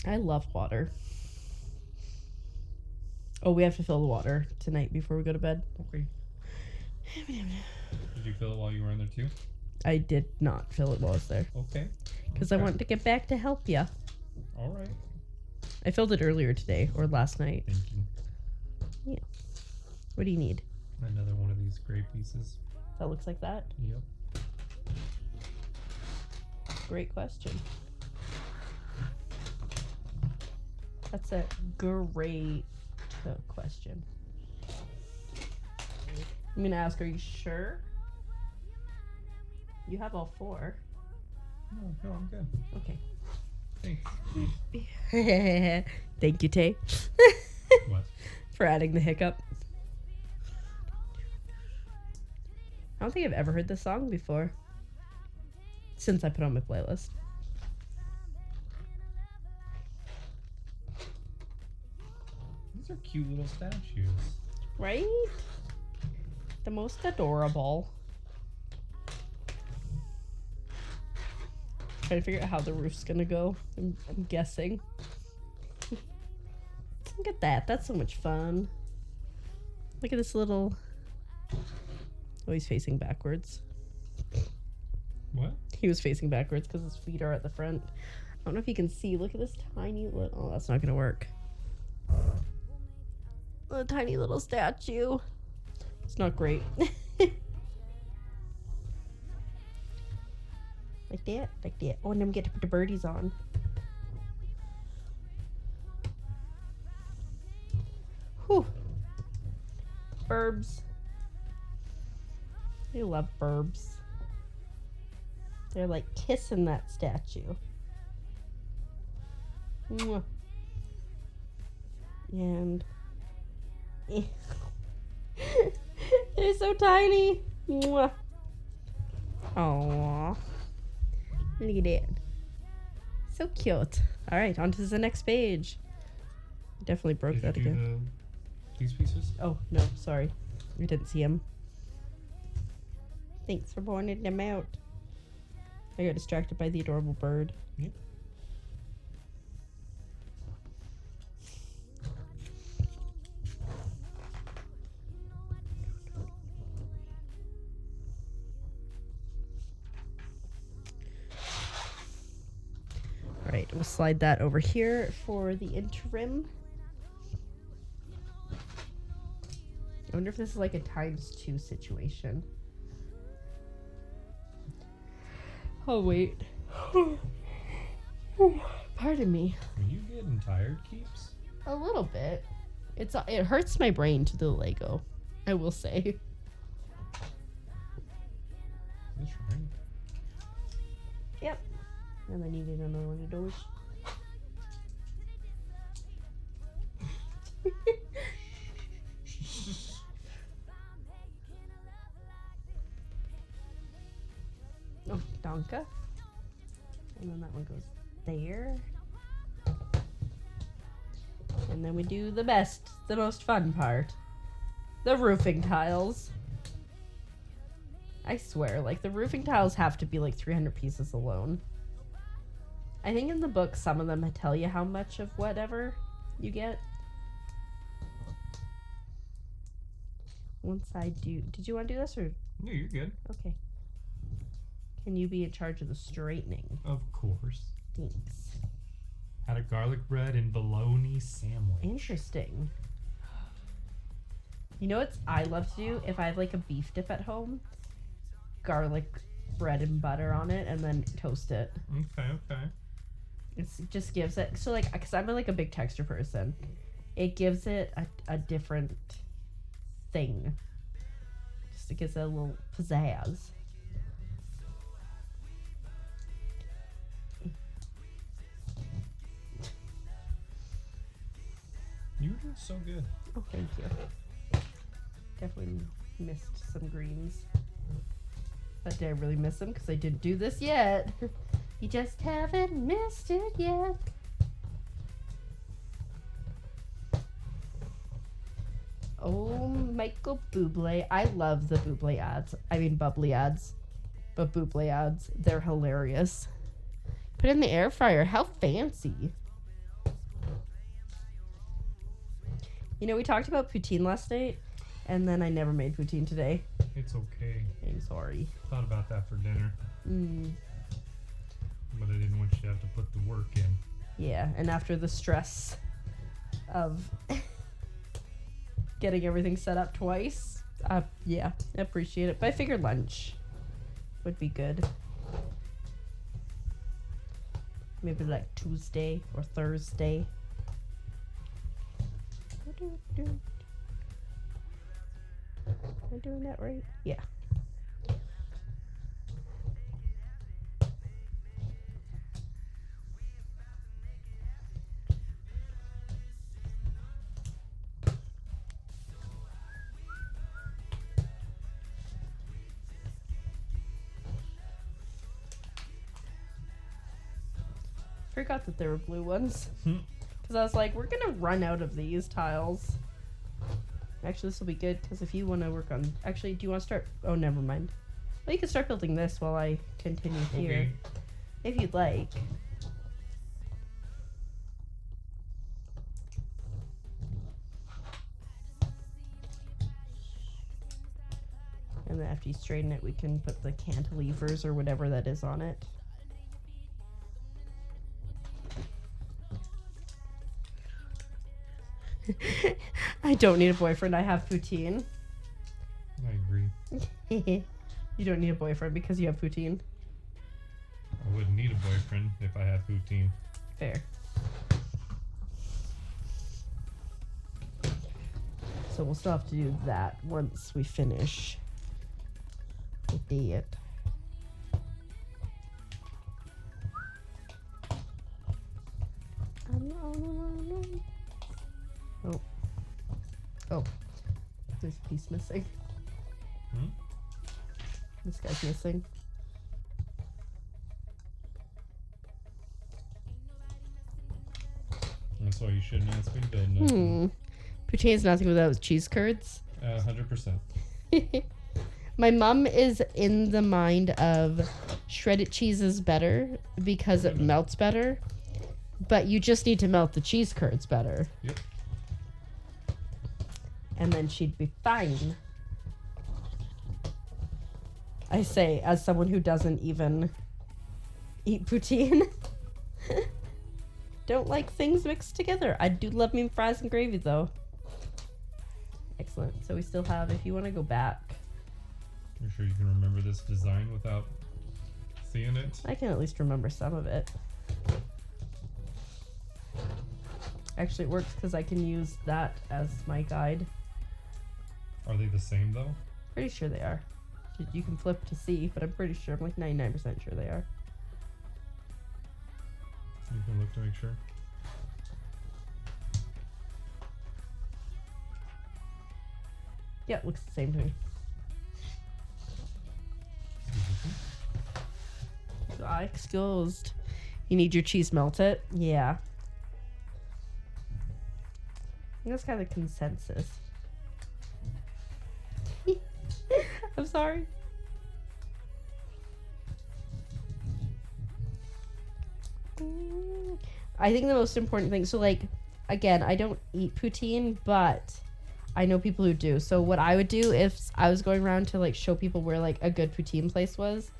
I love water. Oh, we have to fill the water tonight before we go to bed. Okay. Did you fill it while you were in there too? I did not fill it while I was there. Okay. Because I wanted to get back to help you. Alright. I filled it earlier today or last night. Thank you. Yeah. What do you need? Another one of these gray pieces. That looks like that? Yep. Great question. That's a great question. I'm gonna ask, are you sure? You have all 4. No, I'm good. Okay. Thanks. Thank you, Tay. What? For adding the hiccup. I don't think I've ever heard this song before. Since I put it on my playlist. These are cute little statues. Right? The most adorable. trying to figure out how the roof's gonna go. I'm guessing. Look at that. That's so much fun. Look at this little... Oh, he's facing backwards. What? He was facing backwards because his feet are at the front. I don't know if you can see. Look at this tiny little... Oh, that's not gonna work. A tiny little statue. It's not great. Like that, like that. Oh, and then we get to put the birdies on. Whew. Burbs. I love burbs. They're like kissing that statue. Mwah. And they're so tiny. Mwah. Aww. Look at that. So cute. All right, on to the next page. Definitely broke Did that you do again. these pieces? Oh, no, sorry. We didn't see him. Thanks for pointing them out. I got distracted by the adorable bird. Yep. All right, we'll slide that over here for the interim. I wonder if this is like a ×2 situation. Oh, wait. Pardon me. Are you getting tired, Keeps? A little bit. It hurts my brain to do Lego, I will say. That's right. Yep. And I needed another one of those. Oh, Donka. And then that one goes there. And then we do the most fun part. The roofing tiles. I swear, like, the roofing tiles have to be like 300 pieces alone. I think in the book, some of them tell you how much of whatever you get. Once I do... Did you want to do this, or... Yeah, you're good. Okay. Can you be in charge of the straightening? Of course. Thanks. Had a garlic bread and bologna sandwich. Interesting. You know what I love to do? If I have like a beef dip at home, garlic bread and butter on it, and then toast it. Okay, okay. It just gives it... So, like, because I'm like a big texture person, it gives it a different thing. Just it gives it a little pizzazz. You were doing so good. Oh, thank you. Definitely missed some greens. But did I really miss them? Because I didn't do this yet. You just haven't missed it yet. Oh, Michael Bublé. I love the Bublé ads. I mean, bubbly ads. But Bublé ads, they're hilarious. Put it in the air fryer. How fancy. You know, we talked about poutine last night, and then I never made poutine today. It's okay. I'm sorry. Thought about that for dinner. But I didn't want you to have to put the work in. Yeah, and after the stress of getting everything set up twice, yeah, I appreciate it. But I figured lunch would be good. Maybe like Tuesday or Thursday. Am I doing that right? Yeah. Forgot that there were blue ones. Because I was like, we're going to run out of these tiles. Actually, this will be good, because if you want to work on... Actually, do you want to start... Oh, never mind. Well, you can start building this while I continue here. Okay. if you'd like. And then after you straighten it, we can put the cantilevers or whatever that is on it. I don't need a boyfriend. I have poutine. I agree. You don't need a boyfriend because you have poutine. I wouldn't need a boyfriend if I had poutine. Fair. So we'll still have to do that once we finish with it. Oh. Oh. There's a piece missing. Hmm? This guy's missing. That's why you shouldn't ask me to build nothing. Poutine is nothing without cheese curds. 100%. My mom is in the mind of shredded cheese is better because it melts better, but you just need to melt the cheese curds better. Yep. And then she'd be fine. I say, as someone who doesn't even eat poutine. Don't like things mixed together. I do love me fries and gravy, though. Excellent. So we still have, if you want to go back. You're sure you can remember this design without seeing it? I can at least remember some of it. Actually, it works because I can use that as my guide. Are they the same, though? Pretty sure they are. You can flip to see, but I'm pretty sure, I'm like 99% sure they are. You can look to make sure. Yeah, it looks the same to me. Excused. You need your cheese melted? Yeah. I think that's kind of consensus. I'm sorry. I think the most important thing, so like, again, I don't eat poutine, but I know people who do. So what I would do if I was going around to like show people where like a good poutine place was,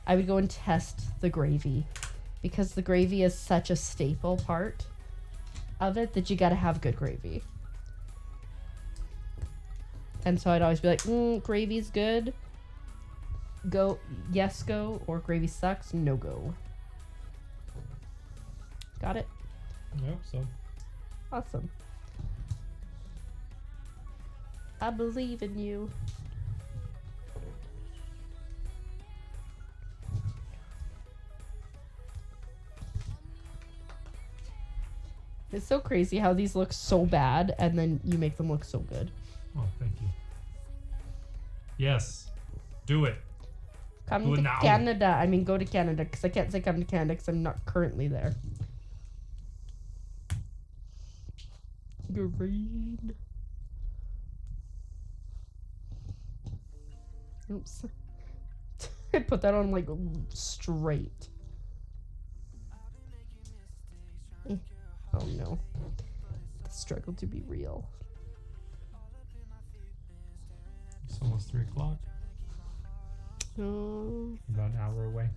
I would go and test the gravy, because the gravy is such a staple part of it that you got to have good gravy. And so I'd always be like, gravy's good. Go, yes, go, or gravy sucks, no go. Got it? I hope so. Awesome. I believe in you. It's so crazy how these look so bad and then you make them look so good. Oh, thank you. Yes. Do it. Come Do it to now. Canada. I mean, go to Canada, because I can't say come to Canada because I'm not currently there. Green. Oops. I put that on like straight. Oh no. The struggle to be real. It's almost 3 o'clock. Oh. About an hour away.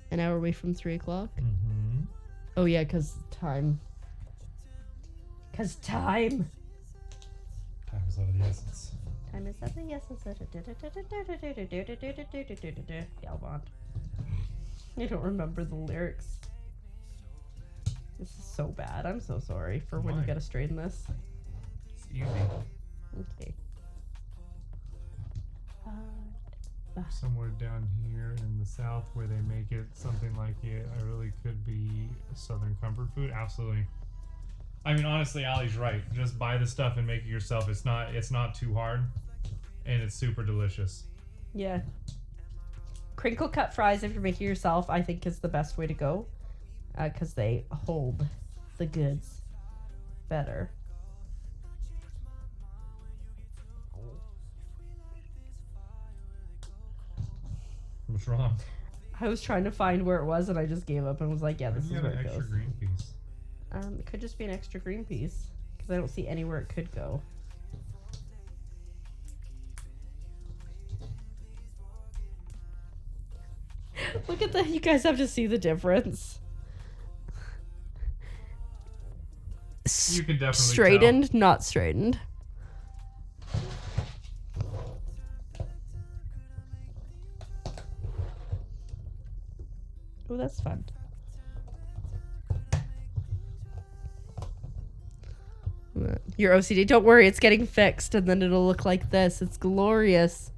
An hour away from 3 o'clock? Mm-hmm. Oh yeah, because time. Because time! Time is of the essence. Time is of the essence. Galvant. I don't remember the lyrics. This is so bad. I'm so sorry for when you Why? gotta straighten this. It's easy. Okay. Somewhere down here in the south where they make it something like it really could be Southern comfort food. Absolutely. I mean, honestly, Allie's right. Just buy the stuff and make it yourself. It's not too hard, and it's super delicious. Yeah. Crinkle cut fries, if you're making yourself, I think is the best way to go, because they hold the goods better. What's wrong? I was trying to find where it was, and I just gave up and was like, yeah, this is You got where an it extra goes. green piece. It could just be an extra green piece, because I don't see anywhere it could go. Look at that. You guys have to see the difference. You can definitely Straightened, not straightened. Oh, that's fun. Your OCD. Don't worry, it's getting fixed, and then it'll look like this. It's glorious.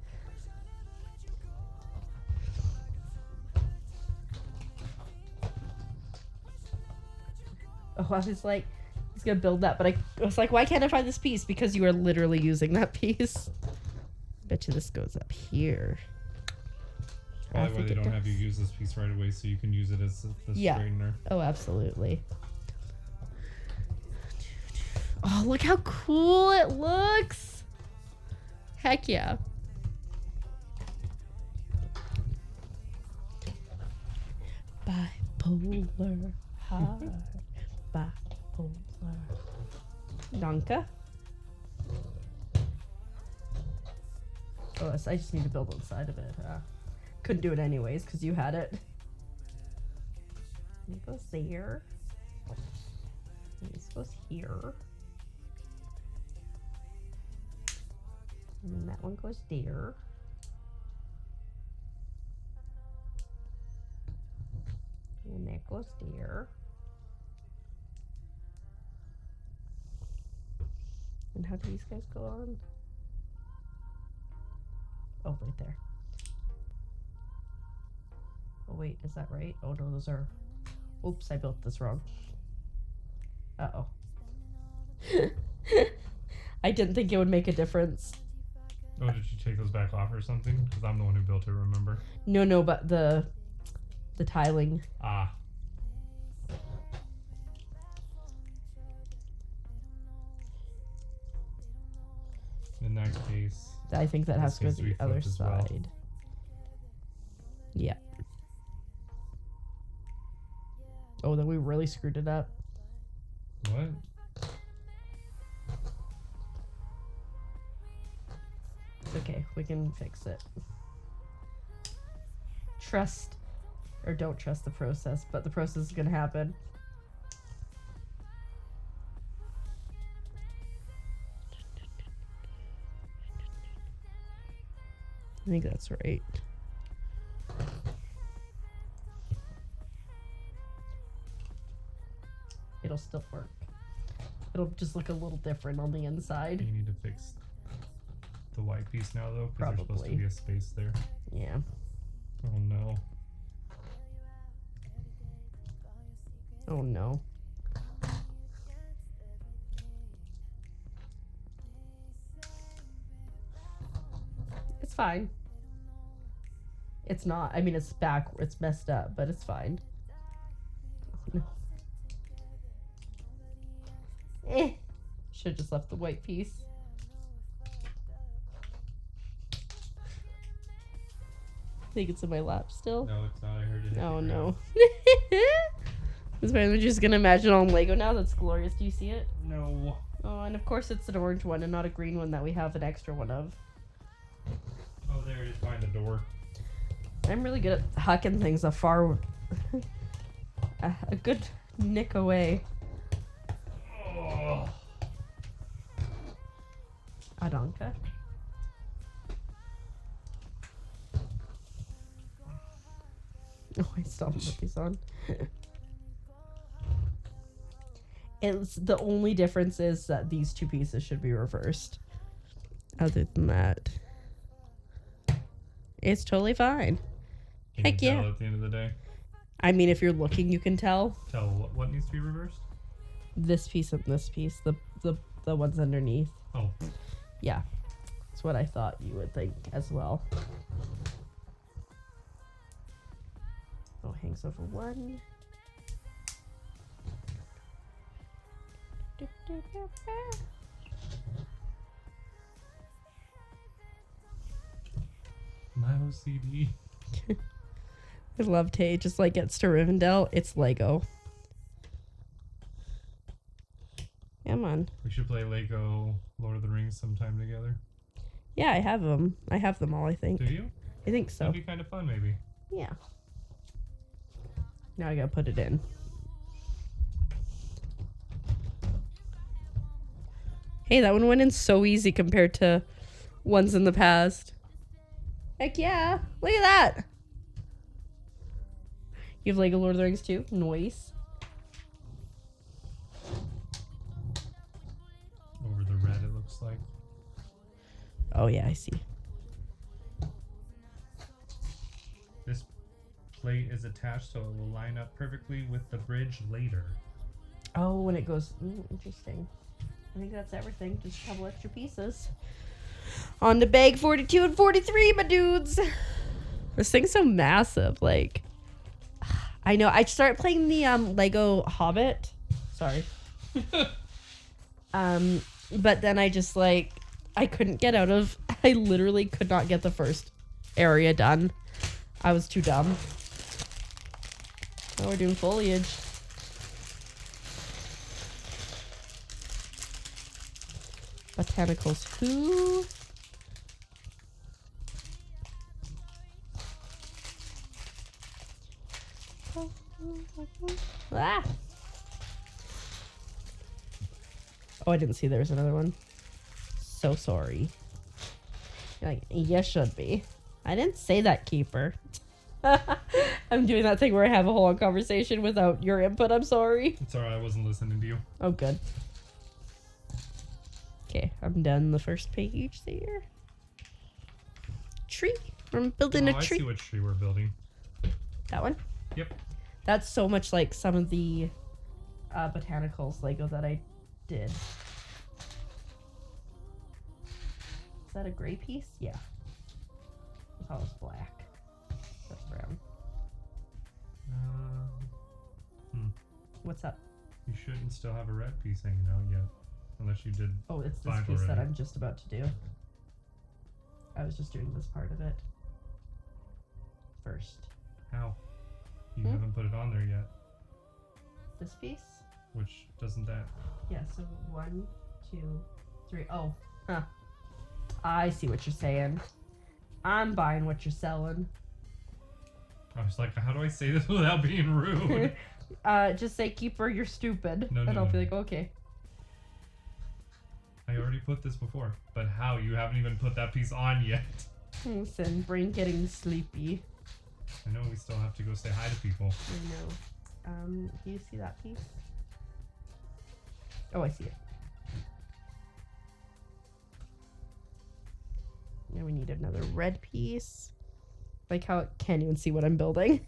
Oh, I was like, I was gonna build that, but I was like, why can't I find this piece? Because you are literally using that piece. Bet you this goes up here. Probably why they don't have you use this piece right away, so you can use it as the straightener. Oh, absolutely. Oh, look how cool it looks. Heck yeah. Bipolar heart. Bipolar. Danke. Oh, I just need to build inside of it. Couldn't do it anyways because you had it. It goes there. This goes here. And then that one goes there. And that goes there. And how do these guys go on? Oh, right there. Oh, wait, is that right? Oh, no, those are... Oops, I built this wrong. Uh-oh. I didn't think it would make a difference. Oh, did you take those back off or something? Because I'm the one who built it, remember? No, but the tiling. Ah. In that case... I think that has to go to the other side. Well. Yeah. Oh, then we really screwed it up. What? It's okay. We can fix it. Trust, or don't trust the process, but the process is going to happen. I think that's right. It'll still work. It'll just look a little different on the inside. You need to fix the white piece now, though, because there's supposed to be a space there. Yeah. Oh, no. Oh, no. It's fine. It's not. I mean, it's back. It's messed up, but it's fine. Oh, no. Should have just left the white piece. I think it's in my lap still. No, it's not. I heard it. Oh, no. This way I'm just going to imagine on Lego now. That's glorious. Do you see it? No. Oh, and of course it's an orange one and not a green one that we have an extra one of. Oh, there it is behind the door. I'm really good at hucking things a good nick away. Oh. Adanka. Oh, I still haven't put these on. It's the only difference is that these two pieces should be reversed. Other than that, it's totally fine. Heck yeah. Tell at the end of the day. I mean, if you're looking, you can tell. Tell what needs to be reversed? This piece and this piece, the ones underneath. Oh. Yeah, that's what I thought you would think as well. Oh, hangs over one. My OCD. I love Tay. Just like gets to Rivendell, it's Lego. Come on. We should play Lego Lord of the Rings sometime together. Yeah, I have them. I have them all, I think. Do you? I think so. That'd be kind of fun, maybe. Yeah. Now I gotta put it in. Hey, that one went in so easy compared to ones in the past. Heck yeah. Look at that. You have Lego Lord of the Rings too? Nice. Over the red, it looks like. Oh yeah, I see. This plate is attached so it will line up perfectly with the bridge later. Oh, when it goes... interesting. I think that's everything. Just a couple extra pieces. On to bag 42 and 43, my dudes. This thing's so massive. Like, I know. I started playing the Lego Hobbit. Sorry. But then I just like... I couldn't get out of... I literally could not get the first area done. I was too dumb. Oh, we're doing foliage. Botanicals. Who? Ah! Oh, I didn't see there was another one. So sorry. You're like, you should be. I didn't say that, Keeper. I'm doing that thing where I have a whole conversation without your input. I'm sorry. It's alright, I wasn't listening to you. Oh, good. Okay, I'm done the first page there. Tree. I'm building a I tree. see which tree we're building. That one? Yep. That's so much like some of the botanicals Lego that I did. Is that a gray piece? Yeah. I thought it was black. That's brown. What's up? You shouldn't still have a red piece hanging out yet. Unless you did. Oh, it's this 5 piece that already. I'm just about to do. I was just doing this part of it first. How? You haven't put it on there yet. This piece? Which doesn't that? Yeah, so 1, 2, 3. Oh, huh. I see what you're saying. I'm buying what you're selling. I was like, how do I say this without being rude? Just say, Keeper, you're stupid. No, and no, I'll no. be like, okay. I already put this before. But how? You haven't even put that piece on yet. Listen, brain getting sleepy. I know we still have to go say hi to people. I know. Do you see that piece? Oh, I see it. Now we need another red piece. Like how it can't even see what I'm building.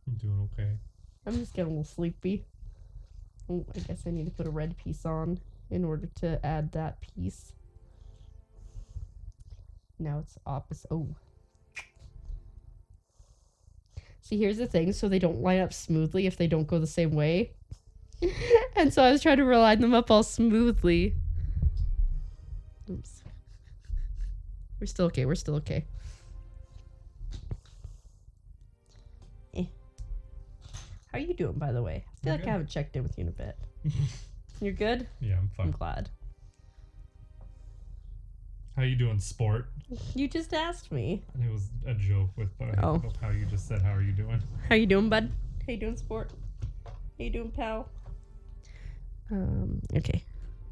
I'm doing okay. I'm just getting a little sleepy. Oh, I guess I need to put a red piece on in order to add that piece. Now it's opposite. Oh. See, here's the thing. So they don't line up smoothly if they don't go the same way. And so I was trying to line them up all smoothly. Oops. We're still okay. We're still okay. How are you doing, by the way? I feel I'm like good. I haven't checked in with you in a bit. You're good? Yeah, I'm I'm fine. glad. How you doing, sport? You just asked me. It was a joke with Oh. how you just said, how are you doing? How you doing, bud? How you doing, sport? How you doing, pal? Okay.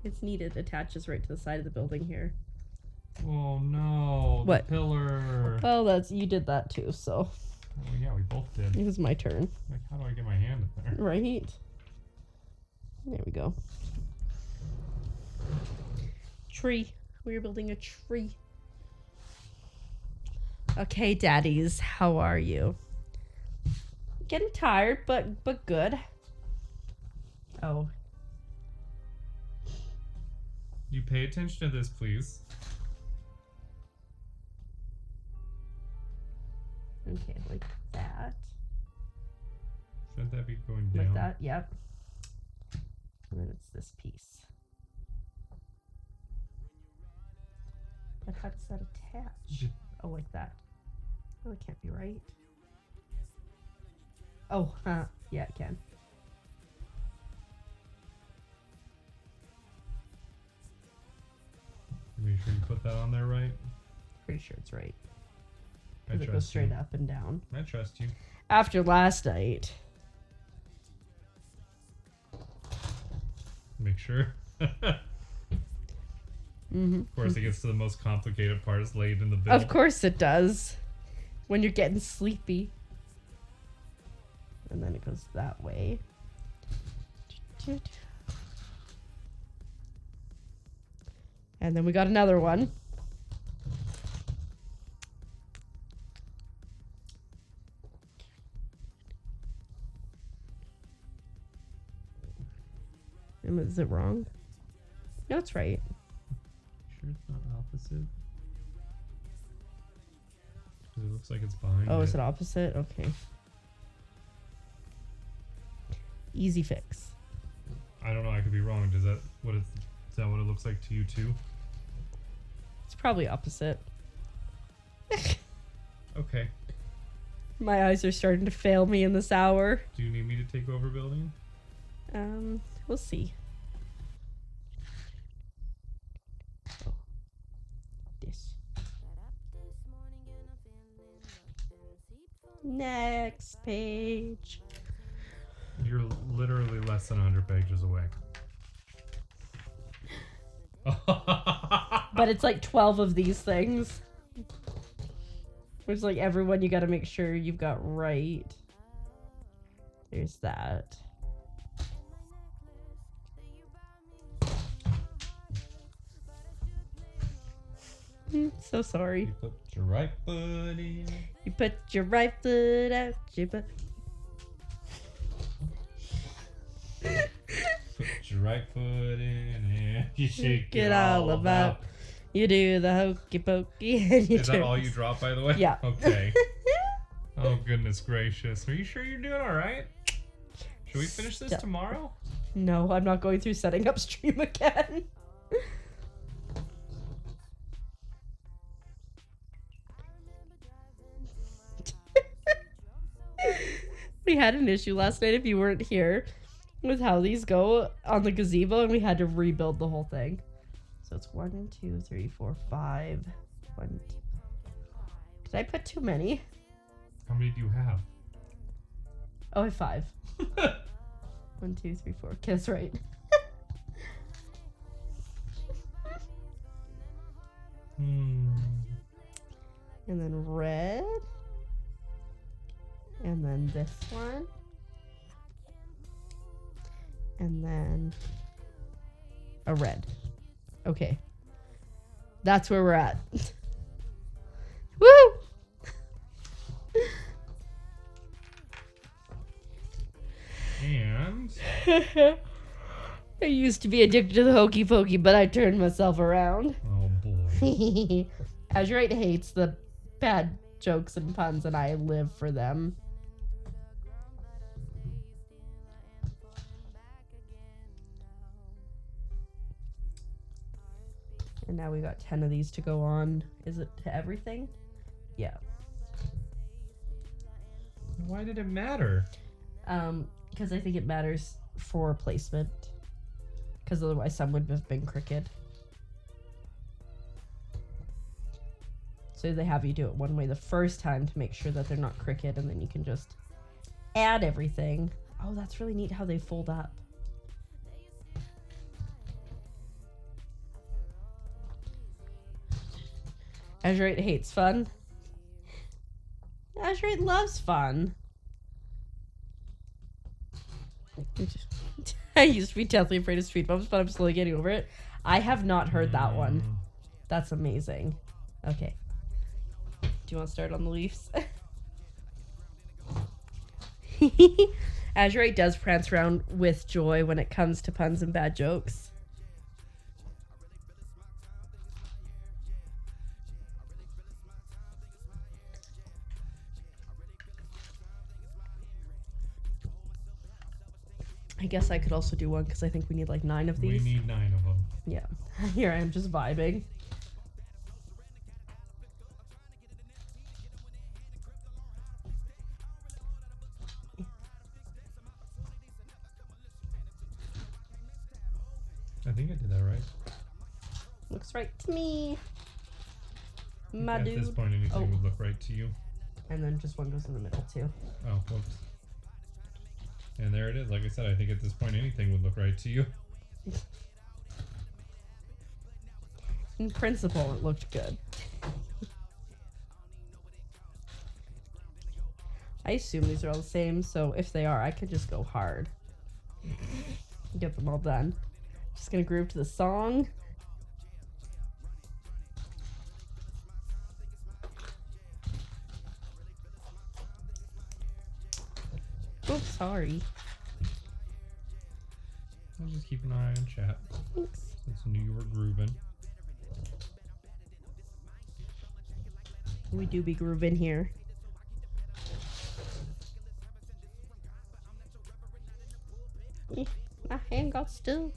It's neat. It attaches right to the side of the building here. Oh no. What? The pillar. Well, you did that too, so Oh yeah, we both did. it was my turn. Like, how do I get my hand in there? Right? There we go. Tree. We're building a tree. Okay, daddies, how are you? Getting tired, but good. Oh. You pay attention to this, please. Okay, like that. Shouldn't that be going down? Like that, yep. And then it's this piece. It had that attached. Oh, like that. Oh, it can't be right. Oh, yeah, it can. Make sure you put that on there right. Pretty sure it's right. I Because it goes trust straight you. up and down. I trust you. After last night. Make sure. Mm-hmm. Of course, it gets to the most complicated parts late in the build. Of course it does. When you're getting sleepy. And then it goes that way. And then we got another one. Is it wrong? No, it's right. Sure it's not opposite? Because it looks like it's behind Oh, it. is it opposite? Okay. Easy fix. I don't know, I could be wrong. Is that what it looks like to you too? It's probably opposite. Okay. My eyes are starting to fail me in this hour. Do you need me to take over building? We'll see. Oh. This. Next page. You're literally less than 100 pages away. But it's like 12 of these things. There's like everyone you gotta make sure you've got right. There's that. So sorry. You put your right foot in. You put your right foot out your butt. Put your right foot in and you shake Get it all about. You do the hokey pokey and you Is turn. that all you drop, by the way? Yeah. Okay. Oh, goodness gracious. Are you sure you're doing all right? Should we finish this Stop. tomorrow? No, I'm not going through setting up stream again. We had an issue last night, if you weren't here, with how these go on the gazebo, and we had to rebuild the whole thing. So it's 1, 2, 3, 4, 5. Did I put too many? How many do you have? Oh, I have 5. 1, 2, 3, 4. Okay, that's right. And then red. And then this one. And then a red. Okay. That's where we're at. Woo! And I used to be addicted to the hokey pokey, but I turned myself around. oh boy. Azurite hates the bad jokes and puns, and I live for them. And now we got 10 of these to go on. Is it to everything? Yeah. Why did it matter? Because I think it matters for placement. Because otherwise some would have been crooked. So they have you do it one way the first time to make sure that they're not crooked, and then you can just add everything. Oh, that's really neat how they fold up. Azurite hates fun. Azurite loves fun. I used to be deathly afraid of speed bumps, but I'm slowly getting over it. I have not heard that one. That's amazing. Okay. Do you want to start on the leaves? Azurite does prance around with joy when it comes to puns and bad jokes. I guess I could also do one because I think we need like 9 of these. We need 9 of them. Yeah. Here I am just vibing. Looks right to me. My At dude. this point, anything Oh. would look right to you. And then just one goes in the middle too. Oh, whoops. And there it is. Like I said, I think at this point, anything would look right to you. In principle, it looked good. I assume these are all the same, so if they are, I could just go hard. Get them all done. Just gonna groove to the song. Oops, sorry. I'll just keep an eye on chat. Thanks. Since I knew you were grooving. We do be grooving here. Eh, my hand got stuck.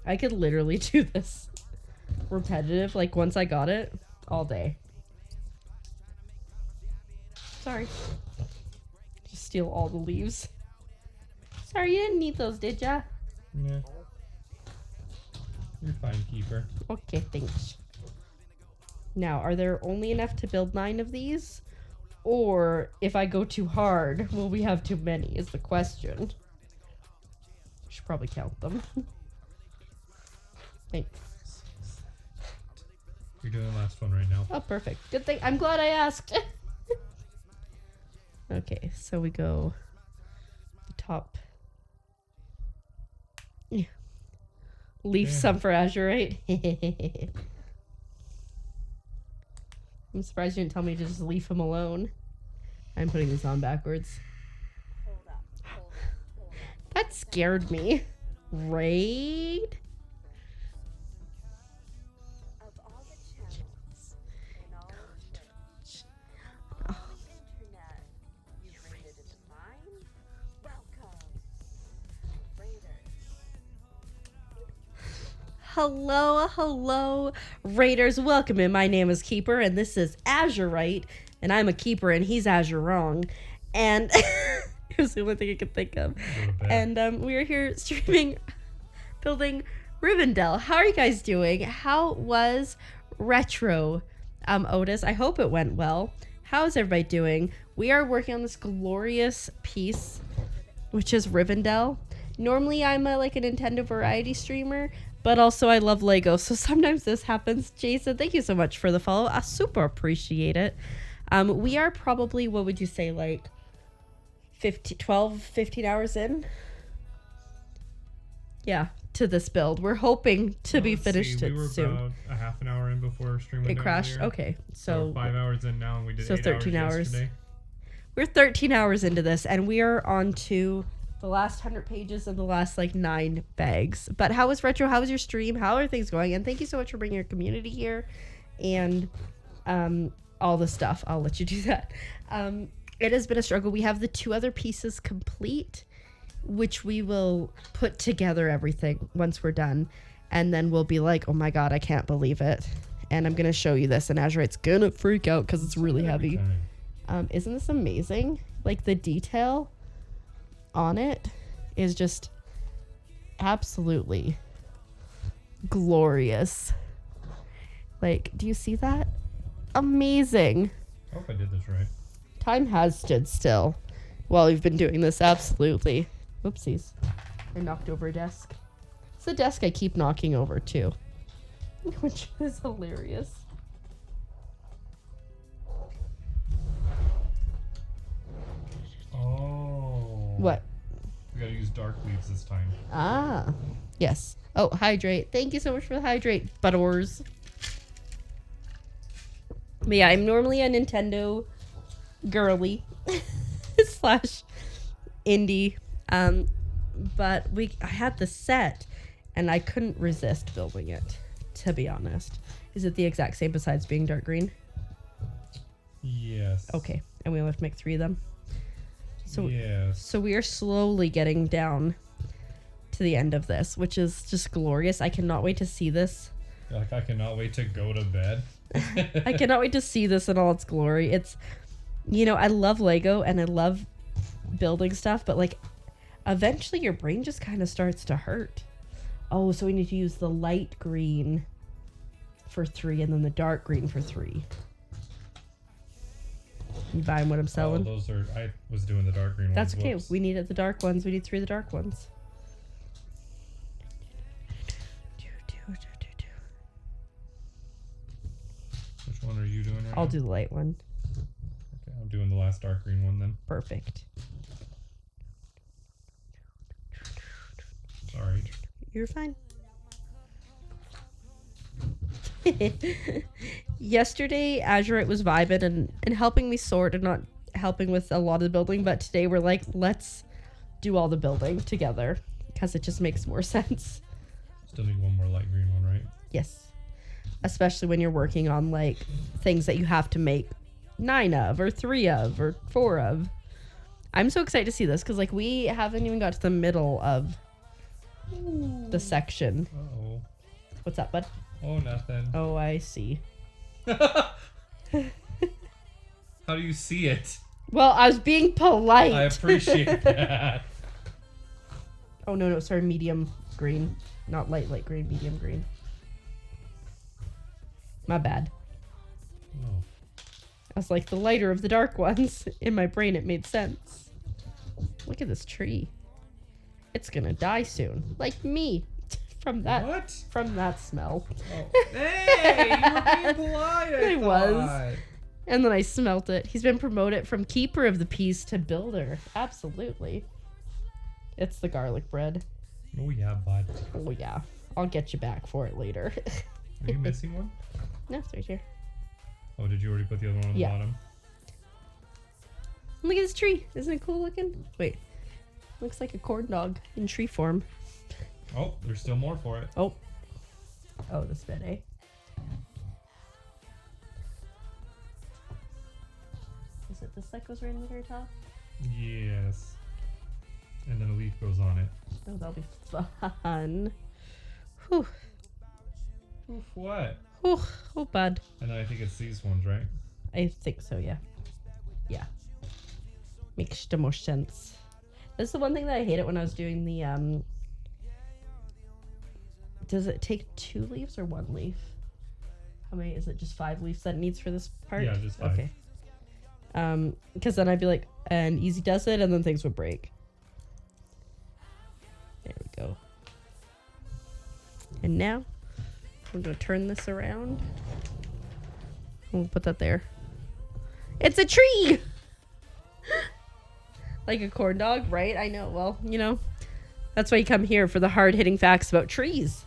I could literally do this repetitive, like once I got it, all day. Sorry. Just steal all the leaves. Sorry, you didn't need those, did ya? Yeah. You're fine, keeper. Okay, thanks. Now, are there only enough to build 9 of these? Or, if I go too hard, will we have too many, is the question. Should probably count them. Thanks. You're doing the last one right now. Oh, perfect. Good thing. I'm glad I asked. Okay, so we go the top. Yeah. Leave Yeah. some for Azurite. I'm surprised you didn't tell me to just leave him alone. I'm putting these on backwards. That scared me. Right? Hello, Raiders. Welcome in. My name is Keeper, and this is Azurite, and I'm a Keeper, and he's Azure Wrong. And it was the only thing I could think of. And we are here streaming, building Rivendell. How are you guys doing? How was Retro, Otis? I hope it went well. How's everybody doing? We are working on this glorious piece, which is Rivendell. Normally, I'm like a Nintendo variety streamer, but also I love Lego, so sometimes this happens. Jason, thank you so much for the follow. I super appreciate it. We are probably, what would you say, like 15 hours in? Yeah, to this build. We're hoping to be finished we were soon. about a half an hour in before stream went It down crashed? earlier. Okay, So we're 5 hours in now, and we did so 8 13 hours hours. yesterday. We're 13 hours into this, and we are on to the last 100 pages of the last, like, 9 bags. But how was Retro? How was your stream? How are things going? And thank you so much for bringing your community here and all the stuff. I'll let you do that. It has been a struggle. We have the 2 other pieces complete, which we will put together everything once we're done. And then we'll be like, oh, my God, I can't believe it. And I'm going to show you this. And Azurite's going to freak out because it's really heavy. Isn't this amazing? Like, the detail on it is just absolutely glorious. Like, do you see that? Amazing. I hope I did this right. Time has stood still while we've been doing this. Absolutely. Whoopsies. I knocked over a desk. It's the desk I keep knocking over too, which is hilarious. Oh. What? We gotta use dark leaves this time. Ah, yes. Oh, hydrate. Thank you so much for the hydrate, butters. But yeah, I'm normally a Nintendo girly slash indie. But I had the set and I couldn't resist building it, to be honest. Is it the exact same besides being dark green? Yes. Okay, and we only have to make 3 of them. So, yes. So we are slowly getting down to the end of this, which is just glorious. I cannot wait to see this. Like, I cannot wait to go to bed. I cannot wait to see this in all its glory. You know, I love Lego and I love building stuff, but like eventually your brain just kind of starts to hurt. Oh, so we need to use the light green for 3 and then the dark green for 3. You buying what I'm selling? Oh, those are. I was doing the dark green ones. That's okay. Whoops. We needed the dark ones. We need 3 of the dark ones. Which one are you doing right I'll now? do the light one. Okay, I'm doing the last dark green one then. Perfect. Sorry. You're fine. Yesterday, Azurite was vibing and helping me sort and not helping with a lot of the building, but today we're like, let's do all the building together because it just makes more sense. Still need one more light green one, right? Yes. Especially when you're working on like things that you have to make 9 of or 3 of or 4 of. I'm so excited to see this because like we haven't even got to the middle of the section. Uh-oh. What's up, bud? Oh, nothing. Oh, I see. How do you see it? Well, I was being polite. I appreciate that. Oh, no, sorry, medium green. Not light green, medium green. My bad. Oh. I was like the lighter of the dark ones. In my brain, it made sense. Look at this tree. It's gonna die soon. Like me. From that What? From that smell. Oh. Hey, you were being polite. I was. thought. And then I smelt it. He's been promoted from keeper of the peace to builder. Absolutely. It's the garlic bread. Oh yeah, bud. Oh yeah. I'll get you back for it later. Are you missing one? No, it's right here. Oh, did you already put the other one on the Yeah. bottom? Look at this tree. Isn't it cool looking? Wait. Looks like a corn dog in tree form. Oh, there's still more for it. Oh, this bit, eh? Is it this that goes right in the very top? Yes. And then a leaf goes on it. Oh, that'll be fun. Whew. Oof, what? Whew. Oh, bud. And then I think it's these ones, right? I think so, yeah. Yeah. Makes the most sense. This is the one thing that I hated when I was doing the, Does it take 2 leaves or 1 leaf? How many? Is it just 5 leaves that it needs for this part? Yeah, just 5. Okay. Because then I'd be like, and easy does it, and then things would break. There we go. And now, we're going to turn this around. We'll put that there. It's a tree! Like a corn dog, right? I know. Well, you know, that's why you come here for the hard-hitting facts about trees.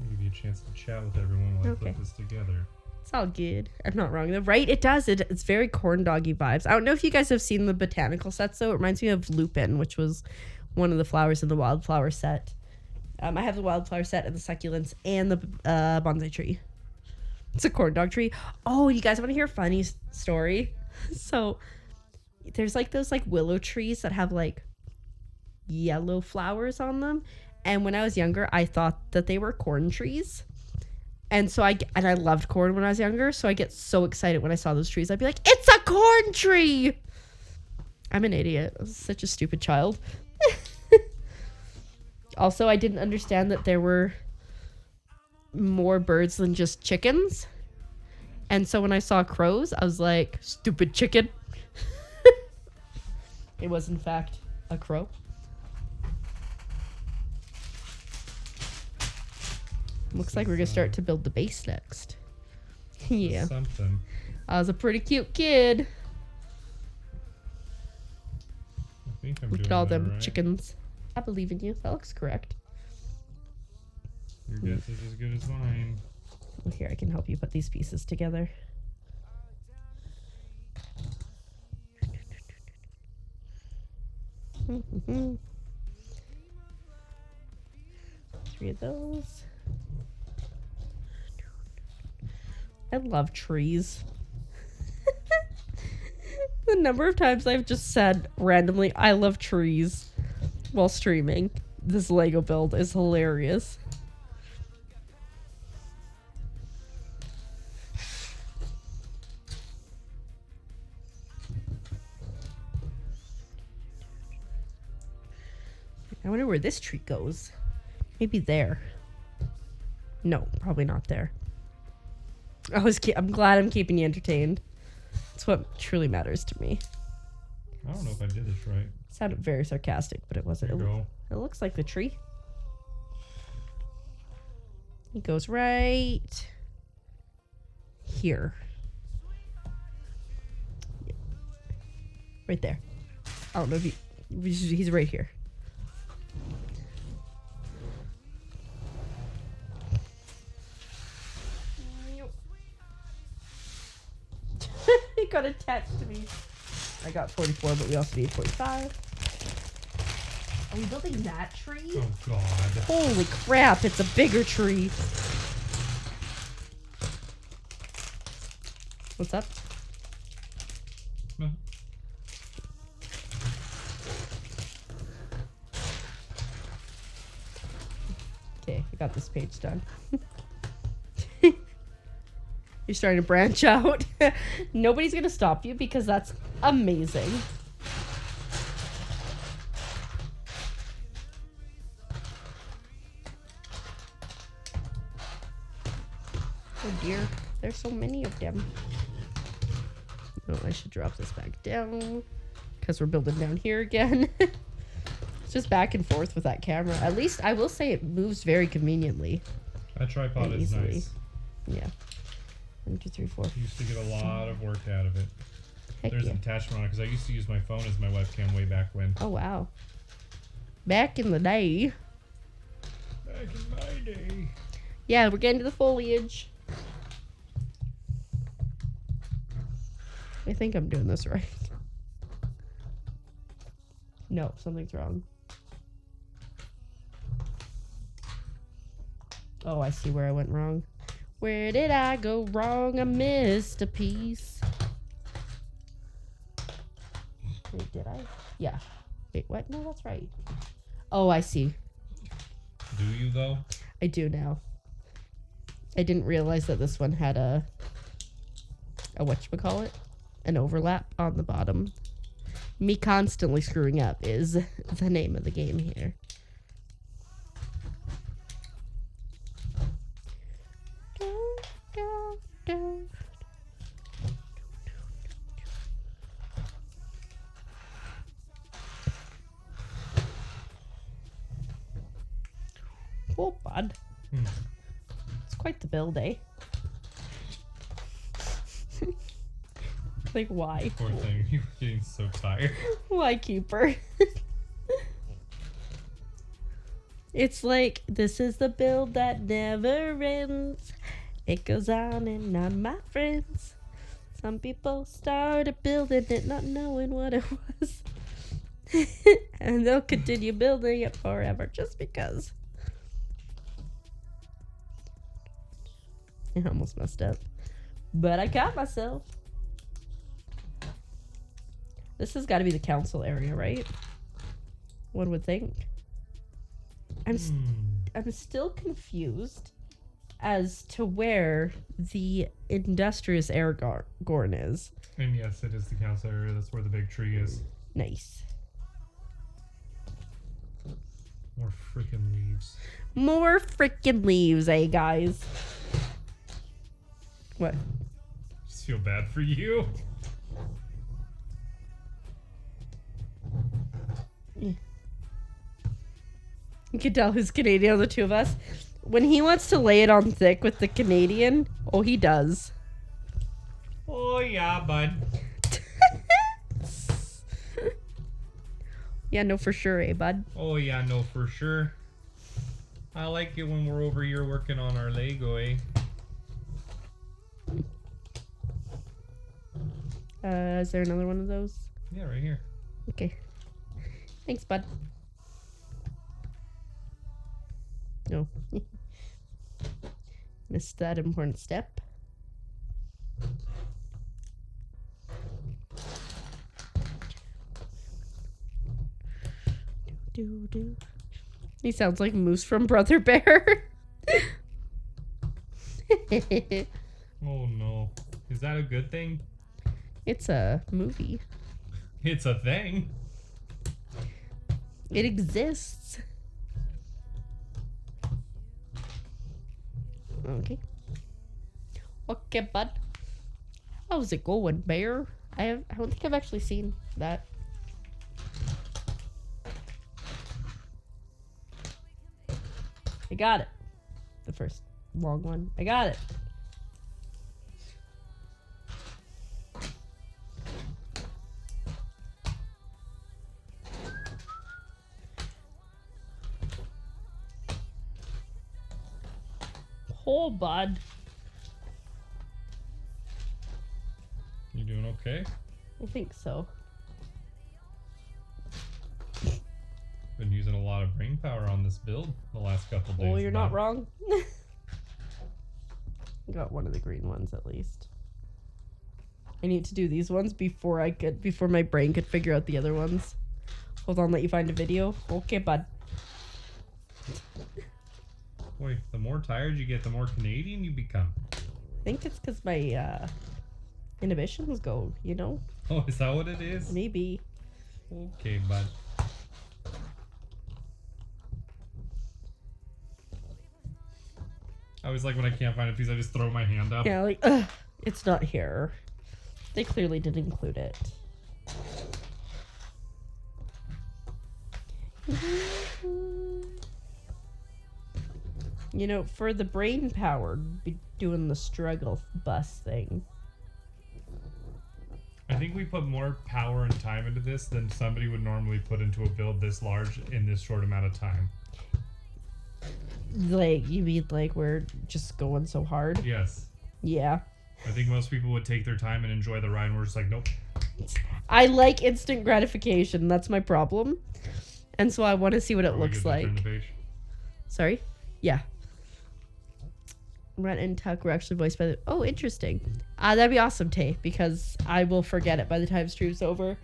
I'll give you a chance to chat with everyone while I Okay. put this together. It's all good. I'm not wrong though, right? It does. It's very corn doggy vibes. I don't know if you guys have seen the botanical sets though. It reminds me of lupin, which was one of the flowers in the wildflower set. I have the wildflower set and the succulents and the bonsai tree. It's a corn dog tree. Oh, you guys want to hear a funny story? So there's like those like willow trees that have like yellow flowers on them. And when I was younger, I thought that they were corn trees. And so I loved corn when I was younger. So I get so excited when I saw those trees. I'd be like, it's a corn tree. I'm an idiot. I was such a stupid child. Also, I didn't understand that there were more birds than just chickens. And so when I saw crows, I was like, stupid chicken. It was, in fact, a crow. Looks like we're going to start to build the base next. Yeah. Something. I was a pretty cute kid. I think I'm Look doing at all that them right. chickens. I believe in you. That looks correct. Your guess is as good as mine. Well, here, I can help you put these pieces together. Three of those. I love trees. The number of times I've just said randomly, I love trees while streaming. This Lego build is hilarious. I wonder where this tree goes. Maybe there. No, probably not there. I'm glad I'm keeping you entertained. That's what truly matters to me. I don't know if I did this right. It sounded very sarcastic, but it wasn't. There you go. It looks like the tree. It goes right here. Right there. I don't know if he's right here. He got attached to me. I got 44, but we also need 45. Are we building that tree? Oh, God. Holy crap, it's a bigger tree. What's up? No. Okay, I got this page done. You're starting to branch out. Nobody's gonna stop you because that's amazing. Oh dear, there's so many of them. Oh, I should drop this back down because we're building down here again. It's just back and forth with that camera. At least I will say it moves very conveniently. That tripod is easily. nice. Yeah. 1, 2, 3, 4. You used to get a lot of work out of it. Heck There's yeah. an attachment on it because I used to use my phone as my webcam way back when. Oh wow. Back in the day. Back in my day. Yeah, we're getting to the foliage. I think I'm doing this right. No, something's wrong. Oh, I see where I went wrong. Where did I go wrong? I missed a piece. Wait, did I? Yeah. Wait, what? No, that's right. Oh, I see. Do you, though? I do now. I didn't realize that this one had a whatchamacallit? An overlap on the bottom. Me constantly screwing up is the name of the game here. Oh, bud. It's quite the build, eh? Like, why? Poor thing. You're getting so tired. Why, Keeper? It's like, this is the build that never ends. It goes on and on, my friends. Some people started building it not knowing what it was. And they'll continue building it forever just because. I almost messed up. But I caught myself. This has got to be the council area, right? One would think. I'm still confused as to where the industrious Aragorn is. And yes, it is the council area. That's where the big tree is. Nice. More freaking leaves. More freaking leaves, eh, guys? What? Just feel bad for you. You can tell who's Canadian, the two of us. When he wants to lay it on thick with the Canadian, oh, he does. Oh, yeah, bud. Yeah, no, for sure, eh, bud? Oh, yeah, no, for sure. I like it when we're over here working on our Lego, eh? Is there another one of those? Yeah, right here. Okay. Thanks, bud. No. Missed that important step. Do. He sounds like Moose from Brother Bear. Oh, no. Is that a good thing? It's a movie. It's a thing. It exists. Okay. Okay, bud. How's it going, bear? I don't think I've actually seen that. I got it. The first long one. I got it. Oh, bud. You doing okay? I think so. Been using a lot of brain power on this build the last couple days. Oh, you're not bud. wrong. Got one of the green ones at least. I need to do these ones before my brain could figure out the other ones. Hold on, let you find a video. Okay, bud. Boy, the more tired you get, the more Canadian you become. I think it's because my inhibitions go, you know? Oh, is that what it is? Maybe. Okay, bud. I always like when I can't find a piece, I just throw my hand up. Yeah, like, ugh, it's not here. They clearly did include it. You know, for the brain power, be doing the struggle bus thing. I think we put more power and time into this than somebody would normally put into a build this large in this short amount of time. Like, you mean like we're just going so hard? Yes. Yeah. I think most people would take their time and enjoy the ride, and we're just like, nope. I like instant gratification. That's my problem. And so I want to see what it Oh, we looks get to turn like. the page. Sorry? Yeah. Rent and Tuck were actually voiced by the... Oh, interesting. That'd be awesome, Tay, because I will forget it by the time stream's over.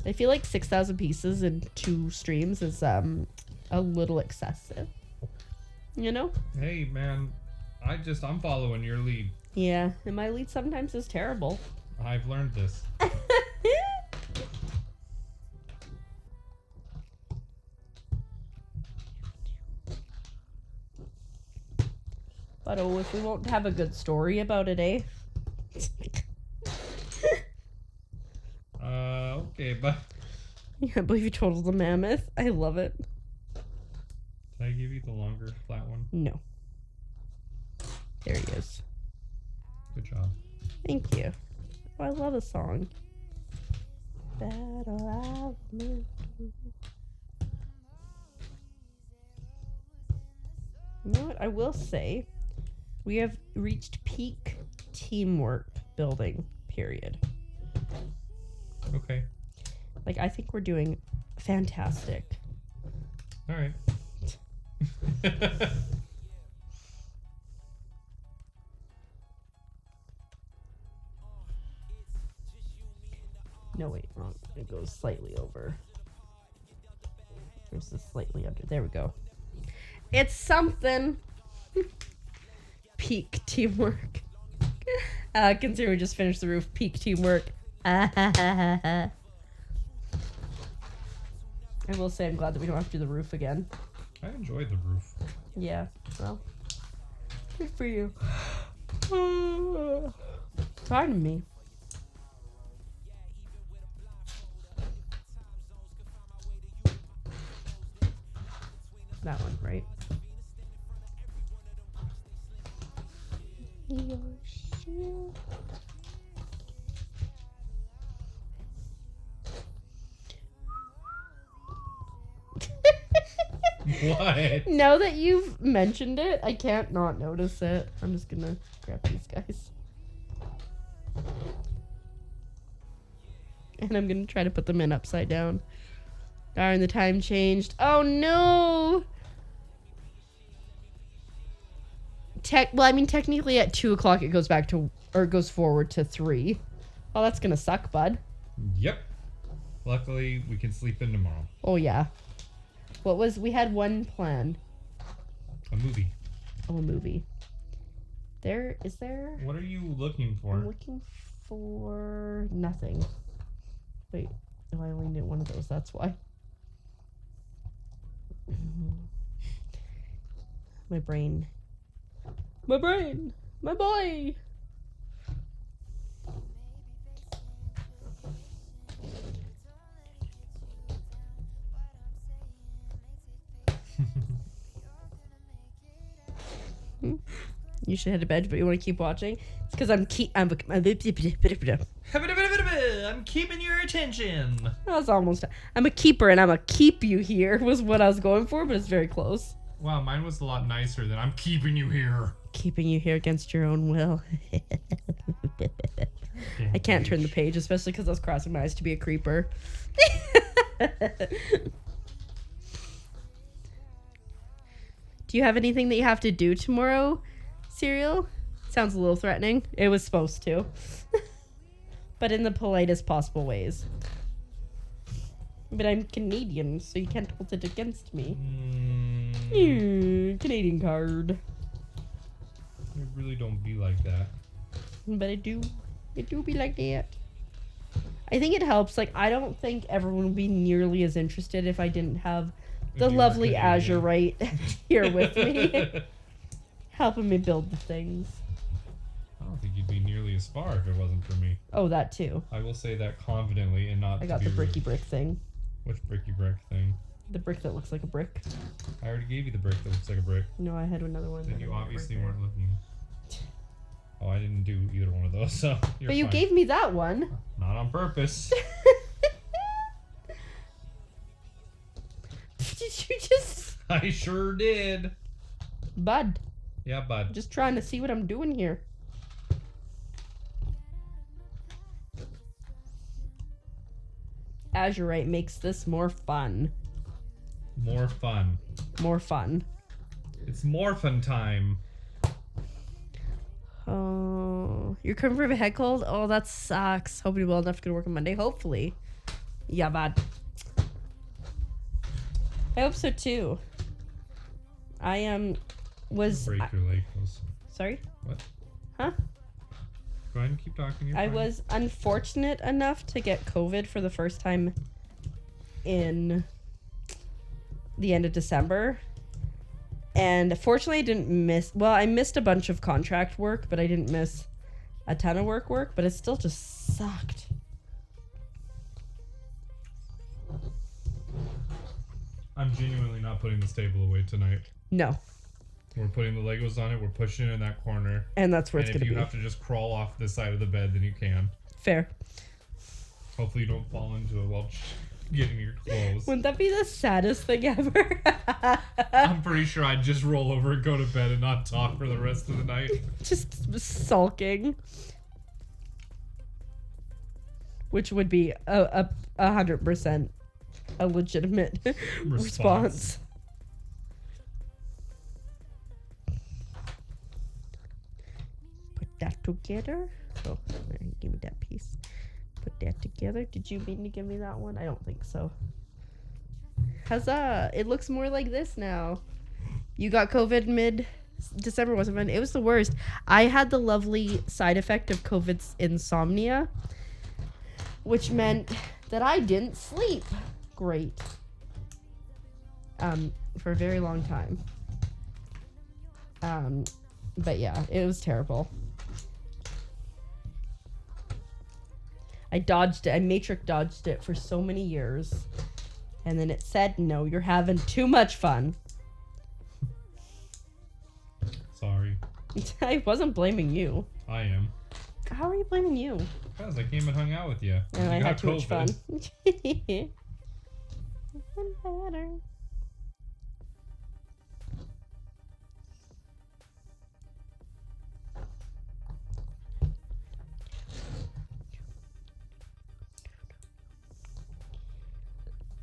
I feel like 6,000 pieces in 2 streams is a little excessive. You know? Hey, man, I'm following your lead. Yeah, and my lead sometimes is terrible. I've learned this. But oh, if we won't have a good story about it, eh? Okay, but I can't believe you totaled the mammoth. I love it. did I give you the longer flat one? No. There he is. Good job. Thank you. Oh, I love the song. Battle of me. You know what? I will say, we have reached peak teamwork building, period. Okay. Like, I think we're doing fantastic. All right. No, wait, wrong. It goes slightly over. There's this slightly under. There we go. It's something. Peak teamwork. Consider we just finished the roof. Peak teamwork. I will say I'm glad that we don't have to do the roof again. I enjoyed the roof. Yeah, well, good for you. Pardon me. That one, right? Your shield. What? Now that you've mentioned it, I can't not notice it. I'm just gonna grab these guys. And I'm gonna try to put them in upside down. Darn, the time changed. Oh no! Well, I mean, technically at 2 o'clock it goes back to, or it goes forward to 3. Oh, that's gonna suck, bud. Yep. Luckily, we can sleep in tomorrow. Oh yeah. We had one plan. A movie. Oh, a movie. Is there? What are you looking for? I'm looking for nothing. Wait, no, I only knew one of those. That's why. My brain. My brain. My boy. You should head to bed, but you want to keep watching. It's because I'm keeping your attention. I was almost. I'm a keeper, and I'm a keep you here was what I was going for, but it's very close. Wow, mine was a lot nicer than I'm keeping you here. Keeping you here against your own will. I can't turn the page, especially because I was crossing my eyes to be a creeper. Do you have anything that you have to do tomorrow, Serial? Sounds a little threatening. It was supposed to. But in the politest possible ways. But I'm Canadian, so you can't hold it against me. Canadian card. You really don't be like that. But I do. It do be like that. I think it helps. Like, I don't think everyone would be nearly as interested if I didn't have the lovely Azurite here with me. Helping me build the things. I don't think you'd be nearly as far if it wasn't for me. Oh, that too. I will say that confidently and not. I got the bricky brick thing. Which bricky brick thing? The brick that looks like a brick. I already gave you the brick that looks like a brick. No, I had another one. Then you obviously weren't looking. Oh, I didn't do either one of those, so you're But you fine. gave me that one. Not on purpose. Did you just... I sure did. Bud. Yeah, bud. Just trying to see what I'm doing here. Azurite makes this more fun. More fun. More fun. It's morphin' time. Oh, you're coming from a head cold? Oh, that sucks. Hope you're well enough to go to work on Monday. Hopefully. Yeah, bad. I hope so too. I was. Break your leg. Sorry? What? Huh? Go ahead and keep talking. You're I fine. was unfortunate enough to get COVID for the first time in the end of December. And fortunately, I didn't miss... Well, I missed a bunch of contract work, but I didn't miss a ton of work, but it still just sucked. I'm genuinely not putting this table away tonight. No. We're putting the Legos on it. We're pushing it in that corner. And that's where And it's going to if be. you have to just crawl off this side of the bed, then you can. Fair. Hopefully you don't fall into it while getting your clothes. Wouldn't that be the saddest thing ever? I'm pretty sure I'd just roll over and go to bed and not talk for the rest of the night. Just sulking. Which would be 100% a legitimate response. Put that together. Oh, give me that piece. Put that together. Did you mean to give me that one? I don't think so. Huzzah! It looks more like this now. You got COVID mid-December, wasn't fun. It was the worst. I had the lovely side effect of COVID's insomnia, which meant that I didn't sleep great for a very long time. But yeah, it was terrible. I dodged it. I matrix dodged it for so many years. And then it said, no, you're having too much fun. Sorry. I wasn't blaming you. I am. How are you blaming you? Because I came and hung out with you. And I You had got too much fun. COVID. Better.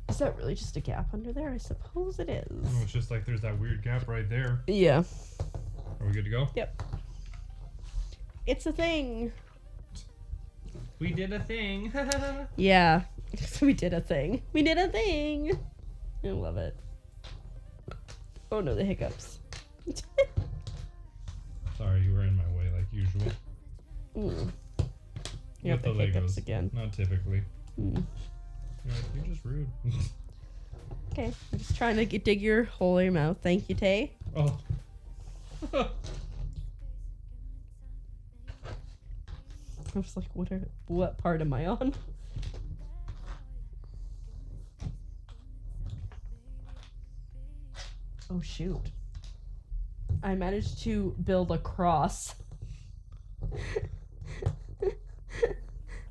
Is that really just a gap under there? I suppose it is. No, it's just like there's that weird gap right there. Yeah. Are we good to go? Yep. It's a thing. We did a thing. Yeah. We did a thing. We did a thing. I love it. Oh no, the hiccups. Sorry, you were in my way like usual. You With have the hiccups Legos. again. Not typically. You're just rude. Okay, I'm just trying to dig your hole in your mouth. Thank you, Tay. Oh. I was like, what part am I on? Oh shoot. I managed to build a cross.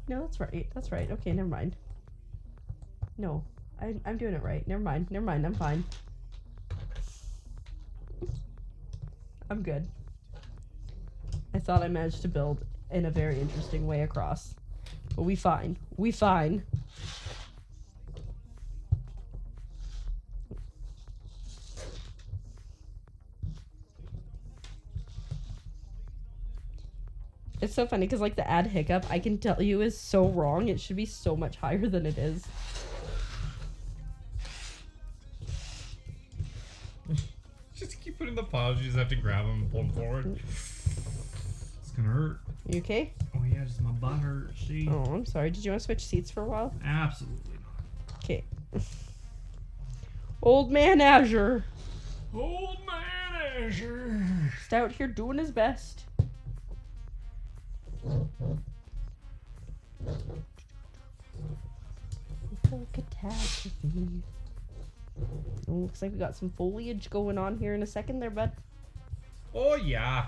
No, that's right. That's right. Okay, never mind. No, I'm doing it right. Never mind. Never mind. I'm fine. I'm good. I thought I managed to build in a very interesting way across. But we fine. We fine. It's so funny because like the ad hiccup, I can tell you is so wrong. It should be so much higher than it is. Just keep putting the pause. You just have to grab them and pull them forward. It's gonna hurt. You okay? Oh yeah, just my butt hurts. See? Oh, I'm sorry. Did you want to switch seats for a while? Absolutely not. Okay. Old man Azure. Old man Azure. Just out here doing his best. Catastrophe. Oh, looks like we got some foliage going on here in a second there, bud. Oh yeah.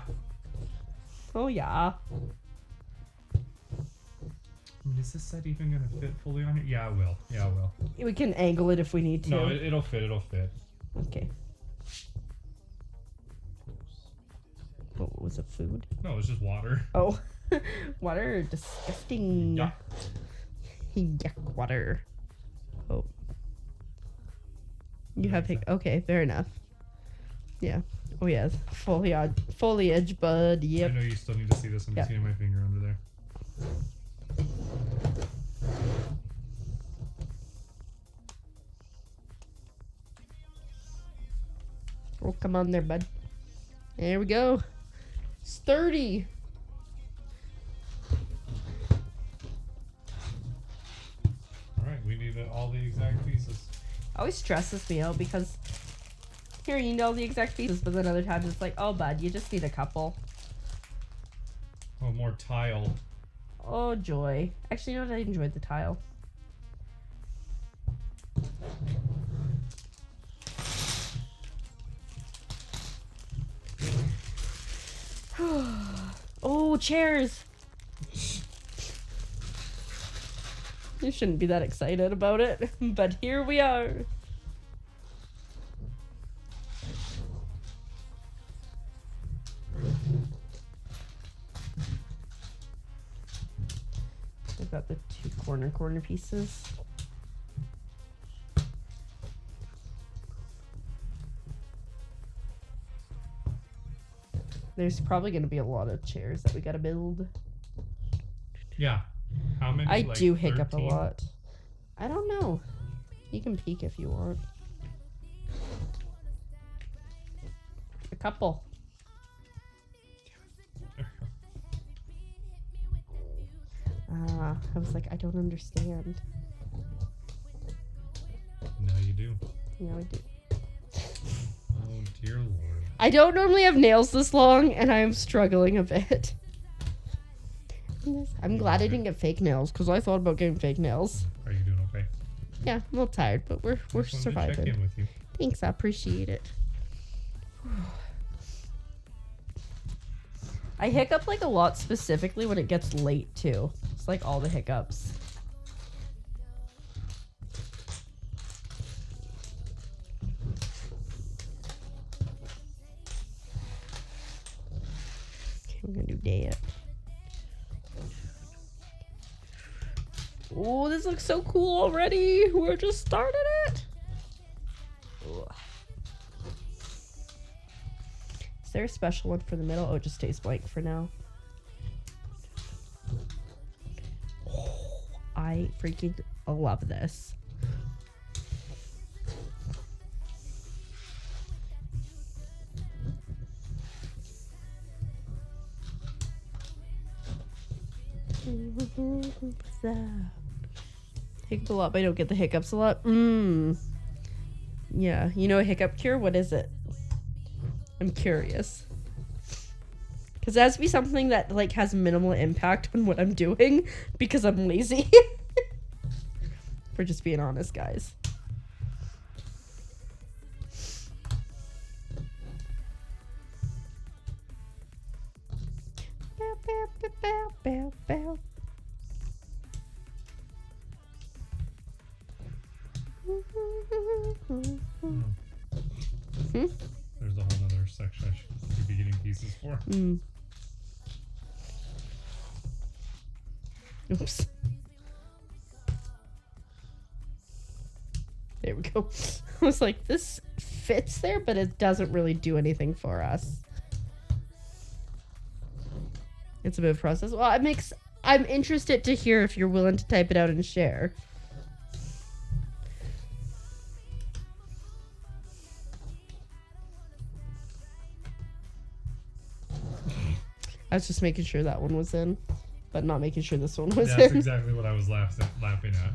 Oh yeah. Is this set even gonna fit fully on here? Yeah, it will. Yeah, it will. We can angle it if we need to. No, it'll fit. It'll fit. Okay. What was it? Food? No, it's just water. Oh. Water. Disgusting. Yuck. Yuck water. Oh. You have pick. Okay, fair enough. Yeah. Oh yeah. Foliage, bud. Yep. I know you still need to see this. I'm just getting my finger under there. Oh, come on there, bud. There we go. Sturdy. Alright, we need all the exact pieces. Always stresses me out because here you know the exact pieces, but then other times it's like, oh, bud, you just need a couple. Oh, more tile. Oh, joy. Actually, you know what? I enjoyed the tile. Oh, chairs. You shouldn't be that excited about it, but here we are. I've got the two corner pieces. There's probably going to be a lot of chairs that we got to build. Yeah. How many? I like do hiccup 13? a lot. I don't know. You can peek if you want. A couple. I was like, I don't understand. No, you do. Yeah, I do. Oh, dear Lord. I don't normally have nails this long, and I am struggling a bit. I'm glad I didn't get fake nails, because I thought about getting fake nails. Are you doing okay? Yeah, I'm a little tired, but we're Just wanted to check surviving. in with you. Thanks, I appreciate it. I hiccup like a lot specifically when it gets late too. It's like all the hiccups. Okay, we're gonna do that. Oh, this looks so cool already. We're just starting it. Ugh. Is there a special one for the middle? Oh, it just stays blank for now. Oh, I freaking love this. Hiccup a lot, but I don't get the hiccups a lot. Yeah, you know a hiccup cure? What is it? I'm curious. Because it has to be something that like has minimal impact on what I'm doing because I'm lazy. For just being honest, guys. Bow, bow, bow, bow, bow. There's a whole other section I should be getting pieces for. Oops. There we go. I was like, this fits there, but it doesn't really do anything for us. It's a bit of a process. Well, it makes... I'm interested to hear if you're willing to type it out and share. I was just making sure that one was in, but not making sure this one was That's in. exactly what I was laughing at.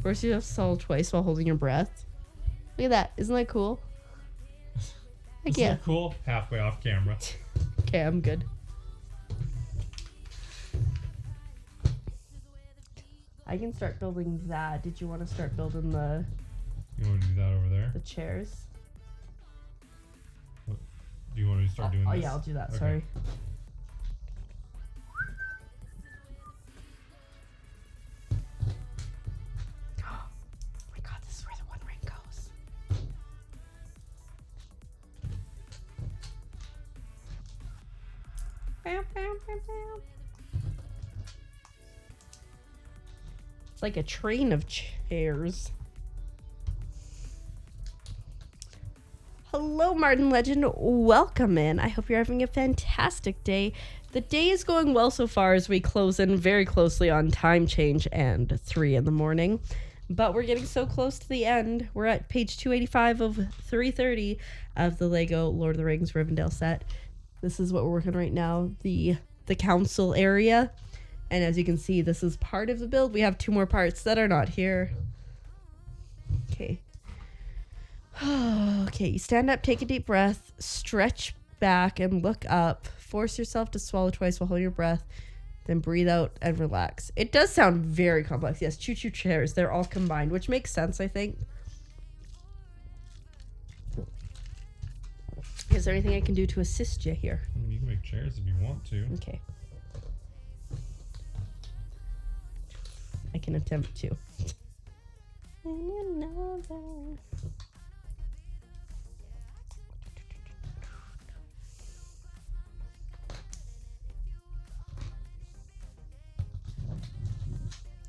First, you have to swallow twice while holding your breath. Look at that. Isn't that cool? Heck Isn't yeah. that cool? Halfway off camera. Okay, I'm good. I can start building that. Did you want to start building the You want to do that over there? chairs? Do you want me to start doing Oh this? yeah, I'll do that. Okay. Sorry. Oh my god, this is where the one ring goes. Bam, bam, bam, bam. It's like a train of chairs. Hello, Martin Legend. Welcome in. I hope you're having a fantastic day. The day is going well so far as we close in very closely on time change and 3 in the morning. But we're getting so close to the end. We're at page 285 of 330 of the Lego Lord of the Rings Rivendell set. This is what we're working on right now, the council area. And as you can see, this is part of the build. We have 2 more parts that are not here. Okay. Okay, you stand up, take a deep breath, stretch back and look up. Force yourself to swallow twice while holding your breath. Then breathe out and relax. It does sound very complex. Yes, choo-choo chairs. They're all combined, which makes sense, I think. Is there anything I can do to assist you here? I mean, you can make chairs if you want to. Okay. I can attempt to.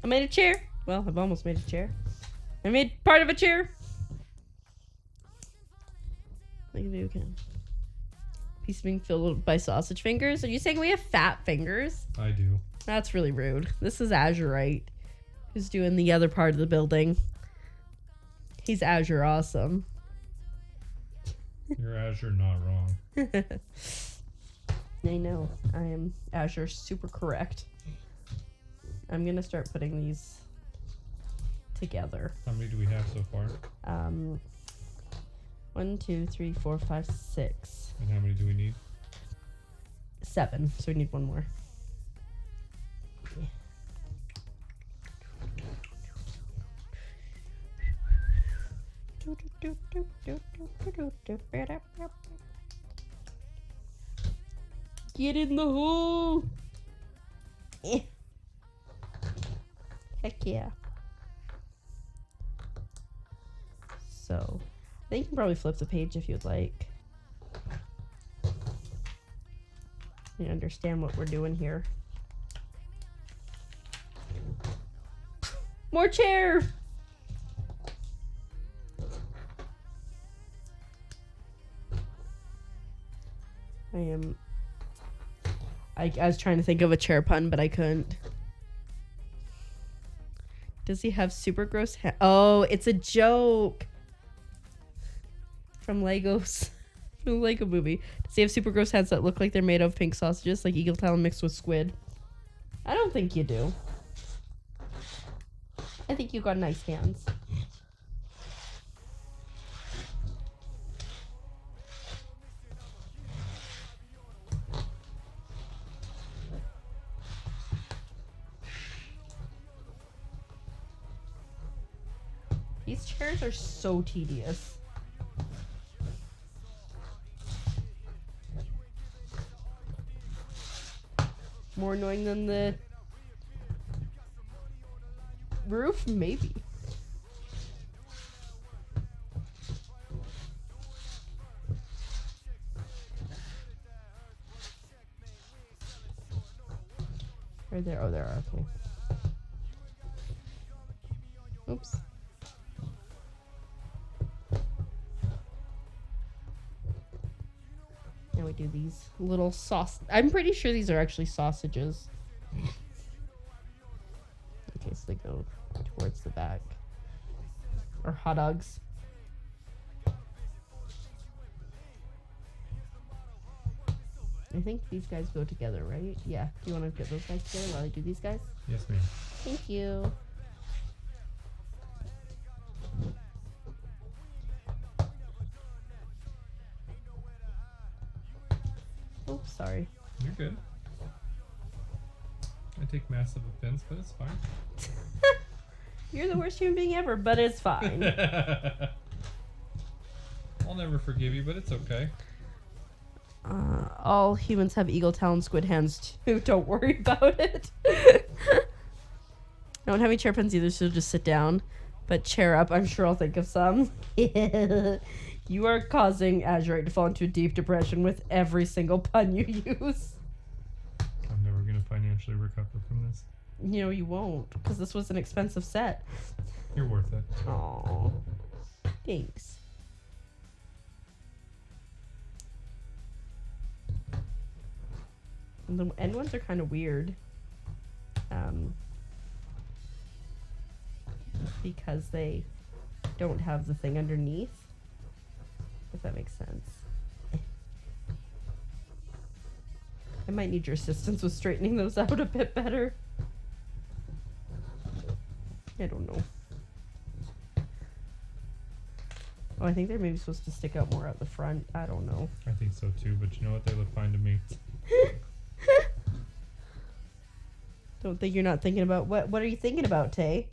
I made a chair. Well, I've almost made a chair. I made part of a chair. I can do piece being filled by sausage fingers. Are you saying we have fat fingers? I do. That's really rude. This is Azurite, who's doing the other part of the building. He's Azure awesome. You're Azure not wrong. I know. I am Azure super correct. I'm gonna start putting these together. How many do we have so far? 1, 2, 3, 4, 5, 6. And how many do we need? 7. So we need 1 more. Get in the hole! Heck yeah. So, I think you can probably flip the page if you'd like. You understand what we're doing here. More chair! I was trying to think of a chair pun, but I couldn't. Does he have super gross Oh, it's a joke. From Legos. From the Lego movie. Does he have super gross heads that look like they're made of pink sausages, like eagle talon mixed with squid? I don't think you do. I think you got nice hands. These chairs are so tedious. More annoying than the roof? Maybe. Right there. Oh, there are. Okay. Oops. Now we do these little sauce. I'm pretty sure these are actually sausages. Okay, so they go towards the back. Or hot dogs. I think these guys go together, right? Yeah. Do you want to get those guys together while I do these guys? Yes, ma'am. Thank you. Oh, sorry. You're good. I take massive offense, but it's fine. You're the worst human being ever, but it's fine. I'll never forgive you, but it's okay. All humans have eagle talon squid hands too. Don't worry about it. I don't have any chair puns either, so just sit down. But chair up, I'm sure I'll think of some. You are causing Azurite to fall into a deep depression with every single pun you use. I'm never going to financially recover from this. You know, you won't, because this was an expensive set. You're worth it. Aww. Thanks. And the end ones are kind of weird. Because they don't have the thing underneath. If that makes sense. I might need your assistance with straightening those out a bit better. I don't know. Oh, I think they're maybe supposed to stick out more at the front. I don't know. I think so too, but you know what? They look fine to me. Don't think you're not thinking about what are you thinking about, Tay?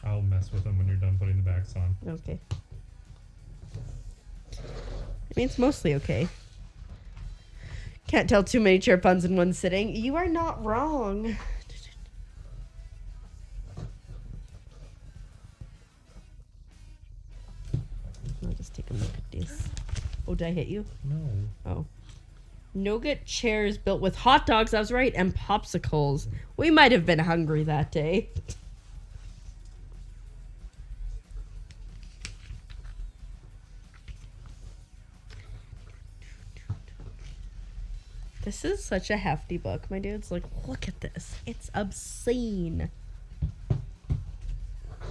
I'll mess with them when you're done putting the backs on. Okay. I mean, it's mostly okay. Can't tell too many chair puns in one sitting. You are not wrong. I'll just take a look at this. Oh, did I hit you? No. Oh. Nougat chairs built with hot dogs, I was right, and popsicles. We might have been hungry that day. This is such a hefty book, my dudes. Like, look at this. It's obscene.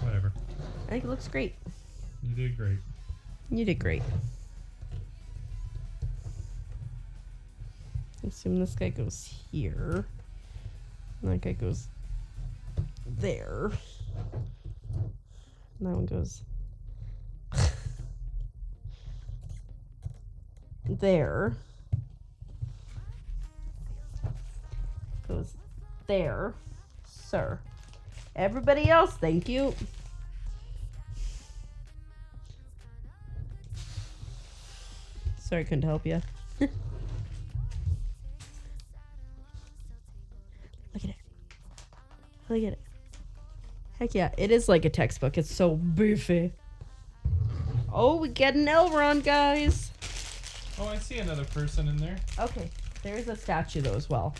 Whatever. I think it looks great. You did great. You did great. I assume this guy goes here. And that guy goes there. And that one goes there. Goes there, sir. Everybody else, thank you. Sorry, I couldn't help you. Look at it. Look at it. Heck yeah, it is like a textbook. It's so beefy. Oh, we get an Elrond, guys. Oh, I see another person in there. Okay, there's a statue though as well.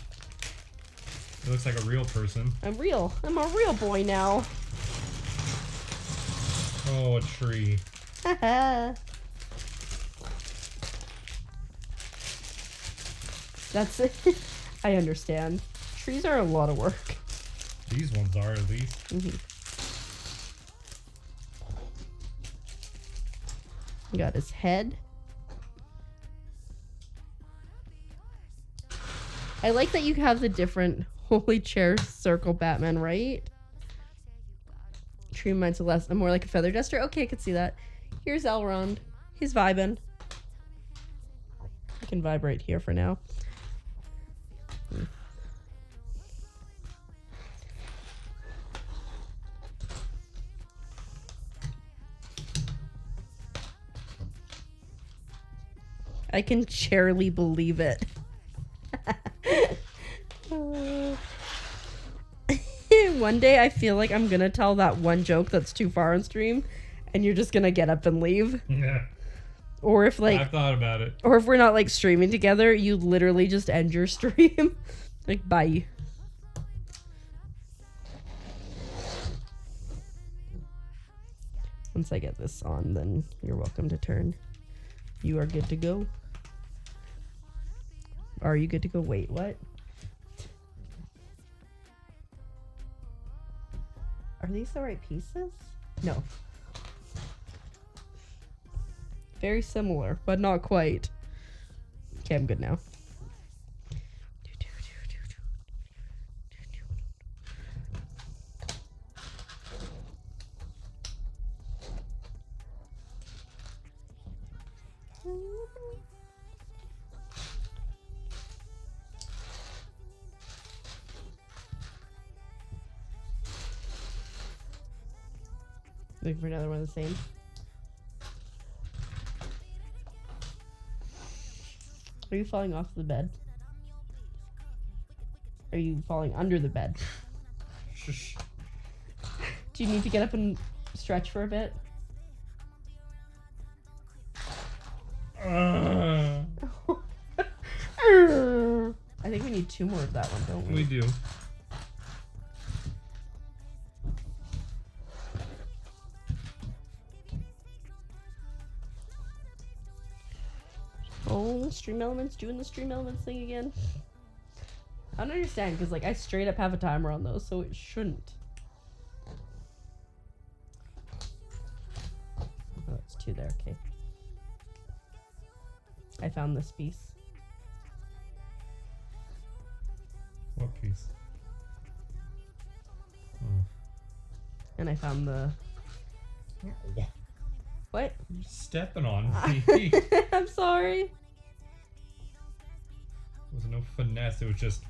It looks like a real person. I'm real. I'm a real boy now. Oh, a tree. Haha. That's it. I understand. Trees are a lot of work. These ones are, at least. Mm-hmm. Got his head. I like that you have the different Holy chair circle Batman, right? Tree reminds less. I'm more like a feather duster. Okay, I could see that. Here's Elrond. He's vibing. I can vibe right here for now. I can charily believe it. One day I feel like I'm gonna tell that one joke that's too far on stream, and you're just gonna get up and leave. Yeah. Or if like I've thought about it. Or if we're not like streaming together, you literally just end your stream. Like, bye. Once I get this on, then you're welcome to turn. You are good to go. Are you good to go? Wait, what? Are these the right pieces? No. Very similar, but not quite. Okay, I'm good now. Looking for another one of the same. Are you falling off the bed? Are you falling under the bed? Shush. Do you need to get up and stretch for a bit? I think we need 2 more of that one, don't we? We do. Oh, stream elements doing the stream elements thing again. I don't understand because like I straight up have a timer on those, so it shouldn't. Oh, that's 2 there. Okay. I found this piece. What piece? Oh. And I found the... What? You're stepping on me. I'm sorry. There was no finesse. It was just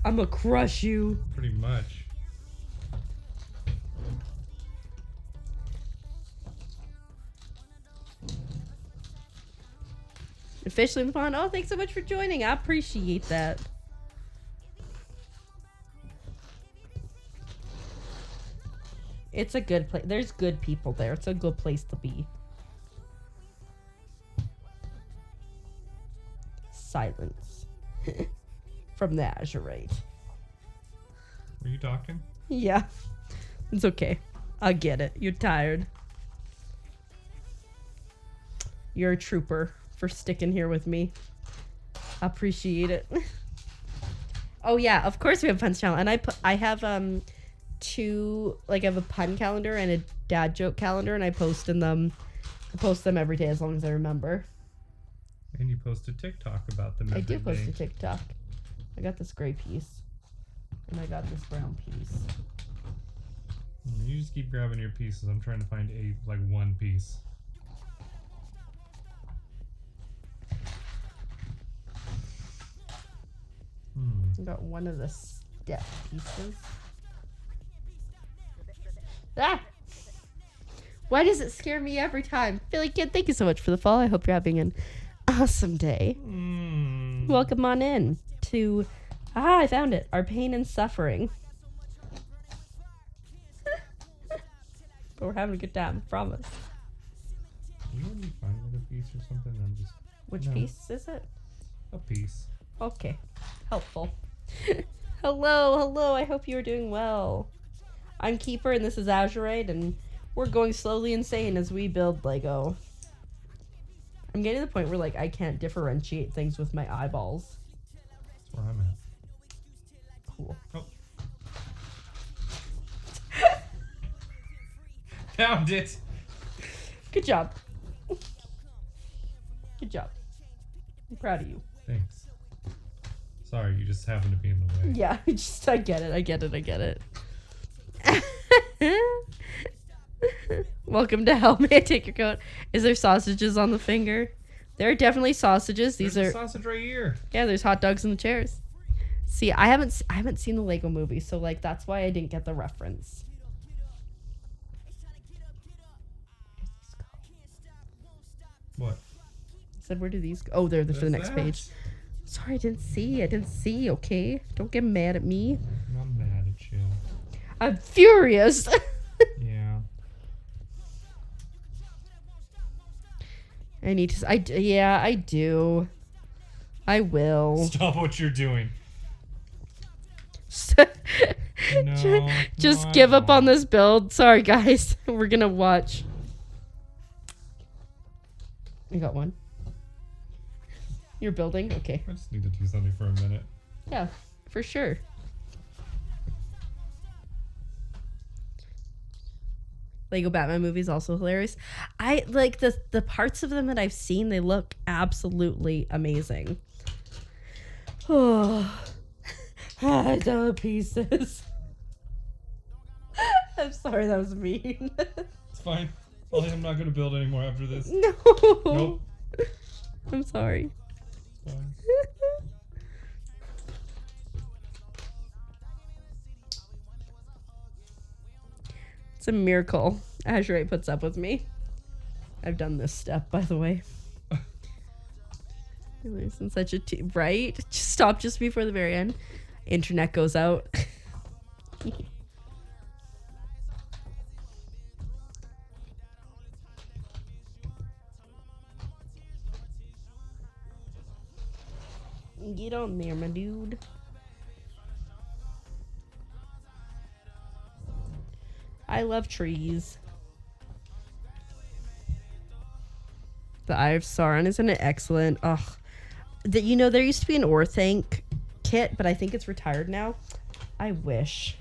I'ma crush you. pretty much. Officially in the pond. Oh, thanks so much for joining. I appreciate that. It's a good place. There's good people there. It's a good place to be. Silence. From the Azurite. Were you talking? Yeah. It's okay. I get it. You're tired. You're a trooper for sticking here with me. I appreciate it. Oh yeah, of course we have puns channel, and I have 2, like I have a pun calendar and a dad joke calendar, and I post them every day as long as I remember. And you post a TikTok about them every I do day. post a TikTok. I got this gray piece, and I got this brown piece. You just keep grabbing your pieces. I'm trying to find one piece. I got one of the step pieces. Ah! Why does it scare me every time? Billy Kid, thank you so much for the follow. I hope you're having an awesome day. Welcome on in to... I found it. Our pain and suffering. But we're having a good time, promise. You want me to find another piece or something? I'm just... Which No. piece is it? A piece. Okay. Helpful. Hello. I hope you're doing well. I'm Keeper, and this is Azurite, and we're going slowly insane as we build Lego. I'm getting to the point where, like, I can't differentiate things with my eyeballs. That's where I'm at. Cool. Oh. Found it! Good job. Good job. I'm proud of you. Thanks. Sorry, you just happen to be in the way. Yeah, I get it. Welcome to hell. May I take your coat? Is there sausages on the finger? There are definitely sausages. These There's are a sausage right here. yeah. There's hot dogs in the chairs. See, I haven't seen the Lego movie, so like that's why I didn't get the reference. What? I said, where do these go? Oh, they're for the next page. Sorry, I didn't see. Okay, don't get mad at me. I'm not mad at you. I'm furious. Yeah. I need to. I do. I will. Stop what you're doing. Just give up on this build. Sorry, guys. We're gonna watch. I got one. You're building? Okay. I just need to do something for a minute. Yeah, for sure. Lego Batman movie is also hilarious. I like the parts of them that I've seen, they look absolutely amazing. Oh, the pieces. I'm sorry, that was mean. It's fine. I'm not gonna build anymore after this. No. Nope. I'm sorry. It's fine. It's a miracle Azurite puts up with me. I've done this step, by the way. Isn't such a right? Just stop just before the very end. Internet goes out. Get on there, my dude. I love trees. The Eye of Sauron, isn't it excellent? Ugh. You know, there used to be an Orthanc kit, but I think it's retired now. I wish.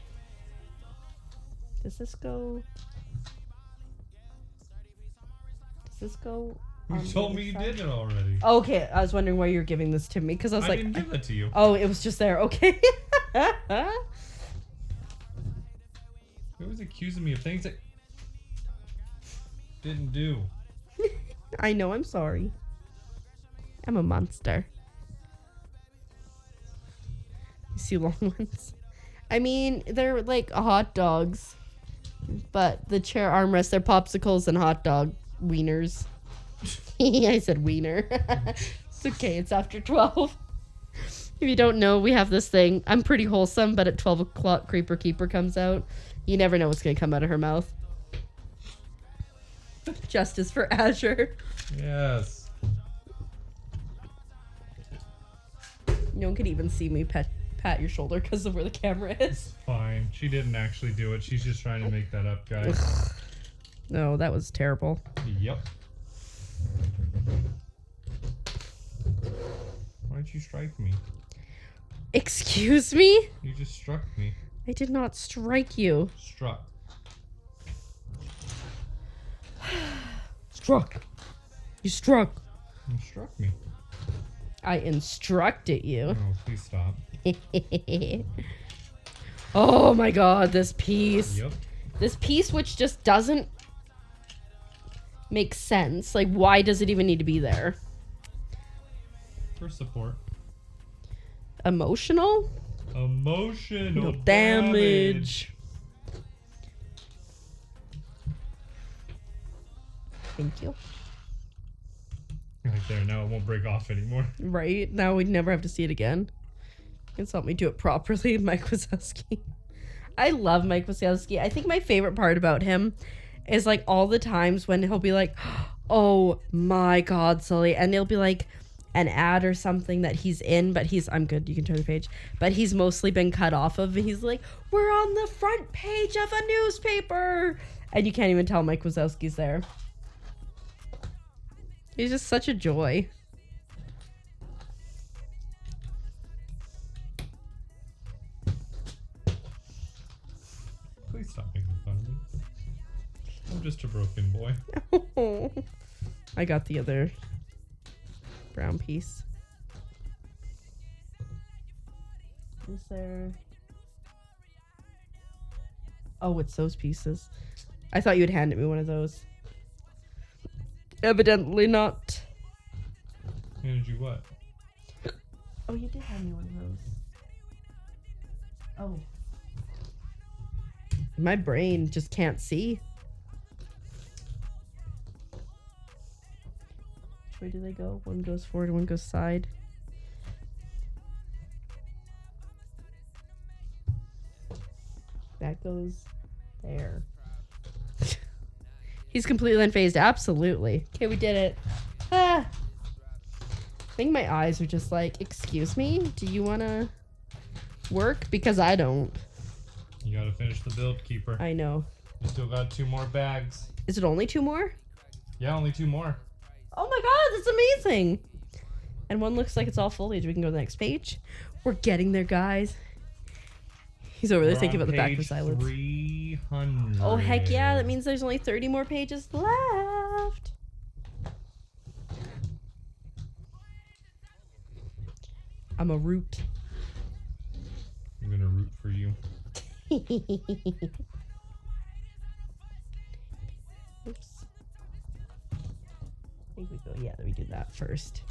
Does this go? You told me you did it already. Okay, I was wondering why you were giving this to me, because I was I like, didn't give it to you. oh, it was just there. Okay. You're always accusing me of things that didn't do. I know, I'm sorry. I'm a monster. You see long ones? I mean, they're like hot dogs, but the chair armrests, they're popsicles and hot dog wieners. I said wiener. It's okay, it's after 12. If you don't know, we have this thing. I'm pretty wholesome, but at 12 o'clock, Creeper Keeper comes out. You never know what's going to come out of her mouth. Justice for Azure. Yes. No one could even see me pat your shoulder because of where the camera is. It's fine. She didn't actually do it. She's just trying to make that up, guys. No, that was terrible. Yep. Why'd you strike me? Excuse me? You just struck me. I did not strike you. Struck. Struck. You struck. You struck me. I instructed you. Oh, please stop. Oh my god, this piece. Yep. This piece which just doesn't make sense. Like, why does it even need to be there? For support. Emotional? Emotional damage. Thank you. Right there. Now it won't break off anymore. Right? Now we'd never have to see it again. It's helped me do it properly, Mike Wazowski. I love Mike Wazowski. I think my favorite part about him is like all the times when he'll be like, oh my god, Sully, and it'll be like an ad or something that he's in, but I'm good, you can turn the page, but he's mostly been cut off of, and he's like, we're on the front page of a newspaper, and you can't even tell Mike Wazowski's there. He's just such a joy. Please stop making fun of me. I'm just a broken boy. I got the other brown piece. Is there... Oh, it's those pieces. I thought you had handed me one of those. Evidently not. Handed you what? Oh, you did hand me one of those. Oh. My brain just can't see. Which way do they go? One goes forward, one goes side. That goes there. He's completely unfazed. Absolutely. Okay, we did it. Ah. I think my eyes are just like, excuse me? Do you want to work? Because I don't. You gotta finish the build, Keeper. I know. You still got 2 more bags. Is it only 2 more? Yeah, only 2 more. Oh my god, that's amazing. And one looks like it's all foliage. We can go to the next page. We're getting there, guys. He's over there We're thinking on about the back page of silence. 300. Oh, heck yeah. That means there's only 30 more pages left. I'm a root. I'm gonna root for you. Oops. I think we go, yeah, we do that first.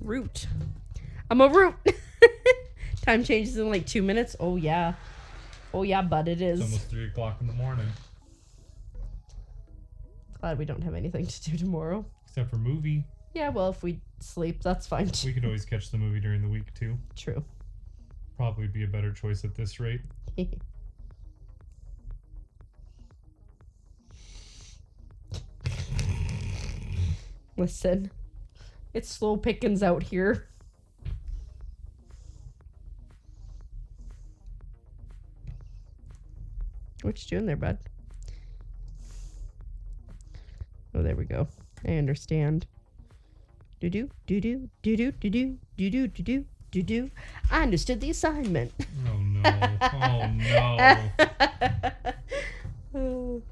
Root. I'm a root. Time changes in like 2 minutes. Oh yeah. Oh yeah, but it is. It's almost 3 o'clock in the morning. Glad we don't have anything to do tomorrow. Except for movie. Yeah, well, if we sleep, that's fine too. We could always catch the movie during the week too. True. Probably be a better choice at this rate. Listen, it's slow pickings out here. What you doing there, bud? Oh, there we go. I understand. Do-do, do-do, do-do, do-do, do-do, do-do, do-do. I understood the assignment. Oh no. Oh no. Oh.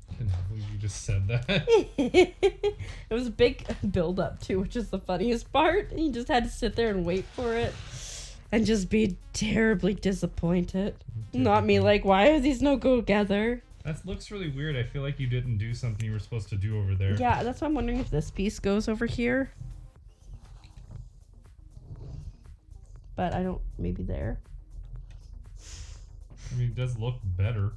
I cannot believe you just said that. It was a big build up too, which is the funniest part. You just had to sit there and wait for it and just be terribly disappointed. Not me like, why are these no go together? That looks really weird. I feel like you didn't do something you were supposed to do over there. Yeah, that's why I'm wondering if this piece goes over here. But I don't, maybe there. I mean, it does look better.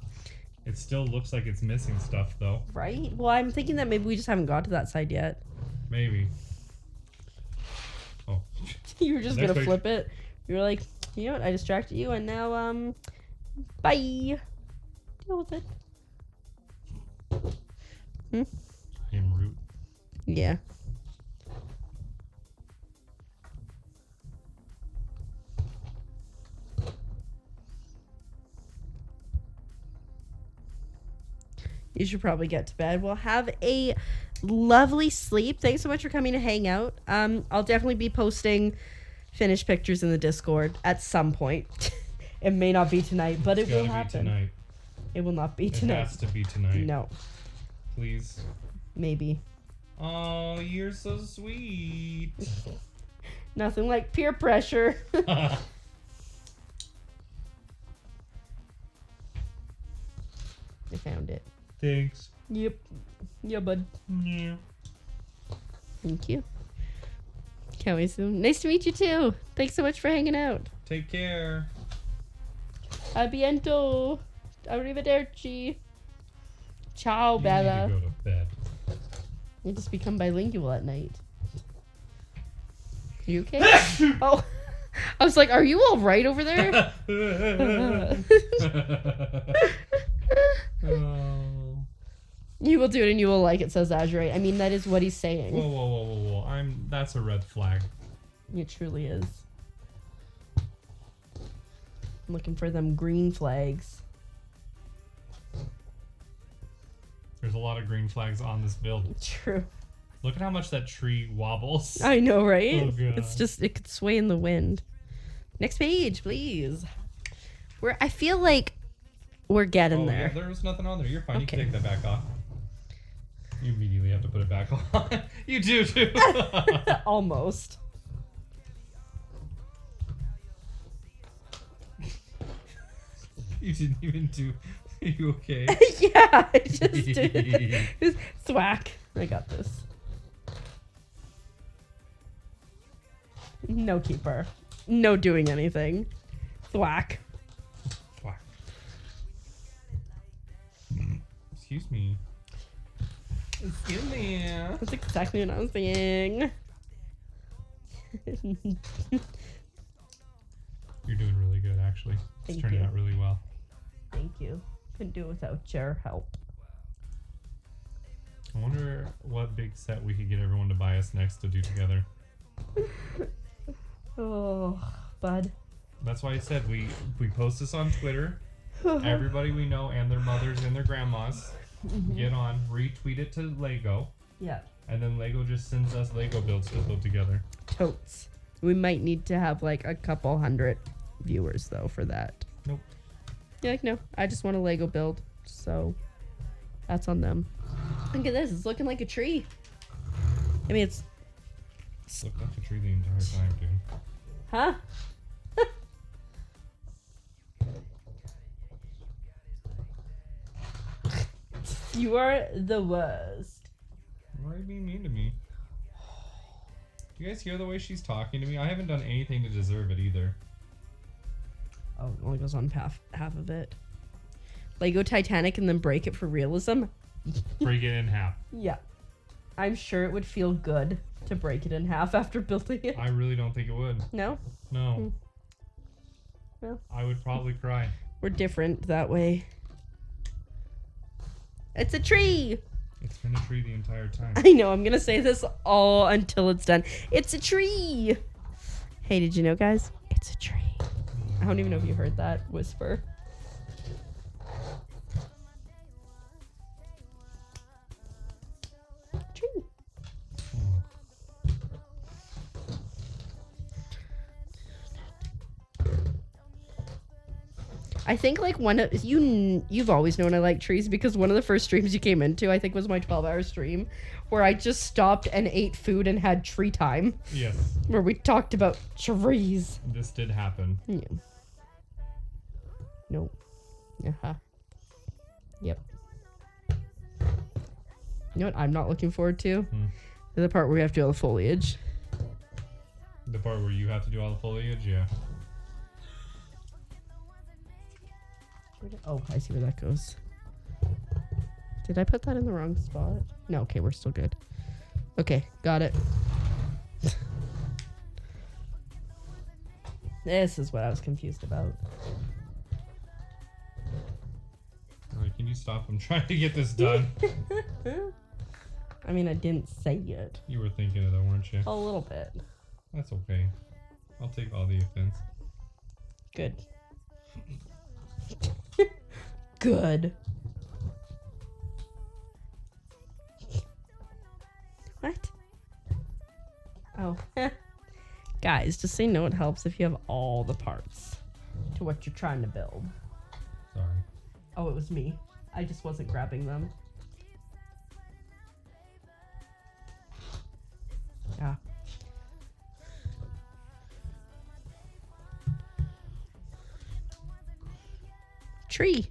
It still looks like it's missing stuff, though. Right? Well, I'm thinking that maybe we just haven't got to that side yet. Maybe. Oh. You were just Next gonna page. flip it. You were like, you know what? I distracted you, and now, bye. Deal with it. Him root. Yeah. You should probably get to bed. We'll have a lovely sleep. Thanks so much for coming to hang out. I'll definitely be posting finished pictures in the Discord at some point. It may not be tonight, but it will Gotta be happen. tonight. It will not be It tonight. has to be tonight. No, Please. maybe. Oh, you're so sweet. Nothing like peer pressure. I found it. Thanks. Yep. Yeah, bud. Yeah. Thank you. Can't wait soon. Nice to meet you too. Thanks so much for hanging out. Take care. A biento. Arrivederci. Ciao, You need Bella. to go to bed. You just become bilingual at night. You okay? Oh, I was like, are you all right over there? Oh. You will do it and you will like it, says Azure. I mean, that is what he's saying. Whoa, whoa, whoa, whoa, whoa. That's a red flag. It truly is. I'm looking for them green flags. There's a lot of green flags on this build. True. Look at how much that tree wobbles. I know, right? Oh, God. It's just, it could sway in the wind. Next page, please. I feel like we're getting there. Yeah, there was nothing on there. You're fine. Okay. You can take that back off. You immediately have to put it back on. You do too. Almost. You didn't even do. Are you okay? Yeah, I just did. Just thwack. I got this. No keeper. No doing anything. Thwack. Whack. Excuse me. Excuse me. That's exactly what I was saying. You're doing really good, actually. It's Thank turning you. out really well. Thank you. Couldn't do it without your help. I wonder what big set we could get everyone to buy us next to do together. Oh, bud. That's why I said we post this on Twitter. Everybody we know and their mothers and their grandmas get on, retweet it to Lego, Yeah. and then Lego just sends us Lego builds to build together. Totes. We might need to have like a couple hundred viewers though for that. Nope. You're like, no, I just want a Lego build. So that's on them. Look at this. It's looking like a tree. I mean, it's. Looked like a tree the entire time, dude. Huh? You are the worst. Why are you being mean to me? Do you guys hear the way she's talking to me? I haven't done anything to deserve it either. Oh, it only goes on half of it. Lego Titanic and then break it for realism? Break it in half. Yeah. I'm sure it would feel good to break it in half after building it. I really don't think it would. No? No. Well. I would probably cry. We're different that way. It's a tree! It's been a tree the entire time. I know, I'm gonna say this all until it's done. It's a tree! Hey, did you know, guys? It's a tree. I don't even know if you heard that whisper. Tree. I think like one of you've always known I like trees because one of the first streams you came into I think was my 12-hour stream where I just stopped and ate food and had tree time Yes, where we talked about trees. this did happen. Yeah. Nope. Uh-huh. Yep. You know what I'm not looking forward to? The part where we have to do all the foliage. The part where you have to do all the foliage, yeah. Oh, I see where that goes. Did I put that in the wrong spot? No, okay, we're still good. Okay, got it. This is what I was confused about. Alright, can you stop? I'm trying to get this done. I mean, I didn't say it. You were thinking of that, weren't you? A little bit. That's okay. I'll take all the offense. Good. Good. What? Oh. Guys, just so you know, it helps if you have all the parts to what you're trying to build. Sorry. Oh, it was me. I just wasn't grabbing them. Yeah. Tree.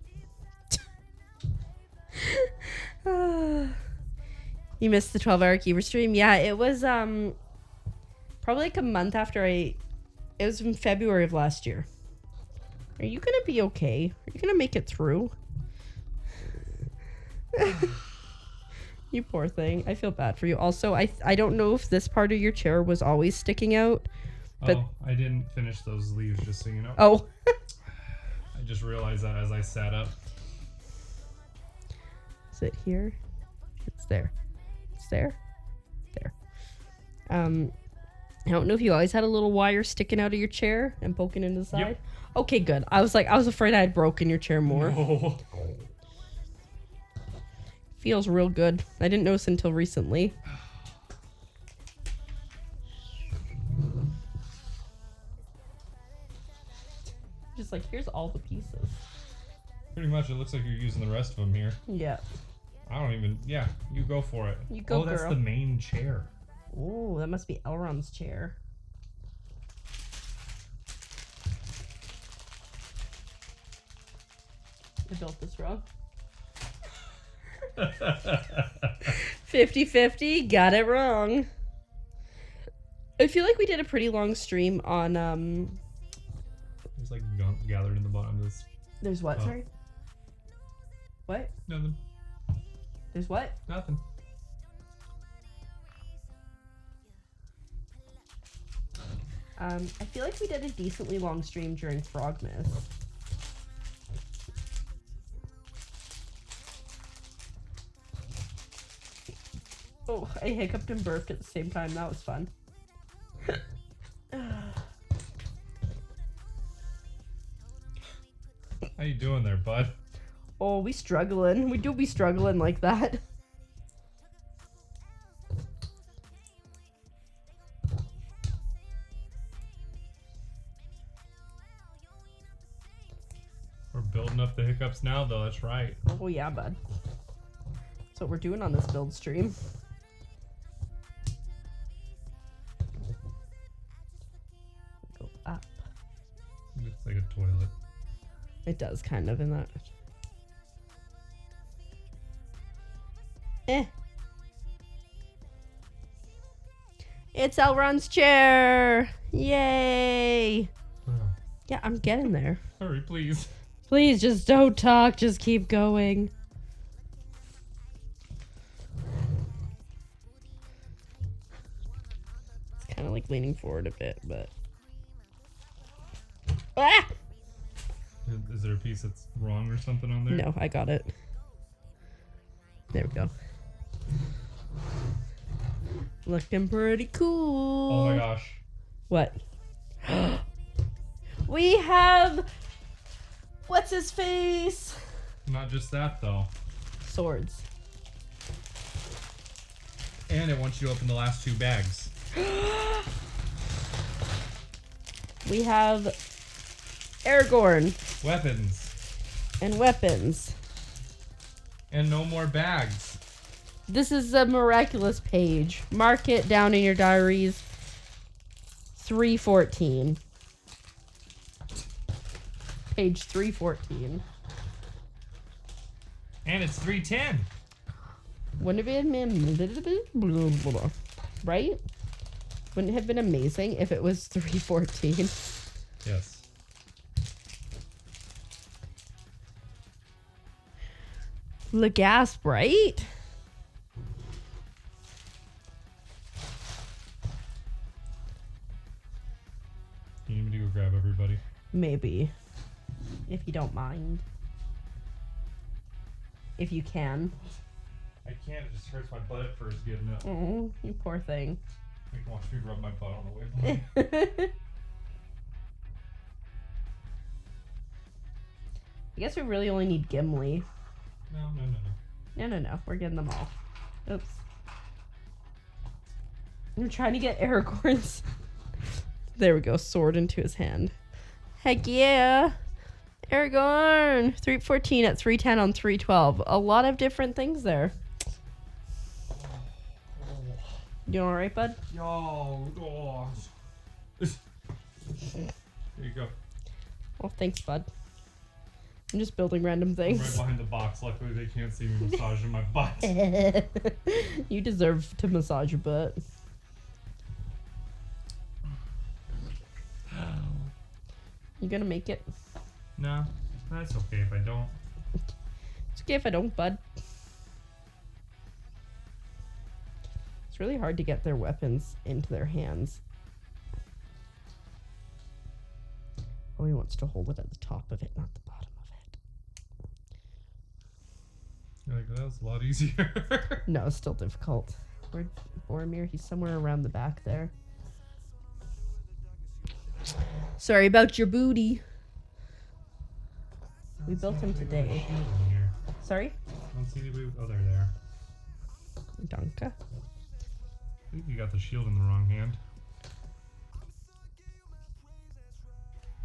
You missed the 12-hour Keeper stream? Yeah, it was probably like a month after it was in February of last year. Are you gonna be okay? Are you gonna make it through? You poor thing. I feel bad for you. Also, I don't know if this part of your chair was always sticking out. But oh, I didn't finish those leaves, just so you know. oh. I just realized that as I sat up. Is it here? It's there. It's there. There. I don't know if you always had a little wire sticking out of your chair and poking into the side. Yep. Okay, good. I was afraid I had broken your chair more. No. feels real good. I didn't notice until recently. Just like, here's all the pieces. Pretty much, it looks like you're using the rest of them here. Yeah. I don't even. Yeah, you go for it. You go, oh, that's girl. the main chair. Oh, that must be Elrond's chair. I built this wrong. 50-50, got it wrong. I feel like we did a pretty long stream on There's like gunk gathered in the bottom of this. There's what, Oh. sorry? What? Nothing. There's what? Nothing. I feel like we did a decently long stream during Frogmas. Oh, I hiccuped and burped at the same time. That was fun. How you doing there, bud? Oh, we struggling. We do be struggling like that. We're building up the hiccups now, though. That's right. Oh yeah, bud. That's what we're doing on this build stream. Go up. Looks like a toilet. It does kind of in that. Eh. It's Elrond's chair! Yay! Oh. Yeah, I'm getting there. Hurry, please. Please, just don't talk. Just keep going. It's kind of like leaning forward a bit, but... Ah! Is there a piece that's wrong or something on there? No, I got it. There we go. Looking pretty cool. Oh my gosh. What? We have... What's his face? Not just that, though. Swords. And it wants you to open the last 2 bags. We have Aragorn Weapons. and weapons. And no more bags. This is a miraculous page. Mark it down in your diaries. 314. Page 314. And it's 310. Wouldn't it have been right? Wouldn't it have been amazing if it was 314? Yes. The gasp, right? You need me to go grab everybody? Maybe. If you don't mind. If you can. I can't. It just hurts my butt at first getting up. Oh, you poor thing. You can watch me rub my butt on the way by. I guess we really only need Gimli. No. No. We're getting them all. Oops. I'm trying to get Aragorn's. There we go. Sword into his hand. Heck yeah. Aragorn. 314 at 310 on 312. A lot of different things there. You alright, bud? Yo, Here you go. Well, thanks, bud. I'm just building random I'm things. right behind the box. Luckily, they can't see me massaging my butt. You deserve to massage your butt. You gonna make it? No, that's okay if I don't. It's okay if I don't, bud. It's really hard to get their weapons into their hands. Oh, he wants to hold it at the top of it, not the bottom of it. You're like, that was a lot easier. No, it's still difficult. Where'd Boromir? He's somewhere around the back there. Sorry about your booty. We built him today. Sorry? I don't see anybody. Oh, they're there. Danke. I think you got the shield in the wrong hand.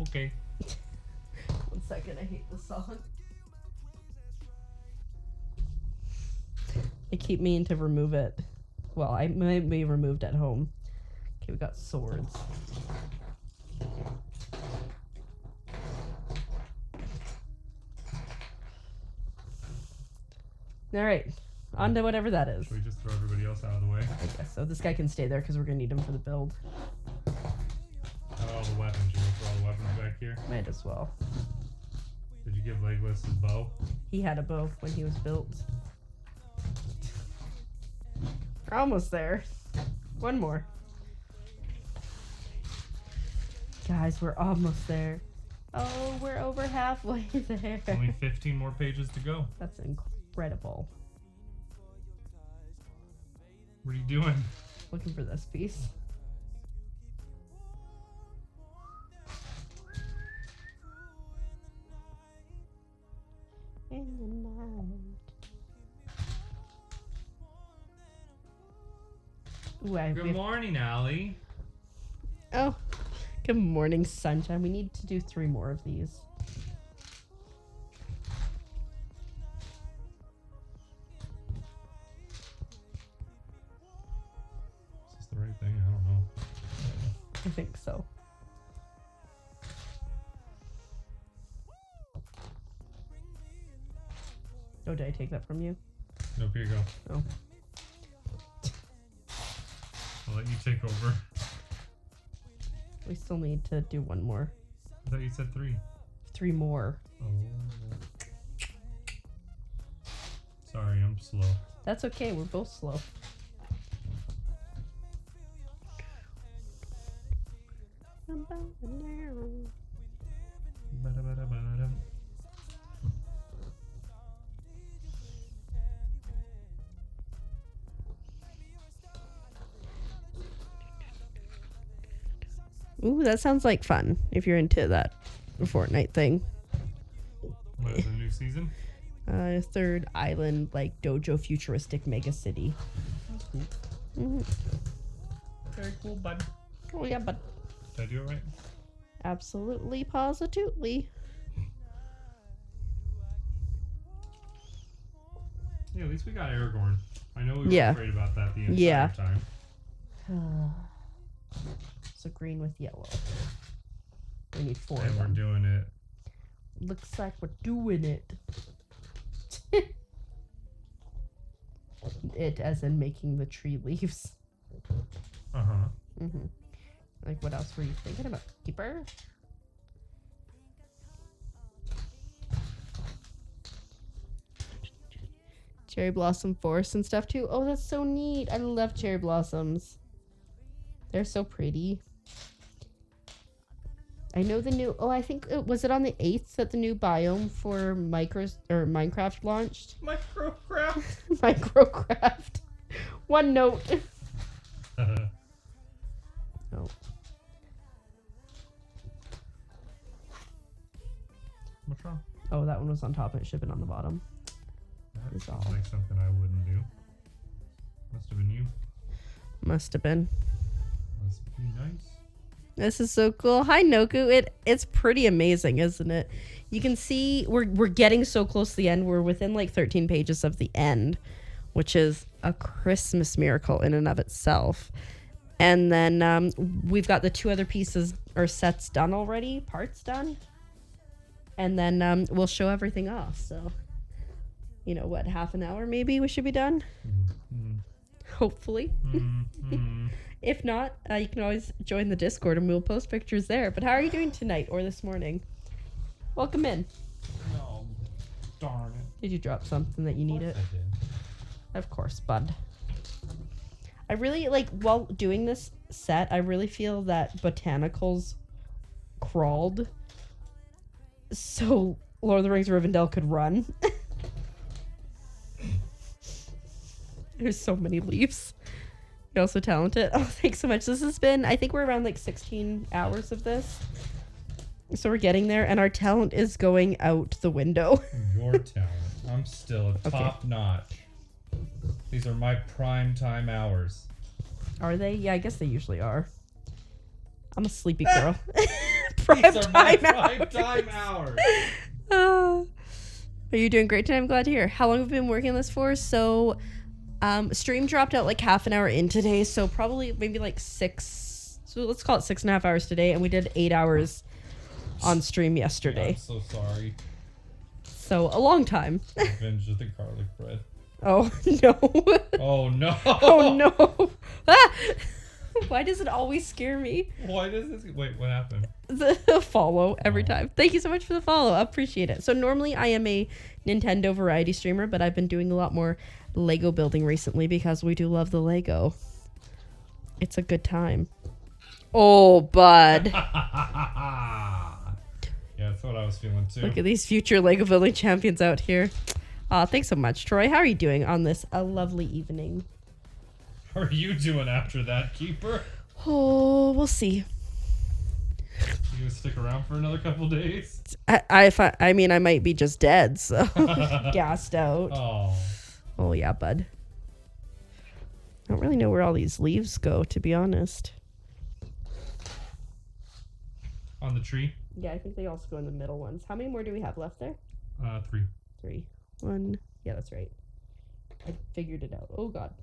Okay. 1 second, I hate this song. I keep meaning to remove it. Well, I might be removed at home. Okay, we got swords. Alright, on to whatever that is. Should we just throw everybody else out of the way? I guess so. This guy can stay there because we're going to need him for the build. Oh, the weapons. You want to throw all the weapons back here? Might as well. Did you give Legolas his bow? He had a bow when he was built. We're almost there. One more. Guys, we're almost there. Oh, we're over halfway there. Only 15 more pages to go. That's incredible. What are you doing? Looking for this piece. In the night. Ooh, Good morning, Allie. Oh, good morning, sunshine. We need to do 3 more of these. Is this the right thing? I don't know. I think so. Oh, did I take that from you? Nope, here you go. Oh. I'll let you take over. We still need to do 1 more. I thought you said 3. 3 more. Oh. Sorry, I'm slow. That's okay, we're both slow. Ba-da-ba-da-ba-da. Ooh, that sounds like fun if you're into that Fortnite thing. What is the new season? 3rd island, like dojo futuristic mega city. That's cool. Mm-hmm. Very cool, bud. Oh yeah, but Did I do it right? absolutely, positively. Yeah, at least we got Aragorn. I know we were Yeah. afraid about that the entire Yeah. time. So green with yellow. We need 4 And of we're them. doing it. Looks like we're doing it. It as in making the tree leaves. Uh-huh. Mm-hmm. Like, what else were you thinking about? Keeper? Cherry blossom forest and stuff too. Oh, that's so neat. I love cherry blossoms. They're so pretty. I know the new. Oh, I think was it on the 8th that the new biome for Minecraft launched. Microcraft. Microcraft. One note. Oh. What's wrong? Oh, that one was on top and it should have been on the bottom. That It's sounds all. like something I wouldn't do. Must have been you. Must have been. Must be nice. This is so cool. Hi Noku. It's pretty amazing, isn't it? You can see we're getting so close to the end. We're within like 13 pages of the end, which is a Christmas miracle in and of itself. And then we've got the 2 other pieces or sets done already, parts done. And then we'll show everything off. So, you know what, half an hour maybe we should be done? Hopefully. If not, you can always join the Discord and we'll post pictures there. But how are you doing tonight or this morning? Welcome in. Oh, darn it. Did you drop something that you need it? I did. Of course, bud. I really, like, while doing this set, I really feel that botanicals crawled so Lord of the Rings Rivendell could run. There's so many leaves. You're also talented. Oh, thanks so much. This has been, I think we're around like 16 hours of this. So we're getting there, and our talent is going out the window. Your talent. I'm still a Okay. top notch. These are my prime time hours. Are they? Yeah, I guess they usually are. I'm a sleepy girl. These are my hours. prime time hours. Are you doing great today? I'm glad to hear. How long have you been working on this for? So, stream dropped out like half an hour in today, so probably maybe like 6. So let's call it 6.5 hours today, and we did 8 hours on stream yesterday. Yeah, I'm so sorry. So a long time. Revenge of the garlic bread. Oh no. Oh no. Oh no. Ah! Why does it always scare me? Why does this? Wait, what happened? The follow every time. Thank you so much for the follow. I appreciate it. So normally I am a Nintendo variety streamer, but I've been doing a lot more Lego building recently because we do love the Lego. It's a good time. Oh, bud. Yeah, that's what I was feeling too. Look at these future Lego building champions out here. Thanks so much, Troy. How are you doing on this lovely evening? How are you doing after that, Keeper? Oh, we'll see. You gonna stick around for another couple days? I mean, I might be just dead, so gassed out. Oh yeah, bud. I don't really know where all these leaves go, to be honest. On the tree? Yeah, I think they also go in the middle ones. How many more do we have left there? 3. 3. 1. Yeah, that's right. I figured it out. Oh god.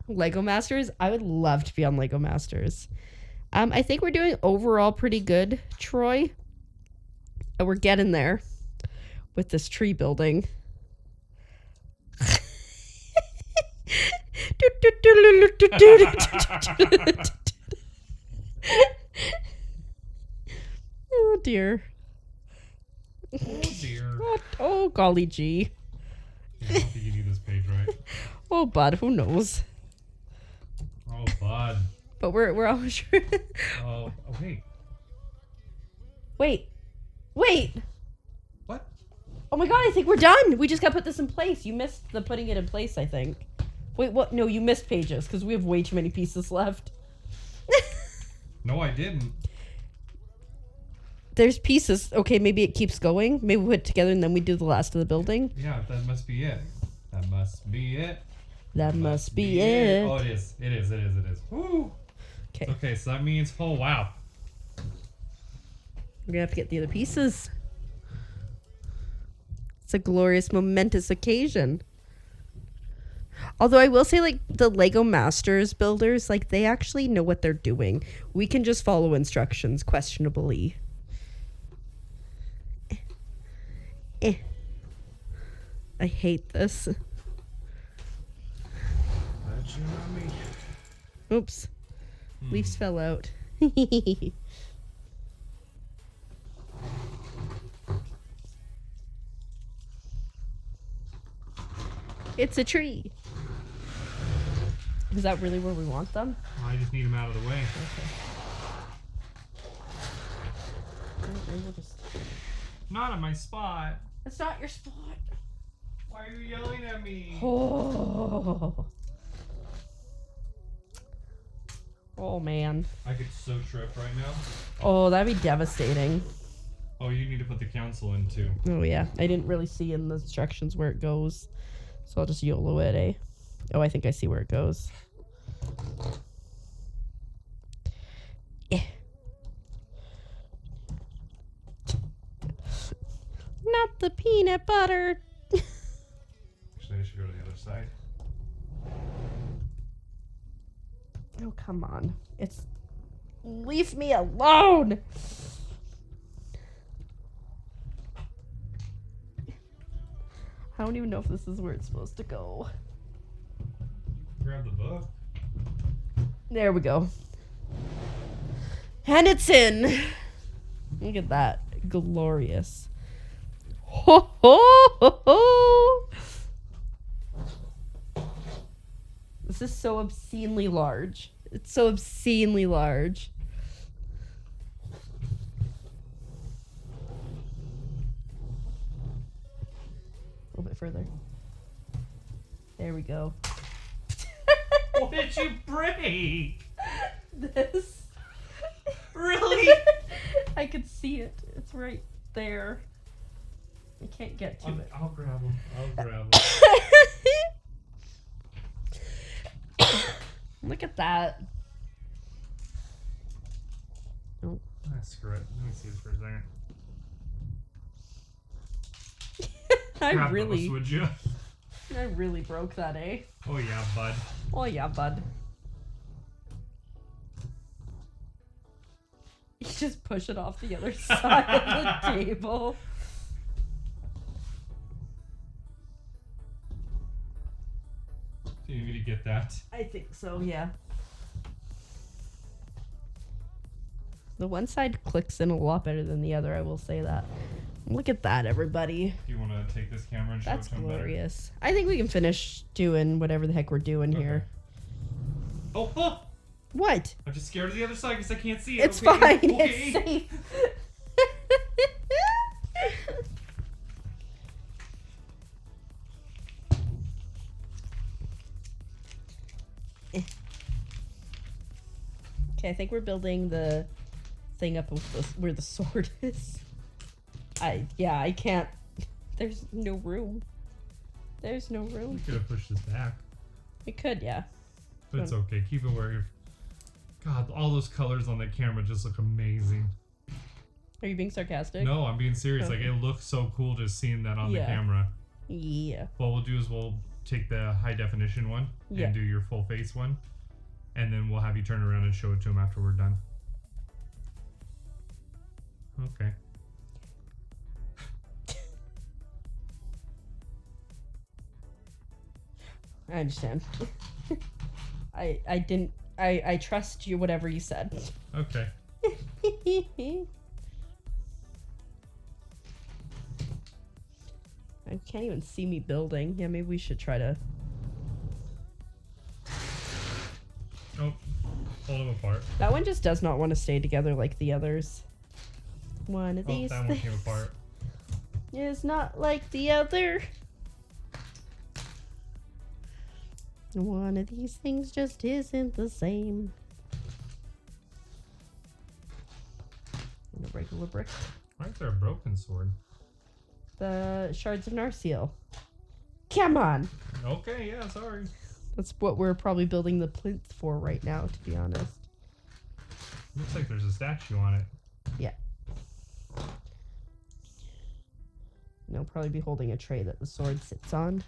Lego Masters? I would love to be on Lego Masters. I think we're doing overall pretty good, Troy. We're getting there with this tree building. Oh dear. Oh dear. Oh golly gee. Yeah, I don't think you need this page, right? Oh bud, who knows? Oh bud. But we're all sure. Oh wait. Wait. What? Oh my god, I think we're done. We just gotta put this in place. You missed the putting it in place, I think. Wait, what? No, you missed pages because we have way too many pieces left. No, I didn't. There's pieces. Okay, maybe it keeps going. Maybe we put it together and then we do the last of the building. Yeah, that must be it. That must be it. That must be it. Oh, it is. It is. Woo! Okay. Okay, so that means, oh wow. We're gonna have to get the other pieces. It's a glorious, momentous occasion. Although I will say, like, the Lego Masters builders, like, they actually know what they're doing. We can just follow instructions questionably. I hate this. That's you, not me. Oops. Leaves fell out. It's a tree. Is that really where we want them? I just need them out of the way. Okay. We'll just... Not on my spot. It's not your spot. Why are you yelling at me? Oh man. I could so trip right now. Oh, that'd be devastating. Oh, you need to put the council in too. Oh yeah. I didn't really see in the instructions where it goes. So I'll just YOLO it, eh? Oh, I think I see where it goes. Yeah. Not the peanut butter. Actually, I should go to the other side. Oh, come on. It's... Leave me alone! I don't even know if this is where it's supposed to go. Grab the book. There we go. And it's in. Look at that. Glorious. Ho ho ho ho! This is so obscenely large. It's so obscenely large. A little bit further. There we go. What did you break? This. Really? I could see it. It's right there. I can't get to it. I'll grab them. I'll grab them. Look at that. Oh. Screw it. Let me see this for a second. I Grab really, those, would you? I really broke that, eh? Oh yeah, bud. Oh yeah, bud. You just push it off the other side of the table. Do you need me to get that? I think so, yeah. The one side clicks in a lot better than the other, I will say that. Look at that, everybody. Do you want to take this camera and show That's it to him glorious. I think we can finish doing whatever the heck we're doing here. better? Oh! What? I'm just scared of the other side because I can't see it. It's okay? fine. Okay. It's safe. Okay, I think we're building the thing up with where the sword is. I can't. There's no room. There's no room. We could have pushed this back. We could, yeah. But it's okay. Keep it where you're... God, all those colors on that camera just look amazing. Are you being sarcastic? No, I'm being serious. Okay. Like, it looks so cool just seeing that on the Yeah. camera. Yeah. What we'll do is we'll take the high definition one Yeah. and do your full face one. And then we'll have you turn around and show it to him after we're done. Okay. I understand. I trust you, whatever you said. Okay. I can't even see me building. Yeah, maybe we should try to... Oh, pull them apart. That one just does not want to stay together like the others. One of Oh, these that one things came apart. is not like the other. One of these things just isn't the same. And a regular brick. Why is there a broken sword? The shards of Narciel. Come on! Okay, yeah, sorry. That's what we're probably building the plinth for right now, to be honest. Looks like there's a statue on it. Yeah. And I'll probably be holding a tray that the sword sits on.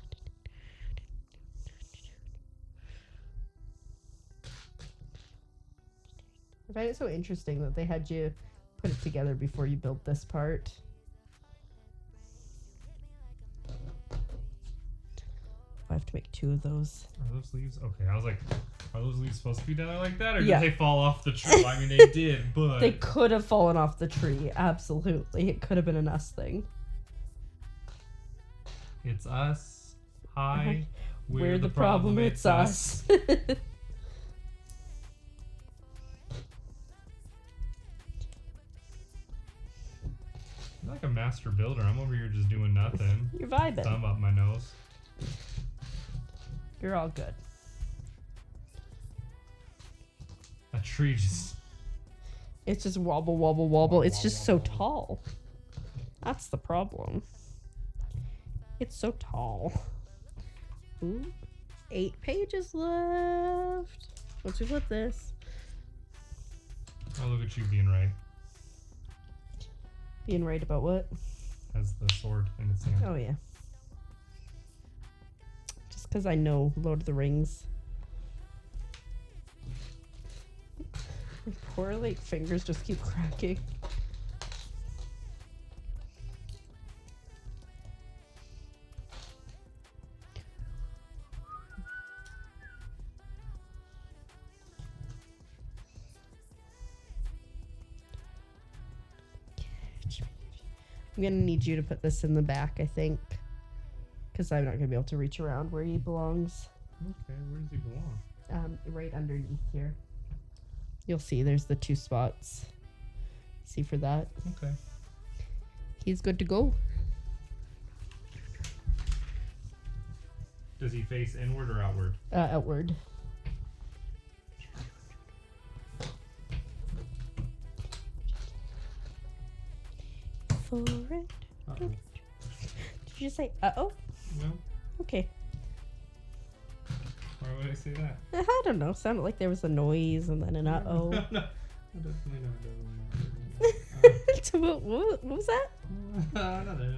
I find it so interesting that they had you put it together before you built this part. I have to make 2 of those. Are those leaves? Okay, I was like, are those leaves supposed to be down there like that? Or Yeah. did they fall off the tree? I mean, they did, but... They could have fallen off the tree, absolutely. It could have been an us thing. It's us. Hi. We're the problem, it's us. You're like a master builder. I'm over here just doing nothing. You're vibing. Thumb up my nose. You're all good. A tree just... It's just wobble, wobble, wobble. It's just so Wobble, tall. That's the problem. It's so tall. Ooh. 8 pages left. Once we flip this. Oh, look at you being right. Being right about what? Has the sword in its hand. Oh, yeah. Just because I know Lord of the Rings. My poor, like, fingers just keep cracking. I'm gonna need you to put this in the back, I think. Because I'm not gonna be able to reach around where he belongs. Okay, where does he belong? Right underneath here. You'll see there's the 2 spots. See for that? Okay. He's good to go. Does he face inward or outward? Outward. For it. Uh-oh. Did you just say uh-oh? No. Okay. Why would I say that? I don't know. Sounded like there was a noise and then an uh-oh. No, no. Definitely not. What was that? Nothing.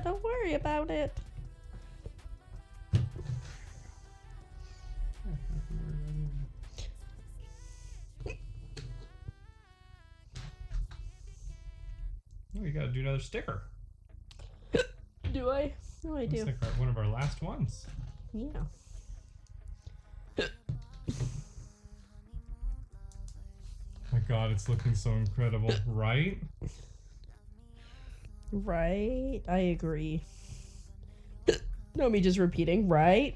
Don't worry about it. Oh, you gotta do another sticker. Do I? No, I do. Looks like one of our last ones. Yeah. My God, it's looking so incredible, right? Right. I agree. No, me just repeating. Right.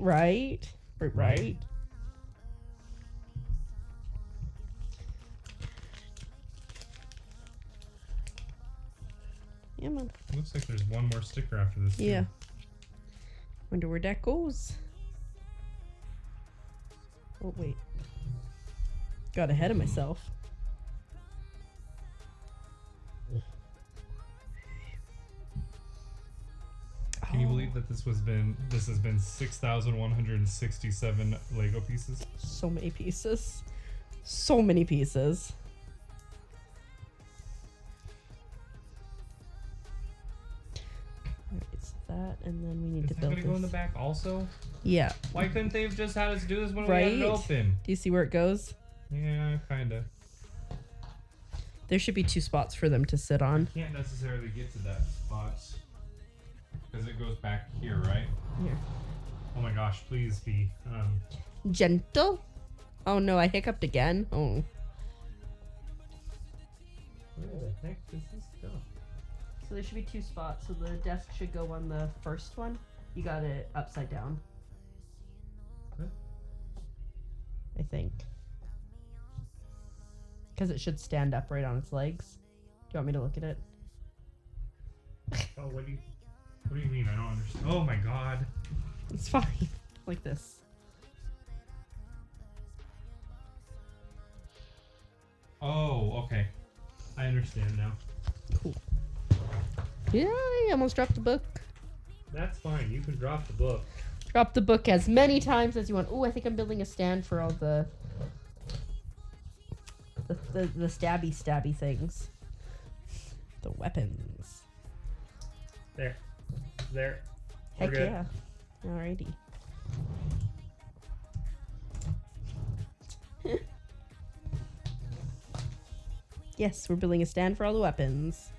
Yeah, man. Looks like there's one more sticker after this. Yeah. Too. Wonder where that goes. Oh, wait. Got ahead of myself. Can you believe that this has been 6,167 Lego pieces? So many pieces. So many pieces. Alright, so that, and then we need Is to that build gonna this. go in the back also? Yeah. Why couldn't they have just had us do this when we Right? had it open? Do you see where it goes? Yeah, kinda. There should be 2 spots for them to sit on. Can't necessarily get to that spot because it goes back here, right? Here. Oh my gosh, please be. Gentle? Oh no, I hiccuped again. Oh. Where the heck does this go? So there should be 2 spots. So the desk should go on the first one. You got it upside down. Huh? I think. Because it should stand up right on its legs. Do you want me to look at it? Oh, what do you mean? I don't understand. Oh my God. It's fine. Like this. Oh, okay. I understand now. Cool. Yeah, I almost dropped the book. That's fine. You can drop the book. Drop the book as many times as you want. Oh, I think I'm building a stand for all the stabby things. The weapons. There. Heck We're good. yeah. Alrighty. Yes, we're building a stand for all the weapons.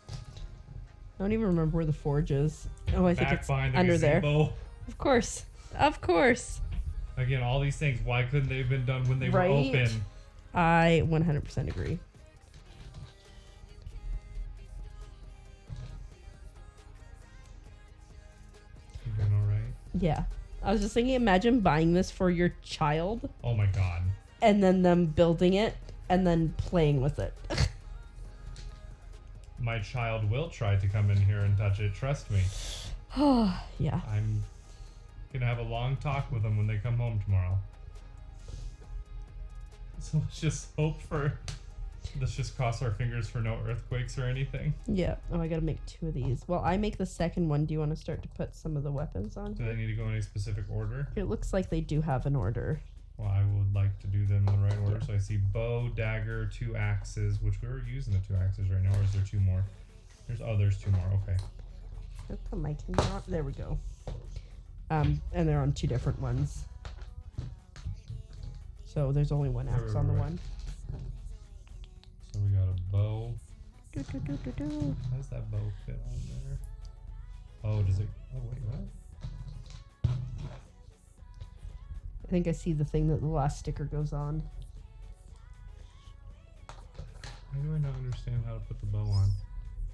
I don't even remember where the forge is. Oh, I think Back it's behind the under there. gazebo. Of course. Of course. Again, all these things. Why couldn't they have been done when they were Right? open? I 100% agree. You doing all right? Yeah. I was just thinking, imagine buying this for your child Oh my God. and then them building it and then playing with it. My child will try to come in here and touch it. Trust me. Yeah. I'm gonna have a long talk with them when they come home tomorrow. So let's just hope for. Let's just cross our fingers for no earthquakes or anything. Yeah. Oh, I gotta make 2 of these. Well, I make the second one. Do you want to start to put some of the weapons on? Do they need to go in any specific order? It looks like they do have an order. Well, I would like to do them in the right order. So I see bow, dagger, 2 axes, which we're using the 2 axes right now, or is there 2 more? There's 2 more. Okay. How come I cannot? There we go. And they're on 2 different ones. So there's only 1 axe on the Right. one. So we got a bow. Do, do, do, do, do. How does that bow fit on there? Oh, does it? Oh, wait, what? I think I see the thing that the last sticker goes on. Why do I not understand how to put the bow on?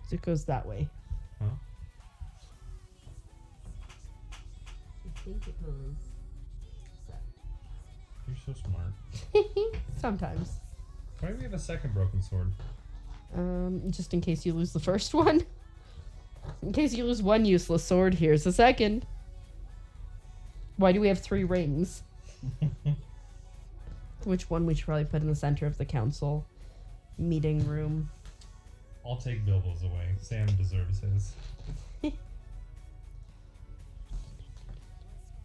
So it goes that way. Huh? I think it goes. You're so smart. Sometimes. Why do we have a second broken sword? Just in case you lose the first one. In case you lose 1 useless sword, here's the second. Why do we have 3 rings? Which one we should probably put in the center of the council meeting room. I'll take Bilbo's away. Sam deserves his.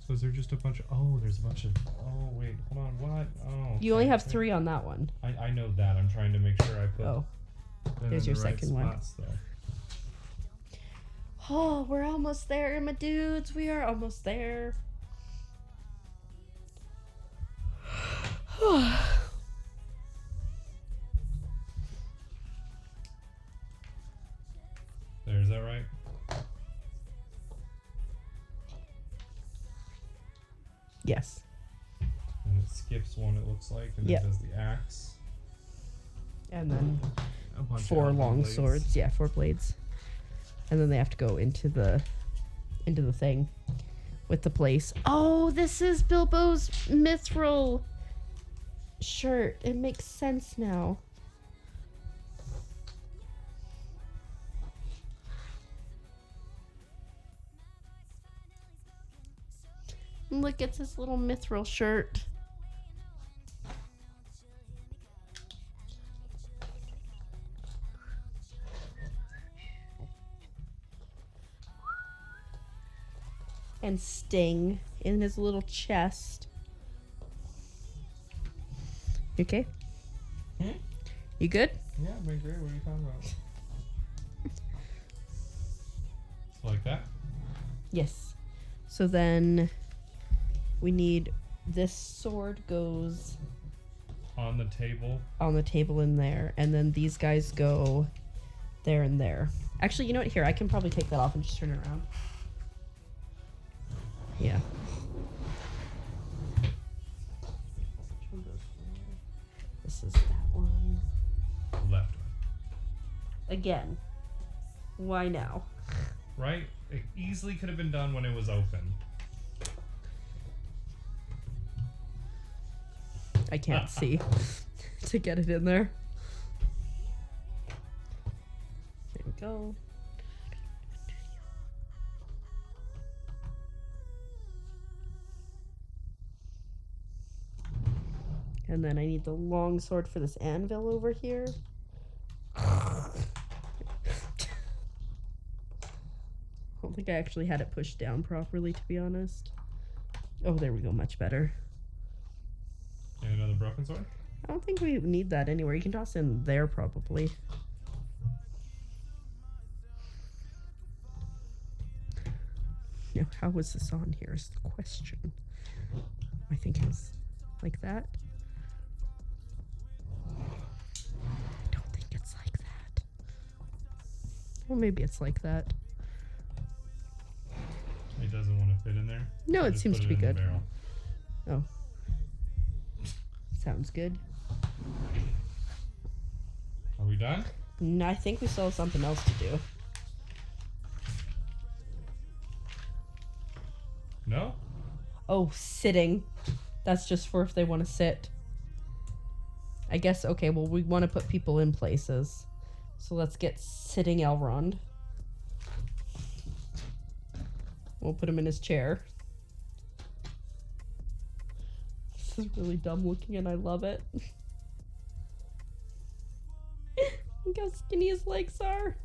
So is there just a bunch of... Oh, there's a bunch of... Oh, wait. Hold on. What? Oh. You only okay, have okay. 3 on that one. I know that. I'm trying to make sure I put Oh. them There's in your the right second one. spots, though. Oh, we're almost there, my dudes. We are almost there. There, is that right? Yes. And it skips one, it looks like, and Yep. it does the axe. And then A bunch of 4 elven long blades. swords. Yeah, 4 blades. And then they have to go into the thing with the place. Oh, this is Bilbo's mithril shirt. It makes sense now. Look, it's his little mithril shirt. And Sting in his little chest. You okay? Hmm? You good? Yeah, I mean, great. What are you talking about? So like that? Yes. So then we need this sword goes On the table. on the table in there, and then these guys go there and there. Actually, you know what? Here, I can probably take that off and just turn it around. Yeah. Which one goes there? This is that one. Left one. Again. Why now? Right? It easily could have been done when it was open. I can't see to get it in there. There we go. And then I need the long sword for this anvil over here. I don't think I actually had it pushed down properly, to be honest. Oh, there we go. Much better. And another broken sword? I don't think we need that anywhere. You can toss in there, probably. Now, how was this on here is the question. I think it was like that. I don't think it's like that. Well, maybe it's like that. It doesn't want to fit in there? No, So it just seems put to be in the good. barrel. Oh. Sounds good. Are we done? No, I think we still have something else to do. No? Oh, sitting. That's just for if they want to sit. I guess, okay, well, we want to put people in places. So let's get sitting Elrond. We'll put him in his chair. This is really dumb looking and I love it. Look how skinny his legs are.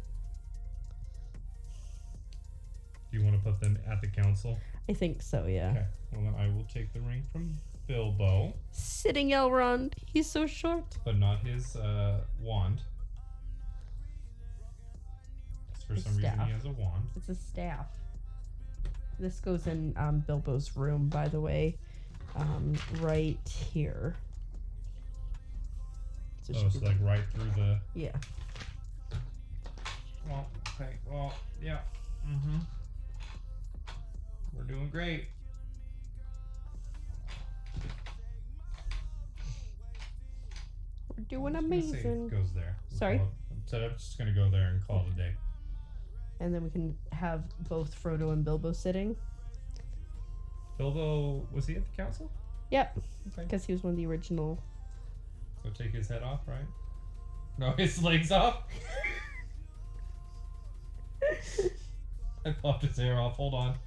Do you want to put them at the council? I think so, yeah. Okay. Well, then I will take the ring from Bilbo, Sitting Elrond. He's so short. but not his wand. 'Cause for His some reason staff. he has a wand. It's a staff. This goes in Bilbo's room, by the way. Right here. So it Oh, should so be- like right through the... yeah. Well, okay, well, yeah. Mm-hmm. We're doing great. We're doing I'm just gonna say amazing. it goes there. We'll Sorry? call it- So I'm just gonna go there and call it a day. And then we can have both Frodo and Bilbo sitting. Bilbo, was he at the council? Yep, Okay. because he was one of the original. So take his head off, right? No, his legs off? I popped his hair off. Hold on.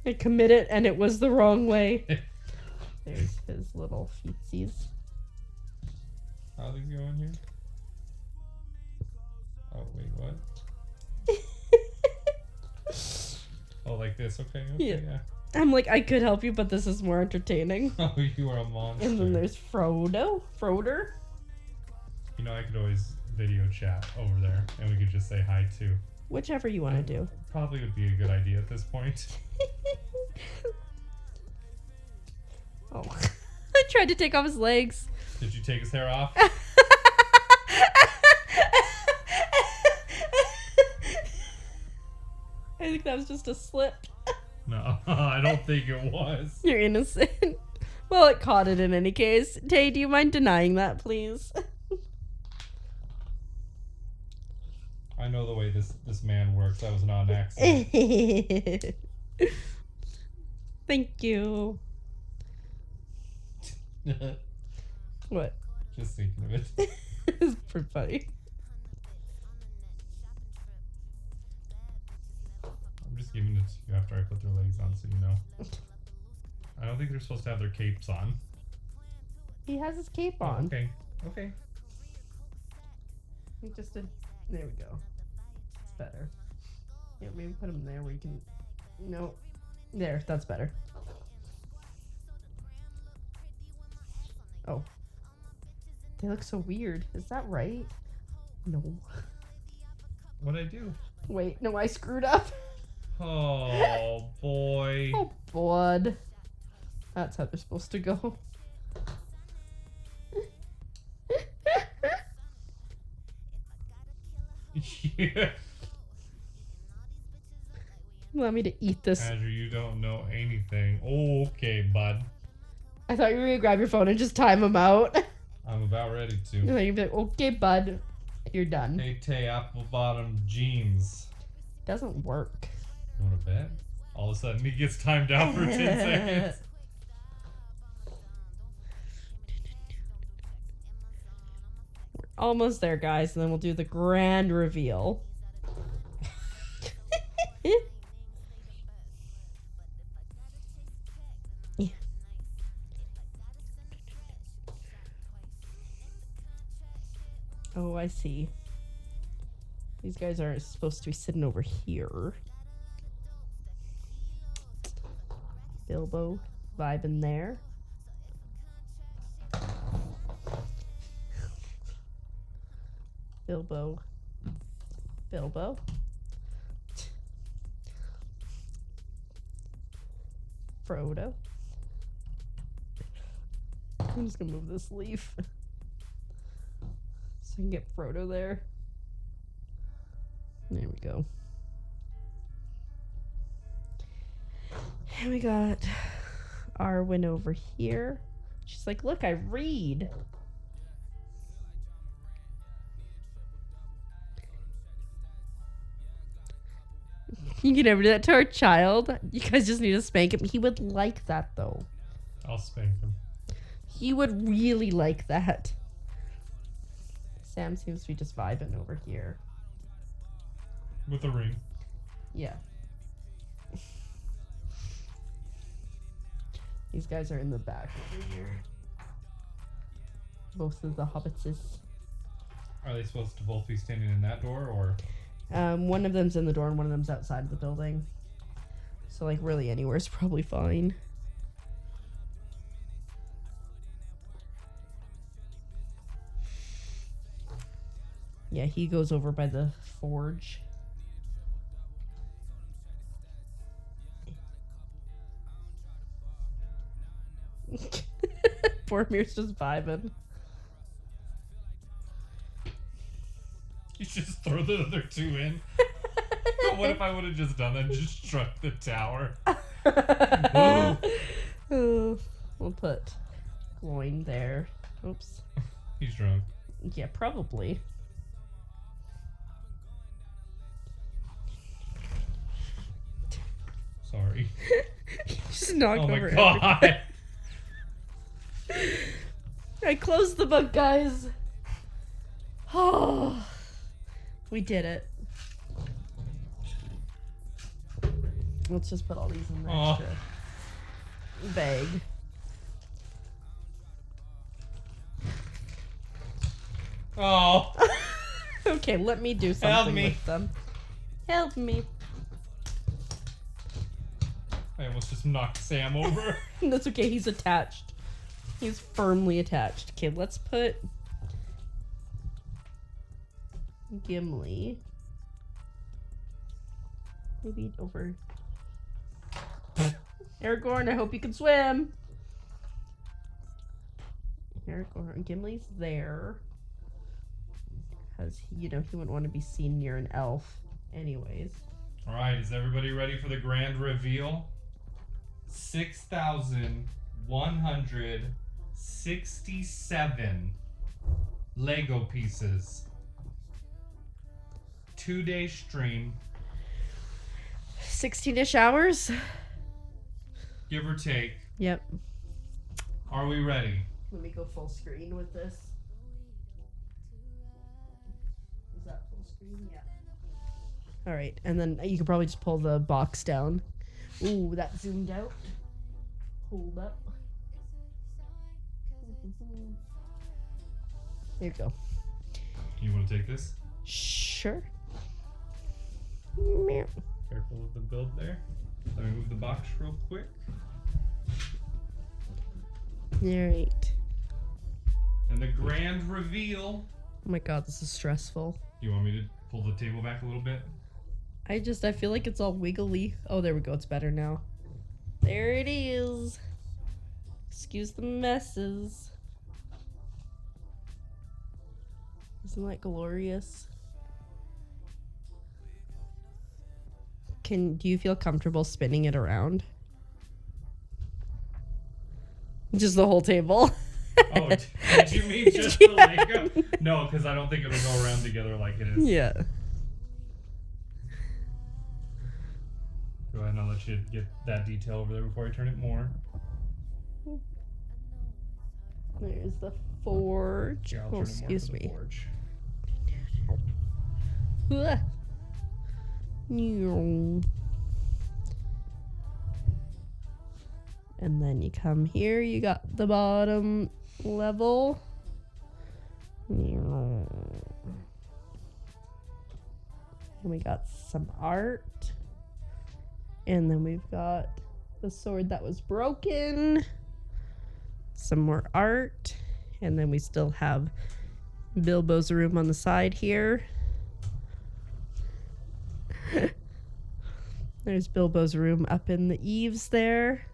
I committed and it was the wrong way. There's his little feetsies. How's he going here? Oh, wait, what? Oh, like this. Okay, Yeah. yeah. I'm like, I could help you, but this is more entertaining. Oh, you are a monster. And then there's Froder. You know, I could always video chat over there, and we could just say hi too. Whichever you want to do. Probably would be a good idea at this point. Oh. I tried to take off his legs. Did you take his hair off? I think that was just a slip. No, I don't think it was. You're innocent. Well, it caught it in any case. Tay, do you mind denying that, please? I know the way this man works. That was not an accident. Thank you. What? Just thinking of it. It's pretty funny. I'm just giving it to you after I put their legs on, so you know. I don't think they're supposed to have their capes on. He has his cape Oh, on. okay. Okay. He just did. There we go. It's better. Yeah, maybe put him there where you can. No. There, that's better. Oh. They look so weird. Is that right? No. What'd I do? Wait, no, I screwed up. Oh, boy. Oh, bud. That's how they're supposed to go. Yeah. Allow me to eat this. Andrew, you don't know anything. Okay, bud. I thought you were gonna grab your phone and just time him out. I'm about ready to. And then you'd be like, okay, bud, you're done. Hey, Tay, apple bottom jeans. Doesn't work. You want to bet? All of a sudden, he gets timed out for 10 seconds. We're almost there, guys, and then we'll do the grand reveal. Yeah. Oh, I see. These guys are supposed to be sitting over here. Bilbo vibing there. Bilbo. Frodo. I'm just gonna move this leaf so I can get Frodo there. There we go. And we got Arwen over here. She's like, look, I read. You can never do that to our child. You guys just need to spank him. He would like that, though. I'll spank him. He would really like that. Sam seems to be just vibing over here. With a ring. Yeah. These guys are in the back over here. Both of the hobbitses. Are they supposed to both be standing in that door, or? One of them's in the door and one of them's outside of the building. So, like, really anywhere's probably fine. Yeah, he goes over by the forge. Boromir's just vibing. You just throw the other two in. But what if I would have just done that and just struck the tower? Oh, we'll put Gloin there. Oops. He's drunk. Yeah, probably. Sorry. Just knocked Oh my over god. everything. I closed the book, guys. Oh, we did it. Let's just put all these in the extra bag. Oh. Okay, let me do something Help me. with them. Help me. I almost just knocked Sam over. That's okay, he's attached. He's firmly attached. Okay, let's put Gimli. Maybe over. Aragorn, I hope you can swim. Aragorn, Gimli's there. Because, you know, he wouldn't want to be seen near an elf anyways. Alright, is everybody ready for the grand reveal? 6,167 Lego pieces. 2-day stream. 16-ish hours? Give or take. Yep. Are we ready? Let me go full screen with this. Is that full screen? Yeah. Alright, and then you could probably just pull the box down. Ooh, that zoomed out. Hold up. There you go. You want to take this? Sure. Careful with the build there. Let me move the box real quick. Alright. And the grand reveal. Oh my god, this is stressful. You want me to pull the table back a little bit? I feel like it's all wiggly. Oh, there we go. It's better now. There it is. Excuse the messes. Isn't that glorious? Do you feel comfortable spinning it around? Just the whole table. Oh, did you mean just the Lego? No, because I don't think it'll go around together like it is. Yeah. Go ahead and I'll let you get that detail over there before I turn it more. There's the forge. Yeah, I'll Oh, turn it more excuse for the me. forge. Ugh. And then you come here, you got the bottom level. And we got some art. And then we've got the sword that was broken. Some more art. And then we still have Bilbo's room on the side here. There's Bilbo's room up in the eaves there.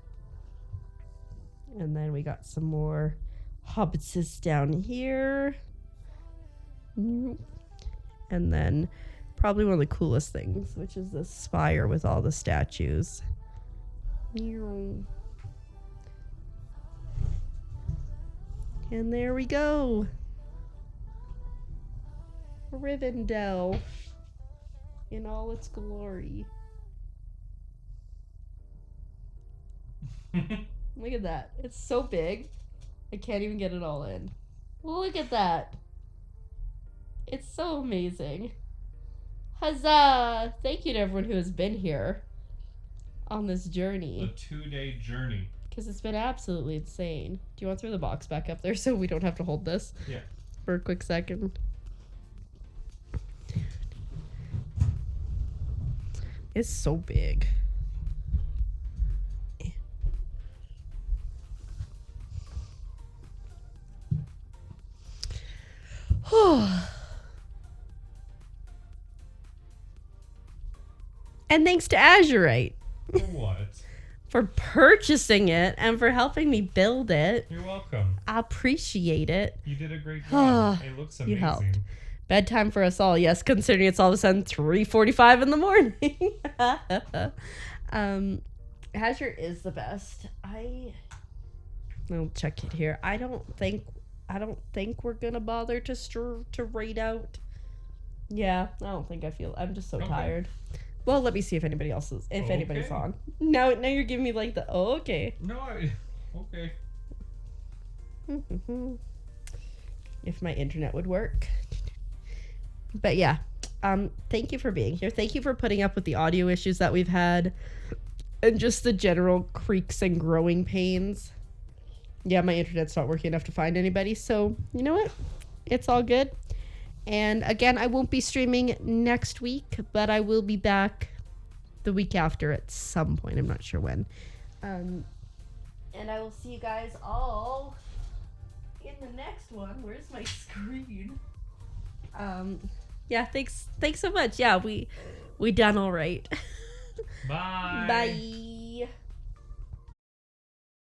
And then we got some more hobbitses down here. And then probably one of the coolest things, which is the spire with all the statues. And there we go. Rivendell in all its glory. Look at that. It's so big. I can't even get it all in. Look at that. It's so amazing. Huzzah! Thank you to everyone who has been here on this journey. A 2-day journey. Because it's been absolutely insane. Do you want to throw the box back up there so we don't have to hold this? Yeah. For a quick second. It's so big. And thanks to Azurite For what? for purchasing it and for helping me build it. You're welcome. I appreciate it. You did a great job. It looks amazing. You helped. Bedtime for us all, yes, considering it's all of a sudden 3:45 in the morning. Azure is the best. I'll check it here. I don't think we're gonna bother to raid out. Yeah, I don't think I'm just so Okay. tired. Well, let me see if anybody else is, if anybody's Okay. on. Now you're giving me like the okay. No, okay. If my internet would work. But yeah, thank you for being here. Thank you for putting up with the audio issues that we've had and just the general creaks and growing pains. Yeah, my internet's not working enough to find anybody, so you know what? It's all good. And again, I won't be streaming next week, but I will be back the week after at some point. I'm not sure when. And I will see you guys all in the next one. Where's my screen? Yeah, thanks so much. Yeah, we done all right. Bye. Bye.